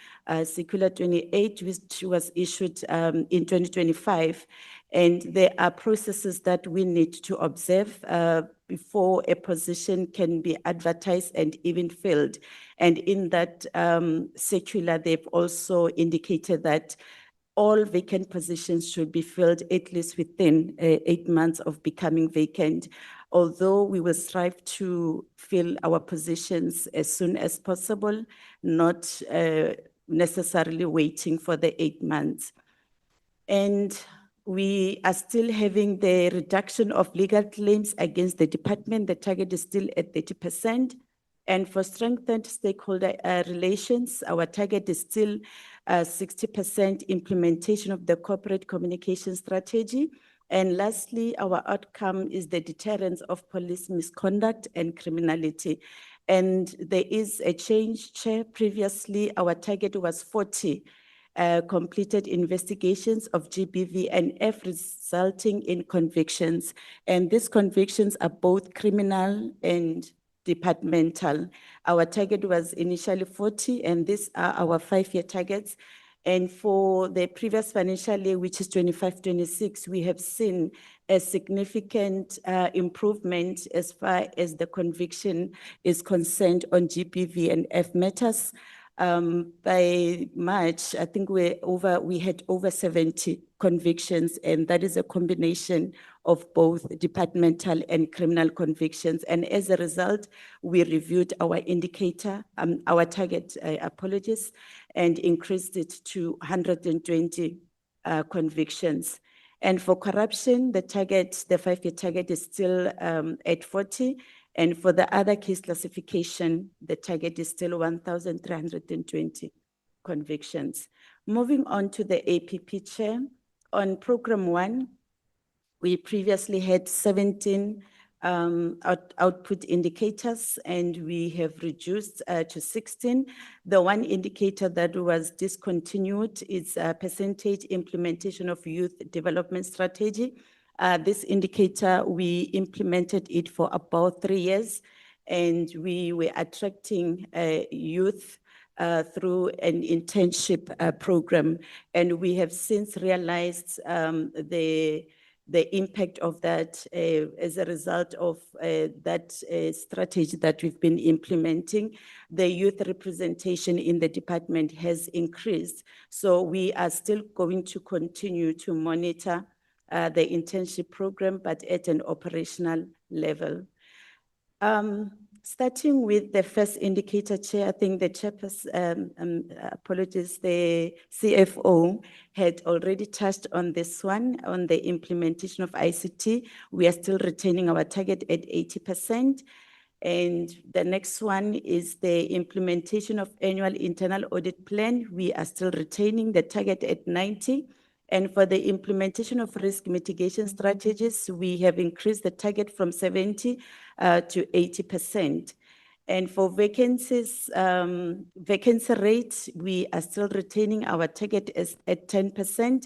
Circular 28, which was issued in 2025. And there are processes that we need to observe before a position can be advertised and even filled. And in that circular, they've also indicated that all vacant positions should be filled at least within 8 months of becoming vacant, although we will strive to fill our positions as soon as possible, not necessarily waiting for the 8 months. And we are still having the reduction of legal claims against the department. The target is still at 30%. And for strengthened stakeholder relations, our target is still 60% implementation of the corporate communication strategy. And lastly, our outcome is the deterrence of police misconduct and criminality. And there is a change, Chair. Previously, our target was 40 completed investigations of GBV and F resulting in convictions. And these convictions are both criminal and departmental. Our target was initially 40, and these are our 5-year targets. And for the previous financial year, which is 25-26, we have seen a significant improvement as far as the conviction is concerned on GBV and F matters. By March, I think we had over 70 convictions, and that is a combination of both departmental and criminal convictions. And as a result, we reviewed our indicator, our target, apologies, and increased it to 120 convictions. And for corruption, the target, the 5-year target is still at 40. And for the other case classification, the target is still 1,320 convictions. Moving on to the APP, Chair. On program 1, we previously had 17 output indicators, and we have reduced to 16. The one indicator that was discontinued is percentage implementation of youth development strategy. This indicator, we implemented it for about 3 years, and we were attracting youth through an internship program. And we have since realized the impact of that as a result of that strategy that we've been implementing. The youth representation in the department has increased. So we are still going to continue to monitor the internship program, but at an operational level. Starting with the first indicator, Chair, I think the chairperson, apologies, the CFO had already touched on this one, on the implementation of ICT. We are still retaining our target at 80%. And the next one is the implementation of annual internal audit plan. We are still retaining the target at 90. And for the implementation of risk mitigation strategies, we have increased the target from 70 to 80%. And for vacancies, vacancy rates, we are still retaining our target at 10%.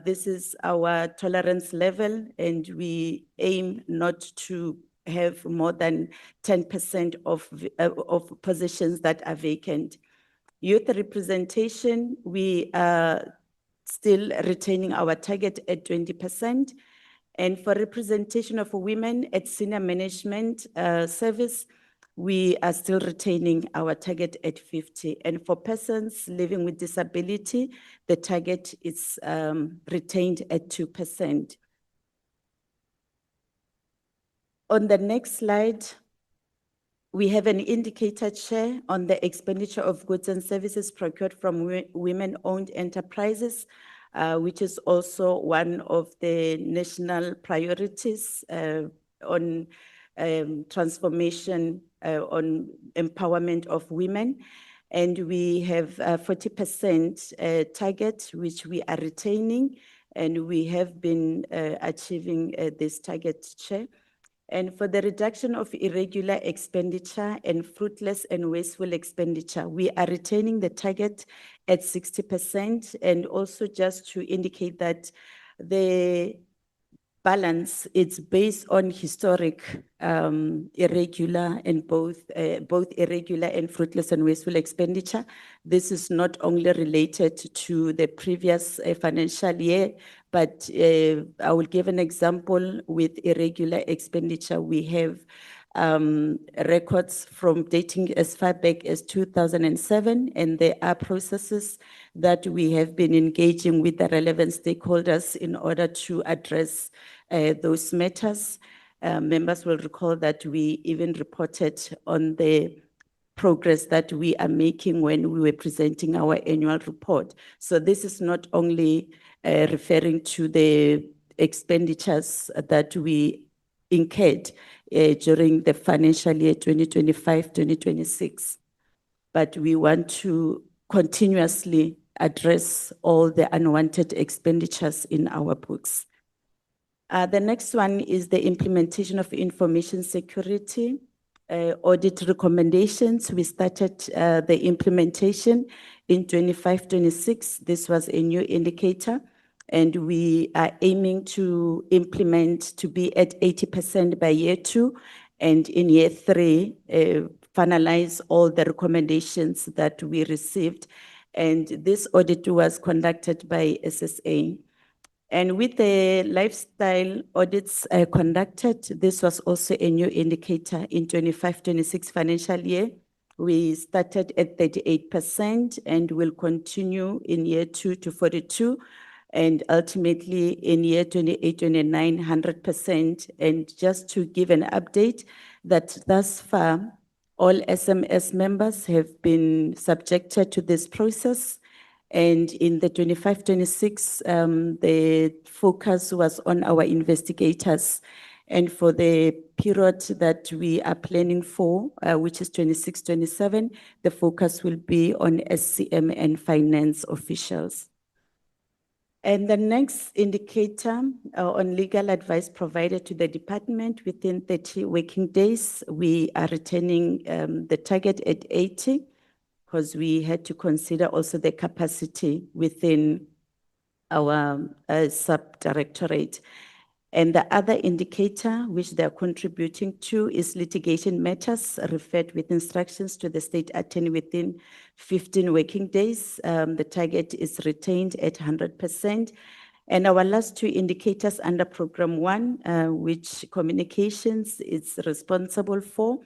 This is our tolerance level, and we aim not to have more than 10% of positions that are vacant. Youth representation, we are still retaining our target at 20%. And for representation of women at senior management service, we are still retaining our target at 50. And for persons living with disability, the target is retained at 2%. On the next slide, we have an indicator, Chair, on the expenditure of goods and services procured from women-owned enterprises, which is also one of the national priorities on transformation, on empowerment of women. And we have a 40% target, which we are retaining, and we have been achieving this target, Chair. And for the reduction of irregular expenditure and fruitless and wasteful expenditure, we are retaining the target at 60%. And also just to indicate that the balance, it's based on historic irregular and both irregular and fruitless and wasteful expenditure. This is not only related to the previous financial year, but I will give an example with irregular expenditure. We have records from dating as far back as 2007, and there are processes that we have been engaging with the relevant stakeholders in order to address those matters. Members will recall that we even reported on the progress that we are making when we were presenting our annual report. So this is not only referring to the expenditures that we incurred during the financial year 2025-2026, but we want to continuously address all the unwanted expenditures in our books. The next one is the implementation of information security audit recommendations. We started the implementation in 25-26. This was a new indicator, and we are aiming to implement to be at 80% by year 2, and in year 3, finalize all the recommendations that we received. And this audit was conducted by SSA. And with the lifestyle audits conducted, this was also a new indicator in 25-26 financial year. We started at 38% and will continue in year 2 to 42, and ultimately in year 28-29, 100%. And just to give an update that thus far, all SMS members have been subjected to this process. And in the 25-26, the focus was on our investigators. And for the period that we are planning for, which is 26-27, the focus will be on SCM and finance officials. And the next indicator on legal advice provided to the department within 30 working days, we are retaining the target at 80, because we had to consider also the capacity within our sub-directorate. And the other indicator which they're contributing to is litigation matters referred with instructions to the state attorney within 15 working days. The target is retained at 100%. And our last two indicators under program 1, which communications is responsible for,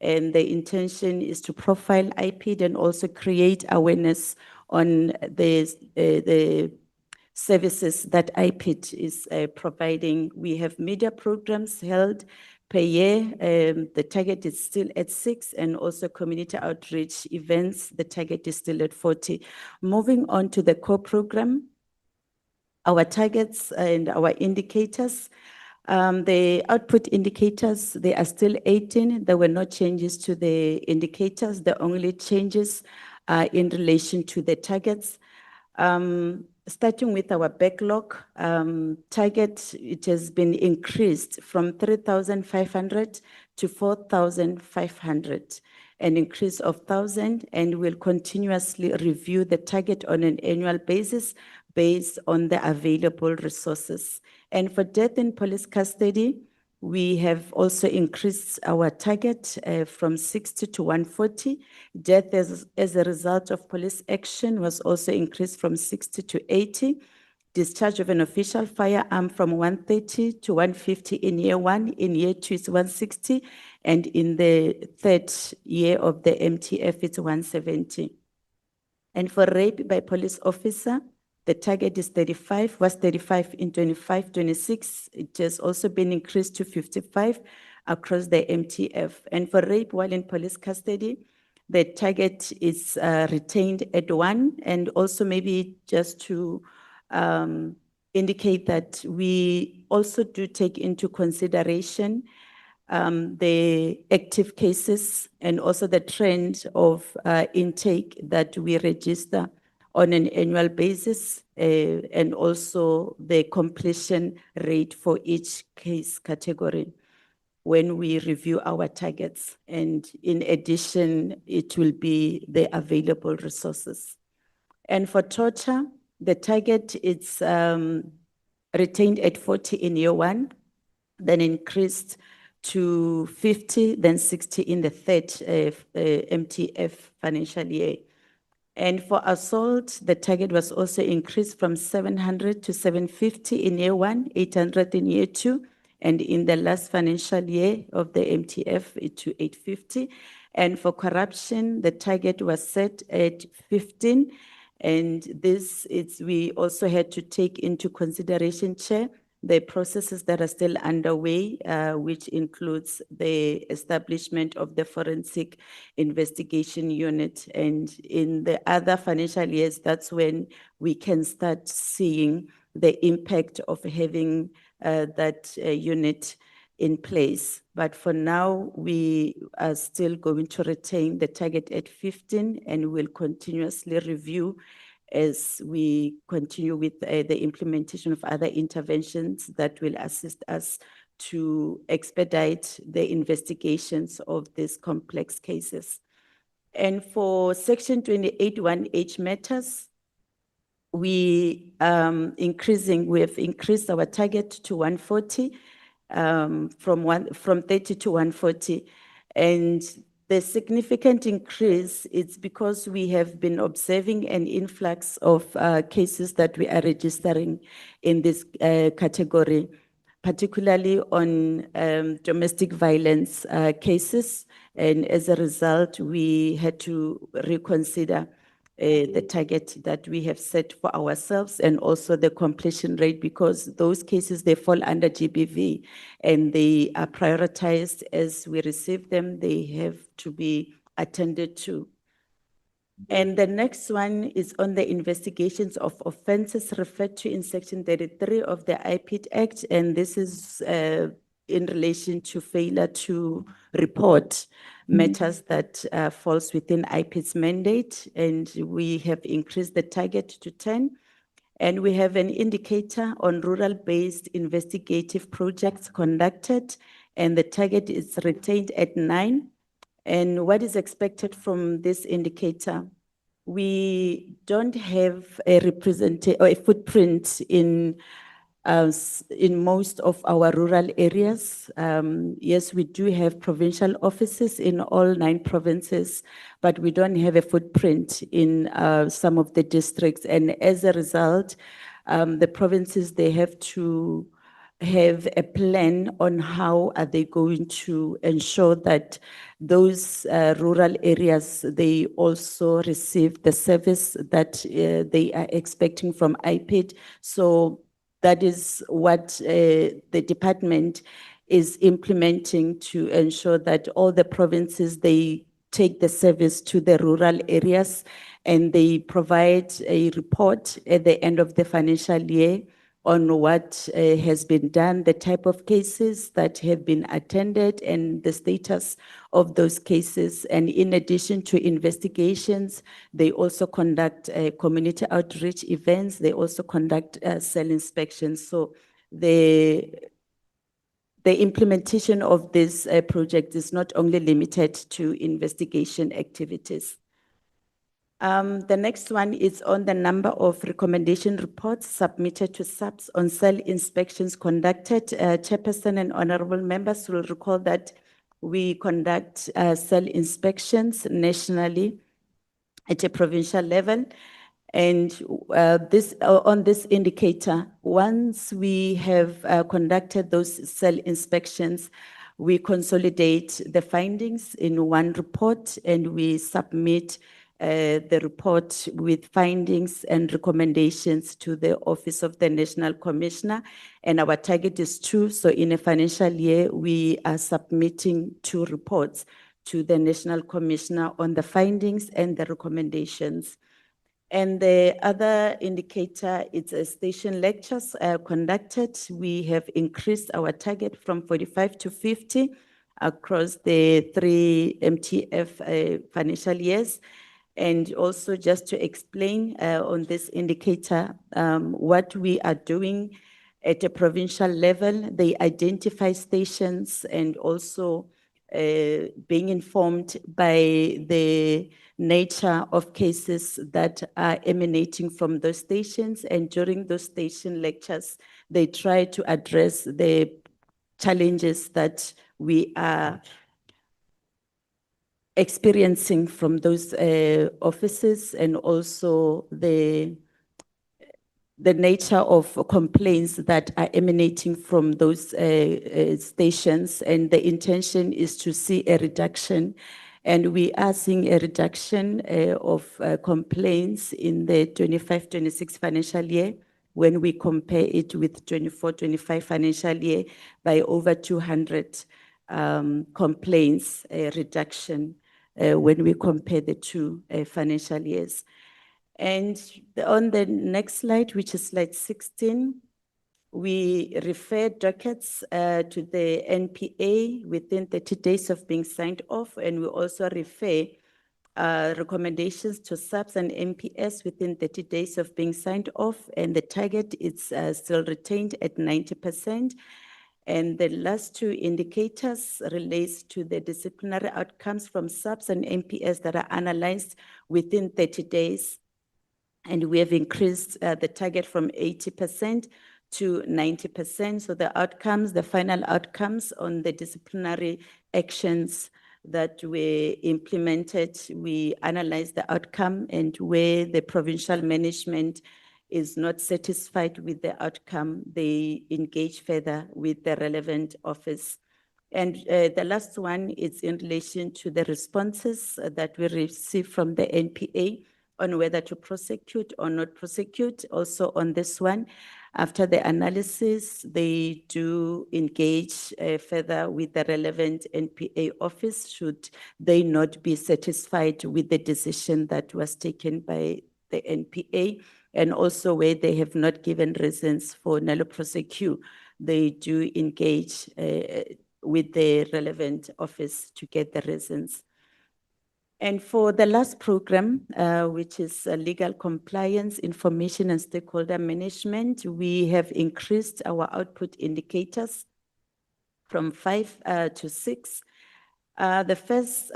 and the intention is to profile IPID and also create awareness on the services that IPID is providing. We have media programs held per year. The target is still at 6, and also community outreach events, the target is still at 40. Moving on to the core program, our targets and our indicators. The output indicators, they are still 18. There were no changes to the indicators. The only changes are in relation to the targets. Starting with our backlog target, it has been increased from 3,500 to 4,500, an increase of 1,000, and we'll continuously review the target on an annual basis based on the available resources. And for death in police custody, we have also increased our target from 60 to 140. Death as a result of police action was also increased from 60 to 80. Discharge of an official firearm from 130 to 150 in year 1. In year 2, it's 160. And in the third year of the MTF, it's 170. And for rape by police officer, the target is 35, was 35 in 25, 26. It has also been increased to 55 across the MTF. And for rape while in police custody, the target is retained at 1. And also maybe just to indicate that we also do take into consideration the active cases and also the trend of intake that we register on an annual basis, and also the completion rate for each case category when we review our targets. And in addition, it will be the available resources. And for torture, the target is retained at 40 in year 1, then increased to 50, then 60 in the third MTF financial year. And for assault, the target was also increased from 700 to 750 in year 1, 800 in year 2, and in the last financial year of the MTF to 850. And for corruption, the target was set at 15. And this is, we also had to take into consideration, Chair, the processes that are still underway, which includes the establishment of the forensic investigation unit. And in the other financial years, that's when we can start seeing the impact of having that unit in place. But for now, we are still going to retain the target at 15, and we'll continuously review as we continue with the implementation of other interventions that will assist us to expedite the investigations of these complex cases. And for Section 28(1)H matters, we have increased our target to 140, from 30 to 140. And the significant increase is because we have been observing an influx of cases that we are registering in this category, particularly on domestic violence cases. And as a result, we had to reconsider the target that we have set for ourselves, and also the completion rate, because those cases, they fall under GBV and they are prioritized as we receive them. They have to be attended to. And the next one is on the investigations of offenses referred to in Section 33 of the IPID Act. And this is in relation to failure to report matters that falls within IPID's mandate. And we have increased the target to 10. And we have an indicator on rural-based investigative projects conducted, and the target is retained at 9. And what is expected from this indicator? We don't have a a footprint in most of our rural areas. Yes, we do have provincial offices in all 9 provinces, but we don't have a footprint in some of the districts. And as a result, the provinces, they have to have a plan on how are they going to ensure that those rural areas, they also receive the service that they are expecting from IPID. So that is what the department is implementing to ensure that all the provinces, they take the service to the rural areas and they provide a report at the end of the financial year on what has been done, the type of cases that have been attended and the status of those cases. And in addition to investigations, they also conduct community outreach events. They also conduct cell inspections. So the implementation of this project is not only limited to investigation activities. The next one is on the number of recommendation reports submitted to SAPS on cell inspections conducted. Chairperson and honorable members will recall that we conduct cell inspections nationally at a provincial level. And on this indicator, once we have conducted those cell inspections, we consolidate the findings in one report and we submit the report with findings and recommendations to the Office of the National Commissioner. And our target is 2. So in a financial year, we are submitting 2 reports to the National Commissioner on the findings and the recommendations. And the other indicator is station lectures conducted. We have increased our target from 45 to 50 across the 3 MTF financial years. And also just to explain on this indicator, what we are doing at a provincial level, they identify stations and also being informed by the nature of cases that are emanating from those stations. And during those station lectures, they try to address the challenges that we are experiencing from those offices and also the nature of complaints that are emanating from those stations. And the intention is to see a reduction. And we are seeing a reduction of complaints in the 25-26 financial year when we compare it with 24-25 financial year by over 200 complaints reduction when we compare the 2 financial years. And on the next slide, which is slide 16, we refer dockets to the NPA within 30 days of being signed off, and we also refer recommendations to SAPS and MPS within 30 days of being signed off, and the target is still retained at 90%. And the last 2 indicators relates to the disciplinary outcomes from SAPS and MPS that are analyzed within 30 days. And we have increased the target from 80% to 90%. So the outcomes, the final outcomes on the disciplinary actions that were implemented, we analyze the outcome, and where the provincial management is not satisfied with the outcome, they engage further with the relevant office. And the last one is in relation to the responses that we receive from the NPA on whether to prosecute or not prosecute. Also on this one, after the analysis, they do engage further with the relevant NPA office should they not be satisfied with the decision that was taken by the NPA. And also where they have not given reasons for nullo prosecute, they do engage with the relevant office to get the reasons. And for the last program, which is legal compliance, information and stakeholder management, we have increased our output indicators from 5 to 6. The first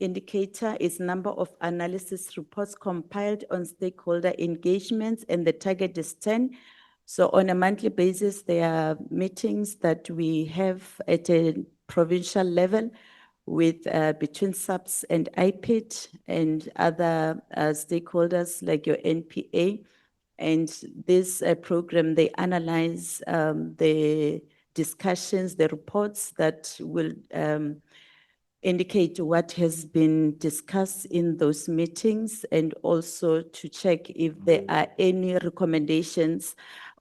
indicator is number of analysis reports compiled on stakeholder engagements, and the target is 10. So on a monthly basis, there are meetings that we have at a provincial level with between SAPS and IPID and other stakeholders like your NPA. And this program, they analyze the discussions, the reports that will indicate what has been discussed in those meetings, and also to check if there are any recommendations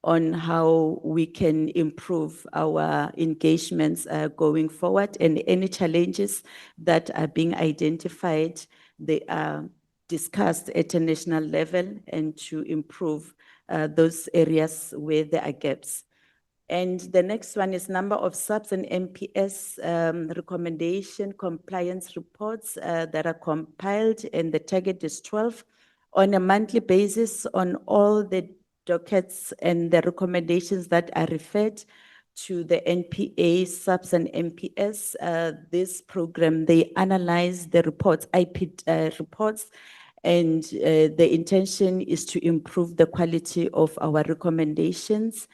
on how we can improve our engagements going forward, and any challenges that are being identified, they are discussed at a national level and to improve those areas where there are gaps. And the next one is number of SAPS and MPS recommendation compliance reports that are compiled, and the target is 12 on a monthly basis on all the dockets and the recommendations that are referred to the NPA, SAPS and MPS. This program, they analyze the reports, IPID reports, and the intention is to improve the quality of our recommendations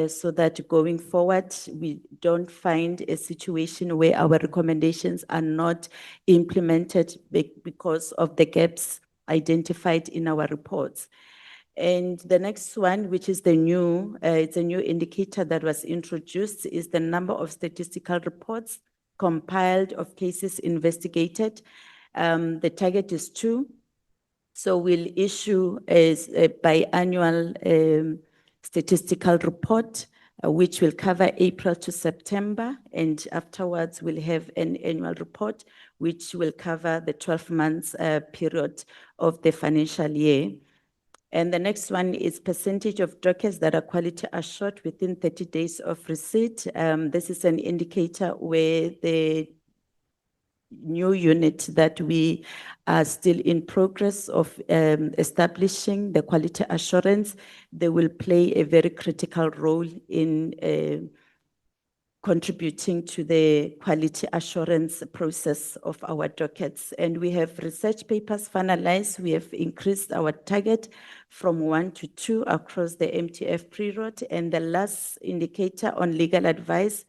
so that going forward, we don't find a situation where our recommendations are not implemented because of the gaps identified in our reports. And the next one, which is the new, it's a new indicator that was introduced, is the number of statistical reports compiled of cases investigated. The target is 2. So we'll issue a biannual statistical report, which will cover April to September, and afterwards we'll have an annual report, which will cover the 12 months period of the financial year. And the next one is percentage of dockets that are quality assured within 30 days of receipt. This is an indicator where the new unit that we are still in progress of establishing the quality assurance, they will play a very critical role in contributing to the quality assurance process of our dockets. And we have research papers finalized. We have increased our target from 1 to 2 across the MTF period. And the last indicator on legal advice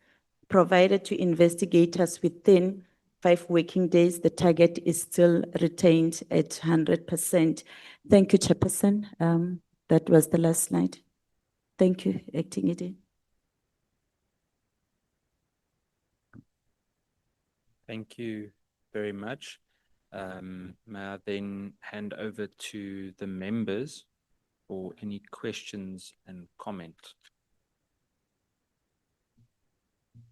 provided to investigators within 5 working days, the target is still retained at 100%. Thank you, Chairperson. That was the last slide. Thank you, Acting ED. Thank you very much. May I then hand over to the members for any questions and comments?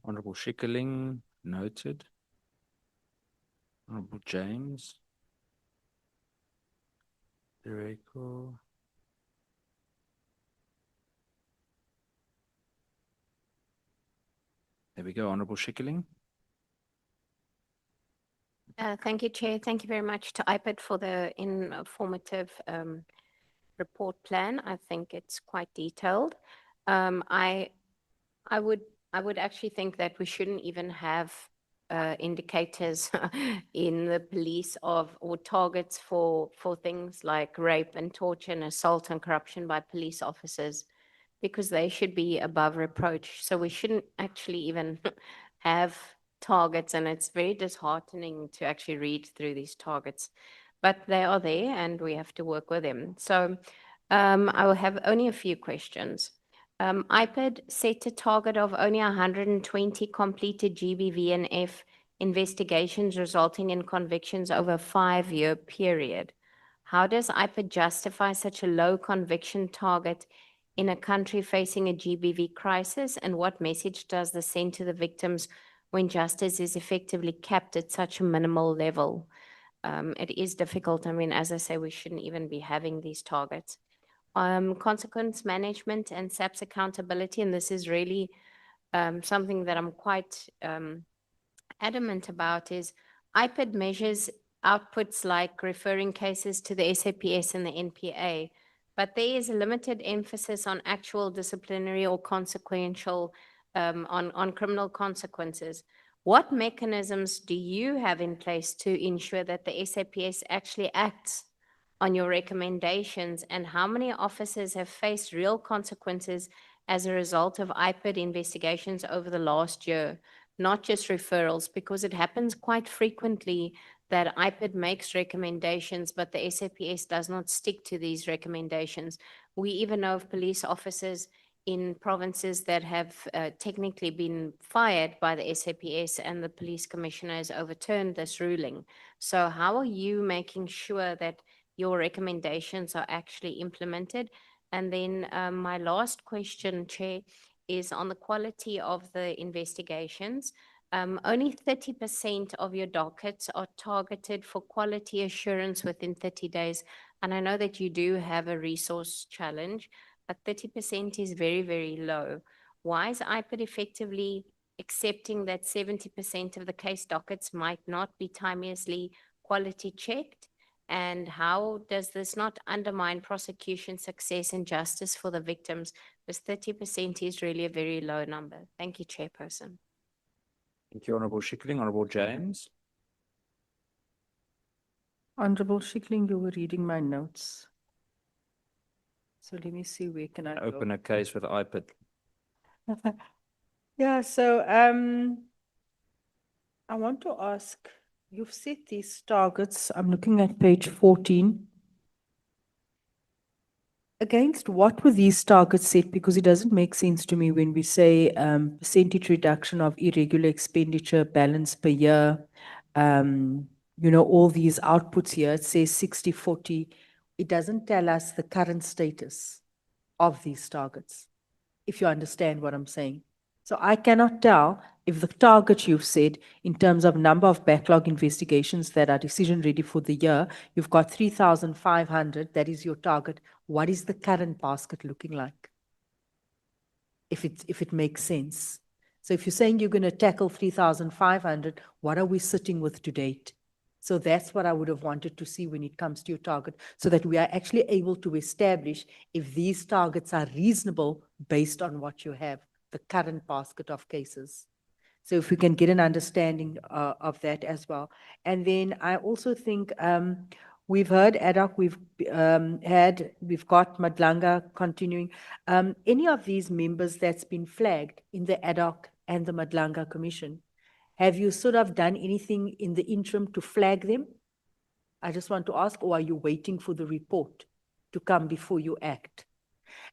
Honorable Schikkerling, noted. Honorable James. Director. There we go, Honorable Schikkerling. Thank you, Chair. Thank you very much to IPID for the informative report plan. I think it's quite detailed. I would actually think that we shouldn't even have indicators in the police or targets for things like rape and torture and assault and corruption by police officers, because they should be above reproach. So we shouldn't actually even have targets, and it's very disheartening to actually read through these targets, but they are there and we have to work with them. So I will have only a few questions. IPID set a target of only 120 completed GBV and F investigations resulting in convictions over a 5-year period. How does IPID justify such a low conviction target in a country facing a GBV crisis, and what message does this send to the victims when justice is effectively capped at such a minimal level? It is difficult. I mean, as I say, we shouldn't even be having these targets. Consequence management and SAPS accountability, and this is really something that I'm quite adamant about, is IPID measures outputs like referring cases to the SAPS and the NPA, but there is a limited emphasis on actual disciplinary or consequential on criminal consequences. What mechanisms do you have in place to ensure that the SAPS actually acts on your recommendations, and how many officers have faced real consequences as a result of IPID investigations over the last year, not just referrals, because it happens quite frequently that IPID makes recommendations, but the SAPS does not stick to these recommendations. We even know of police officers in provinces that have technically been fired by the SAPS, and the police commissioner has overturned this ruling. So how are you making sure that your recommendations are actually implemented? And then my last question, Chair, is on the quality of the investigations. Only 30% of your dockets are targeted for quality assurance within 30 days. And I know that you do have a resource challenge, but 30% is very, very low. Why is IPID effectively accepting that 70% of the case dockets might not be timeously quality checked? And how does this not undermine prosecution success and justice for the victims? Because 30% is really a very low number. Thank you, Chairperson. Thank you, Honourable Schickling. Honourable James. Honorable Schickling, you were reading my notes. So let me see, where can I go? Open a case with IPID. Yeah, so I want to ask, you've set these targets, I'm looking at page 14. Against what were these targets set? Because it doesn't make sense to me when we say percentage reduction of irregular expenditure balance per year, you know, all these outputs here, it says 60-40. It doesn't tell us the current status of these targets, if you understand what I'm saying. So I cannot tell if the target you've said in terms of number of backlog investigations that are decision ready for the year, you've got 3,500, that is your target. What is the current basket looking like? If it makes sense. So if you're saying you're going to tackle 3,500, what are we sitting with to date? So that's what I would have wanted to see when it comes to your target, so that we are actually able to establish if these targets are reasonable based on what you have, the current basket of cases. So if we can get an understanding of that as well. And then I also think we've heard ad hoc, we've got Madlanga continuing. Any of these members that's been flagged in the ad hoc and the Madlanga Commission, have you sort of done anything in the interim to flag them? I just want to ask, or are you waiting for the report to come before you act?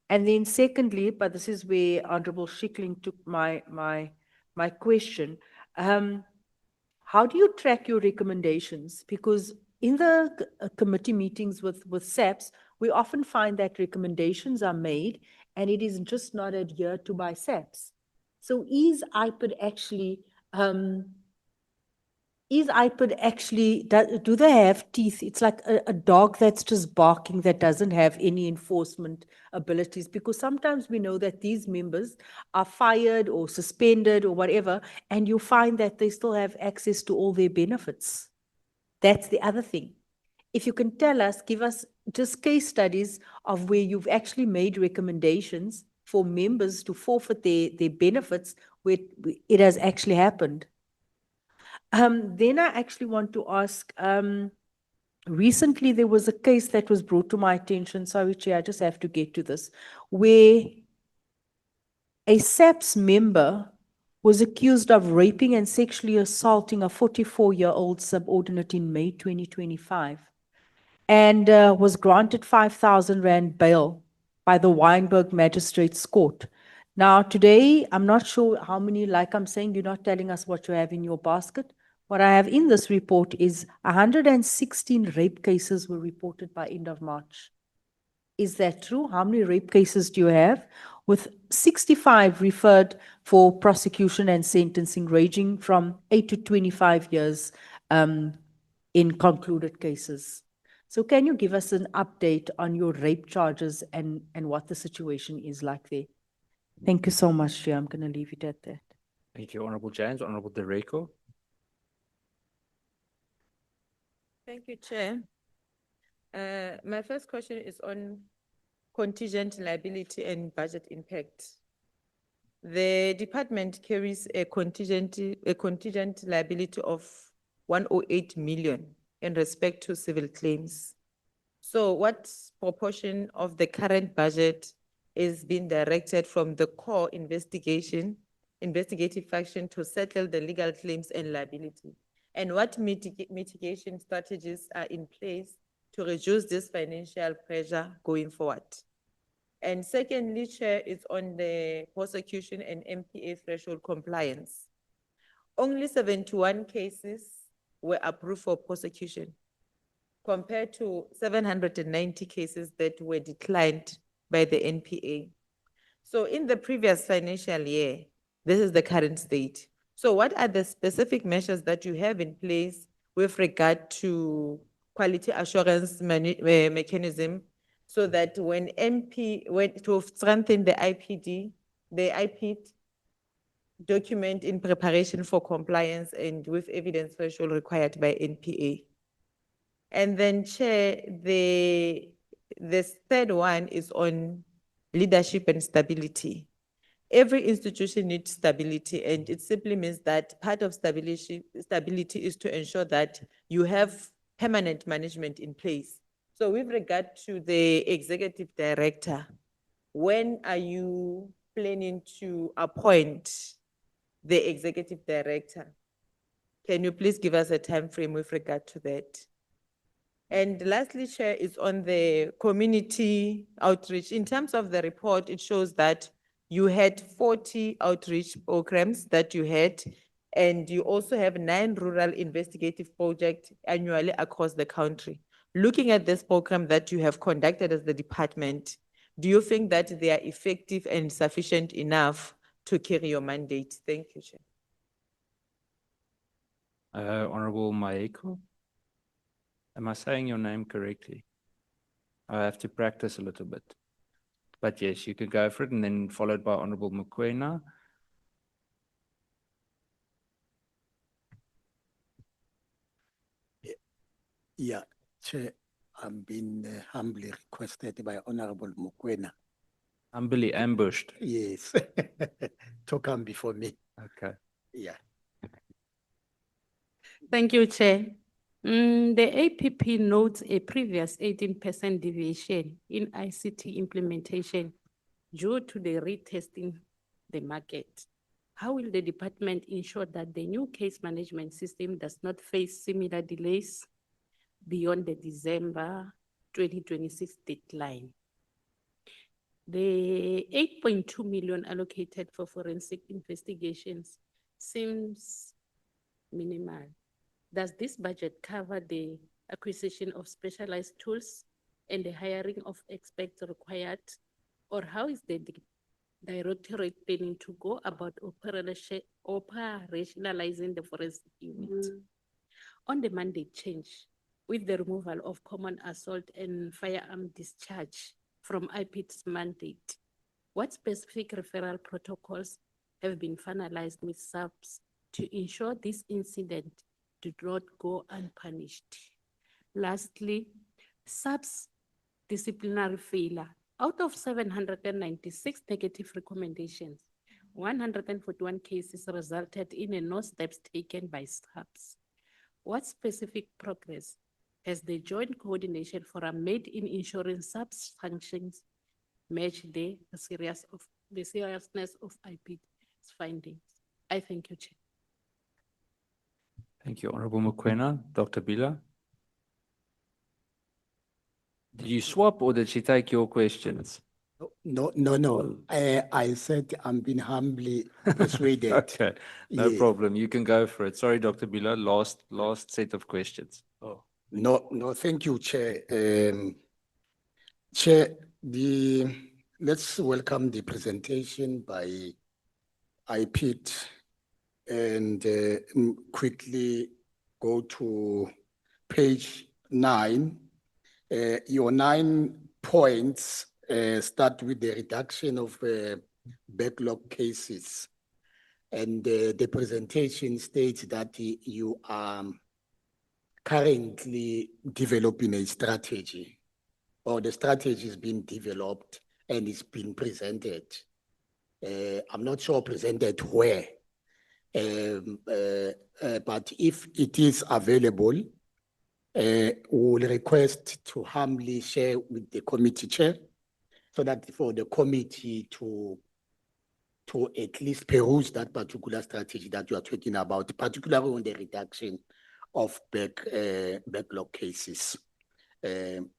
And then secondly, but this is where Honorable Schickling took my question, how do you track your recommendations? Because in the committee meetings with SAPS, we often find that recommendations are made and it is just not adhered to by SAPS. So is IPID actually, do they have teeth? It's like a dog that's just barking that doesn't have any enforcement abilities, because sometimes we know that these members are fired or suspended or whatever, and you find that they still have access to all their benefits. That's the other thing. If you can tell us, give us just case studies of where you've actually made recommendations for members to forfeit their benefits where it has actually happened. Then I actually want to ask, recently there was a case that was brought to my attention, sorry Chair, I just have to get to this, where a SAPS member was accused of raping and sexually assaulting a 44-year-old subordinate in May 2025 and was granted 5,000 Rand bail by the Wynberg Magistrates Court. Now today, I'm not sure how many, like I'm saying, you're not telling us what you have in your basket. What I have in this report is 116 rape cases were reported by end of March. Is that true? How many rape cases do you have? With 65 referred for prosecution and sentencing, ranging from 8 to 25 years in concluded cases. So can you give us an update on your rape charges and what the situation is like there? Thank you so much, Chair. I'm going to leave it at that. Thank you, Honourable James. Honourable Director. Thank you, Chair. My first question is on contingent liability and budget impact. The department carries a contingent liability of 108 million in respect to civil claims. So what proportion of the current budget is being directed from the core investigative function to settle the legal claims and liability? And what mitigation strategies are in place to reduce this financial pressure going forward? And secondly, Chair, is on the prosecution and MPA threshold compliance. Only 71 cases were approved for prosecution, compared to 790 cases that were declined by the NPA. So in the previous financial year, this is the current state. So what are the specific measures that you have in place with regard to quality assurance mechanism so that when to strengthen the IPD, the IPID document in preparation for compliance and with evidence threshold required by NPA? And then Chair, the third one is on leadership and stability. Every institution needs stability, and it simply means that part of stability is to ensure that you have permanent management in place. So with regard to the executive director, when are you planning to appoint the executive director? Can you please give us a time frame with regard to that? And lastly, Chair, is on the community outreach. In terms of the report, it shows that you had 40 outreach programs that you had, and you also have 9 rural investigative projects annually across the country. Looking at this program that you have conducted as the department, do you think that they are effective and sufficient enough to carry your mandate? Thank you, Chair. Honorable Maeko. Am I saying your name correctly? I have to practice a little bit. But yes, you could go for it, and then followed by Honorable Mokoena. Yeah, Chair, I'm being humbly requested by Honorable Mokoena. Humbly ambushed. Yes, to come before me. Okay. Yeah. Thank you, Chair. The APP notes a previous 18% deviation in ICT implementation due to the retesting the market. How will the department ensure that the new case management system does not face similar delays beyond the December 2026 deadline? The 8.2 million allocated for forensic investigations seems minimal. Does this budget cover the acquisition of specialized tools and the hiring of experts required? Or how is the Directorate planning to go about operationalizing the forensic unit? On the mandate change, with the removal of common assault and firearm discharge from IPID's mandate, what specific referral protocols have been finalized with SAPS to ensure this incident did not go unpunished? Lastly, SAPS disciplinary failure. Out of 796 negative recommendations, 141 cases resulted in a no steps taken by SAPS. What specific progress has the Joint Coordination Forum made in ensuring SAPS functions match the seriousness of IPID's findings? I thank you, Chair. Thank you, Honorable Mokoena. Dr. Bila? Did you swap or did she take your questions? No. I said I'm being humbly persuaded. Okay, no Yes. problem. You can go for it. Sorry, Dr. Bila, last set of questions. Oh, no, thank you, Chair. Chair, let's welcome the presentation by IPID and quickly go to page 9. Your 9 points start with the reduction of backlog cases. And the presentation states that you are currently developing a strategy, or the strategy is being developed and is being presented. I'm not sure presented where, but if it is available, we will request to humbly share with the committee chair so that for the committee to at least peruse that particular strategy that you are talking about, particularly on the reduction of backlog cases. And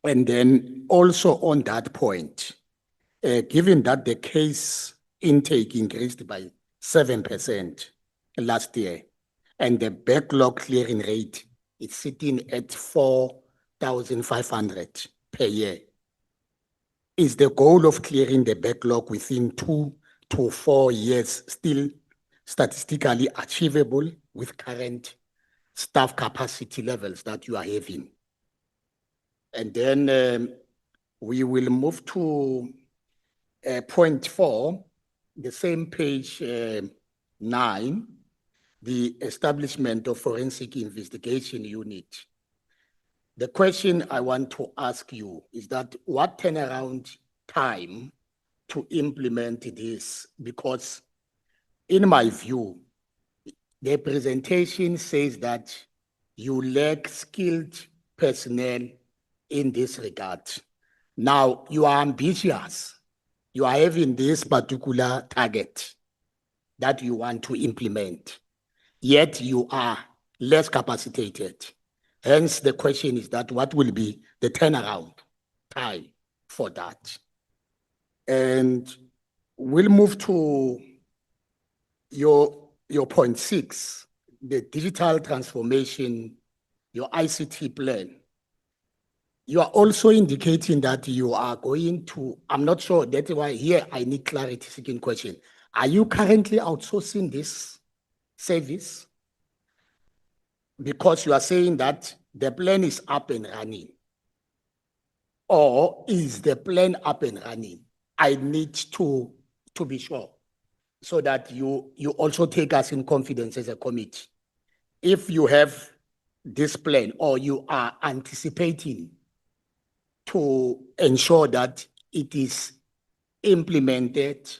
then also on that point, given that the case intake increased by 7% last year, and the backlog clearing rate is sitting at 4,500 per year. is the goal of clearing the backlog within 2 to 4 years still statistically achievable with current staff capacity levels that you are having? And then we will move to point 4, the same page 9, the establishment of forensic investigation unit. The question I want to ask you is that what turnaround time to implement this? Because in my view, the presentation says that you lack skilled personnel in this regard. Now, you are ambitious. You are having this particular target that you want to implement, yet you are less capacitated. Hence, the question is that what will be the turnaround time for that? And we'll move to your point 6, the digital transformation, your ICT plan. You are also indicating that you are going to, I'm not sure, that's why here I need clarity seeking question. Are you currently outsourcing this service? Because you are saying that the plan is up and running. Or is the plan up and running? I need to be sure so that you also take us in confidence as a committee. If you have this plan or you are anticipating to ensure that it is implemented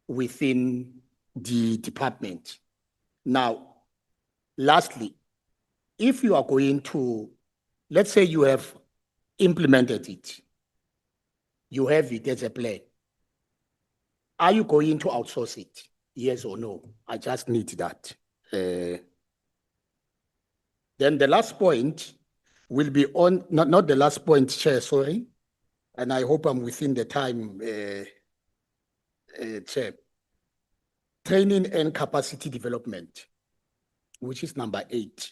within the department. Now, lastly, if you are going to, let's say you have implemented it, you have it as a plan, are you going to outsource it? Yes or no? I just need that. Then the last point will be on, not the last point, Chair, sorry, and I hope I'm within the time, Chair. Training and capacity development, which is number 8.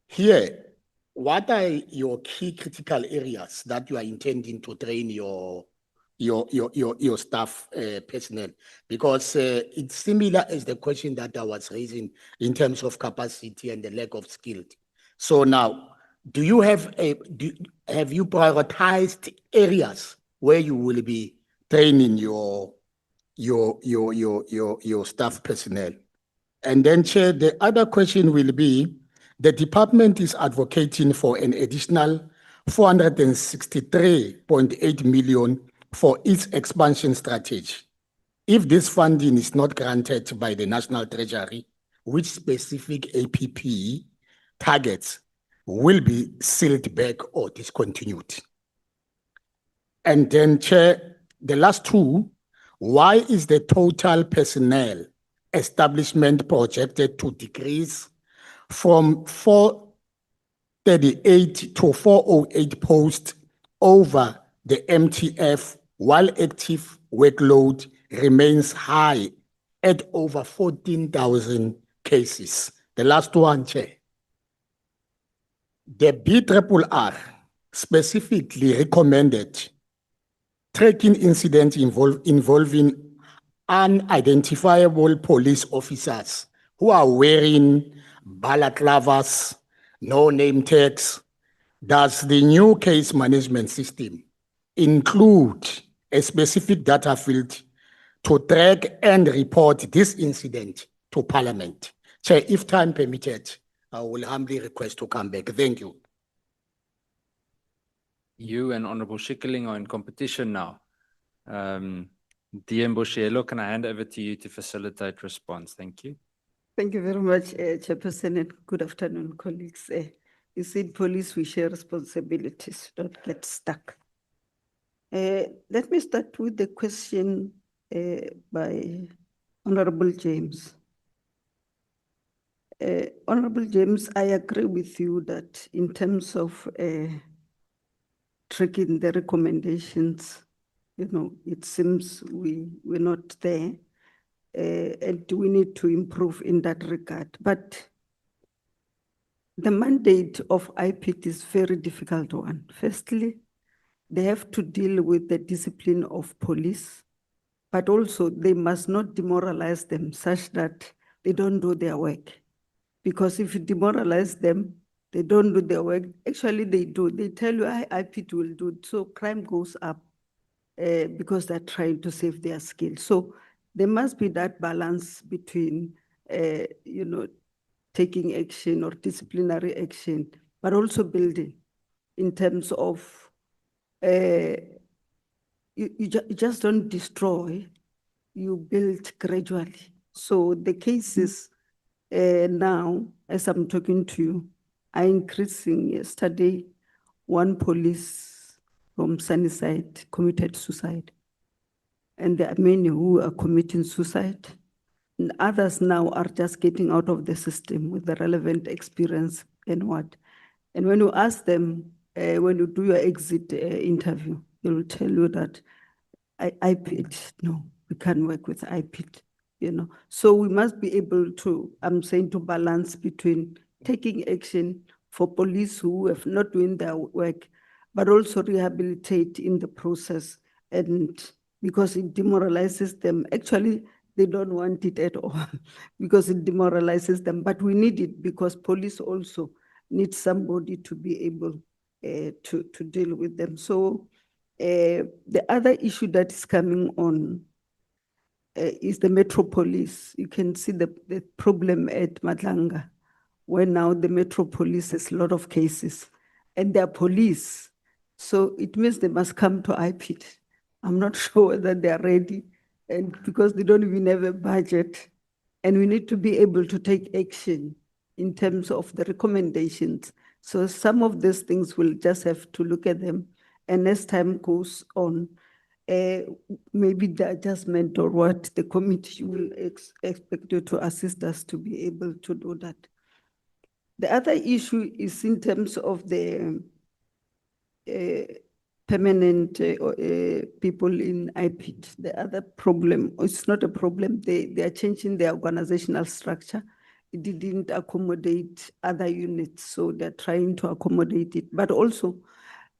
Here, what are your key critical areas that you are intending to train your staff personnel? Because it's similar as the question that I was raising in terms of capacity and the lack of skill. So now, do you have have you prioritized areas where you will be training your staff personnel? And then, Chair, the other question will be, the department is advocating for an additional 463.8 million for its expansion strategy. If this funding is not granted by the National Treasury, which specific APP targets will be sealed back or discontinued? And then, Chair, the last 2, why is the total personnel establishment projected to decrease from 438 to 408 posts over the MTF, while active workload remains high at over 14,000 cases? The last one, Chair. The BRRR specifically recommended tracking incidents involving unidentifiable police officers who are wearing balaclavas, no name tags. Does the new case management system include a specific data field to track and report this incident to Parliament? Chair, if time permitted, I will humbly request to come back. Thank you. You and Honorable Schikkeling are in competition now. DM Boshielo, can I hand over to you to facilitate response? Thank you. Thank you very much, Chairperson, and good afternoon, colleagues. You said police, we share responsibilities, don't get stuck. Let me start with the question by Honorable James. Honorable James, I agree with you that in terms of tracking the recommendations, it seems we're not there, and we need to improve in that regard. But the mandate of IPID is a very difficult one. Firstly, they have to deal with the discipline of police, but also they must not demoralize them such that they don't do their work. Because if you demoralize them, they don't do their work. Actually, they do. They tell you, IPID will do it. So crime goes up because they're trying to save their skills. So there must be that balance between, taking action or disciplinary action, but also building in terms of you just don't destroy, you build gradually. So the cases now, as I'm talking to you, are increasing. Yesterday, one police from Sunnyside committed suicide. And there are many who are committing suicide. And others now are just getting out of the system with the relevant experience and what. And when you ask them, when you do your exit interview, they will tell you that IPID, no, we can't work with IPID, So we must be able to, I'm saying, to balance between taking action for police who have not doing their work, but also rehabilitate in the process. And because it demoralizes them, actually, they don't want it at all because it demoralizes them, but we need it because police also need somebody to be able to deal with them. So the other issue that is coming on is the metropolis. You can see the problem at Madlanga, where now the metropolis has a lot of cases and they're police. So it means they must come to IPID. I'm not sure whether they are ready, and because they don't even have a budget, and we need to be able to take action in terms of the recommendations. So some of these things we'll just have to look at them, and as time goes on, maybe the adjustment or what the committee will expect you to assist us to be able to do that. The other issue is in terms of the permanent people in IPID. The other problem, it's not a problem, they are changing their organizational structure. It didn't accommodate other units, so they're trying to accommodate it. But also,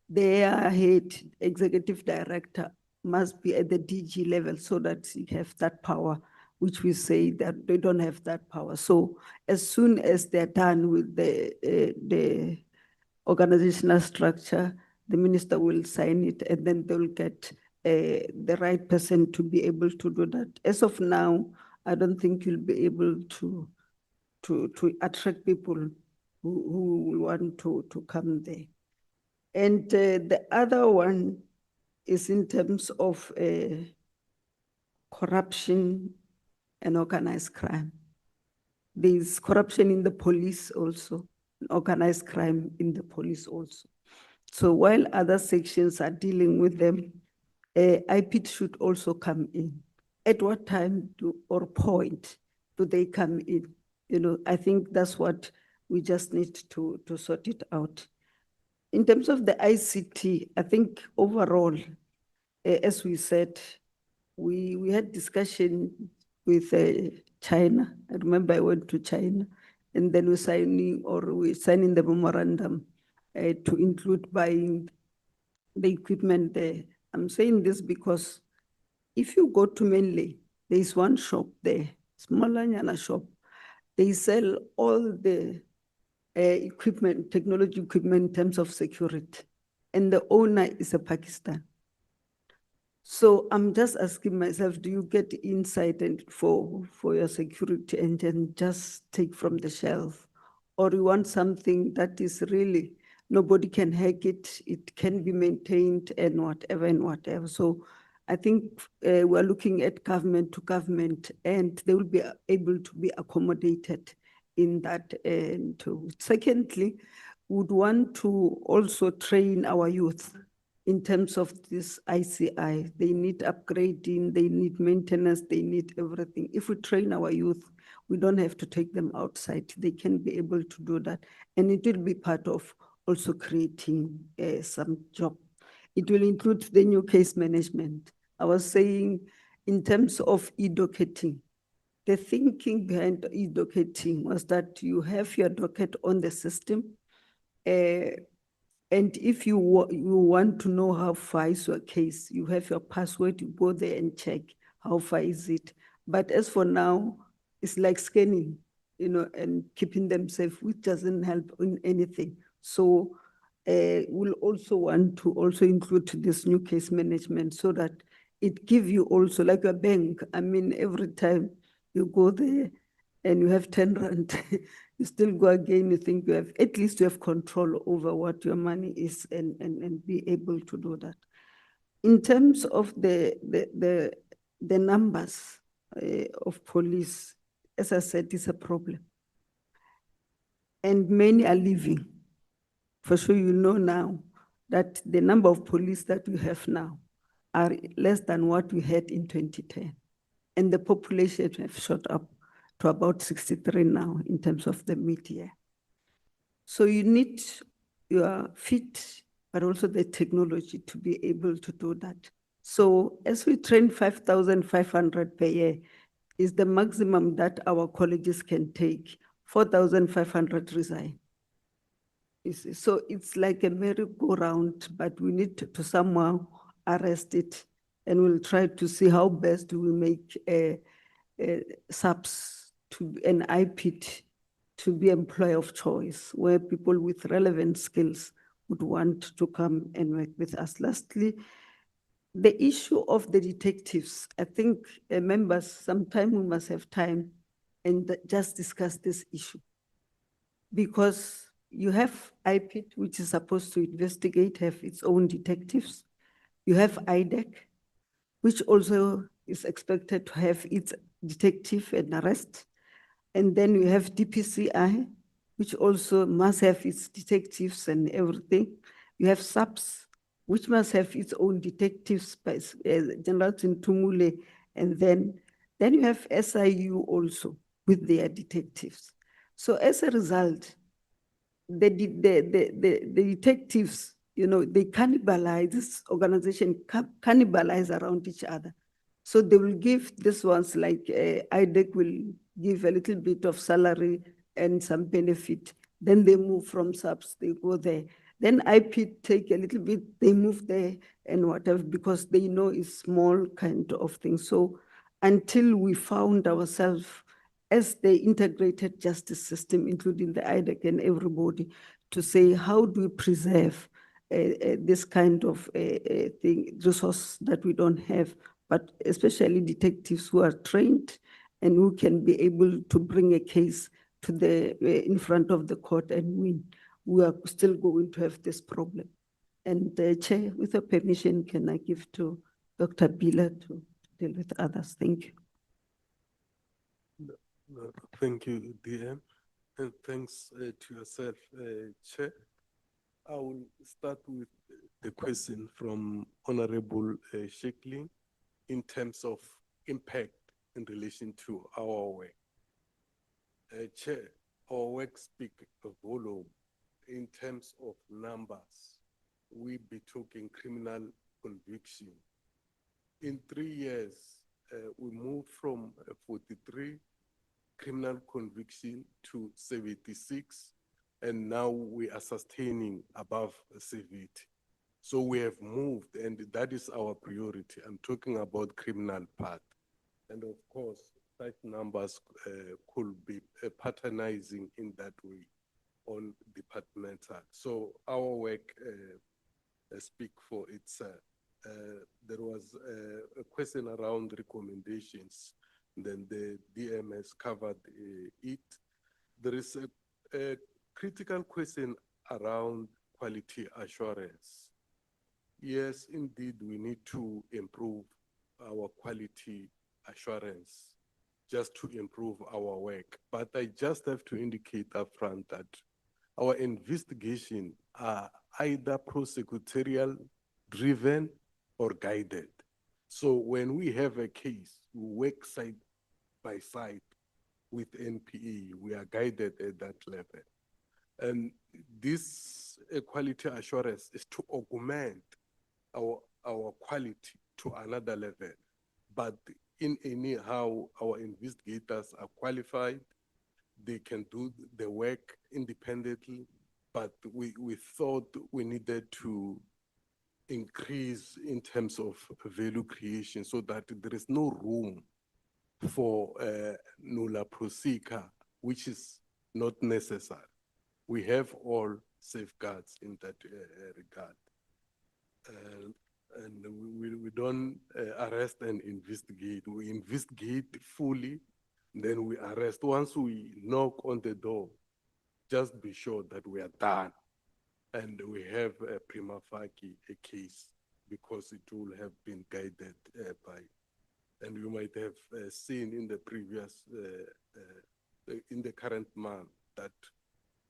their head, executive director, must be at the DG level so that you have that power, which we say that they don't have that power. So as soon as they're done with the organizational structure, the minister will sign it, and then they'll get the right person to be able to do that. As of now, I don't think you'll be able to attract people who will want to come there. And the other one is in terms of corruption and organized crime. There's corruption in the police also, organized crime in the police also. So while other sections are dealing with them, IPID should also come in. At what time or point do they come in? I think that's what we just need to sort it out. In terms of the ICT, I think overall, as we said, we had discussion with China. I remember I went to China, and then we're signing the memorandum to include buying the equipment there. I'm saying this because if you go to Manly, there is one shop there, Smolanyana shop. They sell all the equipment, technology equipment in terms of security, and the owner is a Pakistan. So I'm just asking myself, do you get insight for your security and then just take from the shelf? Or you want something that is really, nobody can hack it, it can be maintained and whatever. So I think we're looking at government to government, and they will be able to be accommodated in that. And secondly, would want to also train our youth in terms of this ICI. They need upgrading, they need maintenance, they need everything. If we train our youth, we don't have to take them outside. They can be able to do that. And it will be part of also creating some job. It will include the new case management. I was saying in terms of e-docketing, the thinking behind e-docketing was that you have your docket on the system, And if you want to know how far is your case, you have your password, you go there and check how far is it. But as for now, it's like scanning, and keeping them safe, which doesn't help in anything. So we'll also want to also include this new case management so that it give you also like a bank. I mean, every time you go there and you have 10 rand, you still go again, you think you have, at least you have control over what your money is and be able to do that. In terms of the numbers of police, as I said, is a problem. And many are leaving. For sure, you know now that the number of police that we have now are less than what we had in 2010. And the population have shot up to about 63 now in terms of the mid-year. So you need your feet, but also the technology to be able to do that. So as we train 5,500 per year is the maximum that our colleges can take, 4,500 resign. So it's like a merry-go-round, but we need to somehow arrest it, and we'll try to see how best do we make SAPS to an IPID to be employer of choice, where people with relevant skills would want to come and work with us. Lastly, the issue of the detectives, I think members, sometime we must have time and just discuss this issue, because you have IPID, which is supposed to investigate, have its own detectives. You have IDEC, which also is expected to have its detective and arrest. And then you have DPCI, which also must have its detectives and everything. You have SAPS, which must have its own detectives by General Tintumule. And then you have SIU also with their detectives. So as a result, the detectives, they cannibalize, this organization cannibalize around each other. So they will give this ones like IDEC will give a little bit of salary and some benefit. Then they move from SAPS, they go there. Then IPID take a little bit, they move there and whatever, because they know it's small kind of thing. So until we found ourselves as the integrated justice system, including the IDEC and everybody, to say, how do we preserve this kind of resource that we don't have, but especially detectives who are trained and who can be able to bring a case to in front of the court and win. We are still going to have this problem. And Chair, with your permission, can I give to Dr. Bila to deal with others? Thank you. Thank you, DM, and thanks to yourself, Chair. I will start with the question from Honorable Sheikling in terms of impact in relation to our work. Chair, our work speaks a volume in terms of numbers. We be talking criminal conviction. In 3 years, we moved from 43 criminal conviction to 76, and now we are sustaining above 70. So we have moved, and that is our priority. I'm talking about criminal part. And of course, such numbers could be patronizing in that way on departmental. So our work speak for itself. There was a question around recommendations. Then the DM has covered it. There is a critical question around quality assurance. Yes, indeed, we need to improve our quality assurance just to improve our work. But I just have to indicate upfront that our investigation are either prosecutorial driven or guided. So when we have a case, we work side by side with NPE, we are guided at that level. And this quality assurance is to augment our quality to another level. But in anyhow, our investigators are qualified, they can do the work independently, but we thought we needed to increase in terms of value creation so that there is no room for nulla prosequi, which is not necessary. We have all safeguards in that regard. And we don't arrest and investigate. We investigate fully, then we arrest. Once we knock on the door, just be sure that we are done. And we have a prima facie a case because it will have been guided by. And you might have seen in the previous, in the current month that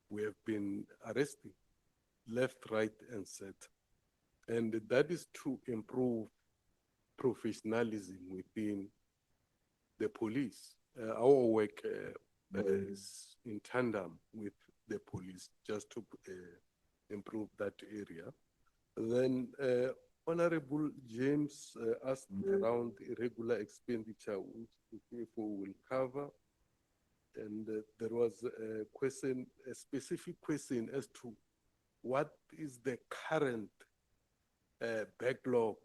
we have been arresting left, right, and center. And that is to improve professionalism within the police. Our work is in tandem with the police just to improve that area. Then Honorable James asked around irregular expenditure, which the CFO will cover. And there was a question, a specific question as to what is the current backlog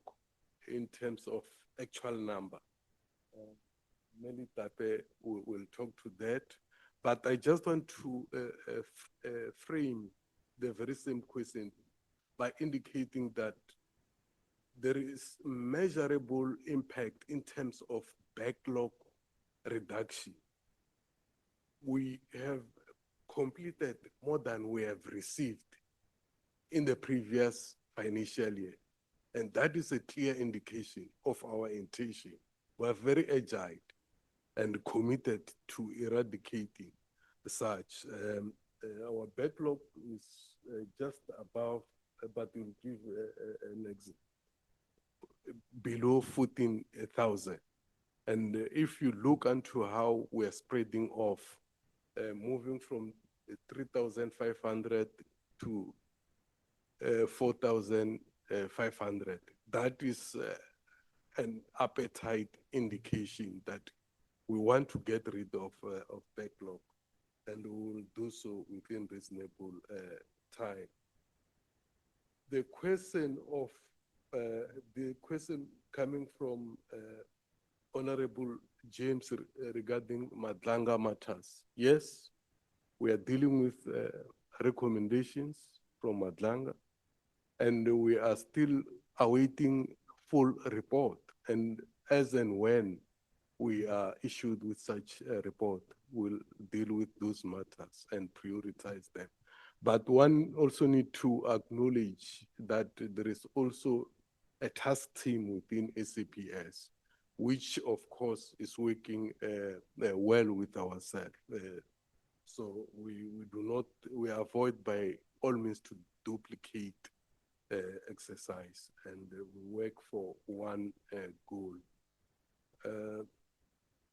in terms of actual number. Many Tape will talk to that, but I just want to frame the very same question by indicating that there is measurable impact in terms of backlog reduction. We have completed more than we have received in the previous financial year. And that is a clear indication of our intention. We are very agile and committed to eradicating such. Our backlog is just above, but we'll give an example, below 14,000. And if you look into how we're spreading off, moving from 3,500 to 4,500, that is an appetite indication that we want to get rid of backlog, and we will do so within reasonable time. The question of the question coming from Honorable James regarding Madlanga matters. Yes, we are dealing with recommendations from Madlanga, and we are still awaiting full report. And as and when we are issued with such a report, we'll deal with those matters and prioritize them. But one also need to acknowledge that there is also a task team within SAPS, which of course is working well with ourselves. So we do not, we avoid by all means to duplicate exercise, and we work for one goal.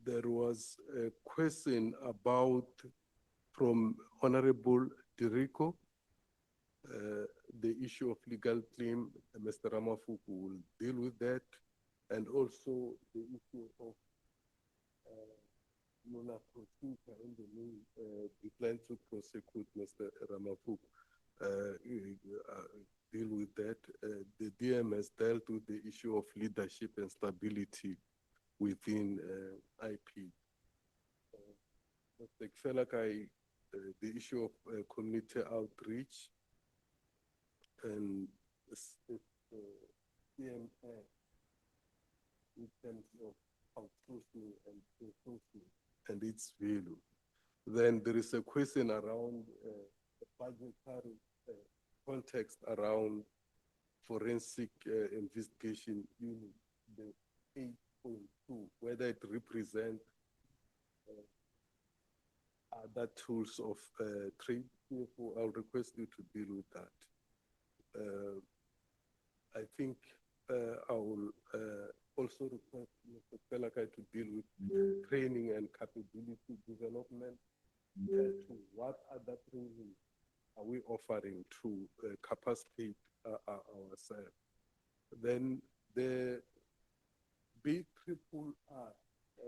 There was a question about, from Honorable Dirico, the issue of legal claim. Mr. Ramafuku will deal with that, and also the issue of Nuna procedure in the name, we plan to prosecute Mr. Ramafuku. Deal with that. The DM has dealt with the issue of leadership and stability within IP. Mr. Kfelakai, the issue of community outreach and CMA in terms of outsourcing and insourcing and its value. Then there is a question around the budgetary context around forensic investigation unit, the 8.2, whether it represents other tools of trade. Therefore, I'll request you to deal with that. I think I will also request Mr. Pelakai to deal with training and capability development. To what other training are we offering to capacitate ourselves? Then the BRRR,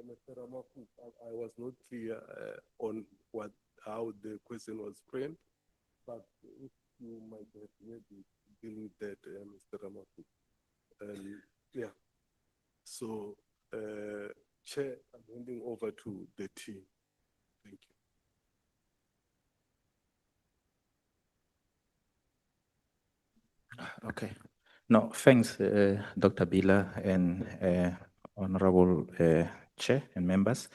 Mr. Ramafuku, I was not clear on how the question was framed. but if you might have maybe deal with that, Mr. Ramapu. Yeah. So, Chair, I'm handing over to the team. Thank you. Okay. No, thanks, Dr. Bila and Honorable Chair and members.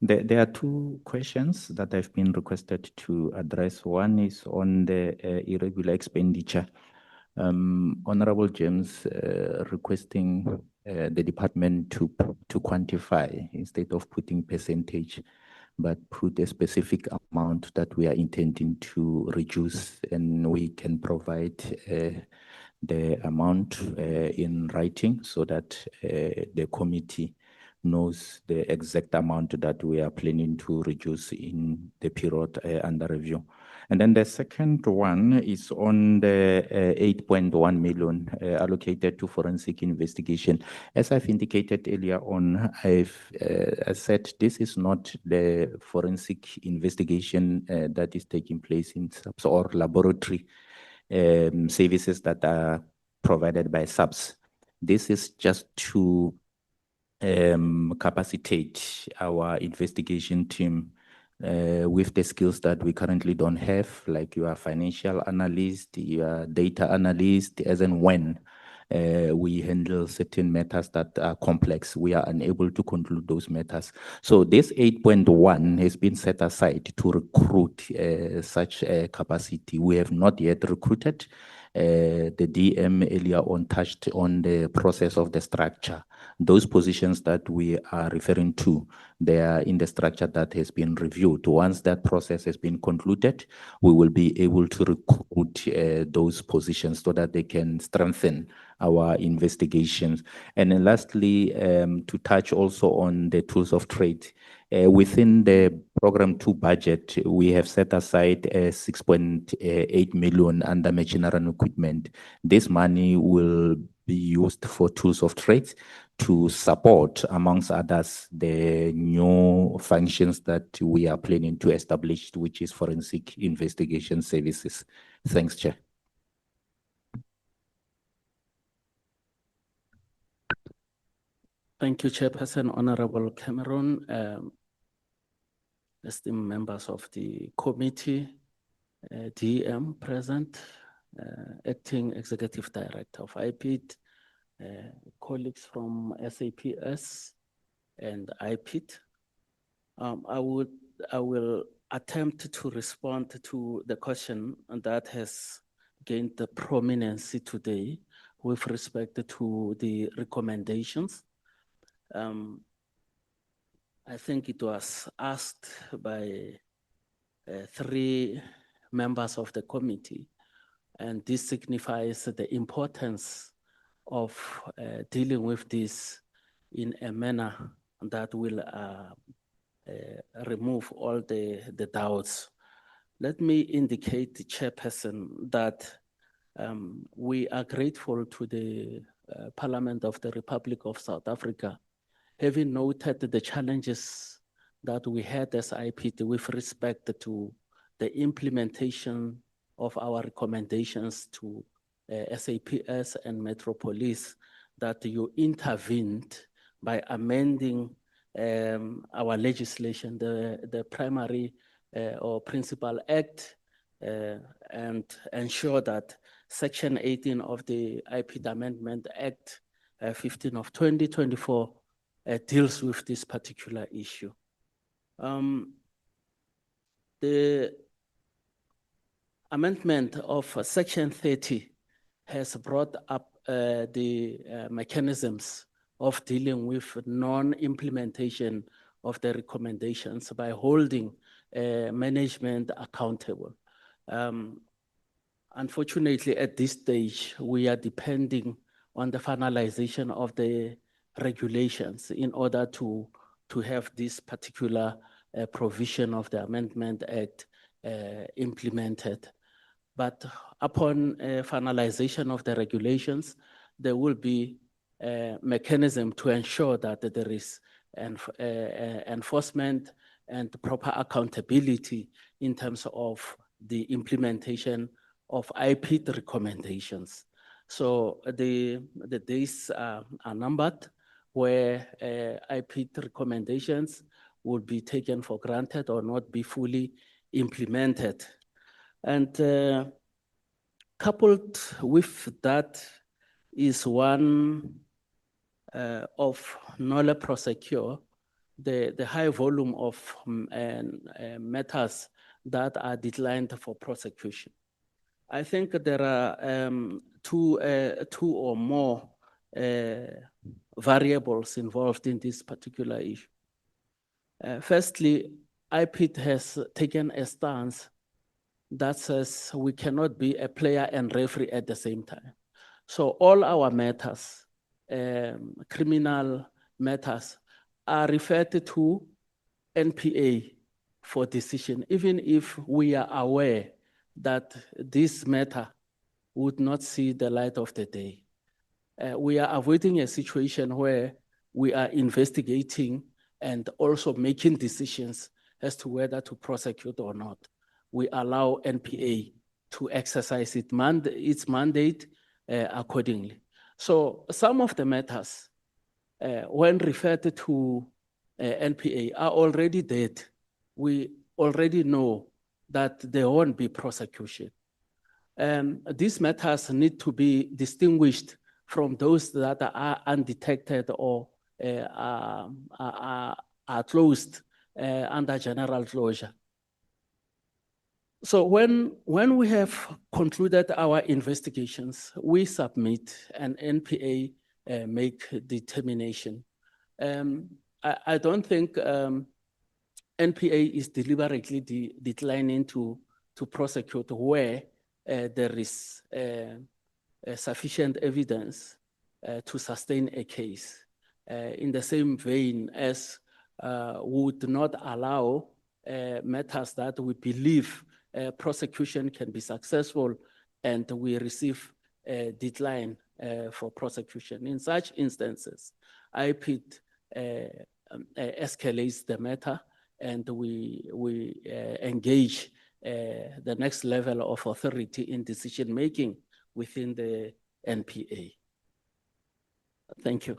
There are two questions that have been requested to address. One is on the irregular expenditure. Honorable James requesting the department to quantify instead of putting percentage, but put a specific amount that we are intending to reduce, and we can provide the amount in writing so that the committee knows the exact amount that we are planning to reduce in the period under review. And then the second one is on the 8.1 million allocated to forensic investigation. As I've indicated earlier on, I said this is not the forensic investigation that is taking place in SAPS or laboratory services that are provided by SAPS. This is just to capacitate our investigation team with the skills that we currently don't have, like your financial analyst, your data analyst, as and when we handle certain matters that are complex, we are unable to conclude those matters. So this 8.1 has been set aside to recruit such a capacity. We have not yet recruited. The DM earlier on touched on the process of the structure. Those positions that we are referring to, they are in the structure that has been reviewed. Once that process has been concluded, we will be able to recruit those positions so that they can strengthen our investigations. And then lastly, to touch also on the tools of trade. Within the program 2 budget, we have set aside 6.8 million under machinery and equipment. This money will be used for tools of trade to support, amongst others, the new functions that we are planning to establish, which is forensic investigation services. Thanks, Chair. Thank you, Chairperson, Honorable Cameron, esteemed members of the committee, DM present, Acting Executive Director of IPID, colleagues from SAPS and IPID. I will attempt to respond to the question that has gained the prominence today with respect to the recommendations. I think it was asked by 3 members of the committee, and this signifies the importance of dealing with this in a manner that will remove all the doubts. Let me indicate, Chairperson, that we are grateful to the Parliament of the Republic of South Africa, having noted the challenges that we had as IPID with respect to the implementation of our recommendations to SAPS and Metropolis, that you intervened by amending our legislation, the Primary or Principal Act, and ensure that Section 18 of the IPID Amendment Act 15 of 2024 deals with this particular issue. The amendment of Section 30 has brought up the mechanisms of dealing with non-implementation of the recommendations by holding management accountable. Unfortunately, at this stage, we are depending on the finalization of the regulations in order to have this particular provision of the Amendment Act implemented. But upon finalization of the regulations, there will be a mechanism to ensure that there is enforcement and proper accountability in terms of the implementation of IPID recommendations. So the days are numbered where IPID recommendations would be taken for granted or not be fully implemented. And coupled with that is one of nolle prosequi, the high volume of matters that are declined for prosecution. I think there are two or more variables involved in this particular issue. Firstly, IPID has taken a stance that says we cannot be a player and referee at the same time. So all our matters, criminal matters, are referred to NPA for decision, even if we are aware that this matter would not see the light of the day. We are avoiding a situation where we are investigating and also making decisions as to whether to prosecute or not. We allow NPA to exercise its mandate accordingly. So some of the matters, when referred to NPA, are already dead. We already know that there won't be prosecution. These matters need to be distinguished from those that are undetected or are closed under general closure. So when we have concluded our investigations, we submit an NPA make determination. I don't think NPA is deliberately declining to prosecute where there is sufficient evidence to sustain a case. In the same vein as would not allow matters that we believe prosecution can be successful and we receive a decline for prosecution. In such instances, IPID escalates the matter and we engage the next level of authority in decision-making within the NPA. Thank you.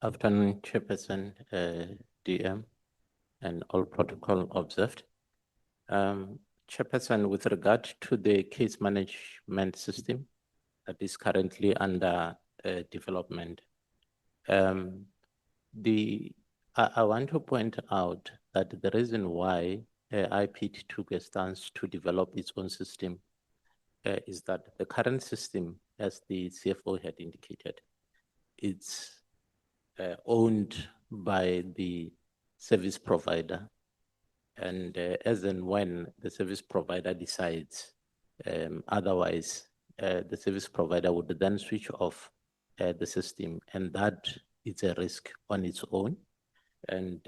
Afternoon, Chairperson, DM, and all protocol observed. Chairperson, with regard to the case management system that is currently under development, I want to point out that the reason why IPID took a stance to develop its own system is that the current system, as the CFO had indicated, it's owned by the service provider. And as and when the service provider decides otherwise, the service provider would then switch off the system, and that is a risk on its own. And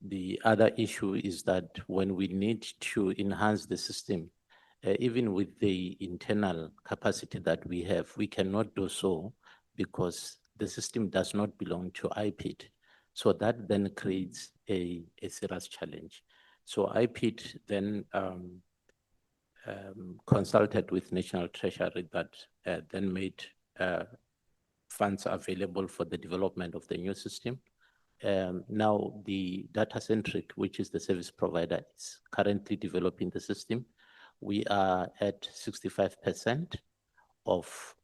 the other issue is that when we need to enhance the system, even with the internal capacity that we have, we cannot do so because the system does not belong to IPID. So that then creates a serious challenge. So IPID then consulted with National Treasury that then made funds available for the development of the new system. Now the data centric, which is the service provider, is currently developing the system. We are at 65% of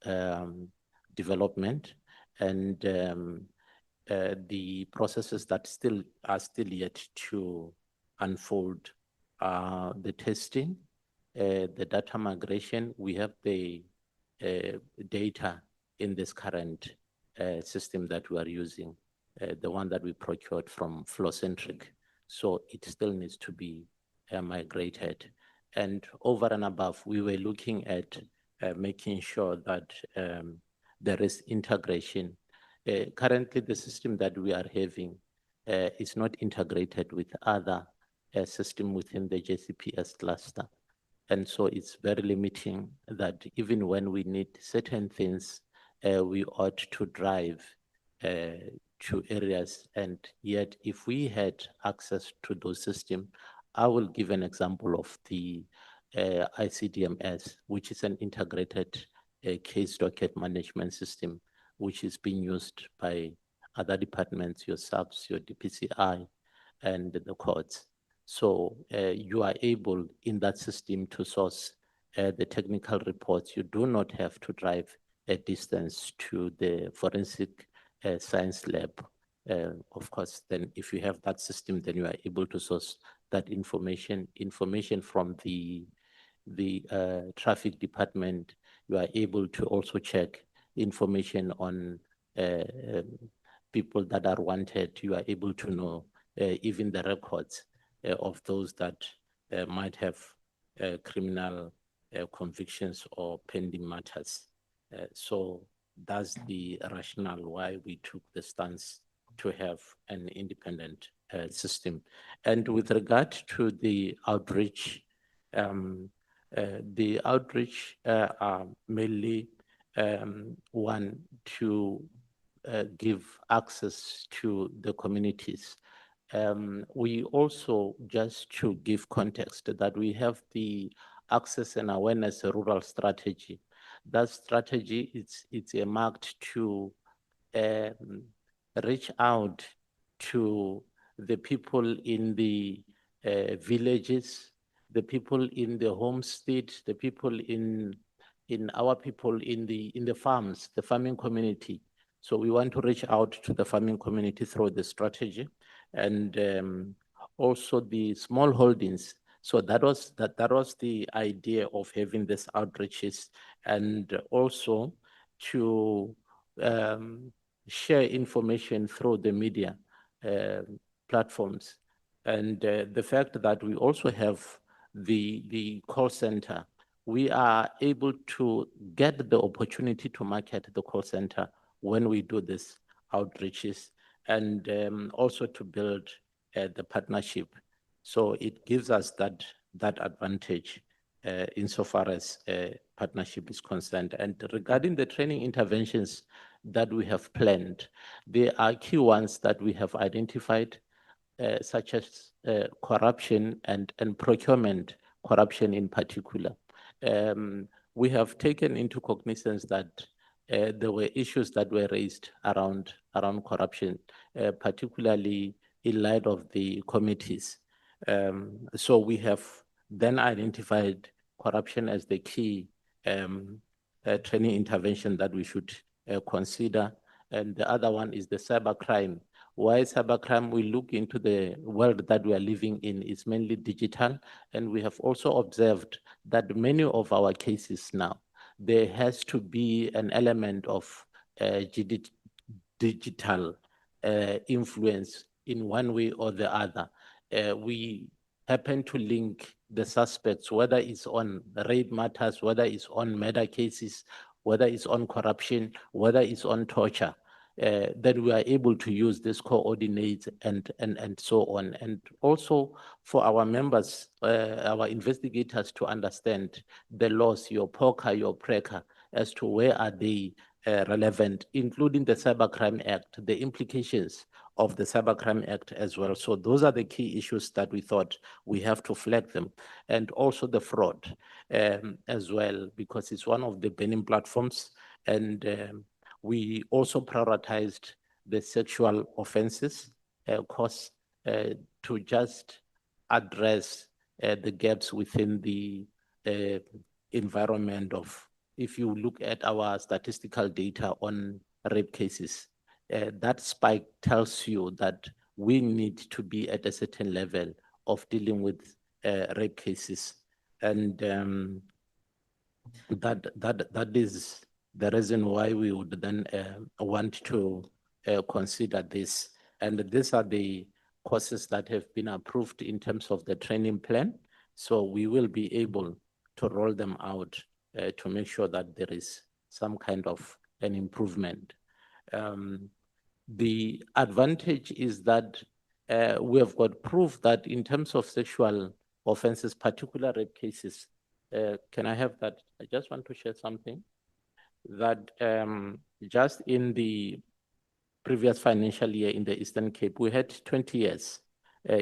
development, and the processes that are still yet to unfold are the testing, the data migration. We have the data in this current system that we are using, the one that we procured from Flowcentric. So it still needs to be migrated. And over and above, we were looking at making sure that there is integration. Currently, the system that we are having is not integrated with other systems within the JCPS cluster. And so it's very limiting that even when we need certain things, we ought to drive to areas. And yet, if we had access to those systems, I will give an example of the ICDMS, which is an integrated case docket management system, which is being used by other departments, your SAPS, your DPCI, and the courts. So you are able in that system to source the technical reports. You do not have to drive a distance to the forensic science lab. Of course, then if you have that system, then you are able to source that information from the traffic department. You are able to also check information on people that are wanted. You are able to know even the records of those that might have criminal convictions or pending matters. So that's the rationale why we took the stance to have an independent system. And with regard to the outreach are mainly one to give access to the communities. We also, just to give context, that we have the access and awareness rural strategy. That strategy, it's earmarked to reach out to the people in the villages, the people in the homestead, the people in our people in the farms, the farming community. So we want to reach out to the farming community through the strategy, and also the small holdings. So that was the idea of having this outreaches, and also to share information through the media platforms. And the fact that we also have the call center, we are able to get the opportunity to market the call center when we do this outreaches, and also to build the partnership. So it gives us that advantage insofar as partnership is concerned. And regarding the training interventions that we have planned, there are key ones that we have identified, such as corruption and procurement corruption in particular. We have taken into cognizance that there were issues that were raised around corruption, particularly in light of the committees. So we have then identified corruption as the key training intervention that we should consider. And the other one is the cybercrime. Why cybercrime? We look into the world that we are living in is mainly digital, and we have also observed that many of our cases now, there has to be an element of digital influence in one way or the other. We happen to link the suspects, whether it's on rape matters, whether it's on murder cases, whether it's on corruption, whether it's on torture, that we are able to use this coordinates and so on. And also for our members, our investigators to understand the laws, your POCA, your PRECA, as to where are they relevant, including the Cybercrime Act, the implications of the Cybercrime Act as well. So those are the key issues that we thought we have to flag them. And also the fraud as well, because it's one of the burning platforms. And we also prioritized the sexual offenses course to just address the gaps within the environment of, if you look at our statistical data on rape cases, that spike tells you that we need to be at a certain level of dealing with rape cases. And that is the reason why we would then want to consider this. And these are the courses that have been approved in terms of the training plan. So we will be able to roll them out to make sure that there is some kind of an improvement. The advantage is that we have got proof that in terms of sexual offenses, particular rape cases, can I have that? I just want to share something that just in the previous financial year in the Eastern Cape, we had 20 years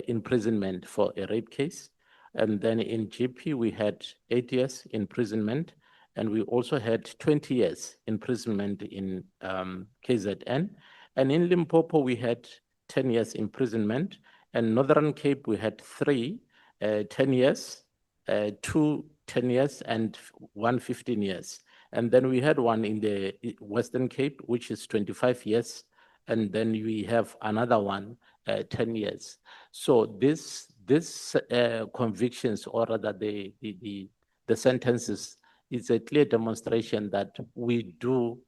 imprisonment for a rape case. And then in GP, we had 8 years imprisonment. And we also had 20 years imprisonment in KZN. And in Limpopo, we had 10 years imprisonment. And Northern Cape, we had 3 10 years, 2 10 years, and 1 15 years. And then we had one in the Western Cape, which is 25 years. And then we have another one, 10 years. So this convictions, or rather the sentences, is a clear demonstration that we do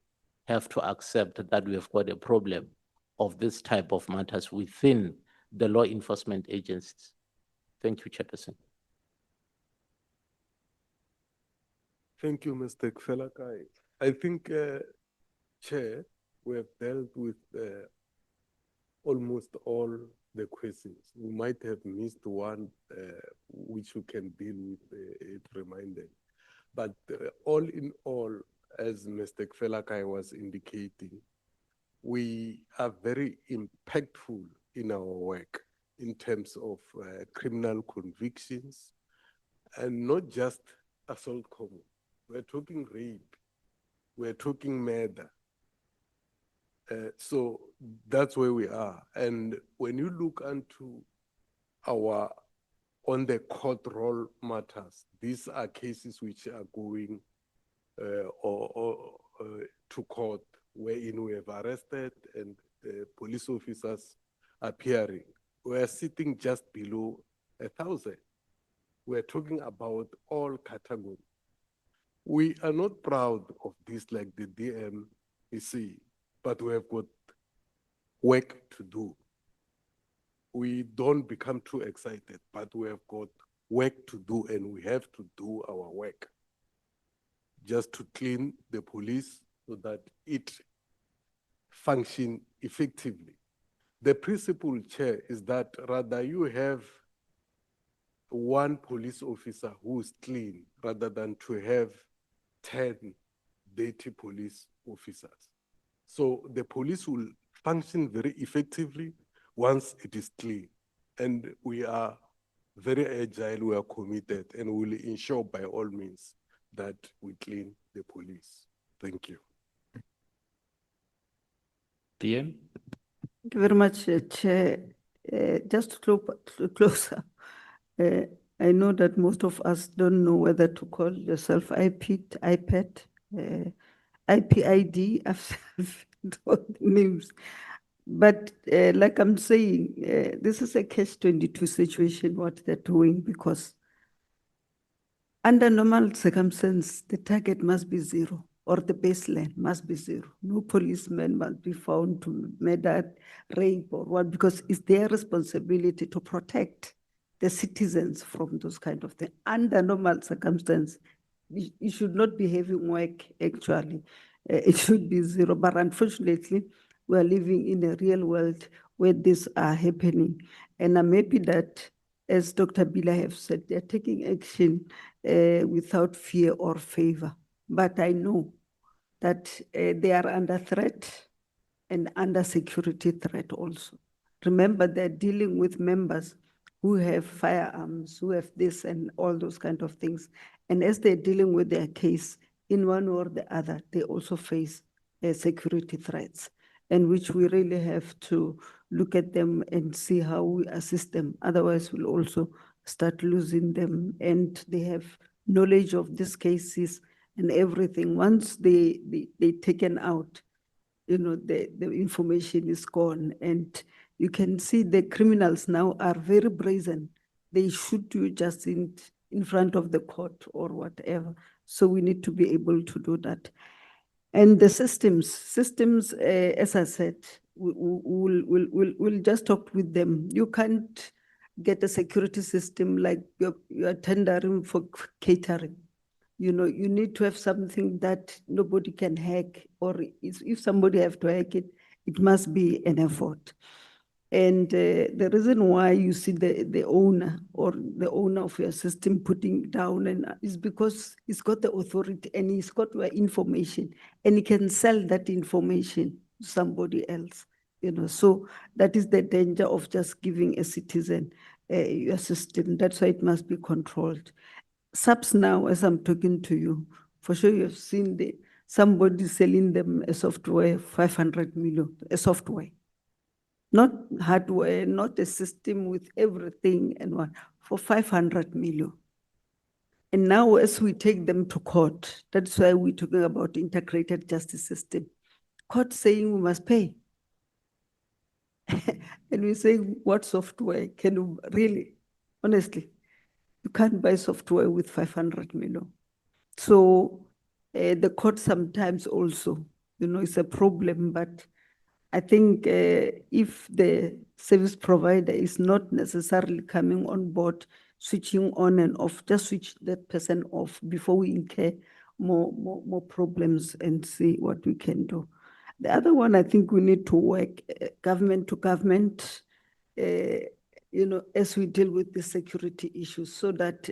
have to accept that we have got a problem of this type of matters within the law enforcement agencies. Thank you, Chairperson. Thank you, Mr. Kfelakai. I think, Chair, we have dealt with almost all the questions. We might have missed one, which we can deal with it reminded. But all in all, as Mr. Kfelakai was indicating, we are very impactful in our work in terms of criminal convictions, and not just assault common. We're talking rape, we're talking murder. So that's where we are. And when you look into our on the court roll matters, these are cases which are going to court, wherein we have arrested and police officers appearing. We are sitting just below 1,000. We're talking about all categories. We are not proud of this like the DM is saying, but we have got work to do. We don't become too excited, but we have got work to do, and we have to do our work just to clean the police so that it function effectively. The principle, Chair, is that rather you have one police officer who is clean rather than to have 10 dirty police officers. So the police will function very effectively once it is clean. And we are very agile, we are committed, and we will ensure by all means that we clean the police. Thank you. DM? Thank you very much, Chair. Just to close up, I know that most of us don't know whether to call yourself IPID, IPID, IPID, I've all the names. But like I'm saying, this is a catch-22 situation, what they're doing, because under normal circumstances, the target must be 0, or the baseline must be 0. No policeman must be found to murder, rape, or what, because it's their responsibility to protect the citizens from those kind of things. Under normal circumstances, you should not be having work, actually. It should be 0, but unfortunately, we are living in a real world where these are happening. And I'm happy that, as Dr. Bila have said, they're taking action without fear or favor. But I know that they are under threat and under security threat also. Remember, they're dealing with members who have firearms, who have this and all those kind of things. And as they're dealing with their case, in one or the other, they also face security threats, and which we really have to look at them and see how we assist them. Otherwise, we'll also start losing them, and they have knowledge of these cases and everything. Once they're taken out, you know, the information is gone, and you can see the criminals now are very brazen. They shoot you just in front of the court or whatever. So we need to be able to do that. And the systems, as I said, we'll just talk with them. You can't get a security system like you're tendering for catering. You know, you need to have something that nobody can hack, or if somebody have to hack it, it must be an effort. And the reason why you see the owner or the owner of your system putting down is because he's got the authority and he's got your information, and he can sell that information to somebody else. So that is the danger of just giving a citizen your system. That's why it must be controlled. SAPS now, as I'm talking to you, for sure you've seen somebody selling them a software, 500 million, a software. Not hardware, not a system with everything and what, for 500 million. And now as we take them to court, that's why we're talking about integrated justice system. Court saying we must pay. And we say, what software can you really, honestly, you can't buy software with 500 million. So the court sometimes also, it's a problem, but I think if the service provider is not necessarily coming on board, switching on and off, just switch that person off before we incur more problems and see what we can do. The other one, I think we need to work government to government, as we deal with the security issues, so that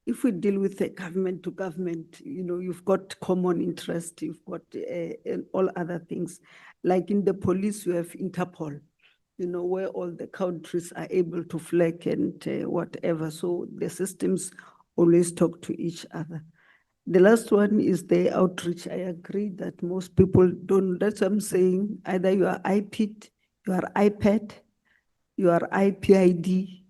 if we deal with the government to government, you've got common interest, you've got and all other things. Like in the police, you have Interpol, where all the countries are able to flag and whatever. So the systems always talk to each other. The last one is the outreach. I agree that most people don't, that's what I'm saying. Either you are IPID, you are IPID, you are IPID,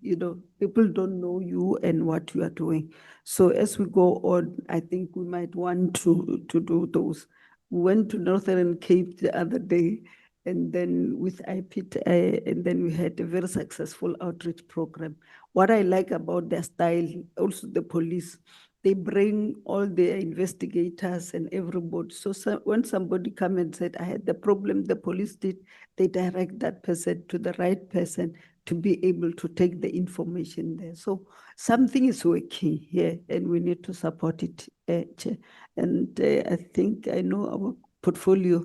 people don't know you and what you are doing. So as we go on, I think we might want to do those. We went to Northern Cape the other day, and then with IPID, and then we had a very successful outreach program. What I like about their style, also the police, they bring all the investigators and everybody. So when somebody come and said, I had the problem, the police did, they direct that person to the right person to be able to take the information there. So something is working here and we need to support it, Chair. And I think I know our portfolio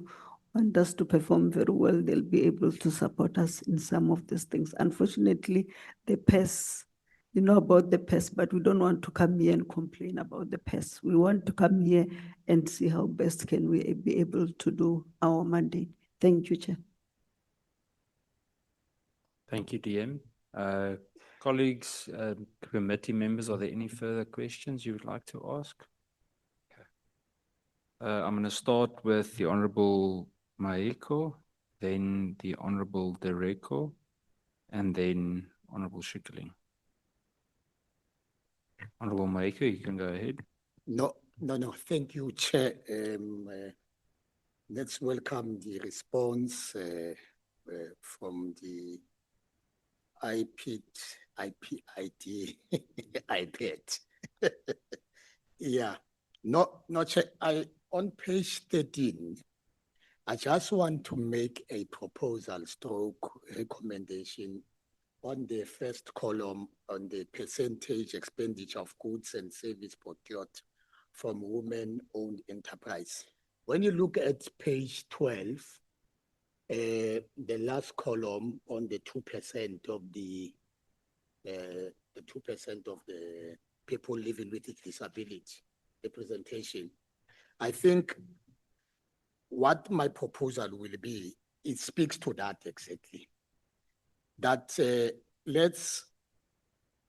want us to perform very well. They'll be able to support us in some of these things. Unfortunately, the PES, about the PES, but we don't want to come here and complain about the PES. We want to come here and see how best can we be able to do our mandate. Thank you, Chair. Thank you, DM. Colleagues, committee members, are there any further questions you would like to ask? Okay. I'm going to start with the Honorable Maeko, then the Honorable Dereko, and then Honorable Schikkeling. Honorable Maeko, you can go ahead. No. Thank you, Chair. Let's welcome the response from the IPID, IPID. Yeah. No, Chair. On page 13, I just want to make a proposal stroke recommendation on the first column on the percentage expenditure of goods and service procured from women-owned enterprise. When you look at page 12, the last column on the 2% of the 2% of the people living with disability representation, I think what my proposal will be, it speaks to that exactly. That let's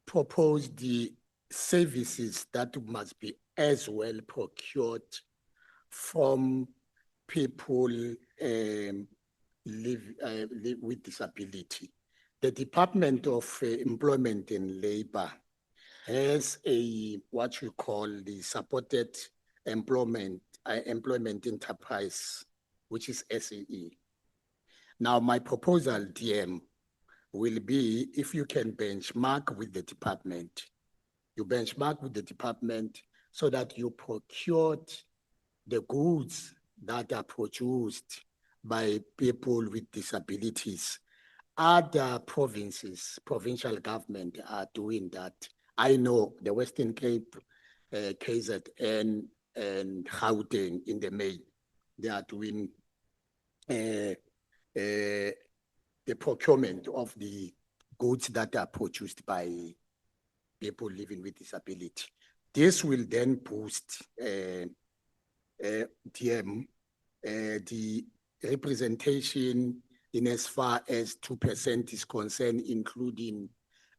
propose the services that must be as well procured from people live with disability. The Department of Employment and Labor has what you call the supported employment enterprise, which is SAE. Now, my proposal, DM, will be if you can benchmark with the department. You benchmark with the department so that you procured the goods that are produced by people with disabilities. Other provinces, provincial government are doing that. I know the Western Cape, KZN, and Gauteng in the main, they are doing the procurement of the goods that are produced by people living with disability. This will then boost DM, the representation in as far as 2% is concerned, including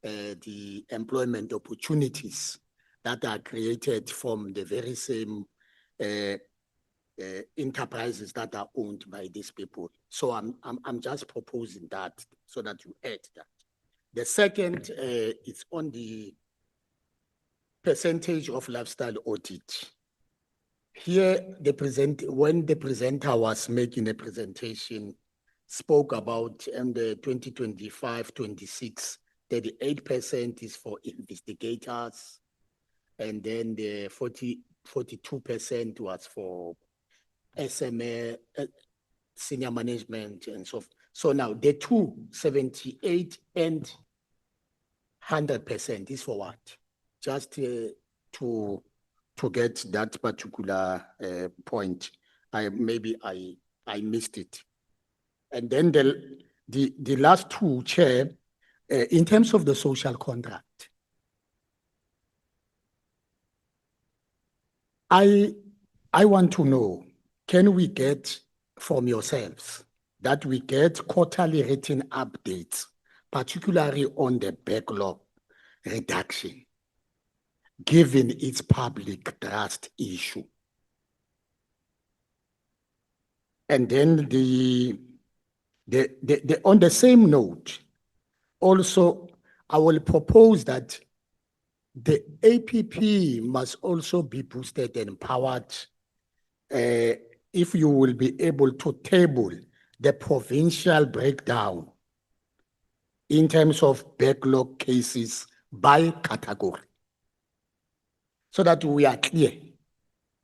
the employment opportunities that are created from the very same enterprises that are owned by these people. So I'm just proposing that so that you add that. The second is on the percentage of lifestyle audit. Here, when the presenter was making a presentation, spoke about the 2025-26, 38% is for investigators, and then the 42% was for SMA, senior management, and so forth. So now the 78 and 100% is for what? Just to get that particular point. Maybe I missed it. And then the last two, Chair, in terms of the social contract, I want to know, can we get from yourselves that we get quarterly written updates, particularly on the backlog reduction, given its public trust issue? And then on the same note, also, I will propose that the APP must also be boosted and empowered if you will be able to table the provincial breakdown in terms of backlog cases by category, so that we are clear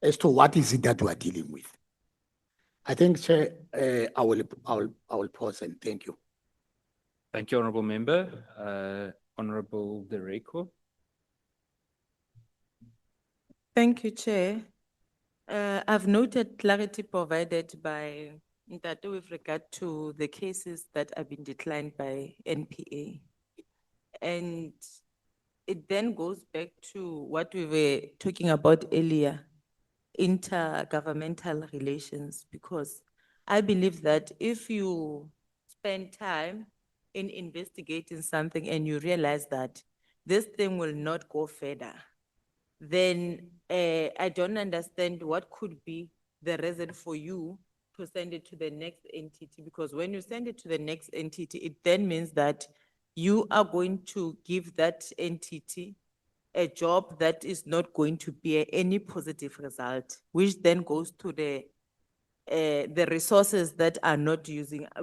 as to what is it that we are dealing with. I think, Chair, I will pause and thank you. Thank you, Honourable Member. Honourable Director. Thank you, Chair. I've noted clarity provided by Ntate with regard to the cases that have been declined by NPA. And it then goes back to what we were talking about earlier, intergovernmental relations, because I believe that if you spend time in investigating something and you realize that this thing will not go further, then I don't understand what could be the reason for you to send it to the next entity, because when you send it to the next entity, it then means that you are going to give that entity a job that is not going to be any positive result, which then goes to the resources that are not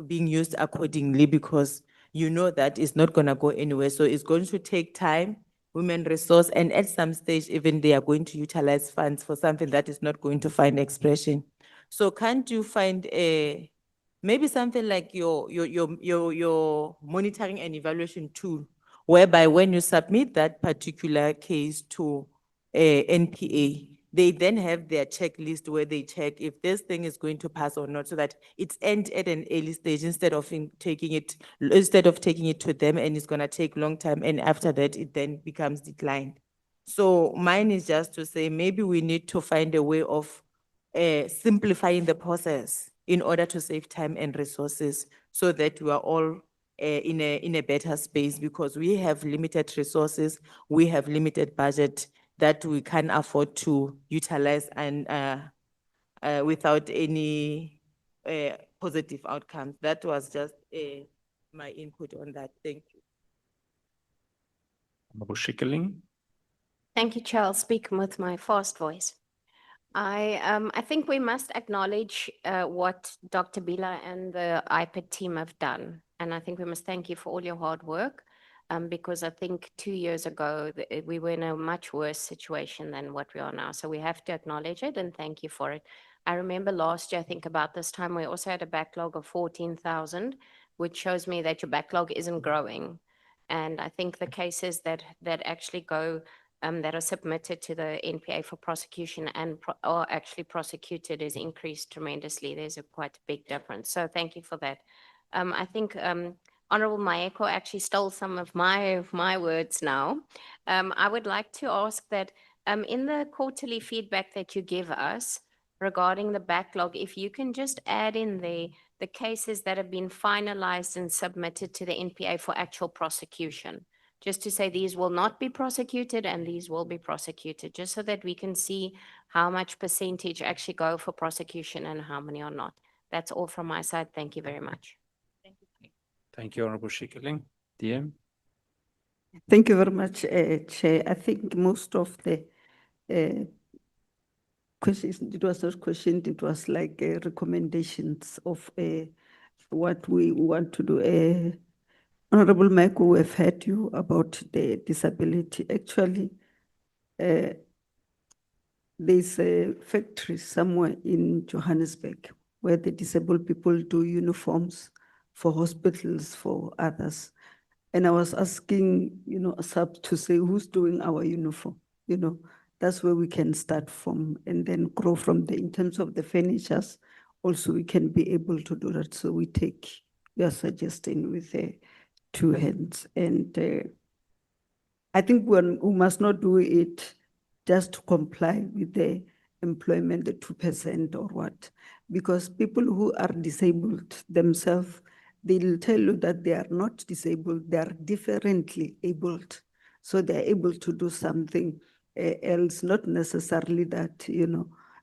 being used accordingly, because you know that it's not going to go anywhere. So it's going to take time, women resource, and at some stage, even they are going to utilize funds for something that is not going to find expression. So can't you find maybe something like your monitoring and evaluation tool, whereby when you submit that particular case to NPA, they then have their checklist where they check if this thing is going to pass or not, so that it's end at an early stage instead of taking it to them, and it's going to take long time, and after that it then becomes declined. So mine is just to say maybe we need to find a way of simplifying the process in order to save time and resources, so that we are all in a better space, because we have limited resources, we have limited budget that we can't afford to utilize and without any positive outcomes. That was just my input on that. Thank you. Honourable Schikkerling. Thank you, Chair. I'll speak with my fast voice. I think we must acknowledge what Dr. Bila and the IPID team have done. And I think we must thank you for all your hard work, because I think 2 years ago, we were in a much worse situation than what we are now. So we have to acknowledge it and thank you for it. I remember last year, I think about this time, we also had a backlog of 14,000, which shows me that your backlog isn't growing. And I think the cases that actually go that are submitted to the NPA for prosecution and are actually prosecuted is increased tremendously. There's a quite big difference. So thank you for that. I think Honourable Maeko actually stole some of my words now. I would like to ask that in the quarterly feedback that you give us, regarding the backlog, if you can just add in there the cases that have been finalized and submitted to the NPA for actual prosecution. Just to say these will not be prosecuted and these will be prosecuted, just so that we can see how much percentage actually go for prosecution and how many are not. That's all from my side. Thank you very much. Thank you, Honorable Schikkerling. DM? Thank you very much, Chair. I think most of the questions, it was not questioned, it was like recommendations of what we want to do. Honorable Mike, we have heard you about the disability. Actually, there's a factory somewhere in Johannesburg where the disabled people do uniforms for hospitals, for others. And I was asking, SAPS to say who's doing our uniform, that's where we can start from and then grow from there. In terms of the furnitures, also we can be able to do that. So we take your suggestion with 2 hands. And I think we must not do it just to comply with the employment, the 2% or what, because people who are disabled themselves, they'll tell you that they are not disabled, they are differently abled. So they're able to do something else, not necessarily that,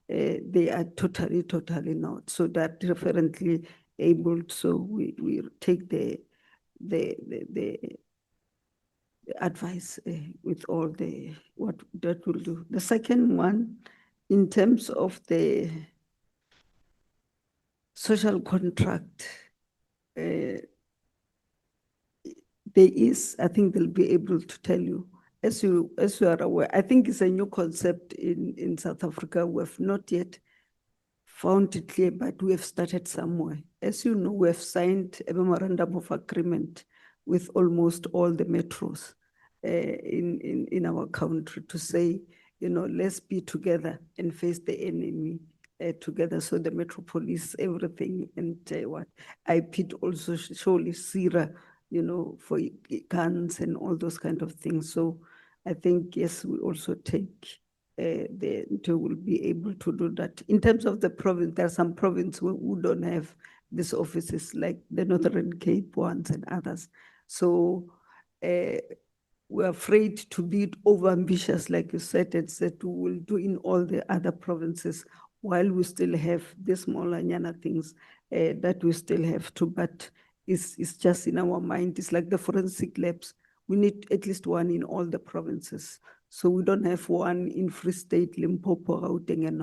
they are totally not. So they're differently abled. So we take the advice with all what that will do. The second one, in terms of the social contract, there is, I think they'll be able to tell you, as you are aware, I think it's a new concept in South Africa. We have not yet found it clear, but we have started somewhere. As you know, we have signed a memorandum of agreement with almost all the metros in our country to say, let's be together and face the enemy together. So the metropolis, everything, and what IPID also surely SIRA, for guns and all those kind of things. So I think, yes, we also take will be able to do that. In terms of the province, there are some provinces who don't have these offices, like the Northern Cape ones and others. So we're afraid to be overambitious, like you said, and said we will do in all the other provinces, while we still have the smaller nyana things that we still have to, but it's just in our mind. It's like the forensic labs. We need at least one in all the provinces. So we don't have one in Free State, Limpopo, Gauteng, and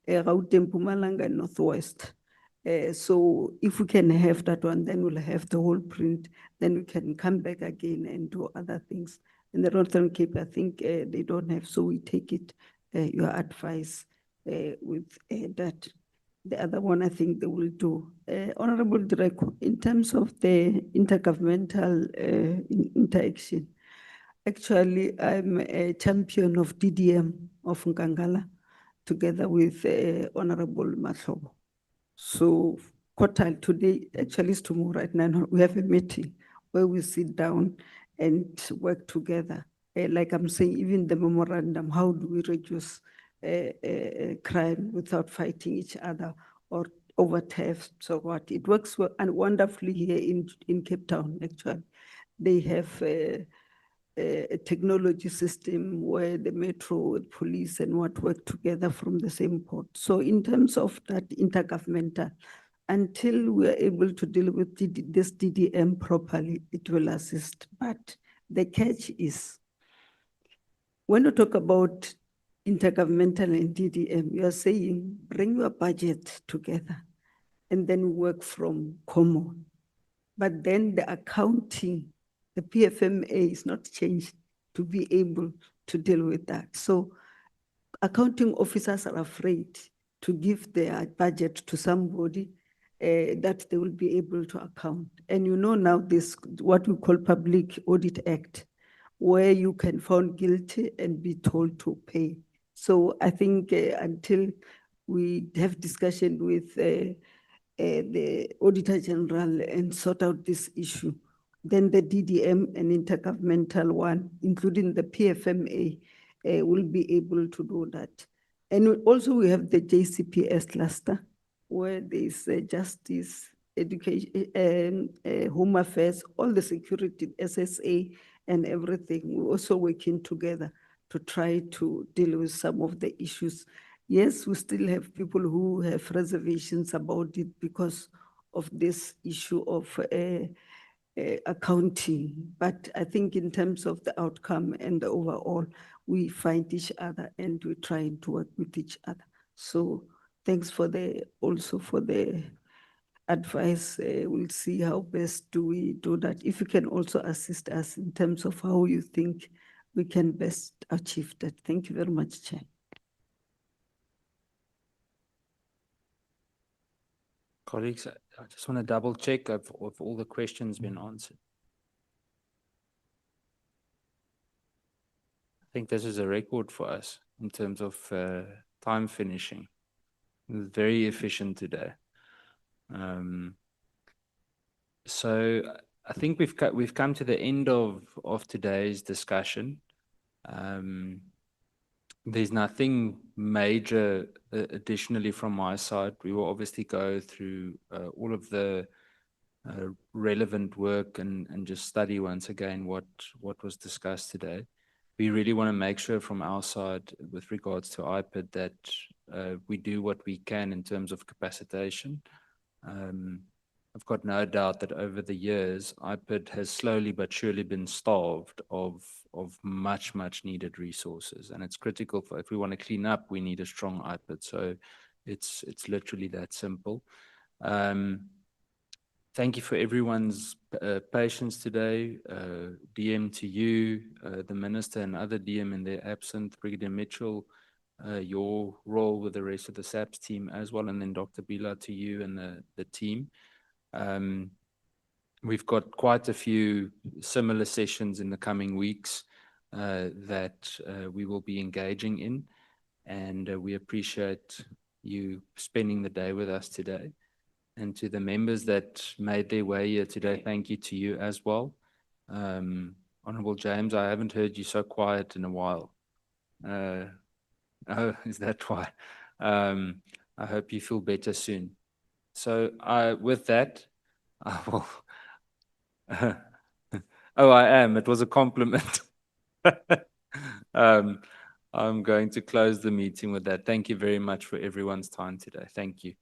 Gauteng, Mpumalanga, and Northwest. So if we can have that one, then we'll have the whole print. Then we can come back again and do other things. In the Northern Cape, I think they don't have, so we take it, your advice with that. The other one, I think they will do. Honorable Director, in terms of the intergovernmental interaction, actually, I'm a champion of DDM of Nkangala, together with Honorable Mahlobo. So quarterly today, actually it's tomorrow at 9, we have a meeting where we sit down and work together. Like I'm saying, even the memorandum, how do we reduce crime without fighting each other or over theft? So what, it works well and wonderfully here in Cape Town, actually. They have a technology system where the metro, police and what work together from the same port. So in terms of that intergovernmental, until we are able to deal with this DDM properly, it will assist. But the catch is, when you talk about intergovernmental and DDM, you are saying, bring your budget together and then work from common. But then the accounting, the PFMA is not changed to be able to deal with that. So accounting officers are afraid to give their budget to somebody that they will be able to account. And now this, what we call Public Audit Act, where you can found guilty and be told to pay. So I think until we have discussion with the Auditor General and sort out this issue, then the DDM and intergovernmental one, including the PFMA, will be able to do that. And also we have the JCPS cluster, where there's justice, education, home affairs, all the security, SSA and everything. We're also working together to try to deal with some of the issues. Yes, we still have people who have reservations about it because of this issue of accounting. But I think in terms of the outcome and the overall, we find each other and we're trying to work with each other. So thanks for also for the advice. We'll see how best do we do that. If you can also assist us in terms of how you think we can best achieve that. Thank you very much, Chair. Colleagues, I just want to double check if all the questions been answered. I think this is a record for us in terms of time finishing. It was very efficient today. So I think we've come to the end of today's discussion. There's nothing major additionally from my side. We will obviously go through all of the relevant work and just study once again what was discussed today. We really want to make sure from our side with regards to IPID that we do what we can in terms of capacitation. I've got no doubt that over the years, IPID has slowly but surely been starved of much needed resources. And it's critical for, if we want to clean up, we need a strong IPID. So it's literally that simple. Thank you for everyone's patience today. DM to you, the Minister and other DM in their absence, Brigadier Mitchell, your role with the rest of the SAPS team as well, and then Dr. Bila to you and the team. We've got quite a few similar sessions in the coming weeks that we will be engaging in, and we appreciate you spending the day with us today. And to the members that made their way here today, thank you to you as well. Honorable James, I haven't heard you so quiet in a while. Oh, is that why? I hope you feel better soon. So with that, I will. Oh, I am. It was a compliment. I'm going to close the meeting with that. Thank you very much for everyone's time today. Thank you.